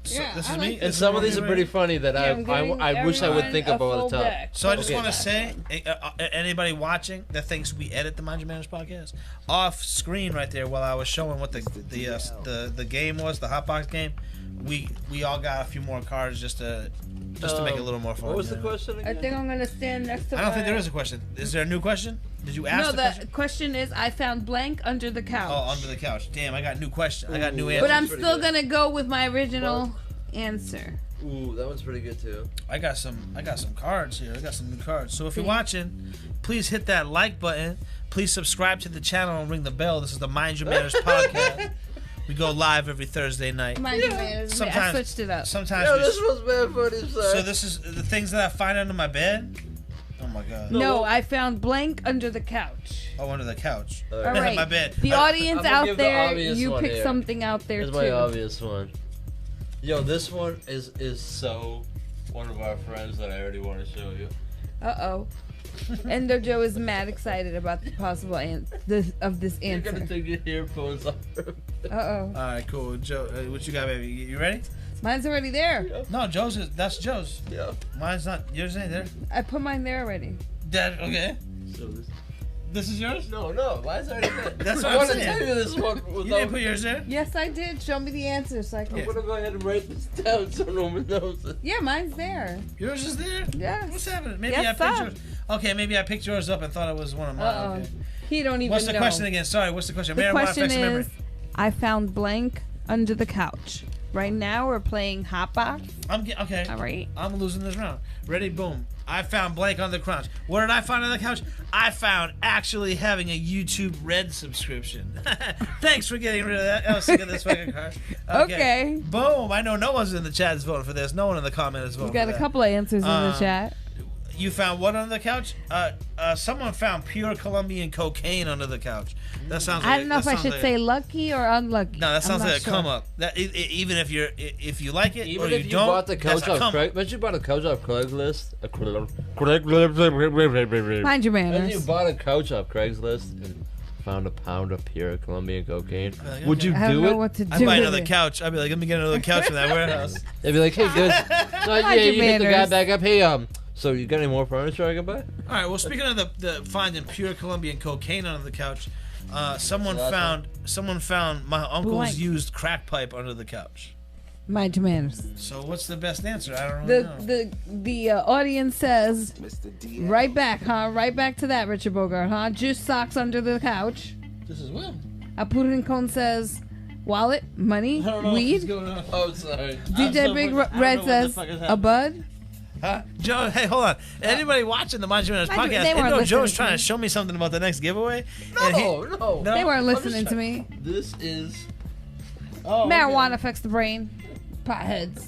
So, Yeah, this I is like me. this. And some of these are pretty funny that I'm giving I wish I would everyone think a of all full the time. deck. So I just Okay. want to say, anybody watching that thinks we edit the Mind Your Manners podcast, off screen right there while I was showing what the game was, the Hotbox game, we all got a few more cards just to make it a little more fun. What was the you know? question I again? think I'm gonna stand next to I don't think my- there is a question. Is there a new question? Did you ask No, the the question? question is I found blank under the couch. Oh, under the couch. Damn, I got new question. I got new answer. but I'm pretty still good. gonna go with my original answer. Ooh, that one's pretty good too. I got some cards here. I got some new cards. So if you're watching, please hit that like button. Please subscribe to the channel and ring the bell. This is the Mind Your Manners podcast. We go live every Thursday night. Mind your manners. I Sometimes- switched it up. Sometimes Yo, we, this was bad funny, so son. this is the things that I find under my bed. Oh my god. No, I found blank under the couch. Oh, under the couch. All All right. right. My bed. The audience I'm gonna out give the there, obvious you one pick here. something out there Here's too. my obvious one. Yo, this one is so one of our friends that I already want to show you. Uh-oh. Endo Joe is mad excited about the possible this You're answer. gonna take your earphones off. Uh-oh. All right, cool. Joe, what you got, baby? You ready? Mine's already there. No, that's Joe's. Yeah. Mine's not. Yours ain't there. I put mine there already. That okay? So This is yours. no, mine's already there. That's what I I'm want to saying. tell you this one. You Without, didn't put yours there. Yes, I did. Show me the answer so I can... I'm gonna go ahead and write this down so no one knows it. Yeah, mine's there. Yours is there. Yes. What's happening? Maybe Yes, I picked sir. yours. Okay, maybe I picked yours up and thought it was one of mine. Uh-oh. Okay. He don't even What's the know. question again? Sorry, what's the question? The Marijuana question affects memory. is, I found blank under the couch. Right now we're playing HotBox. Okay. All right. I'm losing this round. Ready? Boom. I found blank on the couch. What did I find on the couch? I found actually having a YouTube Red subscription. Thanks for getting rid of that. I was sick of this fucking card. Okay. Boom. I know no one's in the chat is voting for this. No one in the comment is voting We've got for a that. couple of answers in the chat. You found what under the couch? Someone found pure Colombian cocaine under the couch. That sounds like I don't know if I should say lucky or unlucky. No, that sounds I'm like not a come sure. up. That even if you like it Even or if you don't, bought the couch that's a off come up. Craigslist, you bought a couch off Craigslist. Mind your Imagine you manners. bought a couch off Craigslist and found a pound of pure Colombian cocaine. Like, Would you I don't do know it? what to do I'd buy with another it. couch. I'd be like, let me get another couch from that warehouse. They'd be like, hey, good. No, yeah, your you hit the guy manners. back up. Hey, so you got any more furniture I can buy? All right. Well, speaking of the finding pure Colombian cocaine under the couch, Someone That's the last found my uncle's Blank. used crack pipe under the couch. Mind your manners. So what's the best answer? I don't really know. The audience says, right back, huh? Right back to that, Richard Bogart, huh? Juice socks under the couch. This is Will. Apurincon says, wallet, money, I don't know what's weed. going on. Oh, sorry. DJ Big Red says, a bud. Huh? Joe, hey, hold on. Anybody watching the Mind Your Manners Mind you, podcast, they they weren't know Joe's listening to trying me. to show me something about the next giveaway. and No. They weren't I'm just listening to trying- me. This is. Oh, Marijuana affects the brain. Potheads.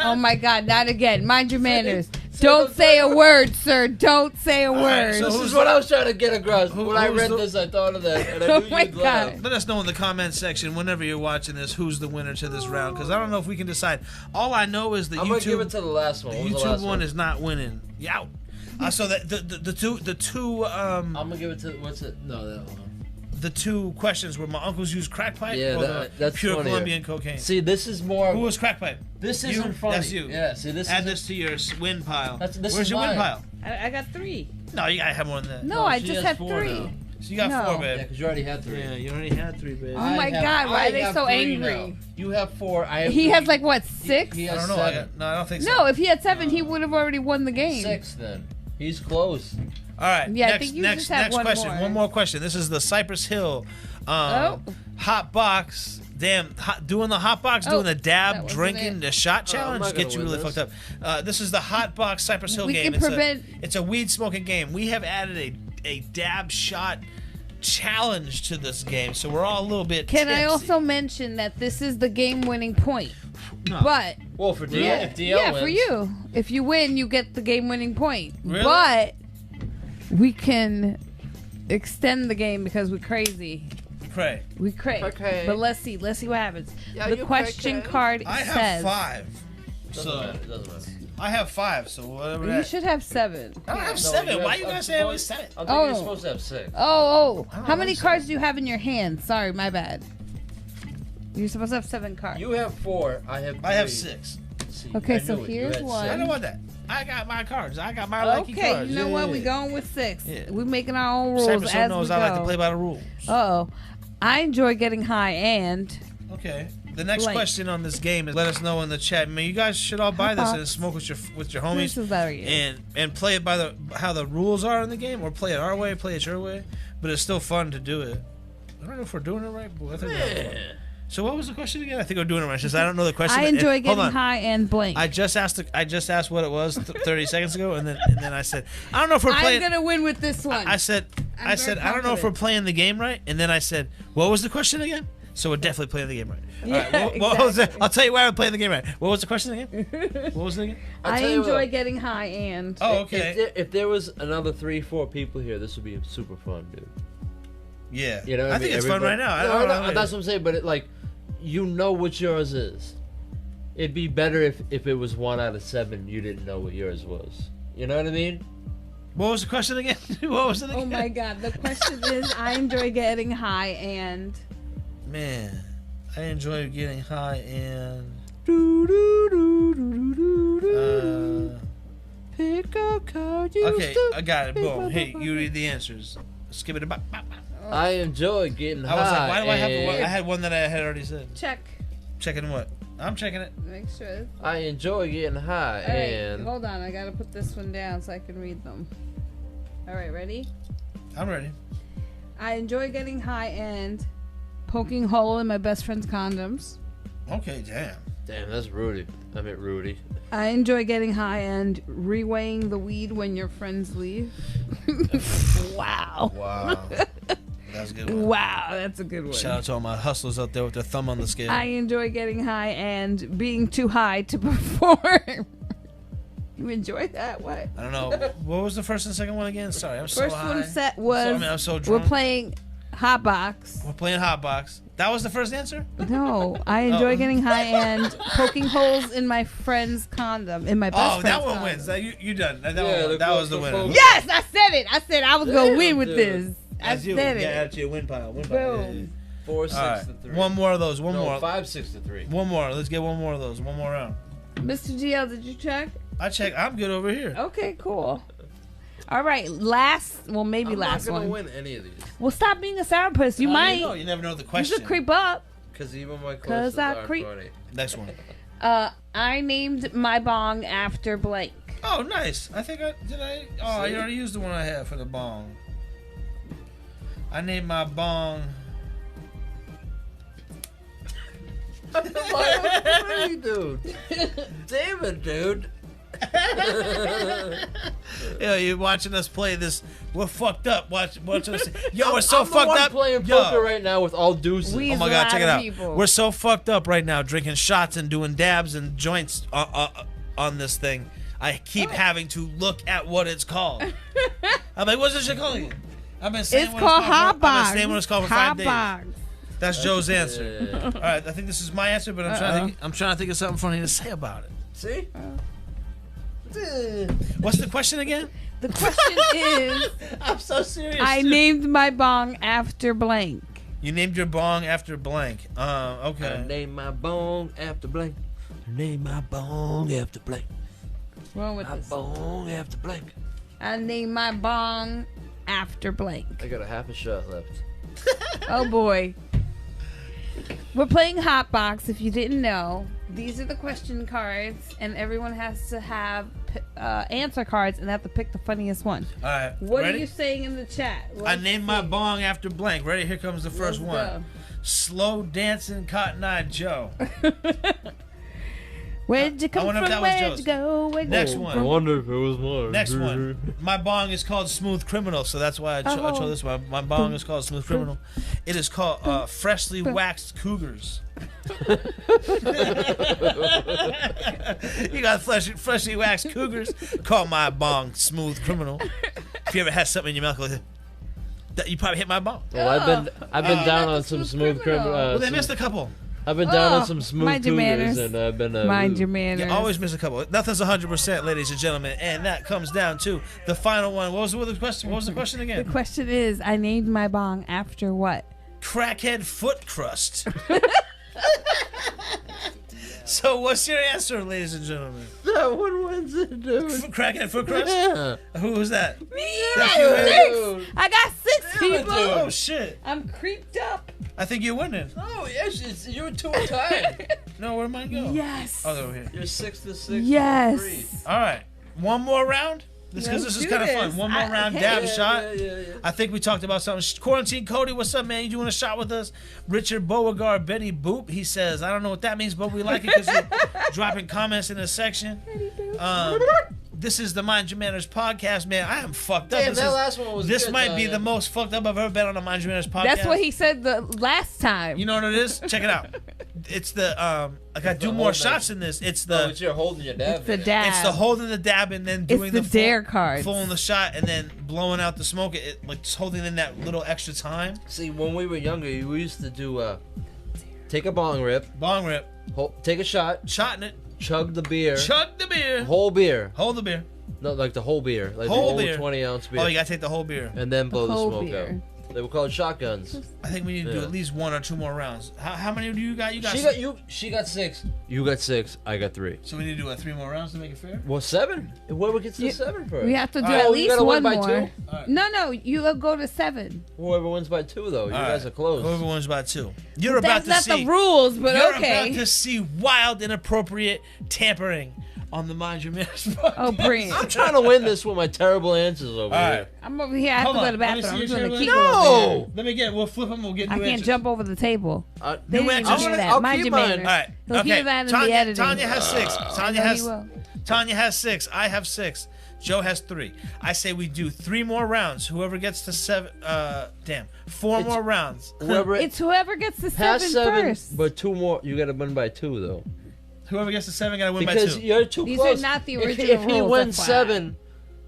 Oh my God, not again. Mind your manners. Don't say a word, sir. Don't say a word. so This who's is what I was trying to get across. Who- When I who's read the- this, I thought of that, and I Oh knew my you'd laugh. God. Let us know in the comment section whenever you're watching this who's the winner to this round, because I don't know if we can decide. All I know is the I'm gonna give it YouTube to the last one. What was the YouTube last one is not winning. Yeah. So the two I'm gonna give it to what's it? No, that one. the two questions were my uncle's used crack pipe Yeah, or that's the pure funnier. Colombian cocaine. See, this is more. Who was crack pipe? This You? isn't funny. That's you. Yeah. See, this. Add isn't- this to your win pile. This Where's is your win mine. pile? I got 3. No, you gotta have more than that. No, I she just has had 4 3. now. So you got No. 4, Yeah, babe. because you already had 3. Yeah, you already had 3, babe. Oh my God, why are they so angry? You have 4. I have He 3. has like what, 6? He I has don't know. I 7. no, I don't think so. No, if he had 7, he would have already won the game. 6 then. He's close. All right. Yeah, I next, think you next, just have next one question. more. One more question. This is the Cypress Hill HotBox. Damn, doing the HotBox, Oh, doing the that dab, wasn't drinking, it. the shot I'm challenge not gets you gonna really win fucked up. This is the HotBox Cypress Hill We game. can prevent- It's a weed smoking game. We have added a dab shot challenge to this game, so we're all a little bit Can I tipsy. also mention that this is the game-winning point? No. But Well, for DL, yeah, if DL yeah, wins, for you. If you win, you get the game-winning point. Really? But we can extend the game because we're crazy. Pray. We crazy. Okay. But let's see what happens. Yeah, the you question crazy. card I have says 5. Doesn't So matter. It doesn't matter. I have 5. So whatever you that. should have 7. I don't have No, 7. you Why have- you I'm gotta say I was supposed- 7? I think Oh. you're supposed to have 6. Oh, I don't how many know, cards do you have in your hand? Sorry, my bad. You're supposed to have 7 cards. You have 4. I have 3. I have 6. See, Okay, I so knew it. You here's had one. I 6. don't want that. I got my cards. I got my lucky Okay, cards. you know what? Yeah. We're going with 6. Yeah. We're making our own rules Cypress Hill as knows we I go. like to play by the rules. Uh-oh. I enjoy getting high and Okay. The next Blank. question on this game is let us know in the chat. Man, you guys should all buy this HotBox. and smoke with your this homies is very and play it by how the rules are in the game, or play it our way, play it your way. But it's still fun to do it. I don't know if we're doing it right, but I think we're So what was the question again? I think we're doing it right. It's just I don't know the question. I enjoy Hold getting on. high and blank. I just asked what it was 30 seconds ago, and then I said I don't know if we're I'm playing. gonna win with this one. I said I'm I said very I don't know if we're confident. playing the game right, and then I said what was the question again? So we're definitely playing the game right. All Yeah, right, what was it? exactly. I'll tell you why we're playing the game right. What was the question again? What was it again? I tell you enjoy what. getting high and. Oh, okay. If there was another 3-4 people here, this would be super fun, dude. Yeah. You know what I I think mean? it's fun right now. I No, don't no, know. that's what I'm saying. But it, like, you know what yours is. It'd be better if it was 1 out of 7. You didn't know what yours was. You know what I mean? What was the question again? What was it again? Oh my God! The question is, I enjoy getting high and. Man, I enjoy getting high and. Pick a card you Okay, still- I got it. Boom. Hey, you read the answers. Skip it about. I enjoy getting I was like, why do I have and one? I had one that I had already said. Check. Checking what? I'm checking it. Make sure. I enjoy getting high All right, and hold on. I gotta put this one down so I can read them. All right, ready? I'm ready. I enjoy getting high and poking hole in my best friend's condoms. Okay, damn. damn, that's Rudy. I meant Rudy. I enjoy getting high and reweighing the weed when your friends leave. Wow. Wow. That's a good one. Wow, that's a good one. Shout out to all my hustlers out there with their thumb on the scale. I enjoy getting high and being too high to perform. You enjoy that? What? I don't know. What was the first and second one again? Sorry, I'm so First high. one set was I'm so we're drunk. playing HotBox. We're playing HotBox. That was the first answer? No, I enjoy Oh. getting high and poking holes in my friend's condom, in my best Oh, friend's that one condom. wins. You done. That, Yeah, one, that was the winner. Yes, I said it. I said I was gonna Damn, win with dude. this. I That's you. said Yeah, it. that's your win pile. Win pile. Boom. 4, 6 All right. to 3. One more of those. One no, more. 5, 6 to 3. One more. Let's get one more of those. One more round. Mr. GL, did you check? I checked. I'm good over here. Okay, cool. All right, maybe I'm last not gonna one. win any of these. Well, stop being a sourpuss. You might. You never know the You question. should creep up. Because even my 'Cause closest I are creep- funny. Next one. I named my bong after blank. Oh, nice. I think I did. I already used the one I had for the bong. I named my bong. Funny, dude. David, dude. Yo, you're watching us play this. We're fucked up. Watch us. Yo, we're so I'm the fucked one up. playing Yo. poker right now with all deuces. We- Oh my There's a god, lot check it of out. people. We're so fucked up right now, drinking shots and doing dabs and joints on this thing. I keep having to look at what it's called. I'm like, what's this shit called again? I've been saying It's what called it's called. HotBox. I've been saying what it's called for 5 days. HotBox. That's Joe's answer. All right, I think this is my answer, but I'm trying to think of something funny to say about it. See? What's the question again? The question is, I'm so serious. I named my bong after blank. You named your bong after blank. I Okay. named my bong after blank. I named my bong after blank. What's wrong with My this? bong after blank. I named my bong after blank. I got a half a shot left. Oh boy. We're playing HotBox, if you didn't know. These are the question cards, and everyone has to have answer cards, and they have to pick the funniest one. All right. What ready? are you saying in the chat? I named my bong after blank. Ready? Here comes the 1st one. go. Slow dancing Cotton Eye Joe. Where'd you come wonder if from? that was Where'd Joe's. you go? Where'd you Next come one. I from? wonder if it was mine. Next one. My bong is called Smooth Criminal, so that's why I chose this one. My bong is called Smooth Criminal. It is called Freshly Waxed Cougars. You got freshly waxed cougars. Call my bong Smooth Criminal. If you ever had something in your mouth like that, you probably hit my bong. Well, I've been down on some smooth criminal. Well, they missed a couple. I've been down Oh, on some smooth mind your cougars, manners. and I've been Mind your manners. You always miss a couple. Nothing's 100%, ladies and gentlemen, and that comes down to the final one. What was the question? What was the question The again? question is, I named my bong after what? Crackhead foot crust. So, what's your answer, ladies and gentlemen? That one wins it, dude. Crackhead foot crust? Yeah. Who was that? Me! That's you, Six! I got 6 people! Oh shit! I'm creeped up. I think you're winning. Oh yes, you're 2 tied. No, where'd mine go? Yes. Oh, they're over here. You're 6-6. Yes. All right, one more round. This because Let's this is do kind of fun. this. One more round, okay. dab shot. Yeah. I think we talked about something. Quarantine Cody, what's up, man? You doing a shot with us? Richard Beauregard, Betty Boop. He says, I don't know what that means, but we like it because you're dropping comments in the section. This is the Mind Your Manners podcast, man. I am fucked up. Damn, that last one was This good, might though, be yeah. the most fucked up I've ever been on a Mind Your Manners podcast. That's what he said the last time. You know what it is? Check it out. It's the I gotta do the more whole shots in this. It's Oh, the but you're holding your dab. It's the in. dab. it's the holding the dab and then doing the full, dare cards. full in the shot and then blowing out the smoke. It like just holding in that little extra time. See, when we were younger, we used to do take a bong rip, Bong rip, take a shot, shotting it, chug the beer, chug the beer, whole beer, hold the beer. no, like the whole beer, like Whole the whole beer. 20-ounce beer, Oh, you gotta take the whole beer. and then blow the whole smoke beer. out. They were called shotguns. I think we need to do Yeah. at least 1 or 2 more rounds. How many do you got? You got. She got 6. You got 6. I got 3. So we need to do 3 more rounds to make it fair. Well, 7. Whoever gets to 7 first. We have to do Alright, at you least gotta win one by more. 2? Alright. No, you go to 7. Whoever wins by 2, though. You guys are close. Whoever wins by 2. You're about That's to not see. the rules, but You're okay. about to see wild, inappropriate tampering on the Mind Your Manners podcast. Oh, brilliant. I'm trying to win this with my terrible answers over All here. right. I'm over here. I have Hold to go on. to the Let me bathroom. I'm see doing your the shit. kegel No! over here. Let me get. We'll flip them. We'll get new I can't answers. jump over the table. New They didn't answers. hear that. I'll Mind keep your mine. manners. All right. He'll Okay. hear that in the Tanya, editing. Tanya has 6. Tanya No, he has. will. Tanya has 6. I have 6. Joe has 3. I say we do 3 more rounds. Whoever gets to 7. 4 more rounds. Whoever It's whoever gets the past 7 7, first. but 2 more. You got to win by 2, though. Whoever gets to 7 gotta win by Because 2. you're too These close. are not the If- original If he rules, wins FYI. 7,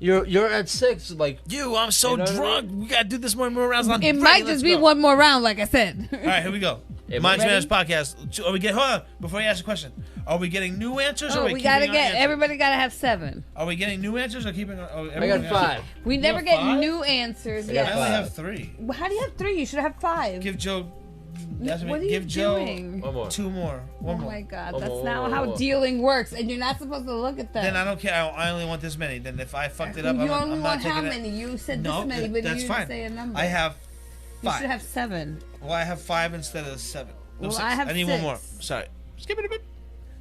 you're at 6. Like, I'm so You know what I drunk. We gotta do this more rounds. I'm It ready. might Let's just be go. one more round, like I said. All right, here we go. Hey, Mind Your ready? Manners podcast. Are we getting? Hold on. Before you ask the question, are we getting new answers? Or are Oh, we we keeping gotta our get. answers? Everybody gotta have 7. Are we getting new answers or keeping? I got 5. We never have get 5? new answers. I got I Yes. only 5. have 3. Well, how do you have 3? You should have 5. Give Joe That's What are you give Joe doing? One more. 2 more. One Oh more. my God, One that's more, not one how more. dealing works, and you're not supposed to look at them. Then I don't care. I only want this many. Then if I fucked it up, you I'm only not want taking how it. many? You said No, this many, but that's you fine. didn't say a number. I have You 5. should have 7. Well, I have 5 instead of 7. No, Well, 6. I have I need one 6. more. Sorry. Skip it a bit.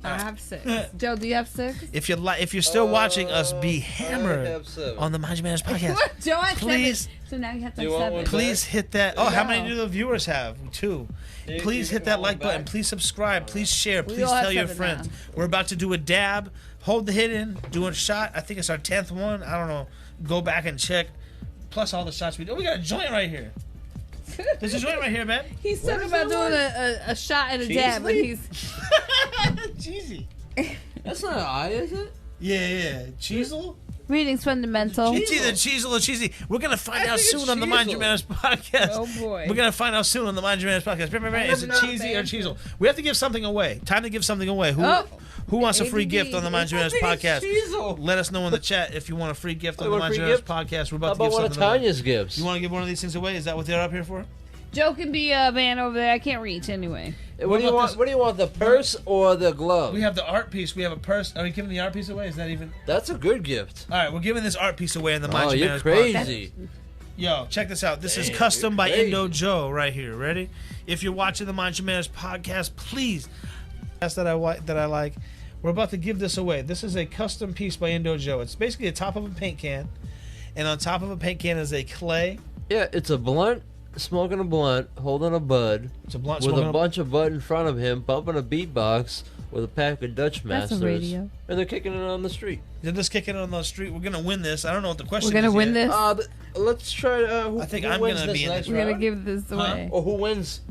I have 6. Joe, do you have 6? If you're still watching us be hammered I have 7. on the Mind Your Manners podcast, Joe has Please. 7. So now you have to Do you have want 7. one? please hit that. Oh, how many No. do the viewers have? 2. You- Please you hit can that hold like them button. back. Please subscribe. Please share. We Please all have tell your 7 friends. now. We're about to do a dab. Hold the hit in. Do a shot. I think it's our 10th one. I don't know. Go back and check. Plus all the shots we do. Oh, we got a joint right here. There's a joint right here, man. He's talking about doing a shot and a dab, but he's Cheesy. That's not an eye, is it? Yeah. Cheezel? reading's fundamental. It's either Cheezel or Cheesy. We're going to find I out think it's soon on the Mind Your Cheezel. Manners podcast. Oh, boy. We're going to find out soon on the Mind Your Manners podcast. Is it know, Cheesy or man. Cheezel? We have to give something away. Time to give something away. Who wants a free ADD. gift on the Mind Your Manners podcast? Let us know in the chat if you want a free gift on You the want a Mind Your free Manners gift? podcast. We're How about to about give one of something away. Tanya's gifts? You want to give one of these things away? Is that what they're up here for? Joe can be a man over there. I can't reach anyway. What do you about want? this? What do you want? The purse or the glove? We have the art piece. We have a purse. Are we giving the art piece away? Is that even? That's a good gift. All right, we're giving this art piece away in the Mind Oh, Your you're Manners podcast. crazy. Yo, check this out. This is Damn, custom you're by crazy. Indo Joe right here. Ready? If you're watching the Mind Your Manners podcast, please. That's that I like. We're about to give this away. This is a custom piece by Indo Joe. It's basically the top of a paint can, and on top of a paint can is a clay. Yeah, it's a blunt, smoking a blunt, holding a bud, It's a blunt with smoking a bunch of bud in front of him, bumping a beatbox with a pack of Dutch That's a Masters. radio. And they're kicking it on the street. They're just kicking it on the street. We're gonna win this. I don't know what the question We're is. gonna win yet. this. Let's try. Who, I think who I'm wins gonna this be in next this. We're gonna round? give this away. Or who wins?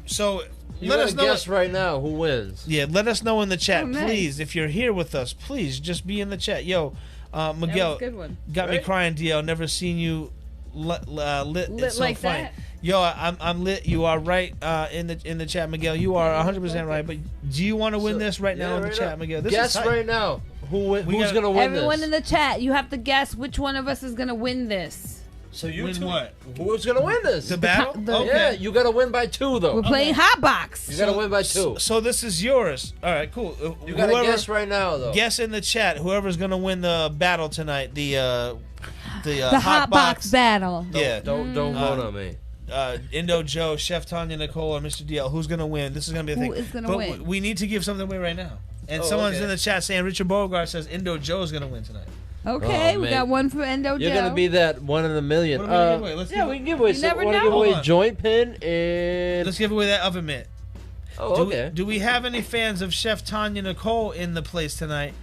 So You let gotta us know. guess right now who wins. Yeah, let us know in the chat, Oh, nice. please. If you're here with us, please just be in the chat. Yo, That Miguel, was a good one. got me Right? crying. DL, never seen you lit. Lit It's so like funny. that? Yo, I'm lit. You are right in the chat, Miguel. You are 100% right. But do you want to win this right now in the right chat, Miguel? This Guess is tight. right now who's gotta- gonna win Everyone this. in the chat, you have to guess which one of us is gonna win this. So you Win two- what? Who's gonna win this? The battle? the- Okay. Yeah, you gotta win by 2 though. We're playing HotBox. You gotta win by 2. So this is yours. All right, cool. You gotta Whoever- guess right now though. Guess in the chat. Whoever's gonna win the battle tonight, the The hot HotBox battle. Yeah. Don't vote on me. Indo Joe, Chef Tanya Nicole, or Mr. DL. Who's gonna win? This is gonna be a Who thing. is gonna but win? We need to give something away right now. And Oh, someone's okay. in the chat saying Richard Bogart says Indo Joe's gonna win tonight. Okay, Oh, we man. got one for Endo You're Joe. gonna be that 1 in a million. What are we gonna give away? Let's yeah, give we it- can give away. You So never wanna know. give away Hold on. joint pin and. Let's give away that oven mitt. Oh, Do, okay. do we have any fans of Chef Tanya Nicole in the place tonight?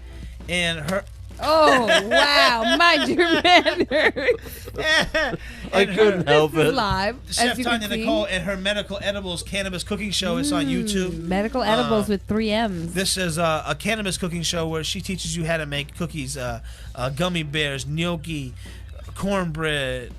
And her. Oh wow, mind your manners. I couldn't help This is it. live. Chef as you Tanya can see. Nicole and her medical edibles cannabis cooking show. It's on YouTube. Medical edibles with 3 M's. This is a cannabis cooking show where she teaches you how to make cookies, gummy bears, gnocchi, cornbread,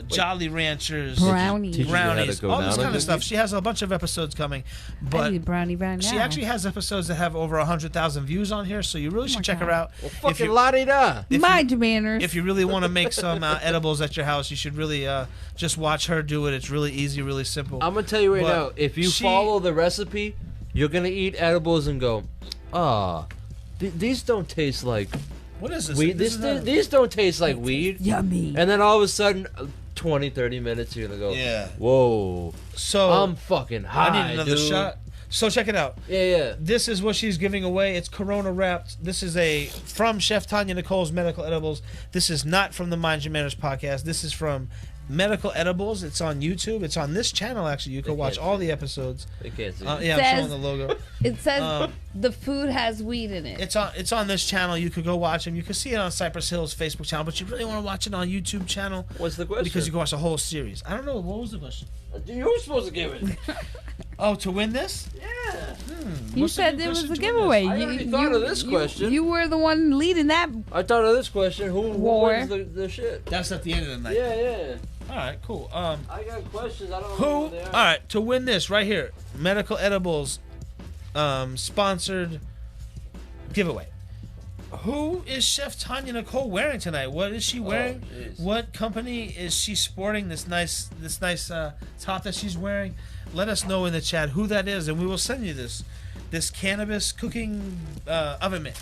Jolly Ranchers, Brownies. Teach you how to brownies, go all this down a kind of stuff. cookie? She has a bunch of episodes coming, I but need brownie right now. she actually has episodes that have over 100,000 views on here. So you really should check her God. out. Well, If fucking you- la-di-da. mind your manners. If you really want to make some edibles at your house, you should really just watch her do it. It's really easy, really simple. I'm gonna tell you right But now. If you she- follow the recipe, you're gonna eat edibles and go, these don't taste like What is this? weed. This is not- These don't taste like weed. Yummy. And then all of a sudden, 20, 30 minutes, you're gonna go, Yeah. whoa, So I'm fucking high, I need another dude. shot. So check it out. Yeah. This is what she's giving away. It's Corona wrapped. This is from Chef Tanya Nicole's Medical Edibles. This is not from the Mind Your Manners podcast. This is from Medical Edibles. It's on YouTube. It's on this channel actually. You can watch can't all see the episodes. They can't see. Yeah, I'm Says- showing the logo. It says Um, the food has weed in it. It's on this channel. You could go watch them. You can see it on Cypress Hill's Facebook channel, but you really want to watch it on YouTube channel What's the question? because you can watch the whole series. I don't know. What was the question? You were supposed to give it. Oh, to win this? Yeah. you What's the said good it was question a to win giveaway. this? I already thought of this question. You were the one leading that. I thought of this question. Who War. wins the shit? That's at the end of the night. Yeah. All right, cool. I got questions. I don't know Who? what they All are. right, to win this right here, Medical Edibles, sponsored giveaway. Who is Chef Tanya Nicole wearing tonight? What is she wearing? jeez. What company is she sporting this nice top that she's wearing? Let us know in the chat who that is, and we will send you this cannabis cooking oven mitt.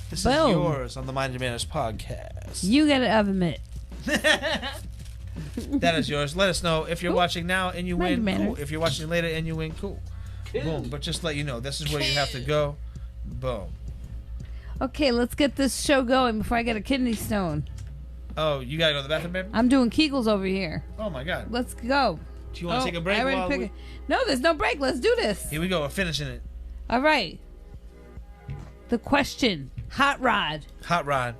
This is Boom. yours on the Mind Your Manners podcast. You get an oven mitt. That is yours. Let us know if you're watching now and you Mind win. your Cool. manners. If you're watching later and you win, cool. Boom. But just let you know, this is where you have to go. Boom. Okay, let's get this show going before I get a kidney stone. Oh, you gotta go to the bathroom, baby? I'm doing Kegels over here. Oh my God. Let's go. Do you want to take a break? I already while pick we... it. No, there's no break. Let's do this. Here we go. We're finishing it. All right. The question. Hot rod. Hot rod.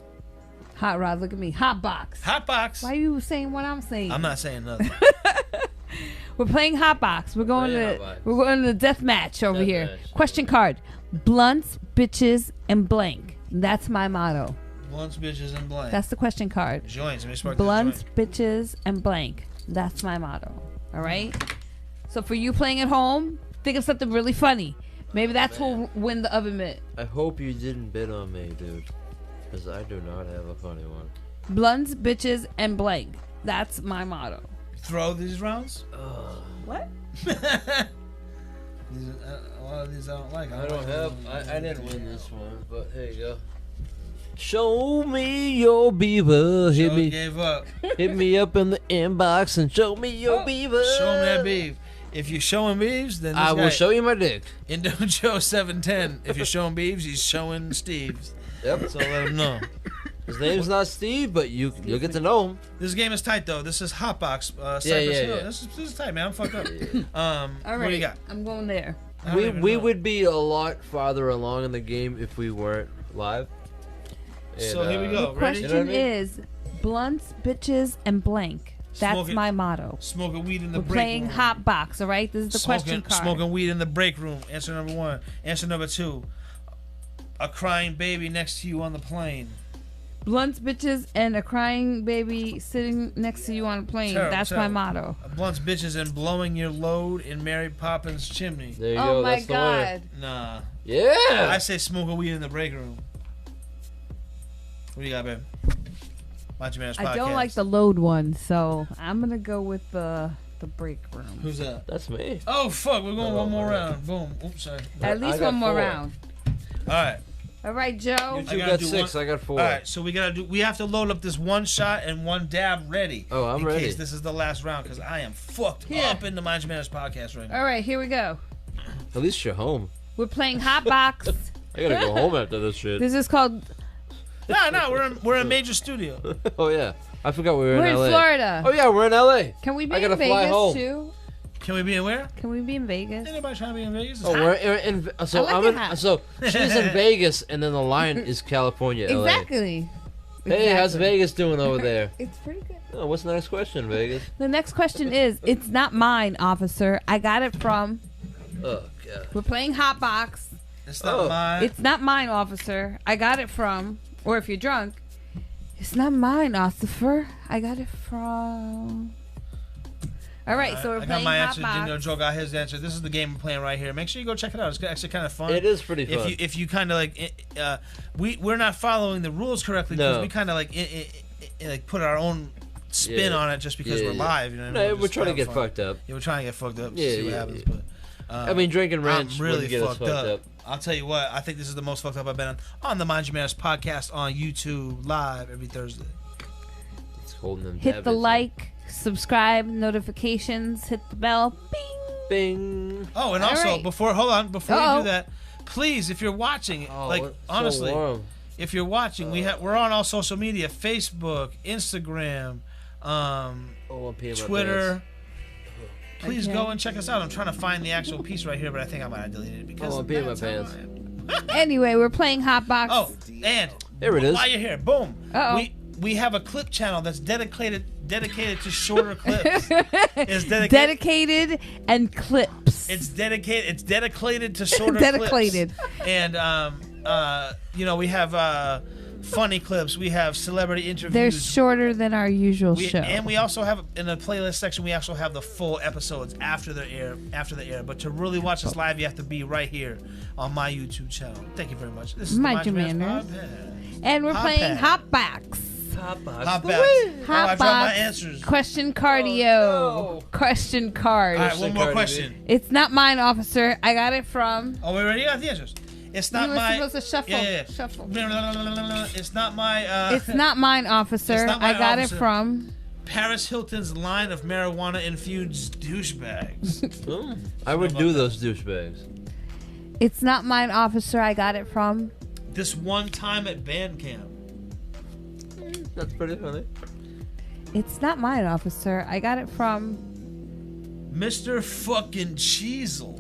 Hot rod. Look at me. HotBox. HotBox. Why are you saying what I'm saying? I'm not saying nothing. We're playing HotBox. We're going Playing to HotBox. we're going to the death match over Death here. match. Question card. Blunts, bitches, and blank. That's my motto. Blunts, bitches, and blank. That's the question card. Joints. Let me spark this Blunts, joint. bitches, and blank. That's my motto. All right? So for you playing at home, think of something really funny. Maybe that's who'll win the oven mitt. I hope you didn't bid on me, dude. Because I do not have a funny one. Blunts, bitches, and blank. That's my motto. Throw these rounds? What? A lot of these I don't like. I don't have. I didn't win this one, but here you go. Show me your beaver. Hit Joe me, gave up. hit me up in the inbox and show me your beaver. Show him that beef. If you're showing beeves, then this I will guy- show you my dick. Indo Joe 710. If you're showing beeves, he's showing Steve's. Yep. So let him know. His name's not Steve, but you'll get to know him. This game is tight though. This is HotBox. Cypress Yeah. Hill. This is tight, man. I'm fucked up. All right. What do you got? I'm going there. I don't even We know. would be a lot farther along in the game if we weren't live. So And, here we go. The Ready? question You know what I mean? is blunts, bitches, and blank. That's Smoking- my motto. Smoking weed in the We're break playing room. HotBox, all right? This is the question card. Smoking weed in the break room. Answer number 1. Answer number 2. A crying baby next to you on the plane. Blunts, bitches, and a crying baby sitting next to you on a plane. Terrible, That's terrible. my motto. Blunts, bitches, and blowing your load in Mary Poppins' chimney. There you Oh go. my That's the winner. God. Nah. Yeah. I say smoking weed in the break room. What do you got, babe? Mind Your Manners I don't podcast. like the load one, so I'm gonna go with the break room. Who's that? That's me. Oh, fuck. We're going Oh, one more man. round. Boom. Oops, sorry. At I least got one more 4. round. All right. All right, Joe. You two gotta got do 6. one- I got 4. All right, so we have to load up this one shot and one dab ready. Oh, I'm in ready. case this is the last round because I am fucked Yeah. up in the Mind Your Manners podcast right now. All right, here we go. At least you're home. We're playing HotBox. I gotta go home after this shit. This is called. No, we're in a major studio. Oh yeah, I forgot we were We're in in LA. Florida. Oh yeah, we're in LA. Can we be I in gotta fly Vegas home. too? Can we be in where? Can we be in Vegas? Anybody trying to be in Vegas? It's Oh, hot. we're in. So I like I'm it in. hot. So she's in Vegas, and then the line is California, LA. Exactly. Hey, how's Exactly. Vegas doing over there? It's pretty good. Oh, what's the next question, Vegas? The next question is: it's not mine, officer. I got it from. Oh god. We're playing HotBox. It's not Oh. mine. It's not mine, officer. I got it from. Or if you're drunk, it's not mine, officer. I got it from. All right, so we're I got playing my answer. HotBox. Junior Joe got his answer. This is the game we're playing right here. Make sure you go check it out. It's actually kind of fun. It is pretty fun. If you kind of like, we're not following the rules correctly because No. we kind of like like put our own spin Yeah. on it just because Yeah, we're yeah. live. You know what I No, mean? we're just trying to having get fun. fucked up. Yeah, we're trying to get fucked up. Yeah, See what yeah, happens. yeah. But I mean, drinking ranch I'm really wouldn't get us fucked fucked up. I'll tell you what. I think this is the most fucked up I've been on the Mind Your Manners podcast on YouTube live every Thursday. It's holding them. Hit the habits. like, subscribe, notifications, hit the bell. Bing. Bing. Oh, and All also right. before we Uh-oh. do that, please, if you're watching, Oh, like it's so honestly, warm. if you're watching, we're on all social media: Facebook, Instagram, Oh, I'm peeing my Twitter. pants. Please Okay. go and check us out. I'm trying to find the actual piece right here, but I think I might have deleted it because Oh, I'm peeing my that's how pants. I am. Anyway, we're playing HotBox. Oh, and There it is. while you're here, boom. Uh-oh. We have a clip channel that's dedicated to shorter clips. It's dedicated. Dedicated and clips. It's dedicated to shorter Dedicated. clips. And we have funny clips. We have celebrity interviews. They're shorter than our usual show. And we also have in the playlist section. We also have the full episodes after the air. But to really watch us live, you have to be right here on my YouTube channel. Thank you very much. This is Mind the Your Mind Your Manners. Podcast. And we're playing HotBox. HotBox. Hot Woo! back. I dropped my HotBox. answers. Question cardio. Oh, no. Question card. All right, one more Cardi B. question. It's not mine, officer. I got it from. Oh, we already got the answers. It's not You were my. supposed to shuffle. Yeah. Shuffle. It's not my. It's not mine, officer. It's not I mine, got officer. it from. Paris Hilton's line of marijuana-infused douchebags. I would do those douchebags. It's not mine, officer. I got it from. This one time at band camp. That's pretty funny. It's not mine, officer. I got it from. Mr. fucking Cheezel.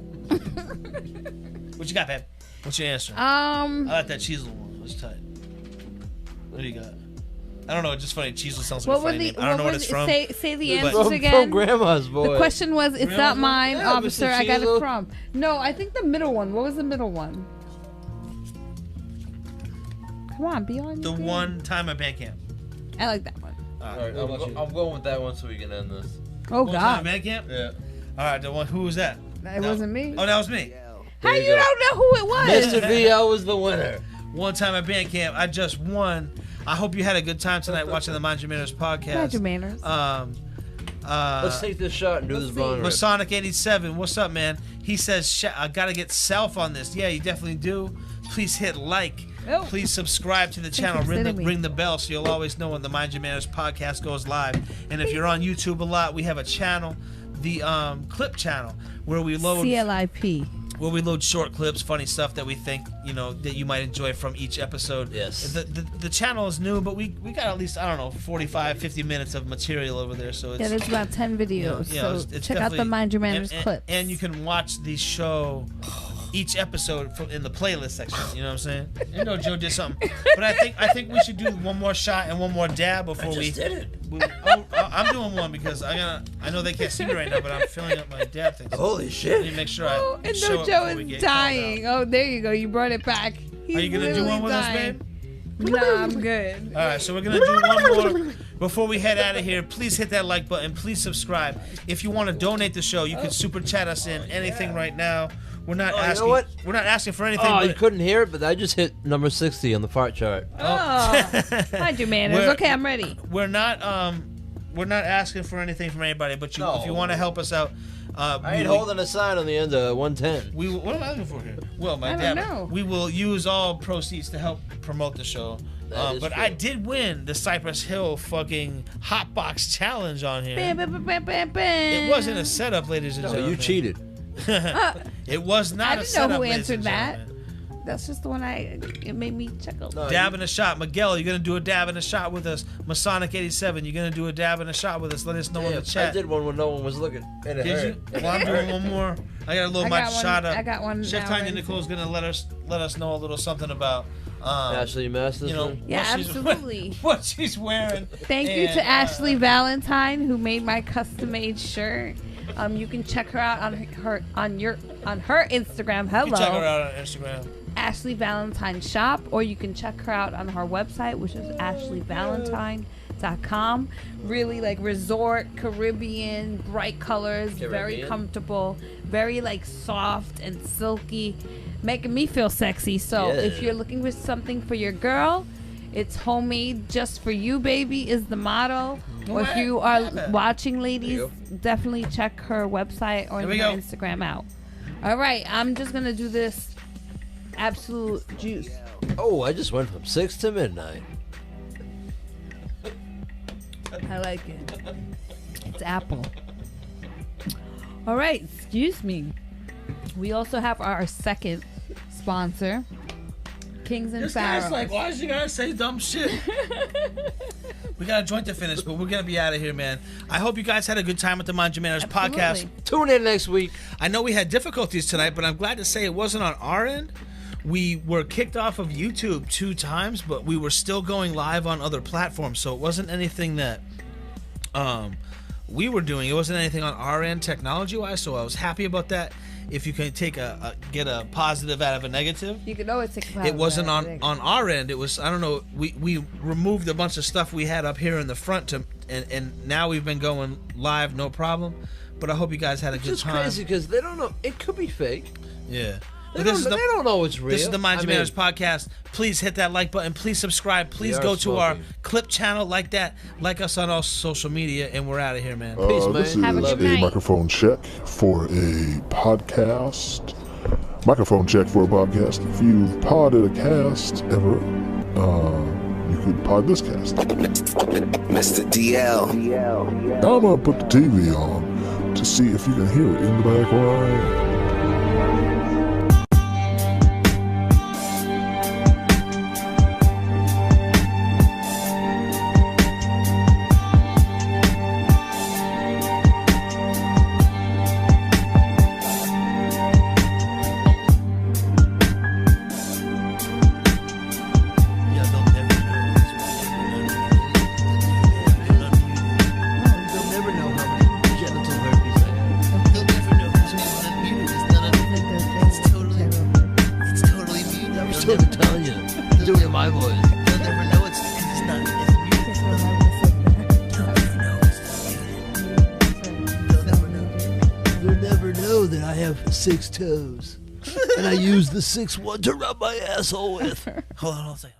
What you got, babe? What's your answer? I like that Cheezel one. That's tight. What do you got? I don't know. It's just funny. Cheezel sounds like What a were funny the? name. I don't know what was- it's from. Say the But- answers From again. Grandma's Boy. The question was, it's Grandma's not Boy? mine, Yeah, officer. Mr. I got it Cheezel. from. No, I think the middle one. What was the middle one? Come on, be on. The your game. one time at band camp. I like that one. All All right, what about you? I'm going with that one so we can end this. Oh One time at God, band camp? Yeah. All right, the one. Who was that? it wasn't me. Oh, that was me. How There you you go. don't know who it was? Mr. VL was the winner. One time at band camp. I just won. I hope you had a good time tonight watching the Mind Your Manners podcast. Mind your manners. Let's take this shot and do this bong rip. Masonic87, what's up, man? He says, I gotta get Self on this. Yeah, you definitely do. Please hit like. Oh. Please subscribe to the channel. for sending me. Ring the bell so you'll always know when the Mind Your Manners podcast goes live. And if you're on YouTube a lot, we have a channel, the Clip channel, where we load CLIP. short clips, funny stuff that we think, that you might enjoy from each episode. Yes. The channel is new, but we got at least, 45, 50 minutes of material over there. So it's, Yeah, there's about 10 videos. yeah, so it's check out the definitely- Mind Your Manners and, clips. And you can watch the show, each episode in the playlist section. You know what I'm saying? You know Joe did something, but I think we should do one more shot and one more dab before we did it. I'm doing one because I know they can't see me right now, but I'm filling up my dab thing. So Holy I need shit. to make sure Oh, I and show no, it Joe before we is get called dying. out. Oh, there you go. You brought it back. Are you gonna do one with us, babe? Nah, I'm good. All right, so we're gonna do one more before we head out of here. Please hit that like button. Please subscribe. If you want to donate the show, you can super chat us in anything right now. We're not Oh, you know asking. what? We're not asking for anything. Oh, but you couldn't hear it, but I just hit number 60 on the fart chart. Oh, Mind Your Manners. We're- Okay, I'm ready. we're not asking for anything from anybody. But if you No. want to help us out, I ain't holding a sign on the end of 110. What am I looking for here? Well, my I don't dad. know. We will use all proceeds to help promote the show. That is But true. I did win the Cypress Hill fucking HotBox challenge on here. Bam, bam, bam, bam, bam, bam. It wasn't a setup, ladies and No, gentlemen. you cheated. It was not I a didn't setup, know who ladies answered and that. gentlemen. That's just the one it made me chuckle. No, Dab in a shot. Miguel, you're going to do a dab in a shot with us. Masonic87, you're going to do a dab in a shot with us. Let us know in Yeah, the chat. I did one when no one was looking. And it Did you? hurt. Well, I'm doing one more. I got a little I got one- shot I got one Chef now Tanya ready. Nicole's going to let us know a little something about Ashley Masters. Yeah, what she's- absolutely. what she's wearing. Thank you to Ashley Valentine who made my custom-made shirt. You can check her out on her Instagram. Hello, You can check her out on Instagram. Ashley Valentine Shop, or you can check her out on her website, which is ashleyvalentine.com. Really like resort, Caribbean, bright colors, very Caribbean? comfortable, very like soft and silky, making me feel sexy. So Yeah. if you're looking for something for your girl, it's homemade just for you, baby, is the motto. Or if you are watching, ladies, There definitely check her website or Here her we go. Instagram out. All right, I'm just gonna do this absolute juice. Oh, I just went from 6 to midnight. I like it. It's apple. All right, excuse me. We also have our second sponsor, Kings and This Pharaohs. guy's like, why is you gotta say dumb shit? We got a joint to finish, but we're gonna be out of here, man. I hope you guys had a good time with the Mind Your Manners podcast. Absolutely. Tune in next week. I know we had difficulties tonight, but I'm glad to say it wasn't on our end. We were kicked off of YouTube 2 times, but we were still going live on other platforms, so it wasn't anything that we were doing. It wasn't anything on our end technology-wise, so I was happy about that. if you can take get a positive out of a negative. You can always take a It positive wasn't out of it. on our end. It was, I don't know, we removed a bunch of stuff we had up here in the front and now we've been going live, no problem. But I hope you guys had a good It's time. crazy because they don't know. It could be fake. Yeah. They But don't know it's real. This is the Mind Your I mean, Manners podcast. Please hit that like button. Please subscribe. Please are go to our smoking. clip channel like that. Like us on all social media, and we're out of here, man. Peace, man. This is Have a good a night. microphone check for a podcast. Microphone check for a podcast. If you've podded a cast ever, you could pod this cast. Mr. DL. I'm gonna put the TV on to see if you can hear it in the background. They'll never know how many genital herpes I have. They'll never know who's muted and muted. It's totally muted. I'm still telling you. I'm doing it in my voice. They'll never know it's muted. They'll never know. They'll never know that I have 6 toes. And I use the 6th one to rub my asshole with. Hold on a second.